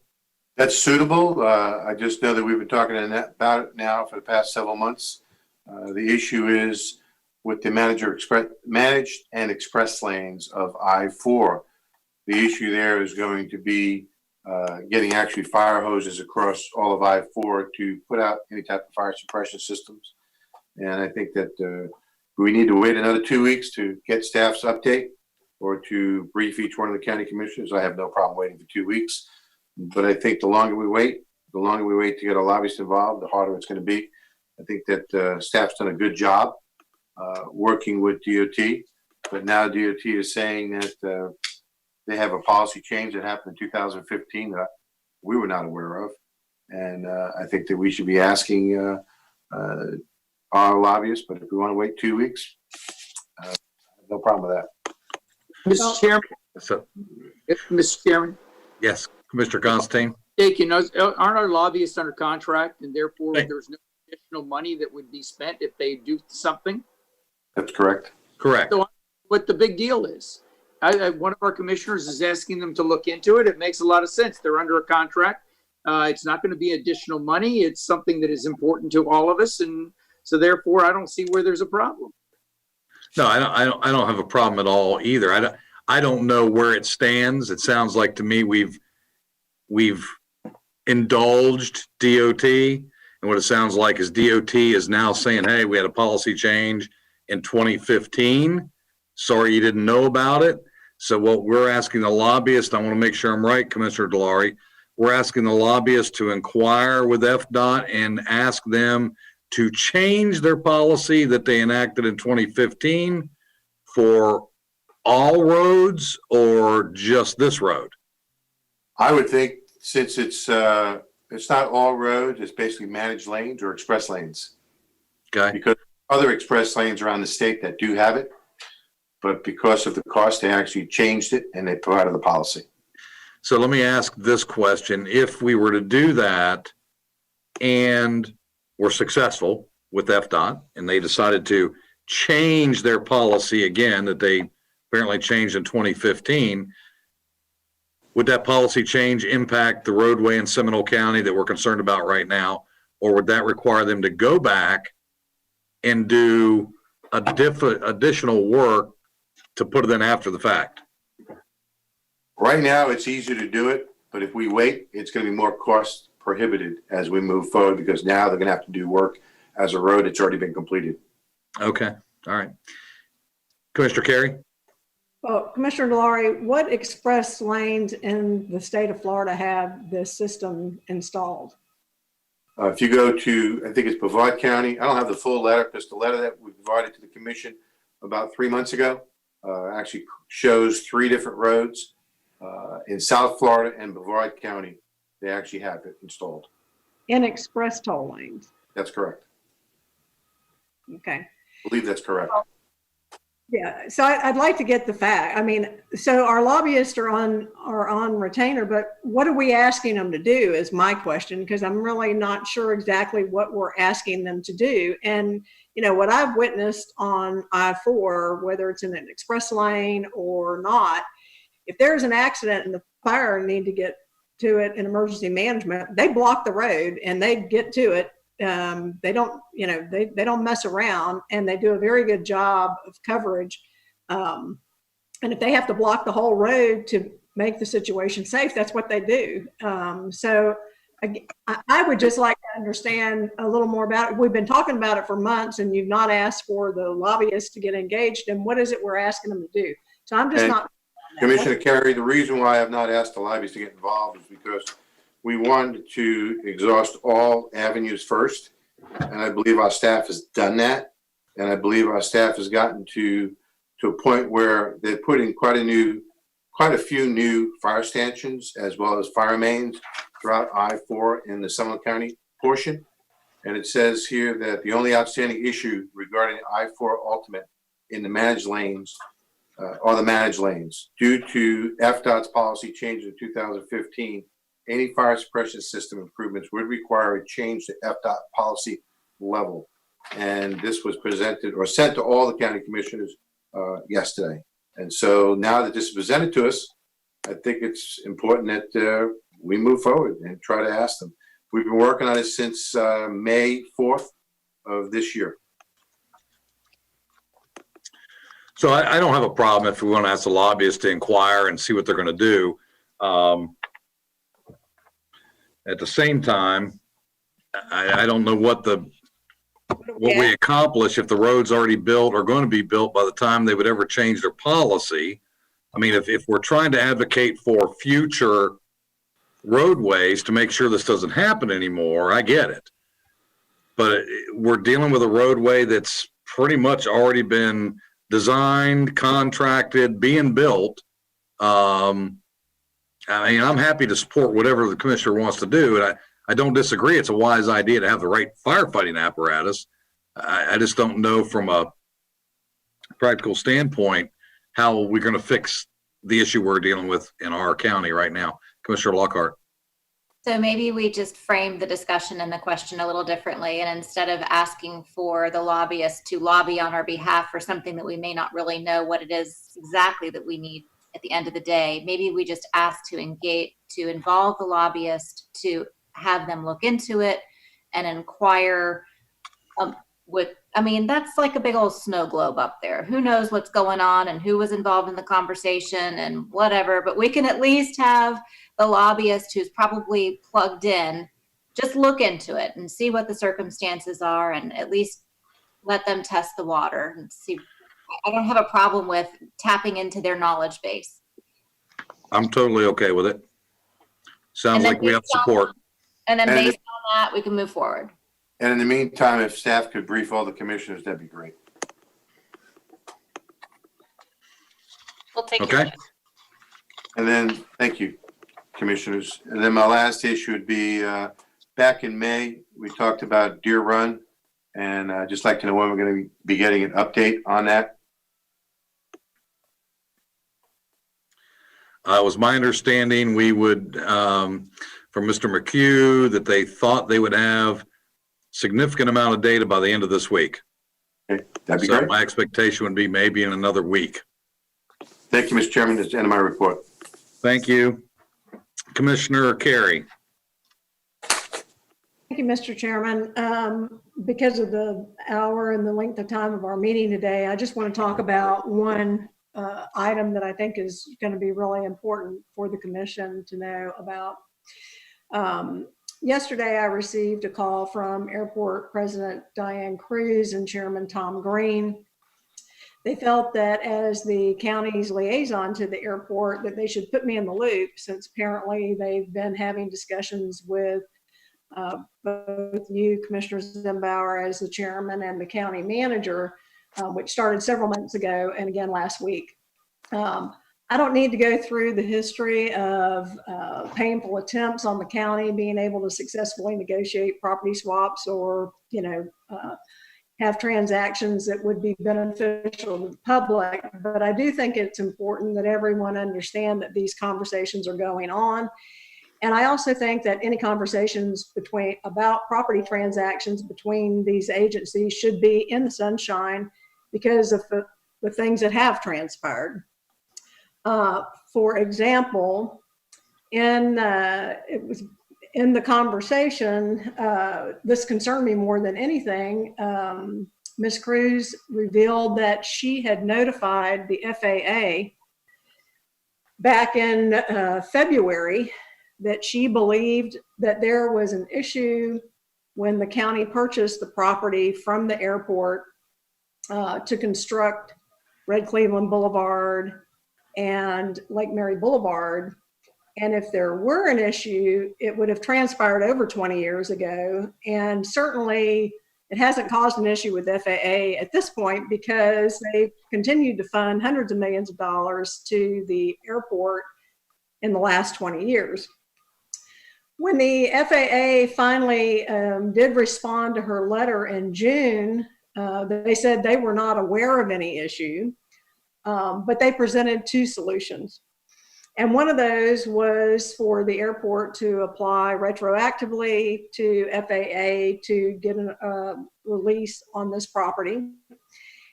S5: That's suitable. I just know that we've been talking about it now for the past several months. The issue is with the managed and express lanes of I-4. The issue there is going to be getting actually fire hoses across all of I-4 to put out any type of fire suppression systems. And I think that we need to wait another 2 weeks to get staff's update or to brief each one of the county commissioners. I have no problem waiting for 2 weeks. But I think the longer we wait to get our lobbyists involved, the harder it's going to be. I think that staff's done a good job working with DOT, but now DOT is saying that they have a policy change that happened in 2015 that we were not aware of. And I think that we should be asking our lobbyists, but if we want to wait 2 weeks, no problem with that.
S4: Mr. Chairman. Mr. Chairman.
S1: Yes, Mr. Constantine.
S4: Jake, aren't our lobbyists under contract, and therefore there's no additional money that would be spent if they do something?
S5: That's correct.
S1: Correct.
S4: So what the big deal is. One of our commissioners is asking them to look into it. It makes a lot of sense. They're under a contract. It's not going to be additional money. It's something that is important to all of us. And so therefore, I don't see where there's a problem.
S1: No, I don't have a problem at all either. I don't know where it stands. It sounds like to me we've indulged DOT, and what it sounds like is DOT is now saying, hey, we had a policy change in 2015. Sorry you didn't know about it. So what we're asking the lobbyist, I want to make sure I'm right, Commissioner Delary, we're asking the lobbyist to inquire with FDOT and ask them to change their policy that they enacted in 2015 for all roads or just this road?
S5: I would think since it's not all roads, it's basically managed lanes or express lanes.
S1: Okay.
S5: Because other express lanes around the state that do have it, but because of the cost, they actually changed it and they provided the policy.
S1: So let me ask this question. If we were to do that and were successful with FDOT and they decided to change their policy again that they apparently changed in 2015, would that policy change impact the roadway in Seminole County that we're concerned about right now? Or would that require them to go back and do additional work to put it in after the fact?
S5: Right now, it's easier to do it, but if we wait, it's going to be more cost prohibited as we move forward because now they're going to have to do work as a road that's already been completed.
S1: Okay. All right. Commissioner Carey?
S7: Well, Commissioner Delary, what express lanes in the state of Florida have this system installed?
S5: If you go to, I think it's Brevard County, I don't have the full letter because the letter that we provided to the commission about 3 months ago actually shows 3 different roads. In South Florida and Brevard County, they actually have it installed.
S7: In express toll lanes?
S5: That's correct.
S7: Okay.
S5: I believe that's correct.
S7: Yeah, so I'd like to get the fact. I mean, so our lobbyists are on retainer, but what are we asking them to do is my question, because I'm really not sure exactly what we're asking them to do. And, you know, what I've witnessed on I-4, whether it's in an express lane or not, if there's an accident and the fire need to get to it in emergency management, they block the road and they get to it. They don't, you know, they don't mess around and they do a very good job of coverage. And if they have to block the whole road to make the situation safe, that's what they do. So I would just like to understand a little more about it. We've been talking about it for months and you've not asked for the lobbyists to get engaged. And what is it we're asking them to do? So I'm just not.
S5: Commissioner Carey, the reason why I have not asked the lobbyists to get involved is because we wanted to exhaust all avenues first. And I believe our staff has done that. And I believe our staff has gotten to a point where they're putting quite a few new fire stanchions as well as fire mains throughout I-4 in the Seminole County portion. And it says here that the only outstanding issue regarding I-4 Ultimate in the managed lanes are the managed lanes. Due to FDOT's policy change in 2015, any fire suppression system improvements would require a change to FDOT policy level. And this was presented or sent to all the county commissioners yesterday. And so now that this is presented to us, I think it's important that we move forward and try to ask them. We've been working on it since May 4th of this year.
S1: So I don't have a problem if we want to ask the lobbyists to inquire and see what they're going to do. At the same time, I don't know what we accomplish if the road's already built or going to be built by the time they would ever change their policy. I mean, if we're trying to advocate for future roadways to make sure this doesn't happen anymore, I get it. But we're dealing with a roadway that's pretty much already been designed, contracted, being built. I mean, I'm happy to support whatever the commissioner wants to do. And I don't disagree. It's a wise idea to have the right firefighting apparatus. I just don't know from a practical standpoint how we're going to fix the issue we're dealing with in our county right now. Commissioner Lockhart.
S3: So maybe we just frame the discussion and the question a little differently. And instead of asking for the lobbyist to lobby on our behalf for something that we may not really know what it is exactly that we need at the end of the day, maybe we just ask to involve the lobbyist, to have them look into it and inquire that's like a big old snow globe up there. Who knows what's going on and who was involved in the conversation and whatever, but we can at least have the lobbyist who's probably plugged in just look into it and see what the circumstances are and at least let them test the water and see. I don't have a problem with tapping into their knowledge base.
S1: I'm totally okay with it. Sounds like we have support.
S3: And then based on that, we can move forward.
S5: And in the meantime, if staff could brief all the commissioners, that'd be great.
S19: We'll take care of it.
S5: And then, thank you, commissioners. And then my last issue would be, back in May, we talked about Deer Run. And I'd just like to know when we're going to be getting an update on that.
S1: It was my understanding we would, from Mr. McHugh, that they thought they would have significant amount of data by the end of this week.
S5: Okay, that'd be
S1: so
S5: great.
S1: My expectation would be maybe in another week.
S5: Thank you, Mr. Chairman. That's the end of my report.
S1: Thank you. Commissioner Carey.
S7: Thank you, Mr. Chairman. Because of the hour and the length of time of our meeting today, I just want to talk about one item that I think is going to be really important for the commission to know about. Yesterday, I received a call from Airport President Diane Cruz and Chairman Tom Green. They felt that as the county's liaison to the airport, that they should put me in the loop, since apparently they've been having discussions with both you, Commissioner Zimbauer, as the chairman, and the county manager, which started several months ago and again last week. I don't need to go through the history of painful attempts on the county being able to successfully negotiate property swaps or, have transactions that would be beneficial to the public. But I do think it's important that everyone understand that these conversations are going on. And I also think that any conversations about property transactions between these agencies should be in the sunshine because of the things that have transpired. For example, it was in the conversation, this concerned me more than anything. Ms. Cruz revealed that she had notified the FAA back in February that she believed that there was an issue when the county purchased the property from the airport to construct Red Cleveland Boulevard and Lake Mary Boulevard. And if there were an issue, it would have transpired over 20 years ago. And certainly it hasn't caused an issue with FAA at this point because they've continued to fund hundreds of millions of dollars to the airport in the last 20 years. When the FAA finally did respond to her letter in June, they said they were not aware of any issue, but they presented two solutions. And one of those was for the airport to apply retroactively to FAA to get a release on this property.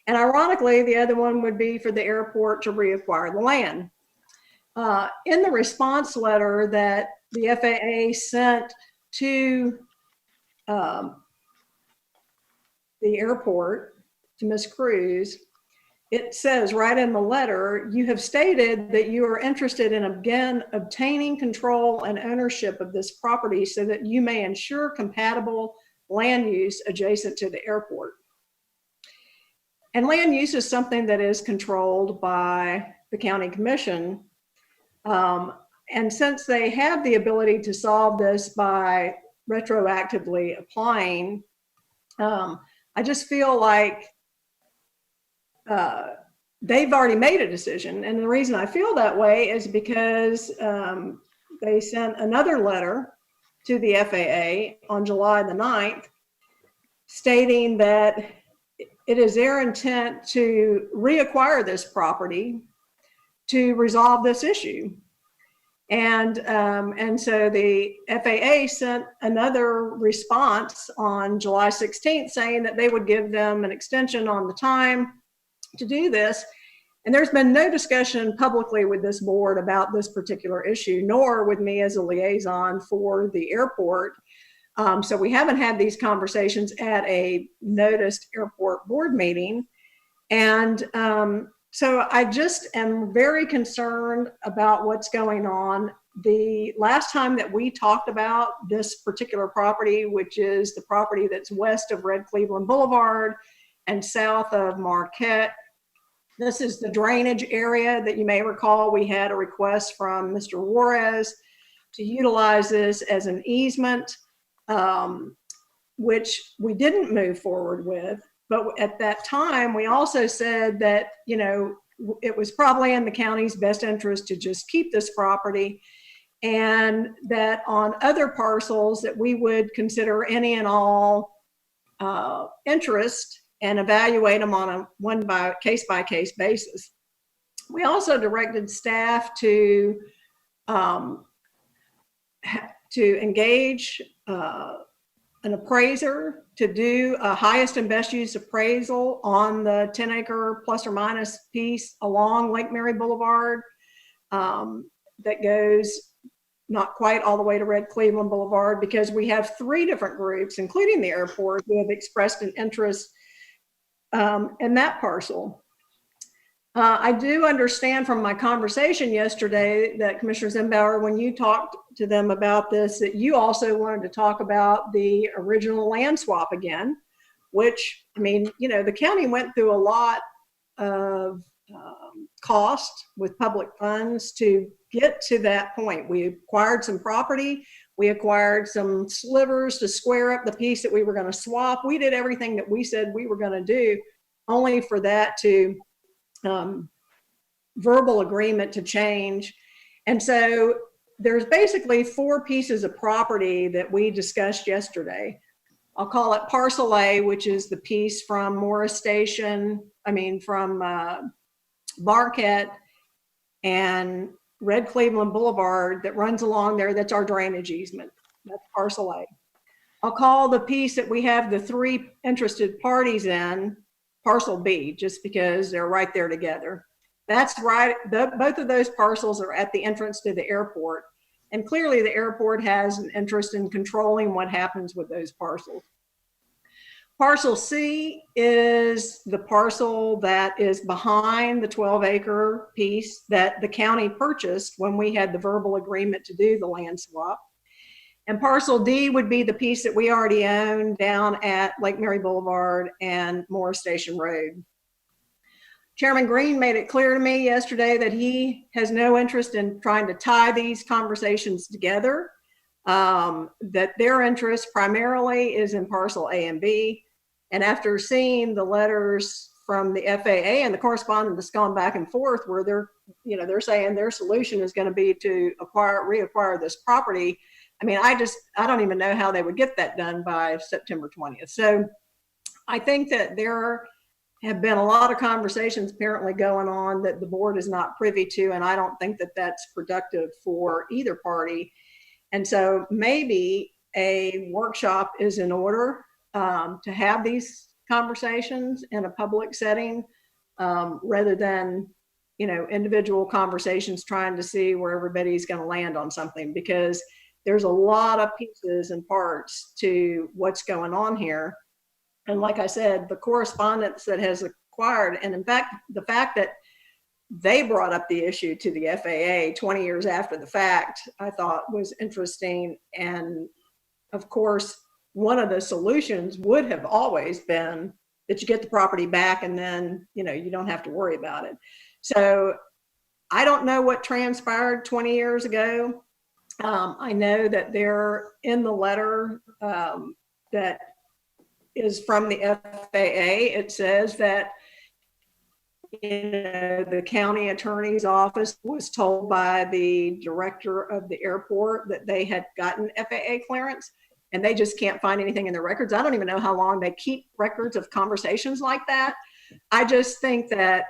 S7: And ironically, the other one would be for the airport to reacquire the land. In the response letter that the FAA sent to the airport, to Ms. Cruz, it says right in the letter, you have stated that you are interested in again obtaining control and ownership of this property so that you may ensure compatible land use adjacent to the airport. And land use is something that is controlled by the county commission. And since they have the ability to solve this by retroactively applying, I just feel like they've already made a decision. And the reason I feel that way is because they sent another letter to the FAA on July the 9th stating that it is their intent to reacquire this property to resolve this issue. And so the FAA sent another response on July 16th saying that they would give them an extension on the time to do this. And there's been no discussion publicly with this board about this particular issue, nor with me as a liaison for the airport. So we haven't had these conversations at a noticed airport board meeting. And so I just am very concerned about what's going on. The last time that we talked about this particular property, which is the property that's west of Red Cleveland Boulevard and south of Marquette, this is the drainage area that you may recall we had a request from Mr. Juarez to utilize this as an easement, which we didn't move forward with. But at that time, we also said that, you know, it was probably in the county's best interest to just keep this property, and that on other parcels that we would consider any and all interest and evaluate them on a case-by-case basis. We also directed staff to engage an appraiser to do a highest and best use appraisal on the 10-acre plus or minus piece along Lake Mary Boulevard that goes not quite all the way to Red Cleveland Boulevard, because we have 3 different groups, including the airport, who have expressed an interest in that parcel. I do understand from my conversation yesterday that Commissioner Zimbauer, when you talked to them about this, that you also wanted to talk about the original land swap again, which, I mean, you know, the county went through a lot of cost with public funds to get to that point. We acquired some property, we acquired some slivers to square up the piece that we were going to swap. We did everything that we said we were going to do, only for that to verbal agreement to change. And so there's basically 4 pieces of property that we discussed yesterday. I'll call it Parcel A, which is the piece from Morris Station, from Marquette and Red Cleveland Boulevard that runs along there. That's our drainage easement. That's Parcel A. I'll call the piece that we have the 3 interested parties in Parcel B, just because they're right there together. That's right. Both of those parcels are at the entrance to the airport. And clearly the airport has an interest in controlling what happens with those parcels. Parcel C is the parcel that is behind the 12-acre piece that the county purchased when we had the verbal agreement to do the land swap. And Parcel D would be the piece that we already own down at Lake Mary Boulevard and Morris Station Road. Chairman Green made it clear to me yesterday that he has no interest in trying to tie these conversations together, that their interest primarily is in Parcel A and B. And after seeing the letters from the FAA and the correspondence that's gone back and forth, where they're saying their solution is going to be to reacquire this property, I don't even know how they would get that done by September 20th. So I think that there have been a lot of conversations apparently going on that the board is not privy to, and I don't think that that's productive for either party. And so maybe a workshop is in order to have these conversations in a public setting, rather than, individual conversations trying to see where everybody's going to land on something, because there's a lot of pieces and parts to what's going on here. And like I said, the correspondence that has acquired, and in fact, the fact that they brought up the issue to the FAA 20 years after the fact, I thought was interesting. And of course, one of the solutions would have always been that you get the property back and then, you don't have to worry about it. So I don't know what transpired 20 years ago. I know that they're in the letter that is from the FAA. It says that the county attorney's office was told by the director of the airport that they had gotten FAA clearance, and they just can't find anything in their records. I don't even know how long they keep records of conversations like that. I just think that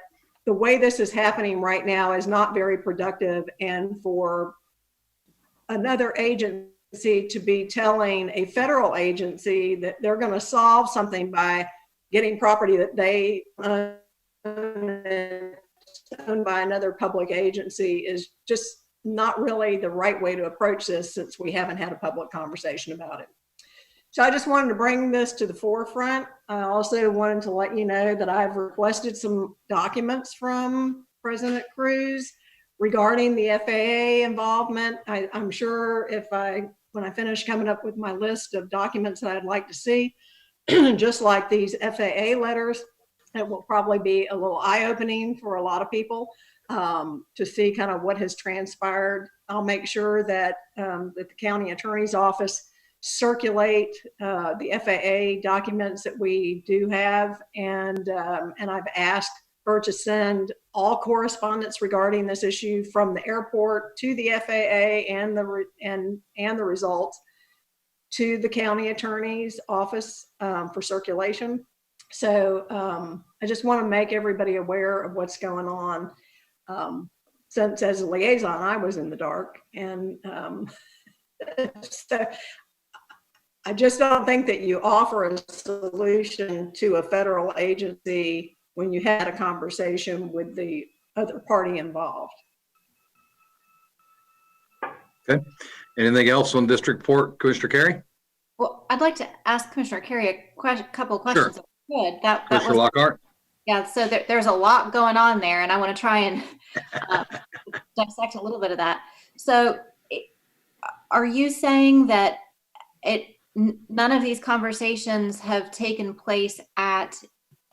S7: the way this is happening right now is not very productive, and for another agency to be telling a federal agency that they're going to solve something by getting property that they own by another public agency is just not really the right way to approach this, since we haven't had a public conversation about it. So I just wanted to bring this to the forefront. I also wanted to let you know that I've requested some documents from President Cruz regarding the FAA involvement. I'm sure when I finish coming up with my list of documents that I'd like to see, just like these FAA letters, it will probably be a little eye-opening for a lot of people to see kind of what has transpired. I'll make sure that that the county attorney's office circulate the FAA documents that we do have, and I've asked her to send all correspondence regarding this issue from the airport to the FAA and the results to the county attorney's office for circulation. So I just want to make everybody aware of what's going on. Since as a liaison, I was in the dark, and so I just don't think that you offer a solution to a federal agency when you had a conversation with the other party involved.
S1: Okay. Anything else on district port, Commissioner Carey?
S3: Well, I'd like to ask Commissioner Carey a couple of questions.
S1: Sure.
S3: If I could.
S1: Commissioner Lockhart?
S3: Yeah, so there's a lot going on there, and I want to try and dissect a little bit of that. So are you saying that none of these conversations have taken place at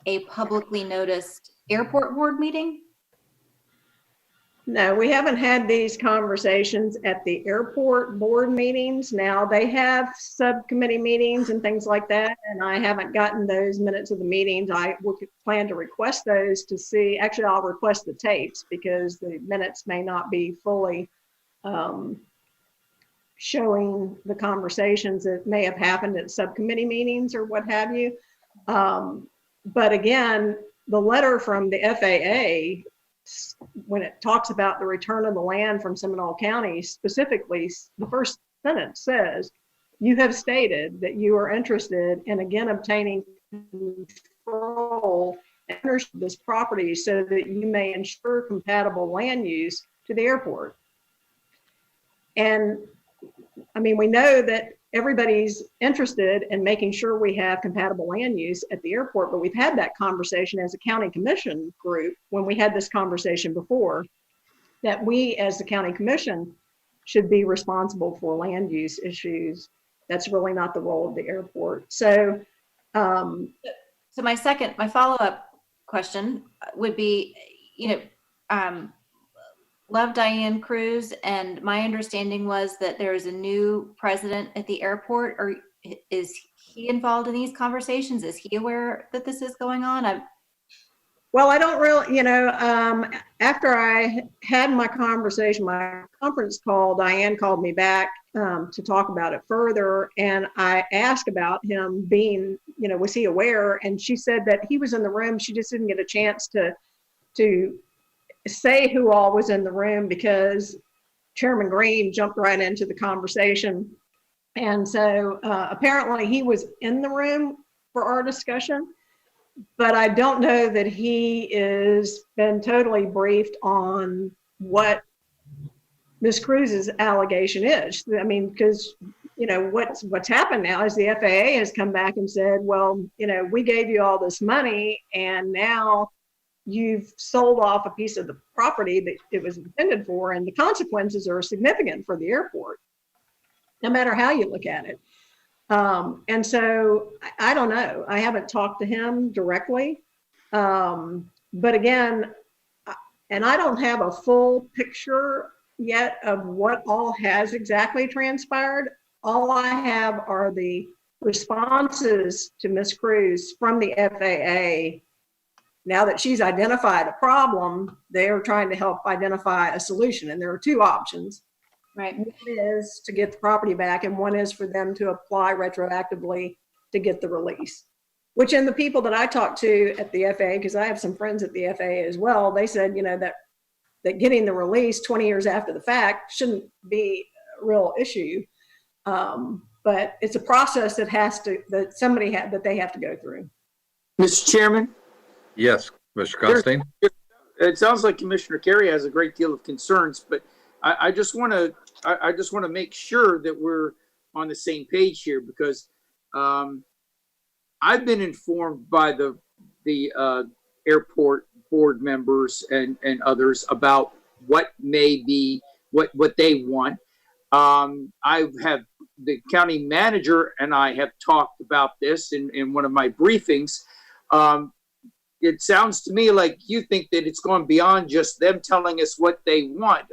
S3: a publicly noticed airport board meeting?
S7: No, we haven't had these conversations at the airport board meetings. Now, they have subcommittee meetings and things like that, and I haven't gotten those minutes of the meetings. I would plan to request those to see. Actually, I'll request the tapes because the minutes may not be fully showing the conversations that may have happened at subcommittee meetings or what have you. But again, the letter from the FAA, when it talks about the return of the land from Seminole County, specifically, the first sentence says, you have stated that you are interested in again obtaining control and ownership of this property so that you may ensure compatible land use to the airport. And I mean, we know that everybody's interested in making sure we have compatible land use at the airport, but we've had that conversation as a county commission group when we had this conversation before, that we as the county commission should be responsible for land use issues. That's really not the role of the airport. So,
S3: so my follow-up question would be, love Diane Cruz, and my understanding was that there is a new president at the airport. Or is he involved in these conversations? Is he aware that this is going on?
S7: Well, I don't really, after I had my conversation, my conference call, Diane called me back to talk about it further. And I asked about him being, was he aware? And she said that he was in the room. She just didn't get a chance to say who all was in the room because Chairman Green jumped right into the conversation. And so apparently he was in the room for our discussion, but I don't know that he is been totally briefed on what Ms. Cruz's allegation is. I mean, because what's happened now is the FAA has come back and said, well, we gave you all this money and now you've sold off a piece of the property that it was intended for, and the consequences are significant for the airport, no matter how you look at it. And so I don't know. I haven't talked to him directly. But again, and I don't have a full picture yet of what all has exactly transpired. All I have are the responses to Ms. Cruz from the FAA. Now that she's identified a problem, they are trying to help identify a solution. And there are two options.
S3: Right.
S7: One is to get the property back, and one is for them to apply retroactively to get the release. Which, in the people that I talked to at the FAA, because I have some friends at the FAA as well, they said, that getting the release 20 years after the fact shouldn't be real issue. But it's a process that that they have to go through.
S4: Mr. Chairman?
S1: Yes, Mr. Constantine?
S4: It sounds like Commissioner Carey has a great deal of concerns, but I just want to make sure that we're on the same page here, because I've been informed by the airport board members and others about what may be what they want. I have the county manager and I have talked about this in one of my briefings. It sounds to me like you think that it's gone beyond just them telling us what they want.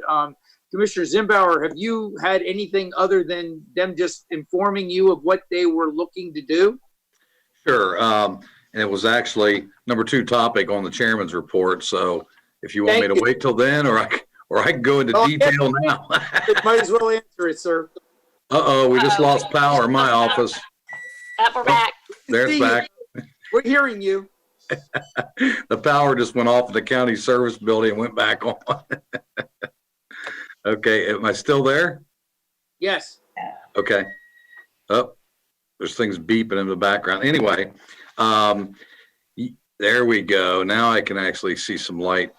S4: Commissioner Zimbauer, have you had anything other than them just informing you of what they were looking to do?
S1: Sure. And it was actually number 2 topic on the chairman's report. So if you want me to wait till then, or I can go into detail now.
S4: Might as well answer it, sir.
S1: Uh-oh, we just lost power in my office.
S19: We're back.
S1: There it's back.
S4: We're hearing you.
S1: The power just went off in the county service building and went back on. Okay, am I still there?
S4: Yes.
S1: Okay. Oh, there's things beeping in the background. Anyway, there we go. Now I can actually see some light.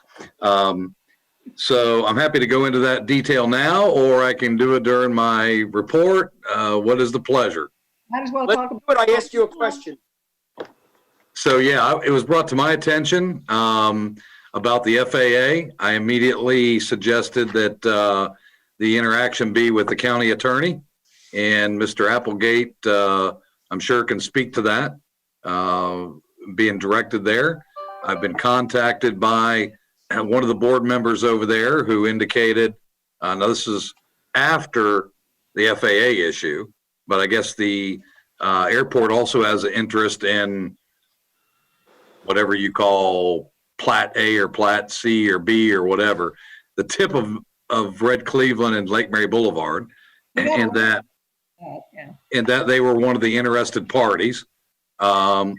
S1: So I'm happy to go into that detail now, or I can do it during my report. What is the pleasure?
S7: Might as well
S4: Let's
S7: talk
S4: do
S7: about
S4: it. I asked you a question.
S1: So yeah, it was brought to my attention about the FAA. I immediately suggested that the interaction be with the county attorney, and Mr. Applegate, I'm sure can speak to that, being directed there. I've been contacted by one of the board members over there who indicated, now this is after the FAA issue, but I guess the airport also has an interest in whatever you call Plat A or Plat C or B or whatever, the tip of Red Cleveland and Lake Mary Boulevard, and that they were one of the interested parties. Oh,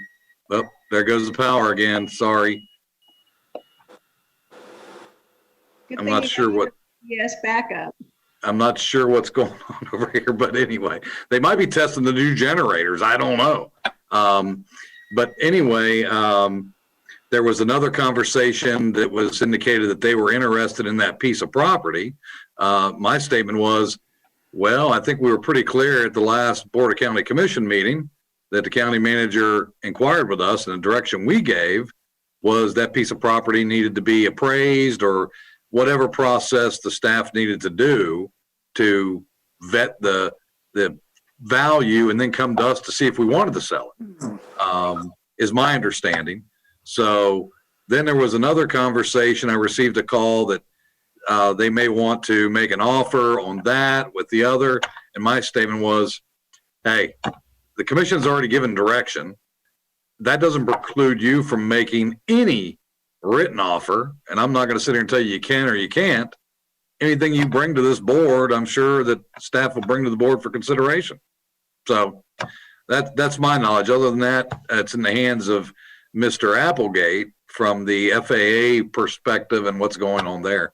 S1: there goes the power again. Sorry. I'm not sure what.
S7: Yes, backup.
S1: I'm not sure what's going on over here, but anyway, they might be testing the new generators. I don't know. But anyway, there was another conversation that was indicated that they were interested in that piece of property. My statement was, well, I think we were pretty clear at the last Board of County Commission meeting that the county manager inquired with us, and the direction we gave was that piece of property needed to be appraised, or whatever process the staff needed to do to vet the value and then come to us to see if we wanted to sell it, is my understanding. So then there was another conversation. I received a call that they may want to make an offer on that with the other. And my statement was, hey, the commission's already given direction. That doesn't preclude you from making any written offer. And I'm not going to sit here and tell you you can or you can't. Anything you bring to this board, I'm sure that staff will bring to the board for consideration. So that's my knowledge. Other than that, it's in the hands of Mr. Applegate from the FAA perspective and what's going on there,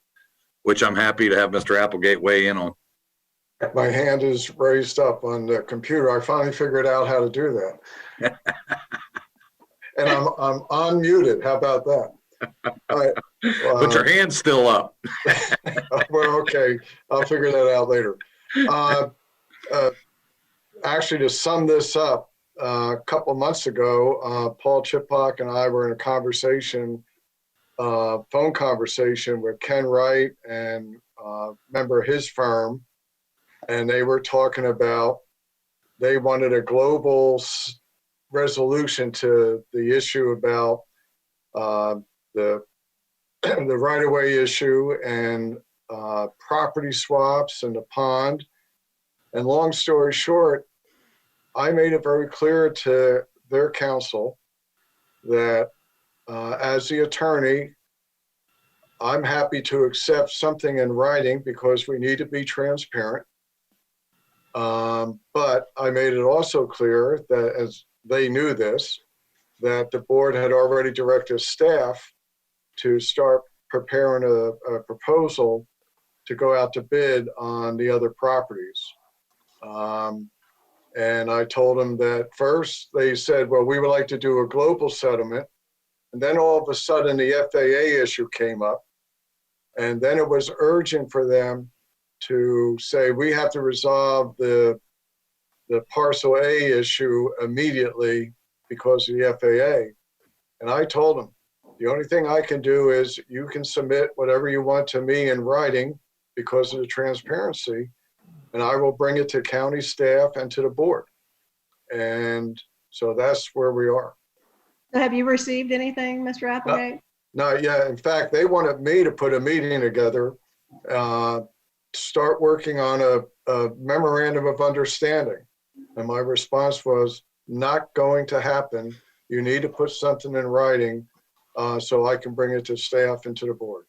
S1: which I'm happy to have Mr. Applegate weigh in on.
S17: My hand is raised up on the computer. I finally figured out how to do that. And I'm unmuted. How about that? All right.
S1: But your hand's still up.
S17: Well, okay. I'll figure that out later. Actually, to sum this up, a couple of months ago, Paul Chiplock and I were in a conversation, phone conversation with Ken Wright and a member of his firm. And they were talking about, they wanted a global resolution to the issue about the right-of-way issue and property swaps and the pond. And long story short, I made it very clear to their counsel that as the attorney, I'm happy to accept something in writing because we need to be transparent. But I made it also clear that, as they knew this, that the board had already directed staff to start preparing a proposal to go out to bid on the other properties. And I told them that first they said, well, we would like to do a global settlement. And then all of a sudden the FAA issue came up. And then it was urgent for them to say, we have to resolve the parcel A issue immediately because of the FAA. And I told them, the only thing I can do is you can submit whatever you want to me in writing because of the transparency, and I will bring it to county staff and to the board. And so that's where we are.
S7: Have you received anything, Mr. Applegate?
S17: Not yet. In fact, they wanted me to put a meeting together, start working on a memorandum of understanding. And my response was, not going to happen. You need to put something in writing so I can bring it to staff and to the board.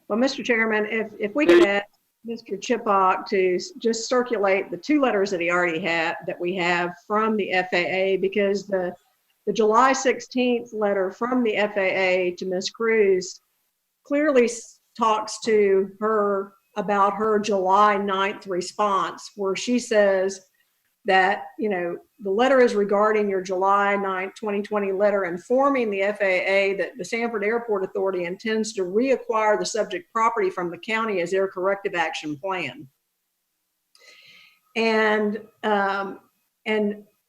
S7: Well, Mr. Chairman, if we could ask Mr. Chipok to just circulate the 2 letters that he already had, that we have from the FAA, because the July 16th letter from the FAA to Ms. Cruz clearly talks to her about her July 9th response, where she says that, you know, the letter is regarding your July 9th, 2020 letter informing the FAA that the Sanford Airport Authority intends to reacquire the subject property from the county as their corrective action plan. And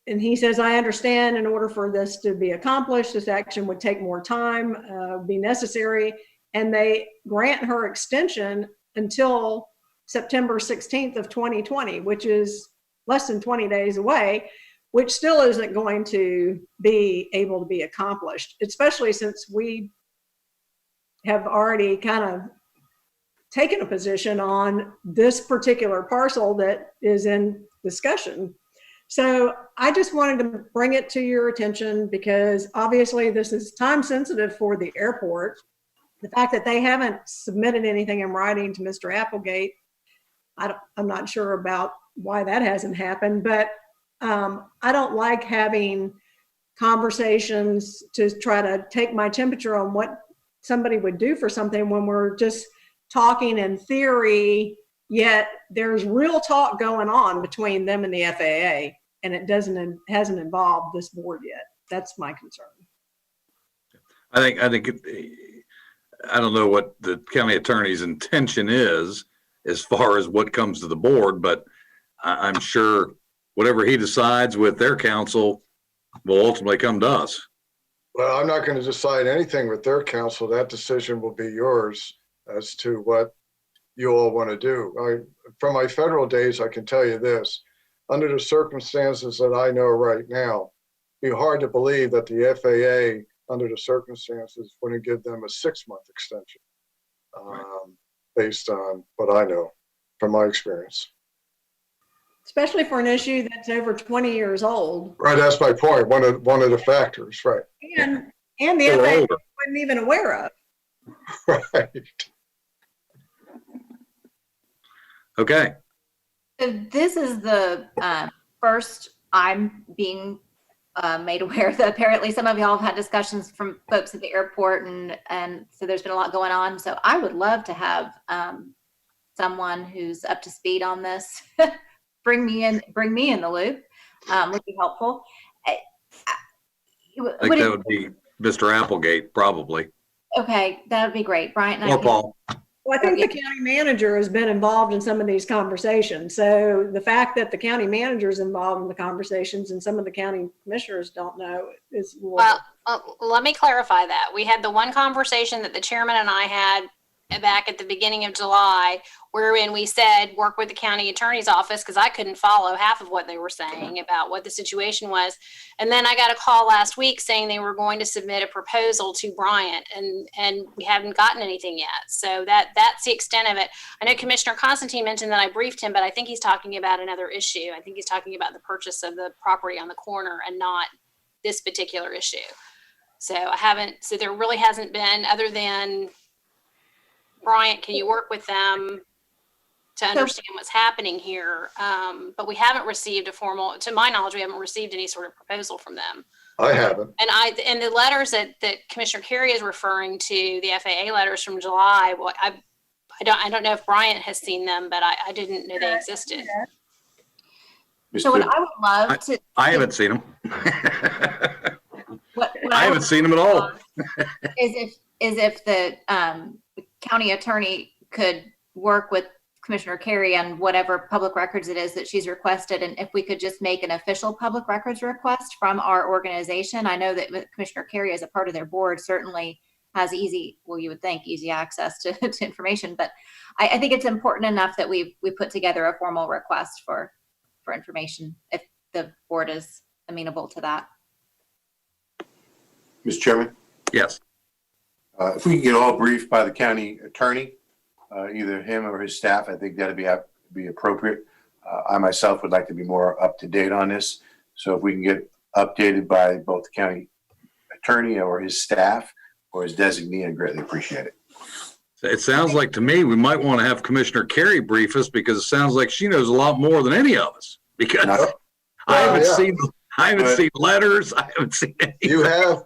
S7: he says, I understand in order for this to be accomplished, this action would take more time, be necessary, and they grant her extension until September 16th of 2020, which is less than 20 days away, which still isn't going to be able to be accomplished, especially since we have already kind of taken a position on this particular parcel that is in discussion. So I just wanted to bring it to your attention because obviously this is time sensitive for the airport. The fact that they haven't submitted anything in writing to Mr. Applegate, I'm not sure about why that hasn't happened, but I don't like having conversations to try to take my temperature on what somebody would do for something when we're just talking in theory, yet there's real talk going on between them and the FAA, and it hasn't involved this board yet. That's my concern.
S1: I don't know what the county attorney's intention is as far as what comes to the board, but I'm sure whatever he decides with their counsel will ultimately come to us.
S17: Well, I'm not going to decide anything with their counsel. That decision will be yours as to what you all want to do. From my federal days, I can tell you this. Under the circumstances that I know right now, it'd be hard to believe that the FAA, under the circumstances, wouldn't give them a 6-month extension, based on what I know from my experience.
S7: Especially for an issue that's over 20 years old.
S17: Right, that's my point. One of the factors, right?
S7: And the FAA wasn't even aware of.
S17: Right.
S1: Okay.
S3: So this is the first I'm being made aware that apparently some of y'all have had discussions from folks at the airport, and so there's been a lot going on. So I would love to have someone who's up to speed on this. bring me in the loop would be helpful.
S1: I think that would be Mr. Applegate, probably.
S3: Okay, that would be great. Bryant and
S1: Or Paul.
S7: Well, I think the county manager has been involved in some of these conversations. So the fact that the county manager is involved in the conversations and some of the county commissioners don't know is
S19: well, let me clarify that. We had the one conversation that the chairman and I had back at the beginning of July, wherein we said work with the county attorney's office, because I couldn't follow half of what they were saying about what the situation was. And then I got a call last week saying they were going to submit a proposal to Bryant, and we haven't gotten anything yet. So that's the extent of it. I know Commissioner Constantine mentioned that I briefed him, but I think he's talking about another issue. I think he's talking about the purchase of the property on the corner and not this particular issue. So there really hasn't been, other than Bryant, can you work with them to understand what's happening here? But we haven't received to my knowledge, we haven't received any sort of proposal from them.
S17: I haven't.
S19: And the letters that Commissioner Carey is referring to, the FAA letters from July, I I don't know if Bryant has seen them, but I didn't know they existed.
S3: So what I would love to.
S1: I haven't seen them.
S3: What
S1: I haven't seen them at all.
S3: Is if the county attorney could work with Commissioner Carey on whatever public records it is that she's requested, and if we could just make an official public records request from our organization. I know that Commissioner Carey, as a part of their board, certainly has easy, well, you would think, easy access to information, but I think it's important enough that we put together a formal request for information if the board is amenable to that.
S5: Mr. Chairman?
S1: Yes.
S5: If we can get all briefed by the county attorney, either him or his staff, I think that'd be appropriate. I myself would like to be more up to date on this. So if we can get updated by both the county attorney or his staff or his designee, I'd greatly appreciate it.
S1: It sounds like to me we might want to have Commissioner Carey brief us, because it sounds like she knows a lot more than any of us. Because I haven't seen letters. I haven't seen anything.
S17: You have.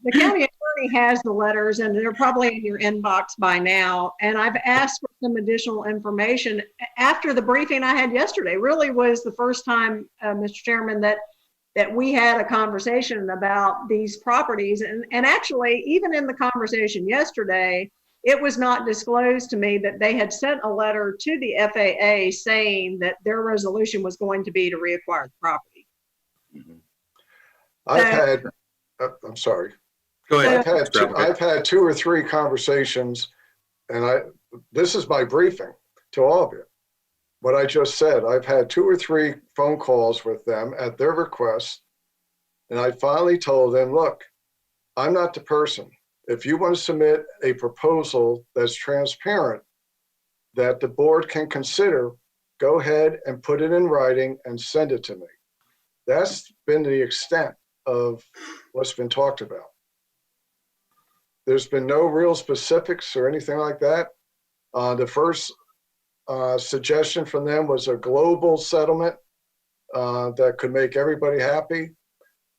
S7: The county attorney has the letters, and they're probably in your inbox by now. And I've asked for some additional information after the briefing I had yesterday. Really was the first time, Mr. Chairman, that we had a conversation about these properties. And actually, even in the conversation yesterday, it was not disclosed to me that they had sent a letter to the FAA saying that their resolution was going to be to reacquire the property.
S17: I'm sorry.
S1: Go ahead.
S17: I've had 2 or 3 conversations, and this is my briefing to all of you. What I just said, I've had 2 or 3 phone calls with them at their request, and I finally told them, look, I'm not the person. If you want to submit a proposal that's transparent, that the board can consider, go ahead and put it in writing and send it to me. That's been the extent of what's been talked about. There's been no real specifics or anything like that. The first suggestion from them was a global settlement that could make everybody happy.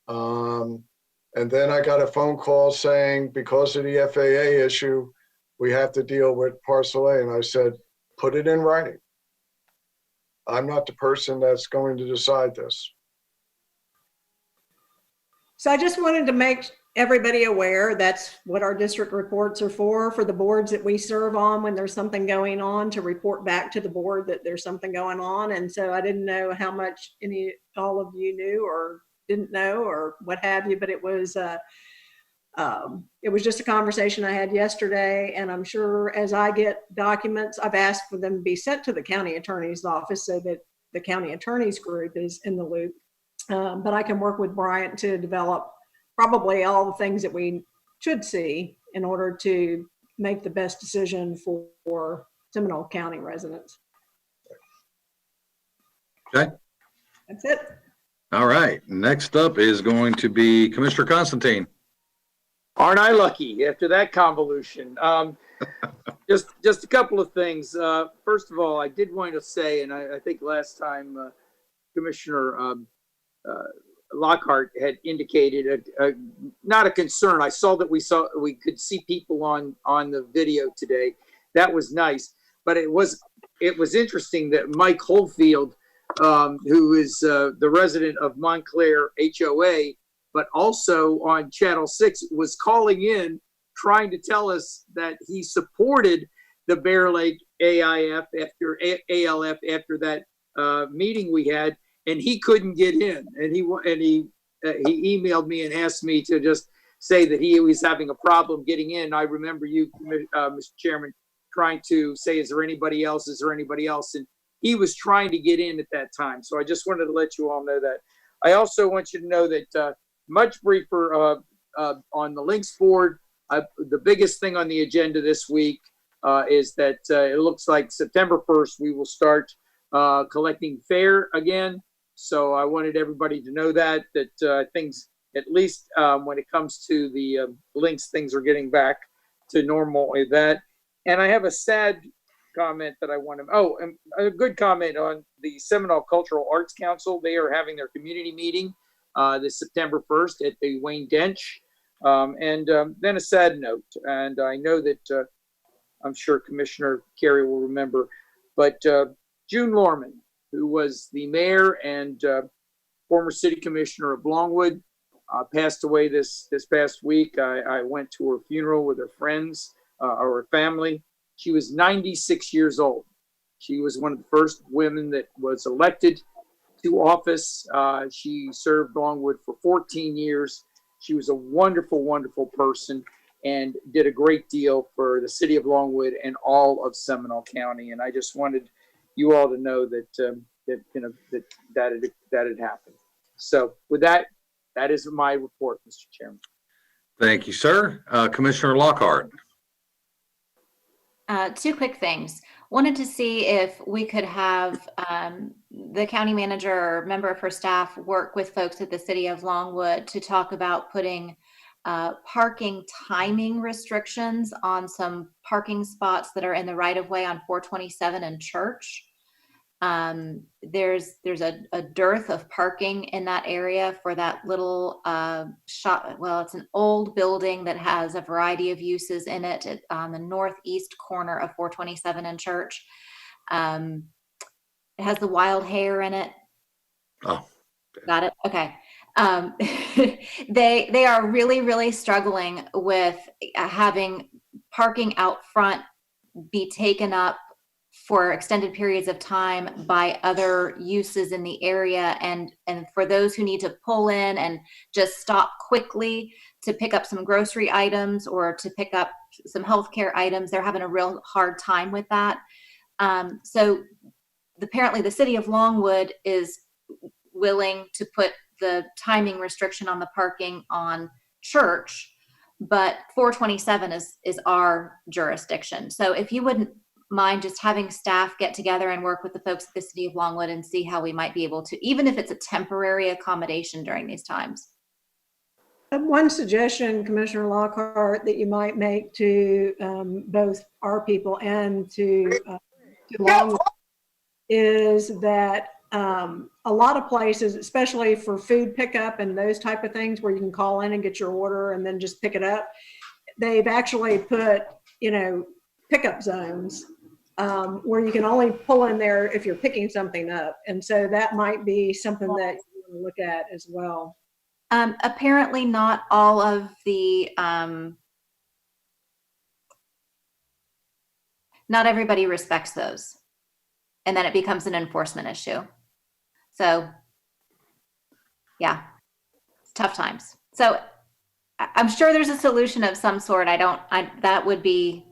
S17: And then I got a phone call saying, because of the FAA issue, we have to deal with parcel A. And I said, put it in writing. I'm not the person that's going to decide this.
S7: So I just wanted to make everybody aware that's what our district reports are for the boards that we serve on. When there's something going on, to report back to the board that there's something going on. And so I didn't know how much all of you knew or didn't know or what have you, but it was just a conversation I had yesterday. And I'm sure as I get documents, I've asked for them to be sent to the county attorney's office so that the county attorney's group is in the loop. But I can work with Bryant to develop probably all the things that we should see in order to make the best decision for Seminole County residents.
S1: Okay.
S7: That's it.
S1: All right. Next up is going to be Commissioner Constantine.
S4: Aren't I lucky after that convolution? Just a couple of things. First of all, I did want to say, and I think last time Commissioner Lockhart had indicated not a concern. I saw that we could see people on the video today. That was nice, but it was interesting that Mike Holdfield, who is the resident of Montclair HOA, but also on Channel 6, was calling in trying to tell us that he supported the Bear Lake ALF after that meeting we had, and he couldn't get in. And he emailed me and asked me to just say that he was having a problem getting in. I remember you, Mr. Chairman, trying to say, is there anybody else? Is there anybody else? And he was trying to get in at that time. So I just wanted to let you all know that. I also want you to know that much briefer on the links board. The biggest thing on the agenda this week is that it looks like September 1st, we will start collecting fare again. So I wanted everybody to know that things, at least when it comes to the links, things are getting back to normal with that. And I have a sad comment that I want to, and a good comment on the Seminole Cultural Arts Council. They are having their community meeting this September 1st at the Wayne Dench. And then a sad note, and I know that I'm sure Commissioner Carey will remember. But June Lorman, who was the mayor and former city commissioner of Longwood, passed away this past week. I went to her funeral with her friends or her family. She was 96 years old. She was one of the first women that was elected to office. She served Longwood for 14 years. She was a wonderful, wonderful person and did a great deal for the city of Longwood and all of Seminole County. And I just wanted you all to know that that had happened. So with that, that is my report, Mr. Chairman.
S1: Thank you, sir. Commissioner Lockhart.
S3: Two quick things. Wanted to see if we could have the county manager or member of her staff work with folks at the city of Longwood to talk about putting parking timing restrictions on some parking spots that are in the right of way on 427 and Church. There's a dearth of parking in that area for that little shop. Well, it's an old building that has a variety of uses in it on the northeast corner of 427 and Church. It has the wild hair in it.
S1: Oh,
S3: got it. Okay. They are really, really struggling with having parking out front be taken up for extended periods of time by other uses in the area, and for those who need to pull in and just stop quickly to pick up some grocery items or to pick up some healthcare items, they're having a real hard time with that. So apparently the city of Longwood is willing to put the timing restriction on the parking on Church, but 427 is our jurisdiction. So if you wouldn't mind just having staff get together and work with the folks at the city of Longwood and see how we might be able to, even if it's a temporary accommodation during these times.
S7: One suggestion, Commissioner Lockhart, that you might make to both our people and to Longwood is that a lot of places, especially for food pickup and those type of things where you can call in and get your order and then just pick it up, they've actually put, pickup zones where you can only pull in there if you're picking something up. And so that might be something that you want to look at as well.
S3: Apparently not all of the, not everybody respects those. And then it becomes an enforcement issue. So yeah, it's tough times. So I'm sure there's a solution of some sort. That would be,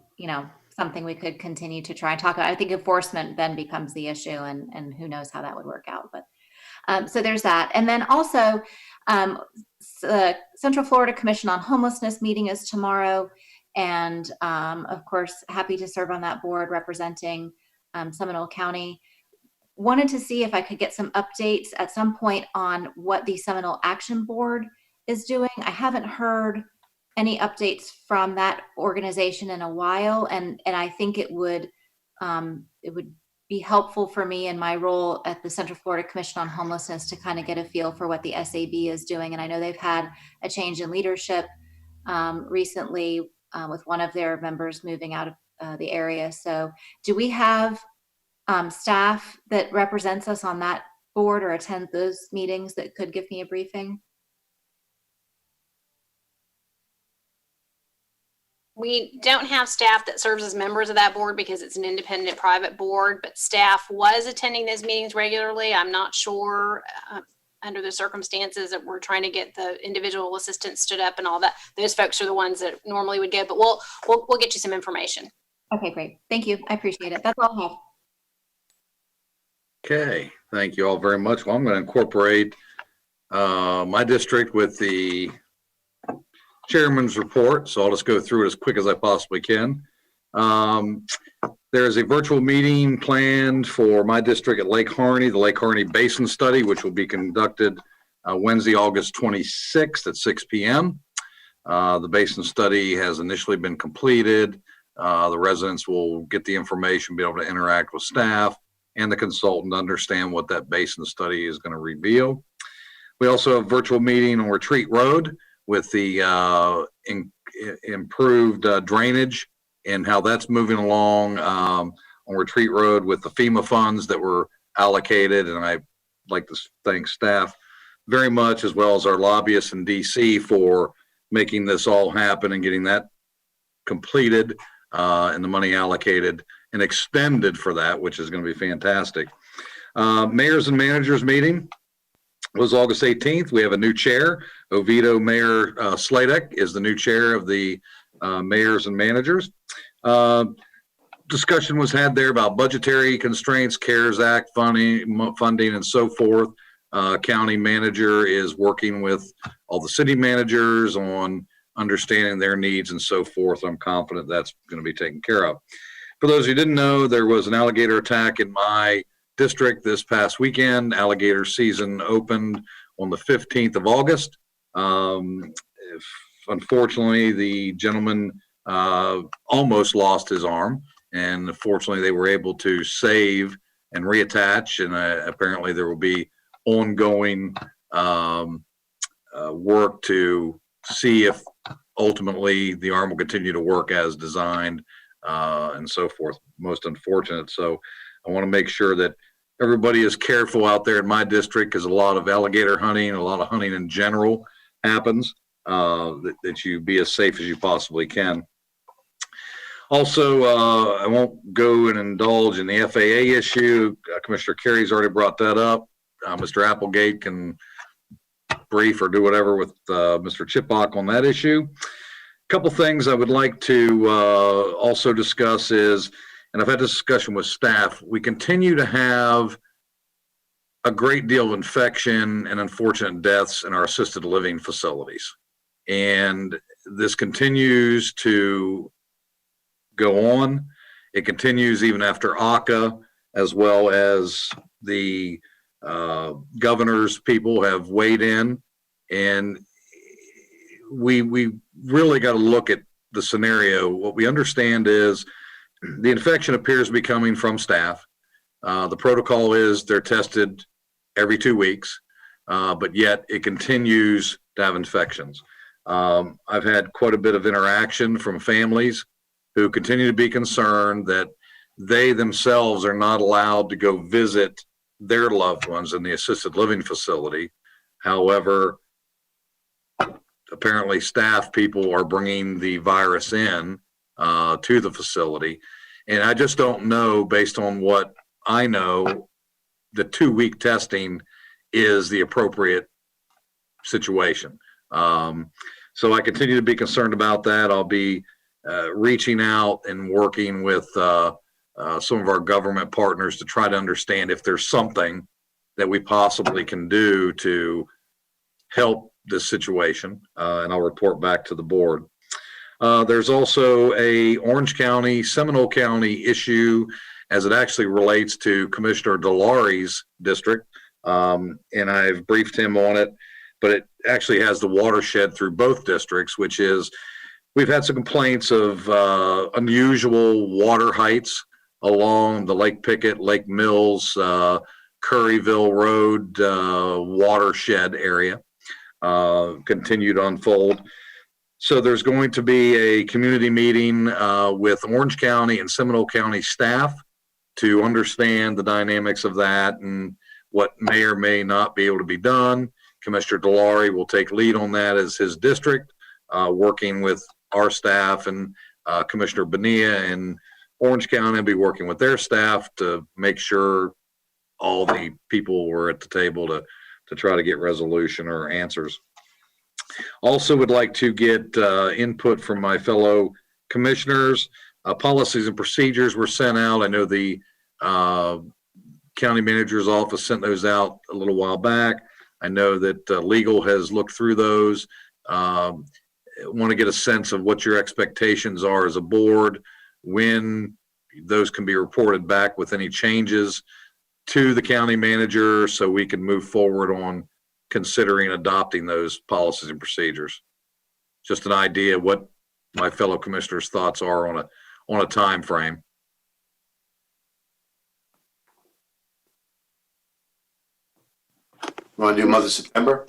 S3: something we could continue to try and talk about. I think enforcement then becomes the issue, and who knows how that would work out. But so there's that. And then also, the Central Florida Commission on Homelessness meeting is tomorrow. And of course, happy to serve on that board representing Seminole County. Wanted to see if I could get some updates at some point on what the Seminole Action Board is doing. I haven't heard any updates from that organization in a while, and I think it would be helpful for me in my role at the Central Florida Commission on Homelessness to kind of get a feel for what the SAB is doing. And I know they've had a change in leadership recently with one of their members moving out of the area. So do we have staff that represents us on that board or attend those meetings that could give me a briefing?
S19: We don't have staff that serves as members of that board because it's an independent private board, but staff was attending those meetings regularly. I'm not sure under the circumstances that we're trying to get the individual assistants stood up and all that. Those folks are the ones that normally would go, but we'll get you some information.
S3: Okay, great. Thank you. I appreciate it. That's all I have.
S1: Okay, thank you all very much. Well, I'm going to incorporate my district with the chairman's report, so I'll just go through it as quick as I possibly can. There's a virtual meeting planned for my district at Lake Harney, the Lake Harney Basin Study, which will be conducted Wednesday, August 26th at 6 p.m. The basin study has initially been completed. The residents will get the information, be able to interact with staff and the consultant to understand what that basin study is going to reveal. We also have a virtual meeting on Retreat Road with the improved drainage and how that's moving along on Retreat Road with the FEMA funds that were allocated. And I'd like to thank staff very much, as well as our lobbyists in DC, for making this all happen and getting that completed and the money allocated and extended for that, which is going to be fantastic. Mayors and managers meeting was August 18th. We have a new chair. Oviedo Mayor Sladek is the new chair of the mayors and managers. Discussion was had there about budgetary constraints, CARES Act funding, and so forth. County manager is working with all the city managers on understanding their needs and so forth. I'm confident that's going to be taken care of. For those who didn't know, there was an alligator attack in my district this past weekend. Alligator season opened on the 15th of August. Unfortunately, the gentleman almost lost his arm, and fortunately they were able to save and reattach, and apparently there will be ongoing work to see if ultimately the arm will continue to work as designed and so forth. Most unfortunate. So I want to make sure that everybody is careful out there in my district, because a lot of alligator hunting, a lot of hunting in general happens, that you be as safe as you possibly can. Also, I won't go and indulge in the FAA issue. Commissioner Carey's already brought that up. Mr. Applegate can brief or do whatever with Mr. Chiplock on that issue. A couple things I would like to also discuss is, and I've had this discussion with staff, we continue to have a great deal of infection and unfortunate deaths in our assisted living facilities. And this continues to go on. It continues even after ACA, as well as the governor's people have weighed in. And we really got to look at the scenario. What we understand is the infection appears to be coming from staff. The protocol is they're tested every 2 weeks, but yet it continues to have infections. I've had quite a bit of interaction from families who continue to be concerned that they themselves are not allowed to go visit their loved ones in the assisted living facility. However, apparently staff people are bringing the virus in to the facility. And I just don't know, based on what I know, the 2-week testing is the appropriate situation. So I continue to be concerned about that. I'll be reaching out and working with some of our government partners to try to understand if there's something that we possibly can do to help this situation, and I'll report back to the board. There's also a Orange County, Seminole County issue as it actually relates to Commissioner Delari's district, and I've briefed him on it, but it actually has the watershed through both districts, which is we've had some complaints of unusual water heights along the Lake Pickett, Lake Mills, Curryville Road watershed area. Continue to unfold. So there's going to be a community meeting with Orange County and Seminole County staff to understand the dynamics of that and what may or may not be able to be done. Commissioner Delary will take lead on that as his district, working with our staff, and Commissioner Bonilla in Orange County will be working with their staff to make sure all the people were at the table to try to get resolution or answers. Also would like to get input from my fellow commissioners. Policies and procedures were sent out. I know the county manager's office sent those out a little while back. I know that legal has looked through those. Want to get a sense of what your expectations are as a board, when those can be reported back with any changes to the county manager, so we can move forward on considering adopting those policies and procedures. Just an idea what my fellow commissioners' thoughts are on a time frame.
S5: You want to do month of September?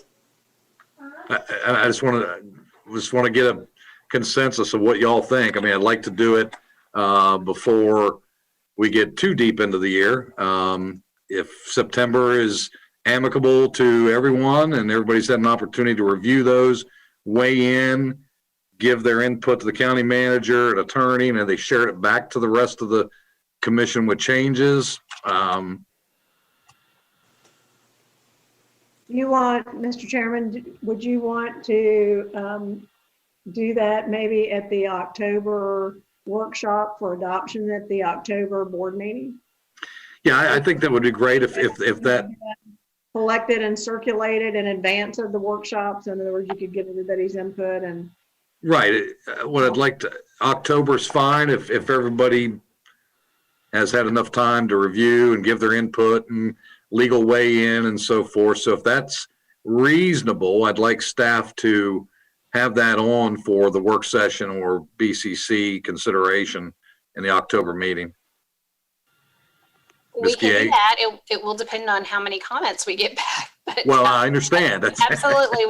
S1: I just want to get a consensus of what y'all think. I mean, I'd like to do it before we get too deep into the year. If September is amicable to everyone and everybody's had an opportunity to review those, weigh in, give their input to the county manager and attorney, and they shared it back to the rest of the commission with changes.
S7: You want, Mr. Chairman, would you want to do that maybe at the October workshop for adoption at the October board meeting?
S1: Yeah, I think that would be great if that.
S7: Collected and circulated in advance of the workshops. In other words, you could get everybody's input and.
S1: Right. What I'd like to, October's fine if everybody has had enough time to review and give their input and legal weigh in and so forth. So if that's reasonable, I'd like staff to have that on for the work session or BCC consideration in the October meeting.
S19: We can do that. It will depend on how many comments we get back. But,
S1: well, I understand.
S19: Absolutely.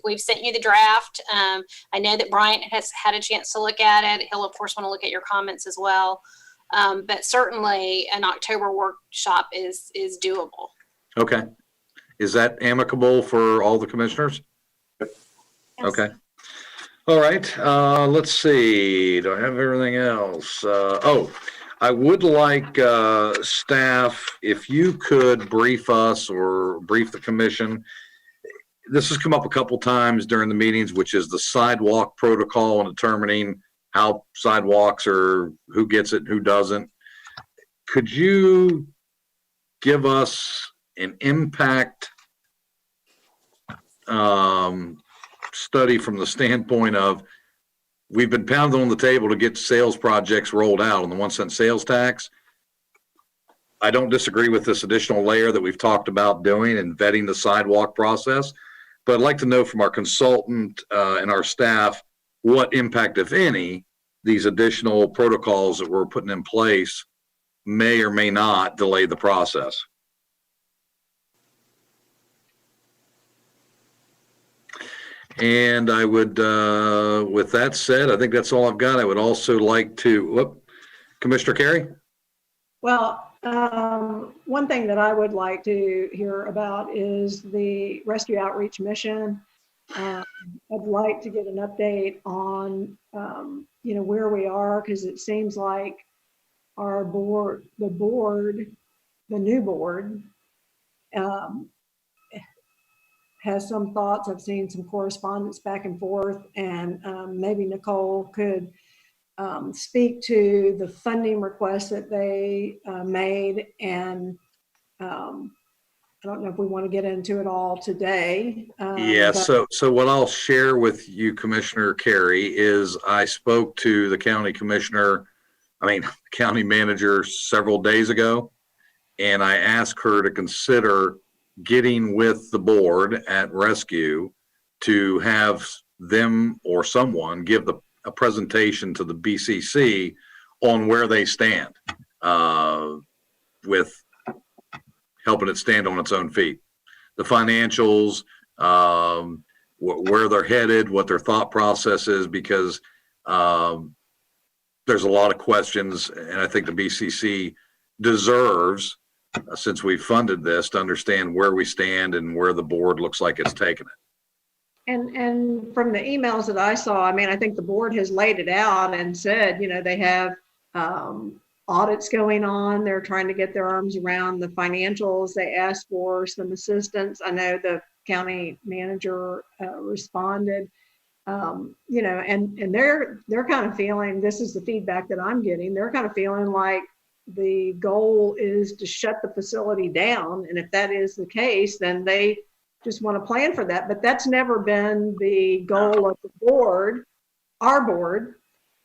S19: We've sent you the draft. I know that Bryant has had a chance to look at it. He'll, of course, want to look at your comments as well. But certainly an October workshop is doable.
S1: Okay. Is that amicable for all the commissioners?
S19: Yes.
S1: Okay. All right. Let's see. Do I have everything else? I would like staff, if you could brief us or brief the commission. This has come up a couple times during the meetings, which is the sidewalk protocol and determining how sidewalks are, who gets it, who doesn't. Could you give us an impact study from the standpoint of, we've been pounding on the table to get sales projects rolled out on the 1 cent sales tax. I don't disagree with this additional layer that we've talked about doing and vetting the sidewalk process, but I'd like to know from our consultant and our staff what impact, if any, these additional protocols that we're putting in place may or may not delay the process. And I would, with that said, I think that's all I've got. I would also like to, Commissioner Carey?
S7: Well, one thing that I would like to hear about is the rescue outreach mission. I'd like to get an update on, where we are, because it seems like our board, the new board, has some thoughts. I've seen some correspondence back and forth, and maybe Nicole could speak to the funding request that they made. And I don't know if we want to get into it all today.
S1: Yeah, so what I'll share with you, Commissioner Carey, is I spoke to the county manager several days ago, and I asked her to consider getting with the board at Rescue to have them or someone give a presentation to the BCC on where they stand with helping it stand on its own feet. The financials, where they're headed, what their thought process is, because there's a lot of questions, and I think the BCC deserves, since we funded this, to understand where we stand and where the board looks like it's taken it.
S7: And from the emails that I saw, I think the board has laid it out and said, they have audits going on. They're trying to get their arms around the financials. They asked for some assistance. I know the county manager responded, and they're kind of feeling, this is the feedback that I'm getting, they're kind of feeling like the goal is to shut the facility down. And if that is the case, then they just want to plan for that. But that's never been the goal of the board, our board.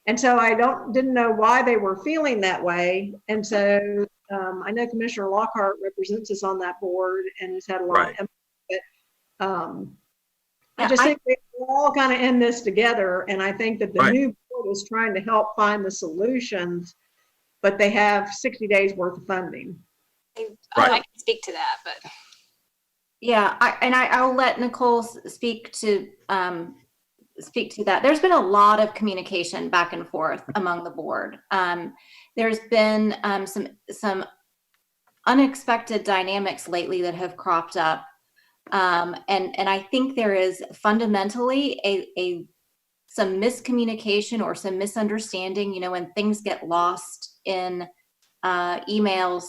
S7: And so I didn't know why they were feeling that way. And so I know Commissioner Lockhart represents us on that board and has had a lot of input. But I just think we're all kind of in this together. And I think that the new board is trying to help find the solutions, but they have 60 days worth of funding.
S19: I can speak to that, but.
S3: Yeah, I'll let Nicole speak to speak to that. There's been a lot of communication back and forth among the board. There's been some unexpected dynamics lately that have cropped up. And I think there is fundamentally some miscommunication or some misunderstanding, you know, when things get lost in emails.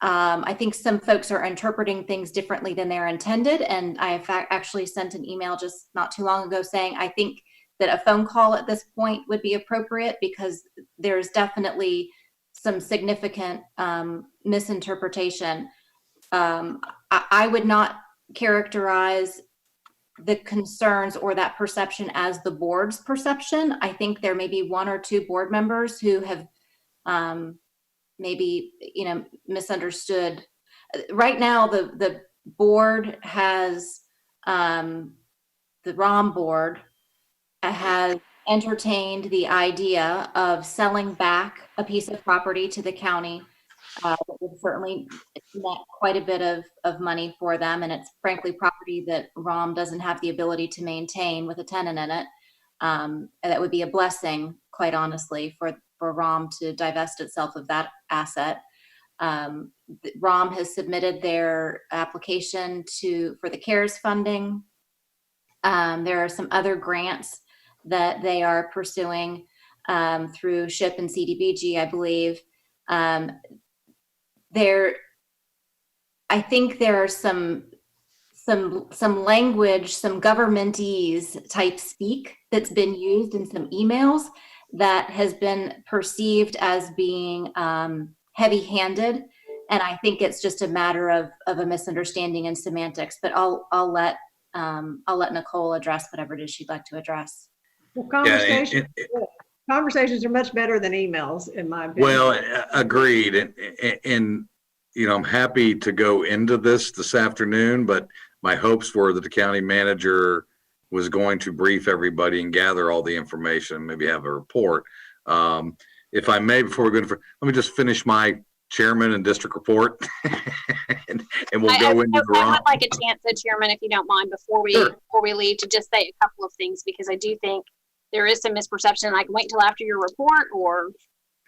S3: I think some folks are interpreting things differently than they're intended. And I have actually sent an email just not too long ago saying, I think that a phone call at this point would be appropriate because there's definitely some significant misinterpretation. I would not characterize the concerns or that perception as the board's perception. I think there may be one or two board members who have maybe, you know, misunderstood. Right now, the board has, the ROM board has entertained the idea of selling back a piece of property to the county. That would certainly net quite a bit of money for them. And it's frankly property that ROM doesn't have the ability to maintain with a tenant in it. And that would be a blessing, quite honestly, for ROM to divest itself of that asset. ROM has submitted their application for the CARES funding. There are some other grants that they are pursuing through SHIP and CDBG, I believe. I think there are some language, some governmentese type speak that's been used in some emails that has been perceived as being heavy-handed, and I think it's just a matter of a misunderstanding and semantics. But I'll let Nicole address whatever it is she'd like to address.
S7: Well, conversations are much better than emails, in my opinion.
S1: Well, agreed. And you know, I'm happy to go into this afternoon, but my hopes were that the county manager was going to brief everybody and gather all the information, maybe have a report. If I may, before we go into, let me just finish my chairman and district report, and we'll go into the
S19: I would like a chance, Chairman, if you don't mind, before we leave, to just say a couple of things, because I do think there is some misperception. I can wait until after your report, or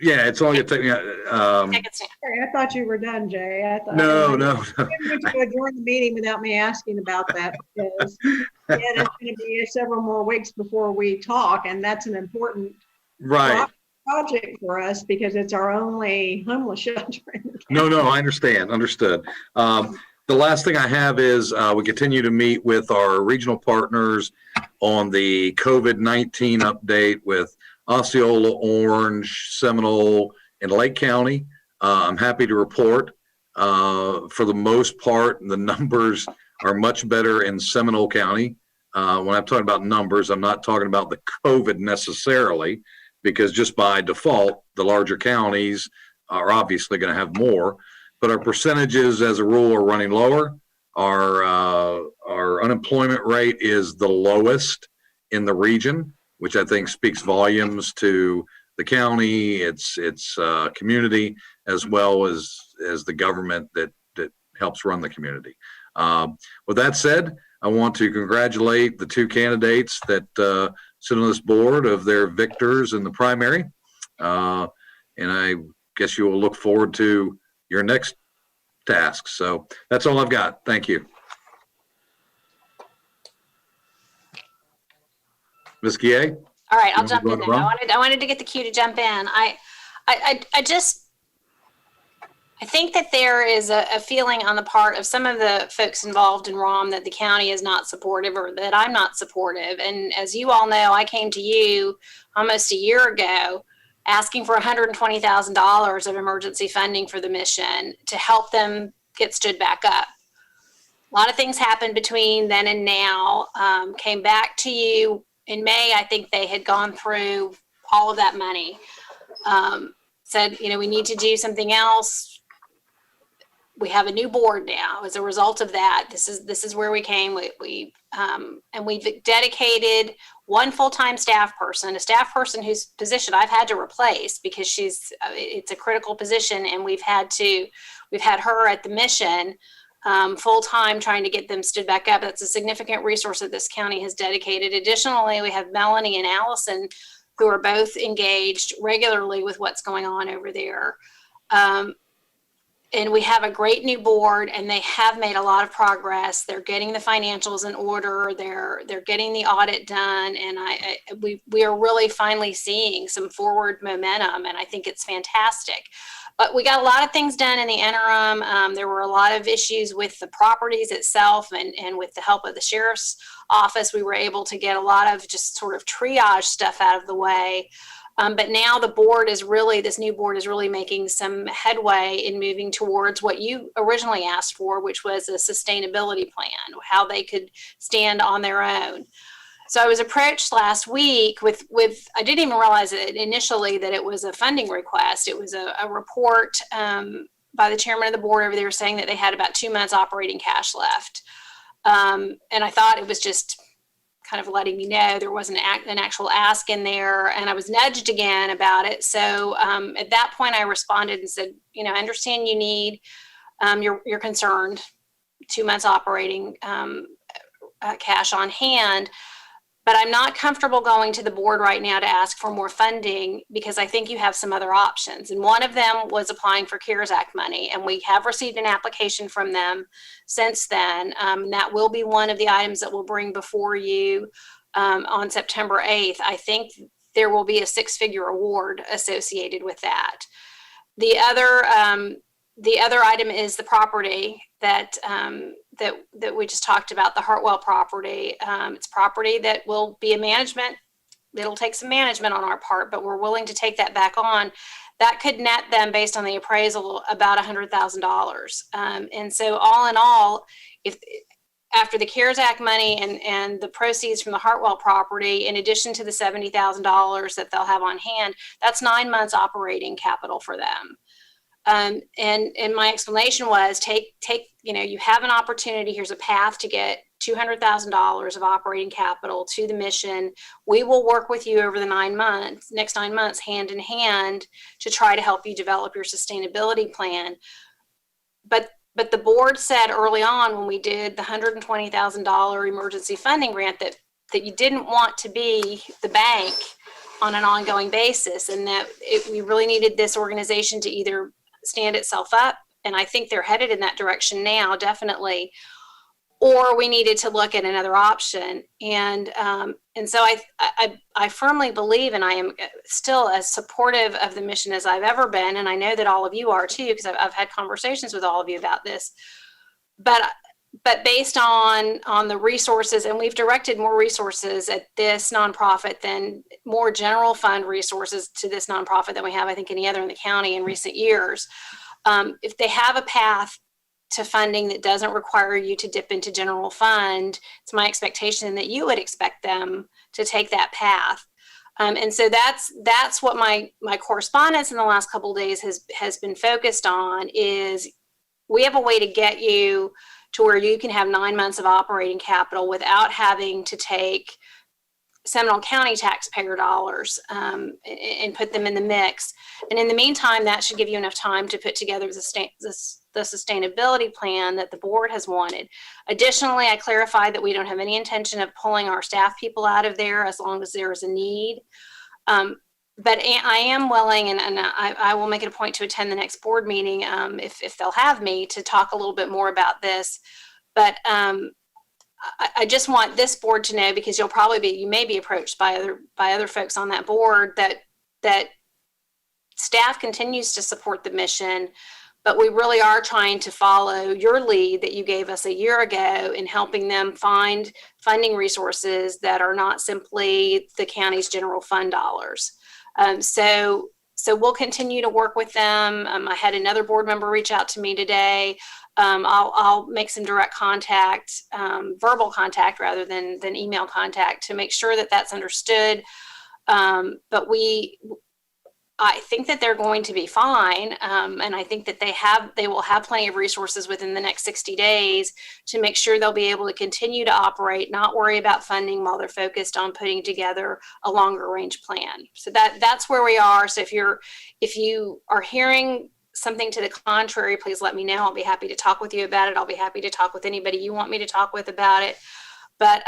S1: yeah, it's only gonna take me.
S7: I thought you were done, Jay. I thought
S1: no.
S7: You went to adjourn the meeting without me asking about that, because it's going to be several more weeks before we talk, and that's an important project for us because it's our only homeless shelter.
S1: No, I understood. The last thing I have is we continue to meet with our regional partners on the COVID-19 update with Osceola, Orange, Seminole, and Lake County. I'm happy to report for the most part, the numbers are much better in Seminole County. When I'm talking about numbers, I'm not talking about the COVID necessarily, because just by default, the larger counties are obviously going to have more. But our percentages, as a rule, are running lower. Our unemployment rate is the lowest in the region, which I think speaks volumes to the county, its community, as well as the government that helps run the community. With that said, I want to congratulate the two candidates that sit on this board of their victors in the primary, and I guess you will look forward to your next task. So that's all I've got. Thank you. Ms. Guillet?
S19: All right, I'll jump in there. I wanted to get the cue to jump in. I think that there is a feeling on the part of some of the folks involved in ROM that the county is not supportive, or that I'm not supportive. And as you all know, I came to you almost a year ago asking for $120,000 of emergency funding for the mission to help them get stood back up. A lot of things happened between then and now. Came back to you in May. I think they had gone through all of that money. Said, we need to do something else. We have a new board now. As a result of that, this is where we came. And we've dedicated one full-time staff person, a staff person whose position I've had to replace because it's a critical position, and we've had her at the mission full-time trying to get them stood back up. That's a significant resource that this county has dedicated. Additionally, we have Melanie and Allison, who are both engaged regularly with what's going on over there. And we have a great new board, and they have made a lot of progress. They're getting the financials in order. They're getting the audit done, and we are really finally seeing some forward momentum, and I think it's fantastic. But we got a lot of things done in the interim. There were a lot of issues with the properties itself, and with the help of the sheriff's office, we were able to get a lot of just sort of triage stuff out of the way. But now the board is really, this new board is really making some headway in moving towards what you originally asked for, which was a sustainability plan, how they could stand on their own. So I was approached last week with I didn't even realize it initially that it was a funding request. It was a report by the chairman of the board over there saying that they had about 2 months operating cash left. And I thought it was just kind of letting me know there wasn't an actual ask in there, and I was nudged again about it. So at that point I responded and said, you know, I understand you need, you're concerned, 2 months operating cash on hand, but I'm not comfortable going to the board right now to ask for more funding because I think you have some other options. And one of them was applying for CARES Act money, and we have received an application from them since then. That will be one of the items that we'll bring before you on September 8th. I think there will be a 6-figure award associated with that. The other item is the property that we just talked about, the Hartwell property. It's property that will be a management. It'll take some management on our part, but we're willing to take that back on. That could net them, based on the appraisal, about $100,000. And so all in all, if after the CARES Act money and the proceeds from the Hartwell property, in addition to the $70,000 that they'll have on hand, that's 9 months operating capital for them. And my explanation was you know, you have an opportunity. Here's a path to get $200,000 of operating capital to the mission. We will work with you over the next 9 months, hand in hand, to try to help you develop your sustainability plan. But the board said early on when we did the $120,000 emergency funding grant that you didn't want to be the bank on an ongoing basis, and that we really needed this organization to either stand itself up, and I think they're headed in that direction now, definitely, or we needed to look at another option. And so I firmly believe, and I am still as supportive of the mission as I've ever been, and I know that all of you are too, because I've had conversations with all of you about this. But based on the resources, and we've directed more resources at this nonprofit than more general fund resources to this nonprofit than we have, I think, any other in the county in recent years. If they have a path to funding that doesn't require you to dip into general fund, it's my expectation that you would expect them to take that path. And so that's what my correspondence in the last couple of days has been focused on, is we have a way to get you to where you can have 9 months of operating capital without having to take Seminole County taxpayer dollars and put them in the mix. And in the meantime, that should give you enough time to put together the sustainability plan that the board has wanted. Additionally, I clarified that we don't have any intention of pulling our staff people out of there as long as there is a need. But I am willing, and I will make it a point to attend the next board meeting if they'll have me, to talk a little bit more about this. But I just want this board to know, because you may be approached by other folks on that board, that staff continues to support the mission, but we really are trying to follow your lead that you gave us a year ago in helping them find funding resources that are not simply the county's general fund dollars. So we'll continue to work with them. I had another board member reach out to me today. I'll make some direct contact, verbal contact rather than email contact, to make sure that that's understood. But I think that they're going to be fine. And I think that they will have plenty of resources within the next 60 days to make sure they'll be able to continue to operate, not worry about funding while they're focused on putting together a longer range plan. So that's where we are. So if you are hearing something to the contrary, please let me know. I'll be happy to talk with you about it. I'll be happy to talk with anybody you want me to talk with about it. But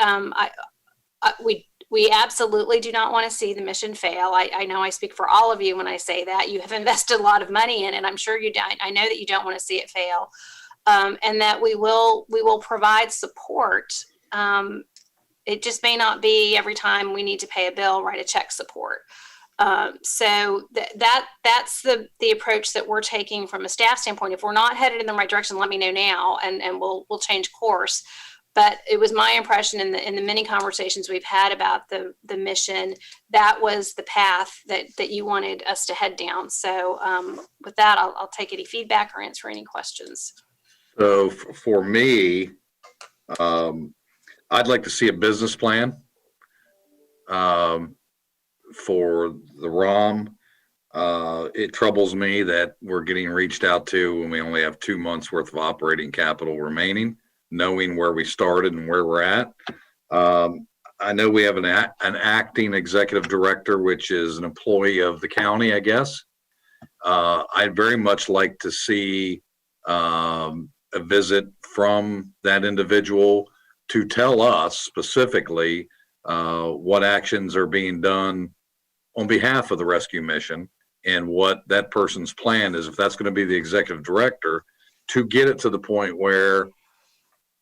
S19: we absolutely do not want to see the mission fail. I know I speak for all of you when I say that. You have invested a lot of money in it. I'm sure you don't. I know that you don't want to see it fail, and that we will provide support. It just may not be every time we need to pay a bill, write a check support. So that's the approach that we're taking from a staff standpoint. If we're not headed in the right direction, let me know now, and we'll change course. But it was my impression in the many conversations we've had about the mission, that was the path that you wanted us to head down. So with that, I'll take any feedback or answer any questions.
S1: So for me, I'd like to see a business plan for the ROM. It troubles me that we're getting reached out to when we only have 2 months worth of operating capital remaining, knowing where we started and where we're at. I know we have an acting executive director, which is an employee of the county, I guess. I'd very much like to see a visit from that individual to tell us specifically what actions are being done on behalf of the rescue mission and what that person's plan is, if that's going to be the executive director, to get it to the point where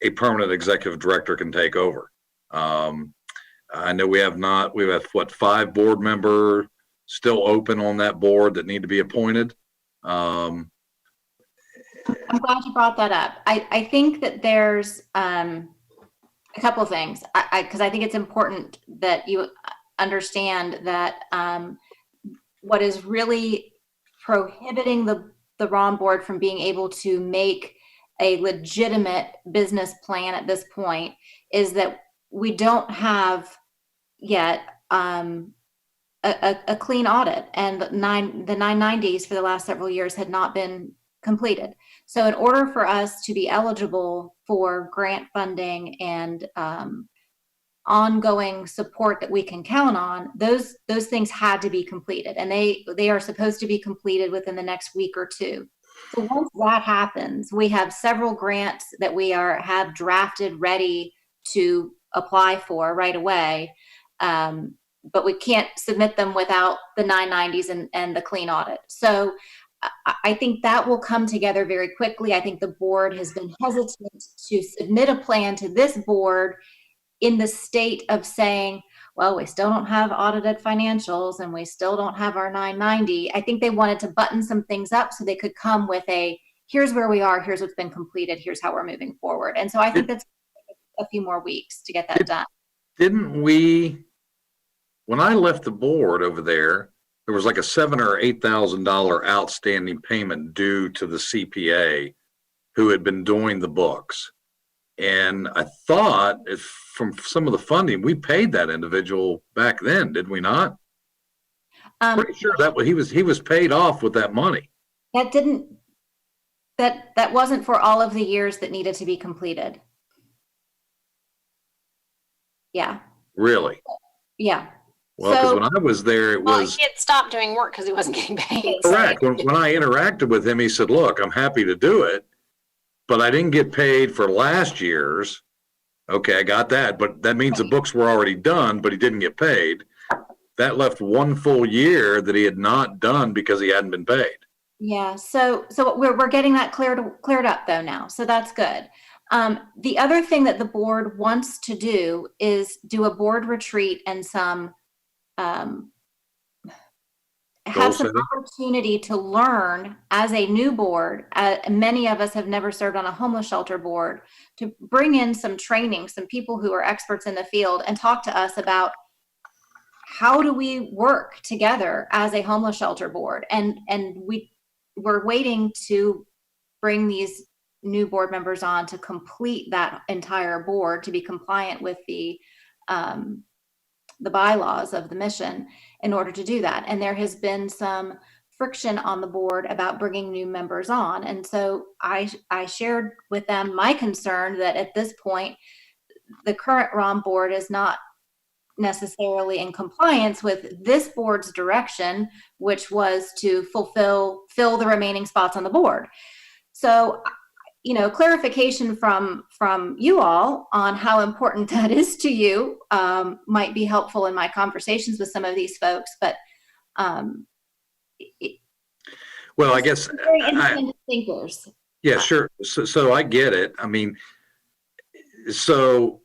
S1: a permanent executive director can take over. I know we have 5 board members still open on that board that need to be appointed.
S3: I'm glad you brought that up. I think that there's a couple of things, because I think it's important that you understand that what is really prohibiting the ROM board from being able to make a legitimate business plan at this point is that we don't have yet a clean audit, and the 990s for the last several years had not been completed. So in order for us to be eligible for grant funding and ongoing support that we can count on, those things had to be completed, and they are supposed to be completed within the next week or two. So once that happens, we have several grants that we have drafted ready to apply for right away, but we can't submit them without the 990s and the clean audit. So I think that will come together very quickly. I think the board has been hesitant to submit a plan to this board in the state of saying, well, we still don't have audited financials and we still don't have our 990. I think they wanted to button some things up so they could come with here's where we are, here's what's been completed, here's how we're moving forward. And so I think that's a few more weeks to get that done.
S1: Didn't we, when I left the board over there was like a $7,000 or $8,000 outstanding payment due to the CPA who had been doing the books. And I thought from some of the funding, we paid that individual back then, did we not? Pretty sure that he was paid off with that money.
S3: That wasn't for all of the years that needed to be completed. Yeah.
S1: Really?
S3: Yeah.
S1: Well, because when I was there, it was.
S19: He had stopped doing work because he wasn't getting paid.
S1: Correct. When I interacted with him, he said, look, I'm happy to do it, but I didn't get paid for last year's. Okay, I got that, but that means the books were already done, but he didn't get paid. That left 1 full year that he had not done because he hadn't been paid.
S3: Yeah, so we're getting that cleared up though now, so that's good. The other thing that the board wants to do is do a board retreat and have some opportunity to learn as a new board. Many of us have never served on a homeless shelter board, to bring in some training, some people who are experts in the field, and talk to us about how do we work together as a homeless shelter board. And we're waiting to bring these new board members on to complete that entire board to be compliant with the bylaws of the mission in order to do that. And there has been some friction on the board about bringing new members on. And so I shared with them my concern that at this point, the current ROM board is not necessarily in compliance with this board's direction, which was to fill the remaining spots on the board. So, clarification from you all on how important that is to you might be helpful in my conversations with some of these folks. But
S1: well, I guess
S3: very independent thinkers.
S1: Yeah, sure. So I get it. I mean, so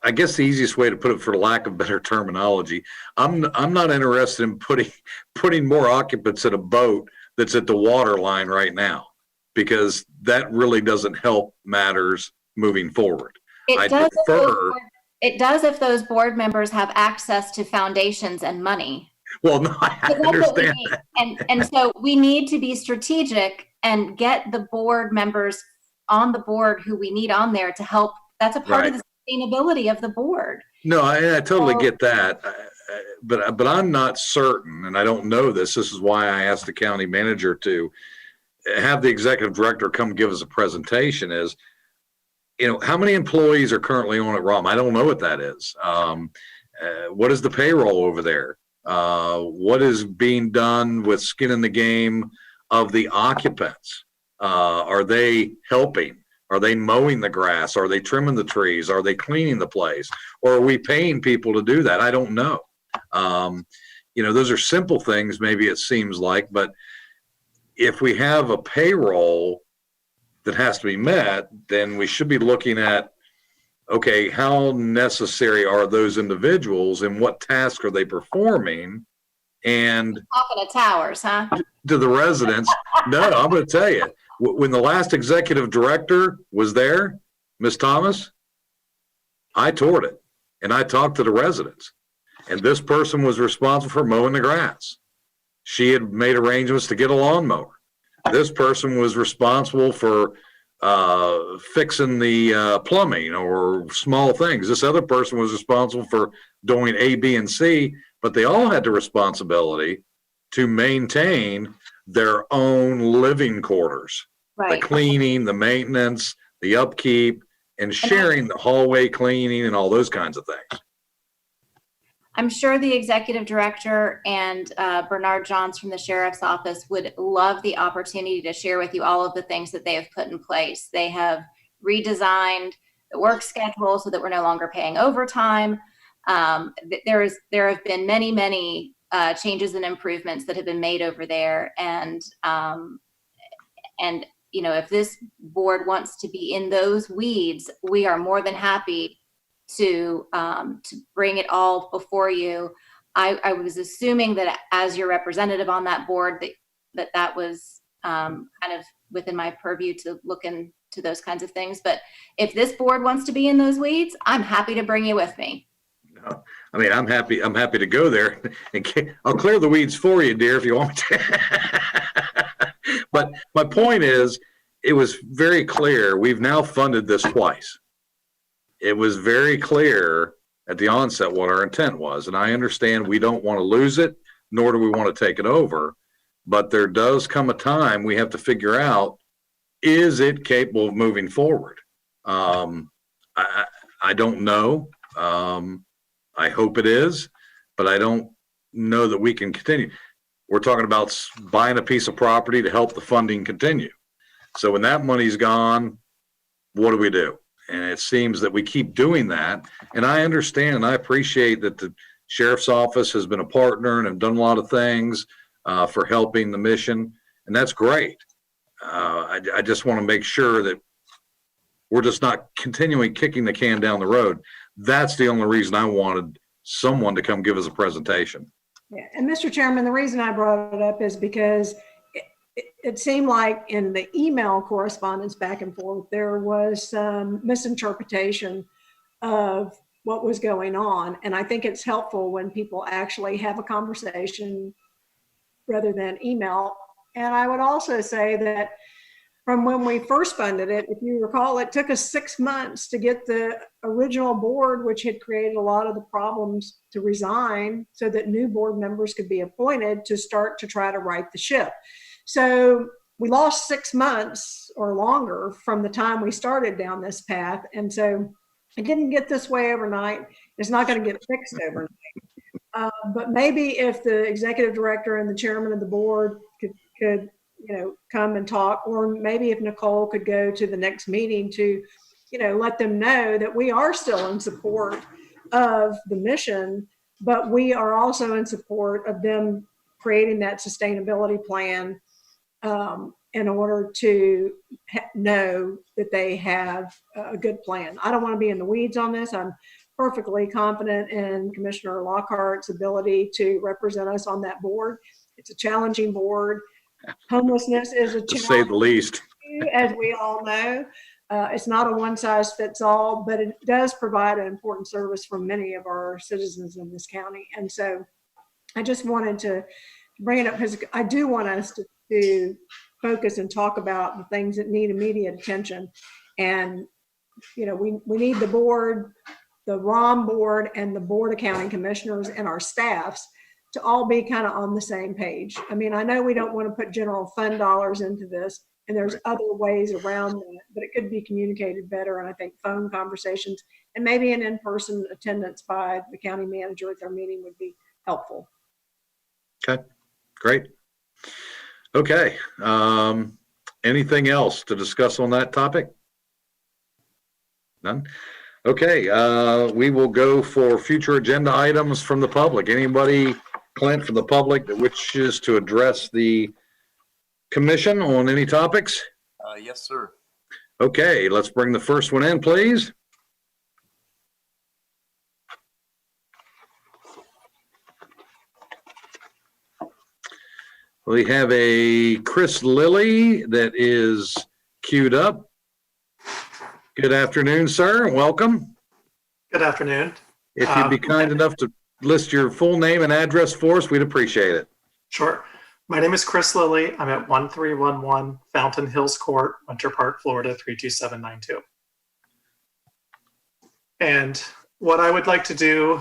S1: I guess the easiest way to put it, for lack of better terminology, I'm not interested in putting more occupants in a boat that's at the water line right now, because that really doesn't help matters moving forward.
S3: It does if those board members have access to foundations and money.
S1: Well, no, I understand that.
S3: And so we need to be strategic and get the board members on the board who we need on there to help. That's a part of the sustainability of the board.
S1: No, I totally get that. But I'm not certain, and I don't know this. This is why I asked the county manager to have the executive director come give us a presentation. Is, how many employees are currently on at ROM? I don't know what that is. What is the payroll over there? What is being done with skin in the game of the occupants? Are they helping? Are they mowing the grass? Are they trimming the trees? Are they cleaning the place? Or are we paying people to do that? I don't know. Those are simple things, maybe it seems like, but if we have a payroll that has to be met, then we should be looking at, okay, how necessary are those individuals and what tasks are they performing? And
S3: talking to towers, huh?
S1: To the residents. No, I'm going to tell you, when the last executive director was there, Ms. Thomas, I toured it and I talked to the residents, and this person was responsible for mowing the grass. She had made arrangements to get a lawnmower. This person was responsible for fixing the plumbing or small things. This other person was responsible for doing A, B, and C, but they all had the responsibility to maintain their own living quarters.
S3: Right.
S1: The cleaning, the maintenance, the upkeep, and sharing the hallway cleaning and all those kinds of things.
S3: I'm sure the executive director and Bernard Johns from the sheriff's office would love the opportunity to share with you all of the things that they have put in place. They have redesigned the work schedule so that we're no longer paying overtime. There have been many changes and improvements that have been made over there. And if this board wants to be in those weeds, we are more than happy to bring it all before you. I was assuming that as your representative on that board, that was kind of within my purview to look into those kinds of things. But if this board wants to be in those weeds, I'm happy to bring you with me.
S1: No, I mean, I'm happy to go there, and I'll clear the weeds for you, dear, if you want me to. But my point is, it was very clear. We've now funded this twice. It was very clear at the onset what our intent was. And I understand we don't want to lose it, nor do we want to take it over. But there does come a time we have to figure out, is it capable of moving forward? I don't know. I hope it is, but I don't know that we can continue. We're talking about buying a piece of property to help the funding continue. So when that money's gone, what do we do? And it seems that we keep doing that. And I understand and I appreciate that the sheriff's office has been a partner and have done a lot of things for helping the mission. And that's great. I just want to make sure that we're just not continuing kicking the can down the road. That's the only reason I wanted someone to come give us a presentation.
S7: Yeah. And Mr. Chairman, the reason I brought it up is because it seemed like in the email correspondence back and forth, there was some misinterpretation of what was going on. And I think it's helpful when people actually have a conversation rather than email. And I would also say that from when we first funded it, if you recall, it took us 6 months to get the original board, which had created a lot of the problems, to resign so that new board members could be appointed to start to try to right the ship. So we lost 6 months or longer from the time we started down this path. And so It didn't get this way overnight. It's not going to get fixed overnight. But maybe if the executive director and the chairman of the board could come and talk, or maybe if Nicole could go to the next meeting to, let them know that we are still in support of the mission, but we are also in support of them creating that sustainability plan in order to know that they have a good plan. I don't want to be in the weeds on this. I'm perfectly confident in Commissioner Lockhart's ability to represent us on that board. It's a challenging board. Homelessness is a challenge,
S1: to say the least,
S7: as we all know. It's not a one size fits all, but it does provide an important service for many of our citizens in this county. And so I just wanted to bring it up because I do want us to focus and talk about the things that need immediate attention. And, we need the board, the ROM board, and the board of county commissioners and our staffs to all be kind of on the same page. I mean, I know we don't want to put general fund dollars into this, and there's other ways around that, but it could be communicated better. And I think phone conversations and maybe an in-person attendance by the county manager at their meeting would be helpful.
S1: Okay, great. Okay, anything else to discuss on that topic? None? Okay, we will go for future agenda items from the public. Anybody, Clint, from the public that wishes to address the commission on any topics?
S9: Yes, sir.
S1: Okay, let's bring the first one in, please. We have a Chris Lilly that is queued up. Good afternoon, sir, and welcome.
S8: Good afternoon.
S1: If you'd be kind enough to list your full name and address for us, we'd appreciate it.
S8: Sure. My name is Chris Lilly. I'm at 1311 Fountain Hills Court, Winter Park, Florida, 32792. And what I would like to do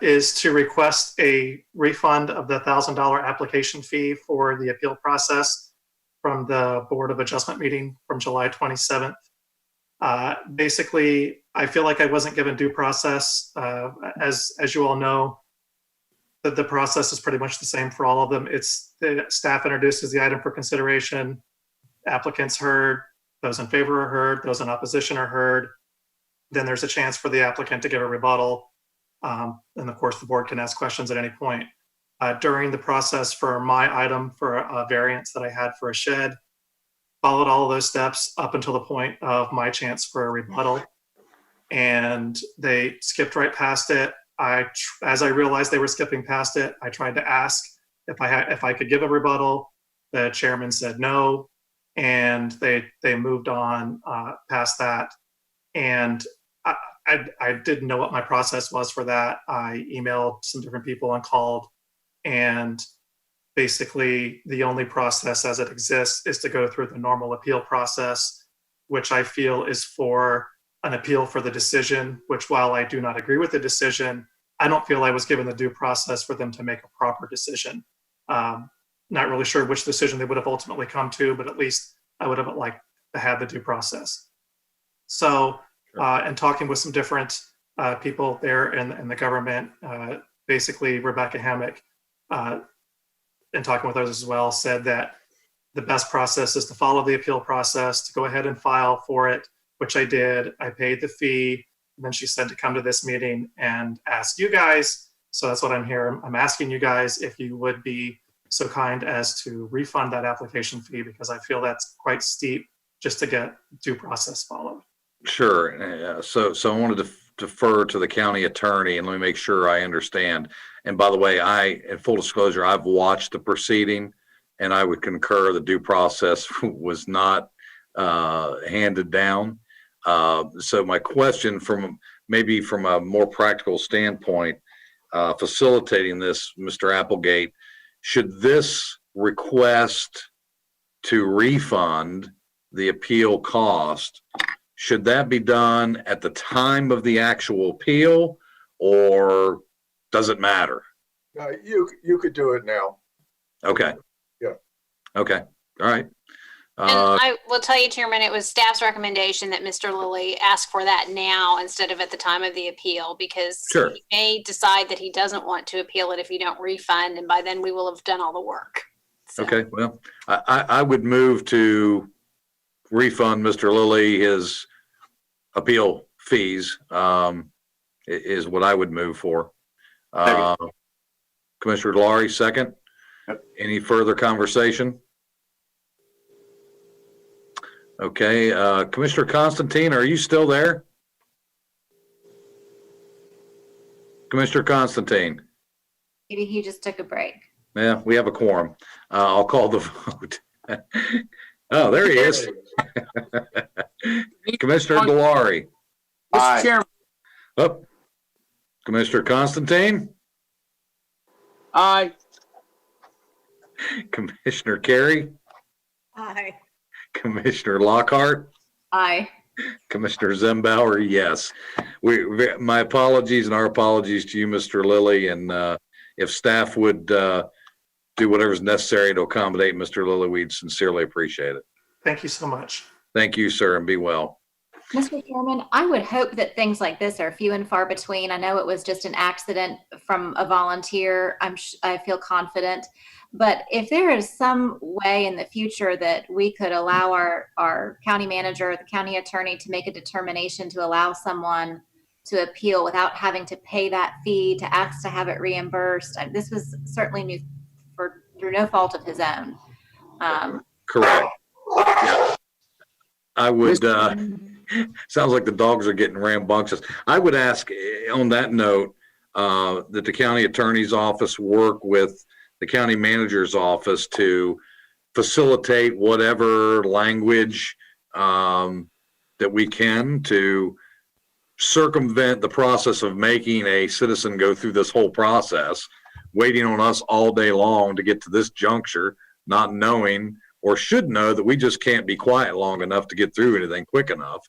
S8: is to request a refund of the $1,000 application fee for the appeal process from the Board of Adjustment meeting from July 27th. Basically, I feel like I wasn't given due process. As you all know, the process is pretty much the same for all of them. It's the staff introduces the item for consideration, applicants heard, those in favor are heard, those in opposition are heard. Then there's a chance for the applicant to give a rebuttal. And of course, the board can ask questions at any point. During the process for my item for a variance that I had for a shed, followed all of those steps up until the point of my chance for a rebuttal. And they skipped right past it. As I realized they were skipping past it, I tried to ask if I could give a rebuttal. The chairman said no, and they moved on past that. And I didn't know what my process was for that. I emailed some different people and called, and basically the only process as it exists is to go through the normal appeal process, which I feel is for an appeal for the decision, which while I do not agree with the decision, I don't feel I was given the due process for them to make a proper decision. Not really sure which decision they would have ultimately come to, but at least I would have liked to have the due process. So, and talking with some different people there in the government, basically Rebecca Hammock, and talking with others as well, said that the best process is to follow the appeal process, to go ahead and file for it, which I did. I paid the fee. And then she said to come to this meeting and ask you guys. So that's what I'm here. I'm asking you guys if you would be so kind as to refund that application fee, because I feel that's quite steep just to get due process followed.
S1: Sure. So I wanted to defer to the county attorney, and let me make sure I understand. And by the way, in full disclosure, I've watched the proceeding, and I would concur the due process was not handed down. So my question from a more practical standpoint, facilitating this, Mr. Applegate, should this request to refund the appeal cost, should that be done at the time of the actual appeal, or does it matter?
S17: You could do it now.
S1: Okay.
S17: Yeah.
S1: Okay. All right.
S19: And I will tell you, Chairman, it was staff's recommendation that Mr. Lilly ask for that now instead of at the time of the appeal, because
S1: Sure.
S19: he may decide that he doesn't want to appeal it if you don't refund, and by then we will have done all the work. So.
S1: Okay, well, I would move to refund Mr. Lilly his appeal fees, is what I would move for. Commissioner Delory, second.
S5: Yep.
S1: Any further conversation? Okay, Commissioner Constantine, are you still there? Commissioner Constantine?
S3: Maybe he just took a break.
S1: Yeah, we have a quorum. I'll call the vote. Oh, there he is. Commissioner Delory.
S4: Mr. Chairman.
S1: Oh. Commissioner Constantine?
S4: Aye.
S1: Commissioner Carey?
S7: Aye.
S1: Commissioner Lockhart?
S3: Aye.
S1: Commissioner Zembauer, yes. My apologies and our apologies to you, Mr. Lilly, and if staff would do whatever's necessary to accommodate Mr. Lilly, we'd sincerely appreciate it.
S8: Thank you so much.
S1: Thank you, sir, and be well.
S3: Mr. Chairman, I would hope that things like this are few and far between. I know it was just an accident from a volunteer. I feel confident. But if there is some way in the future that we could allow our county manager or the county attorney to make a determination to allow someone to appeal without having to pay that fee, to ask to have it reimbursed, this was certainly new through no fault of his own.
S1: Correct. Yeah. I would, sounds like the dogs are getting rambunctious. I would ask on that note that the county attorney's office work with the county manager's office to facilitate whatever language that we can to circumvent the process of making a citizen go through this whole process, waiting on us all day long to get to this juncture, not knowing or should know that we just can't be quiet long enough to get through anything quick enough.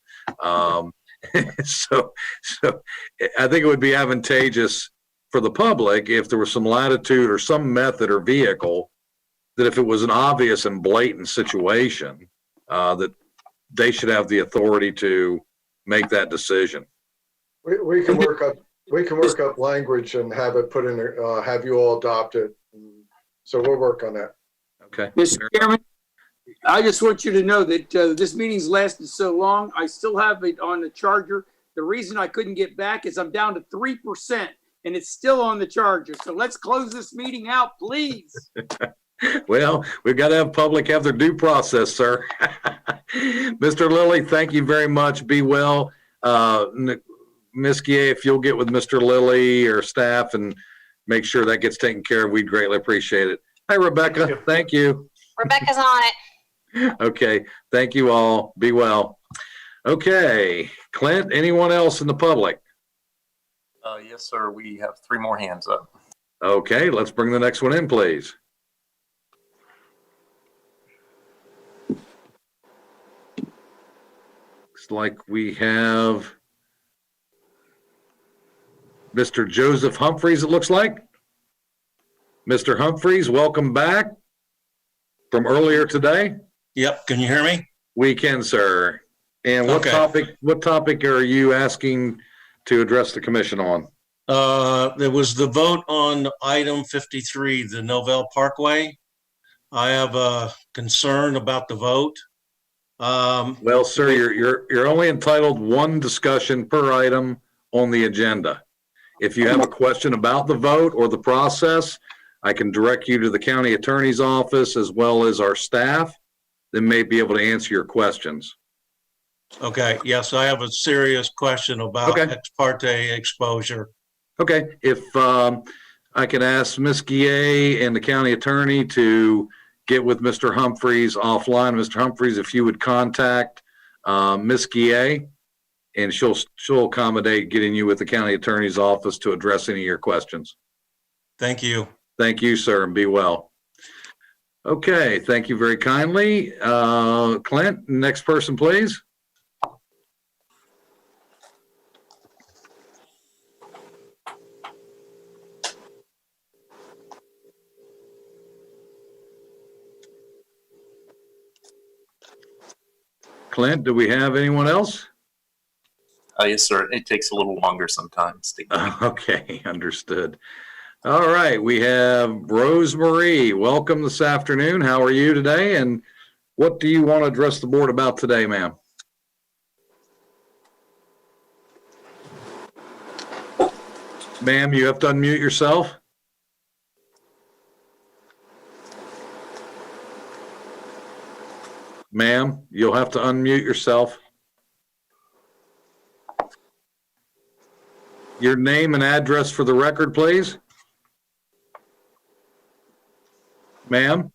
S1: So I think it would be advantageous for the public if there was some latitude or some method or vehicle that if it was an obvious and blatant situation, that they should have the authority to make that decision.
S17: We can work up language and have it put in, have you all adopt it. So we'll work on that.
S1: Okay.
S4: Mr. Chairman, I just want you to know that this meeting's lasted so long. I still have it on the charger. The reason I couldn't get back is I'm down to 3% and it's still on the charger. So let's close this meeting out, please.
S1: Well, we've got to have public have their due process, sir. Mr. Lilly, thank you very much. Be well. Ms. Guillet, if you'll get with Mr. Lilly or staff and make sure that gets taken care of, we'd greatly appreciate it. Hi, Rebecca. Thank you.
S19: Rebecca's on it.
S1: Okay. Thank you all. Be well. Okay. Clint, anyone else in the public?
S9: Yes, sir. We have 3 more hands up.
S1: Okay. Let's bring the next one in, please. Looks like we have Mr. Joseph Humphreys, it looks like. Mr. Humphreys, welcome back from earlier today.
S10: Yep. Can you hear me?
S1: We can, sir. And what topic are you asking to address the commission on?
S10: There was the vote on item 53, the Novell Parkway. I have a concern about the vote.
S1: Well, sir, you're only entitled 1 discussion per item on the agenda. If you have a question about the vote or the process, I can direct you to the county attorney's office as well as our staff that may be able to answer your questions.
S10: Okay. Yes, I have a serious question about ex parte exposure.
S1: Okay. If I can ask Ms. Guillet and the county attorney to get with Mr. Humphreys offline. Mr. Humphreys, if you would contact Ms. Guillet, and she'll accommodate getting you with the county attorney's office to address any of your questions.
S10: Thank you.
S1: Thank you, sir, and be well. Okay, thank you very kindly. Clint, next person, please. Clint, do we have anyone else?
S9: Yes, sir. It takes a little longer sometimes.
S1: Okay, understood. All right, we have Rosemarie. Welcome this afternoon. How are you today? And what do you want to address the board about today, ma'am? Ma'am, you have to unmute yourself. Ma'am, you'll have to unmute yourself. Your name and address for the record, please. Ma'am?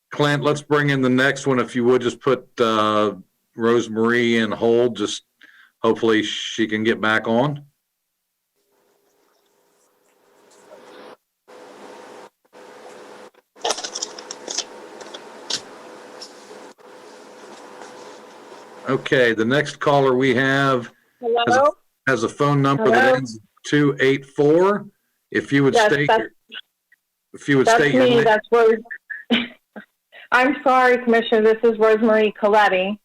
S1: Clint, let's bring in the next one. If you would just put Rosemarie in hold, just hopefully she can get back on. Okay, the next caller we have has a phone number that ends 284. If you would state your name.
S11: That's Rose. I'm sorry, Commissioner. This is Rosemarie Coletti.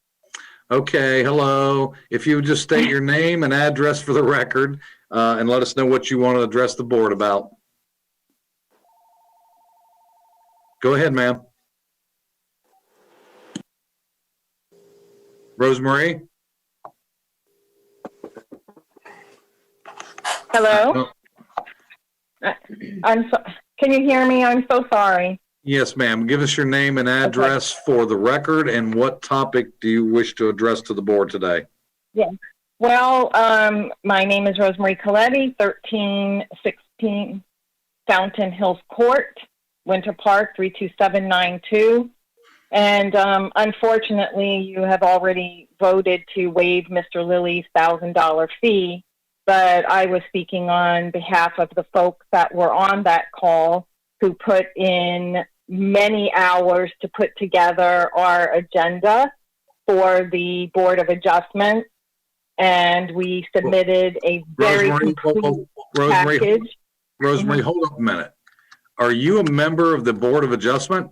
S1: Okay, hello. If you would just state your name and address for the record, and let us know what you want to address the board about. Go ahead, ma'am. Rosemarie?
S11: Hello? Can you hear me? I'm so sorry.
S1: Yes, ma'am. Give us your name and address for the record, and what topic do you wish to address to the board today?
S11: Yeah. Well, my name is Rosemarie Coletti, 1316 Fountain Hills Court, Winter Park, 32792. And unfortunately, you have already voted to waive Mr. Lilly's $1,000 fee, but I was speaking on behalf of the folks that were on that call who put in many hours to put together our agenda for the Board of Adjustment. And we submitted a very complete package.
S1: Rosemarie, hold up a minute. Are you a member of the Board of Adjustment?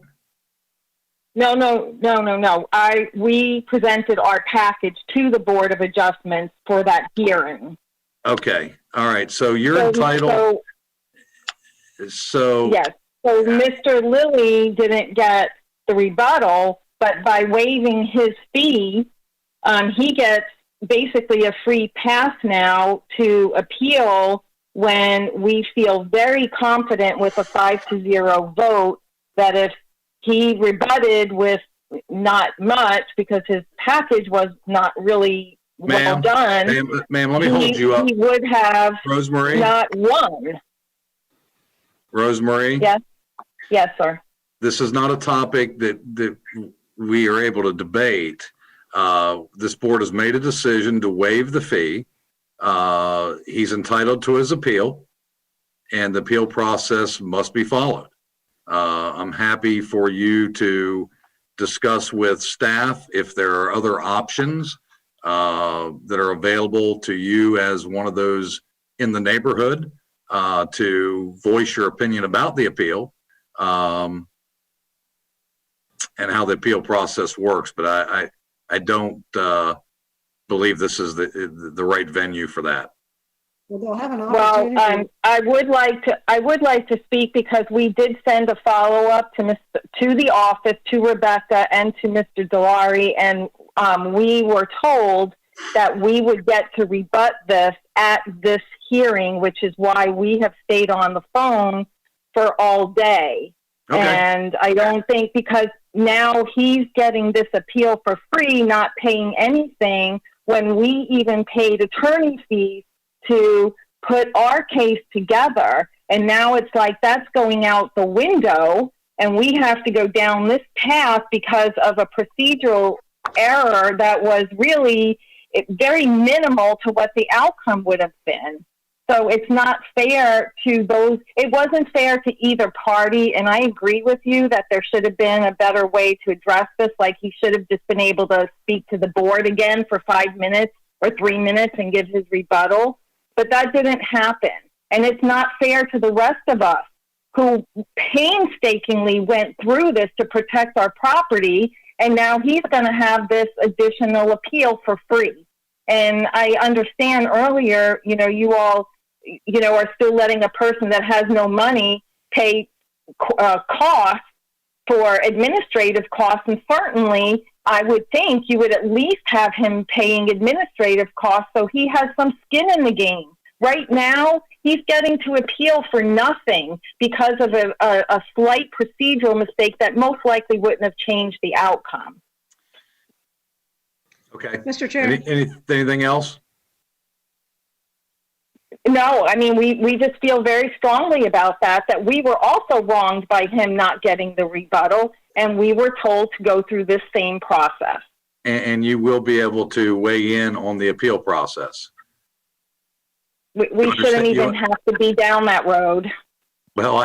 S11: No. We presented our package to the Board of Adjustments for that hearing.
S1: Okay. All right. So you're entitled.
S11: Yes. So Mr. Lilly didn't get the rebuttal, but by waiving his fee, he gets basically a free pass now to appeal when we feel very confident with a 5-0 vote that if he rebutted with not much because his package was not really well done.
S1: Ma'am, let me hold you up.
S11: He would have
S1: Rosemarie?
S11: not won.
S1: Rosemarie?
S11: Yes, sir.
S1: This is not a topic that we are able to debate. This board has made a decision to waive the fee. He's entitled to his appeal, and the appeal process must be followed. I'm happy for you to discuss with staff if there are other options that are available to you as one of those in the neighborhood to voice your opinion about the appeal and how the appeal process works. But I don't believe this is the right venue for that.
S7: Well, they'll have an opportunity.
S11: Well, I would like to speak because we did send a follow-up to the office, to Rebecca and to Mr. Delari, and we were told that we would get to rebut this at this hearing, which is why we have stayed on the phone for all day. Okay. And I don't think, because now he's getting this appeal for free, not paying anything, when we even paid attorney fees to put our case together, and now it's like that's going out the window, and we have to go down this path because of a procedural error that was really very minimal to what the outcome would have been. So it's not fair to those. It wasn't fair to either party, and I agree with you that there should have been a better way to address this. Like, he should have just been able to speak to the board again for 5 minutes or 3 minutes and give his rebuttal. But that didn't happen. And it's not fair to the rest of us who painstakingly went through this to protect our property. and now he's going to have this additional appeal for free. And I understand earlier, you all, are still letting a person that has no money pay costs for administrative costs. And certainly, I would think you would at least have him paying administrative costs so he has some skin in the game. Right now, he's getting to appeal for nothing because of a slight procedural mistake that most likely wouldn't have changed the outcome.
S1: Okay.
S7: Mr. Chair.
S1: Anything else?
S11: No, I mean, we just feel very strongly about that we were also wronged by him not getting the rebuttal, and we were told to go through this same process.
S1: And you will be able to weigh in on the appeal process.
S11: We shouldn't even have to be down that road.
S1: Well,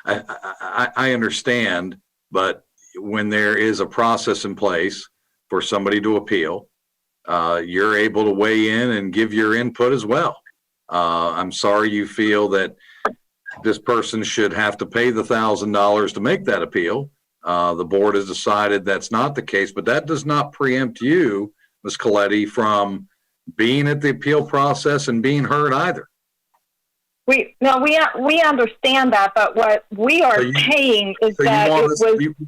S1: I understand, but when there is a process in place for somebody to appeal, you're able to weigh in and give your input as well. I'm sorry you feel that this person should have to pay the $1,000 to make that appeal. The board has decided that's not the case, but that does not preempt you, Ms. Coletti, from being at the appeal process and being heard either.
S11: We understand that, but what we are saying is that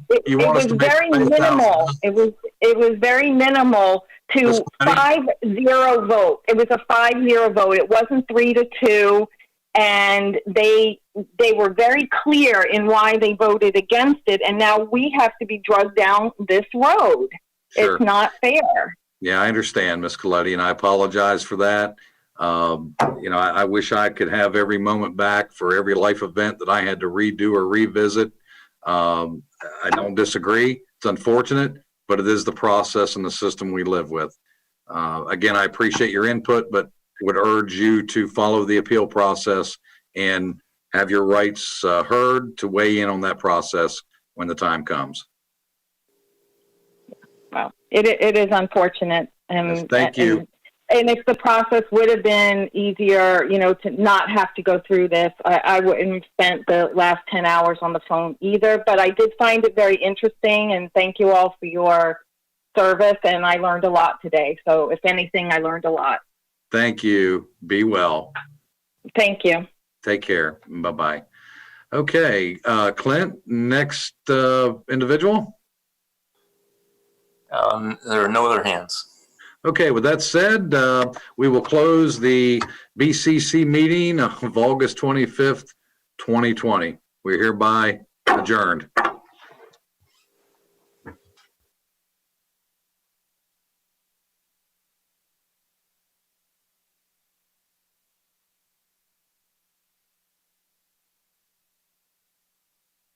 S11: it was very minimal. It was very minimal to 5-0 vote. It was a 5-0 vote. It wasn't 3-2, and they were very clear in why they voted against it. And now we have to be drugged down this road.
S1: Sure.
S11: It's not fair.
S1: Yeah, I understand, Ms. Coletti, and I apologize for that. I wish I could have every moment back for every life event that I had to redo or revisit. I don't disagree. It's unfortunate, but it is the process and the system we live with. Again, I appreciate your input, but would urge you to follow the appeal process and have your rights heard, to weigh in on that process when the time comes.
S11: Well, it is unfortunate.
S1: Yes, thank you.
S11: And if the process would have been easier, to not have to go through this, I wouldn't have spent the last 10 hours on the phone either. But I did find it very interesting, and thank you all for your service. And I learned a lot today. So if anything, I learned a lot.
S1: Thank you. Be well.
S11: Thank you.
S1: Take care. Bye-bye. Okay, Clint, next individual.
S9: There are no other hands.
S1: Okay, with that said, we will close the BCC meeting of August 25th, 2020. We're hereby adjourned.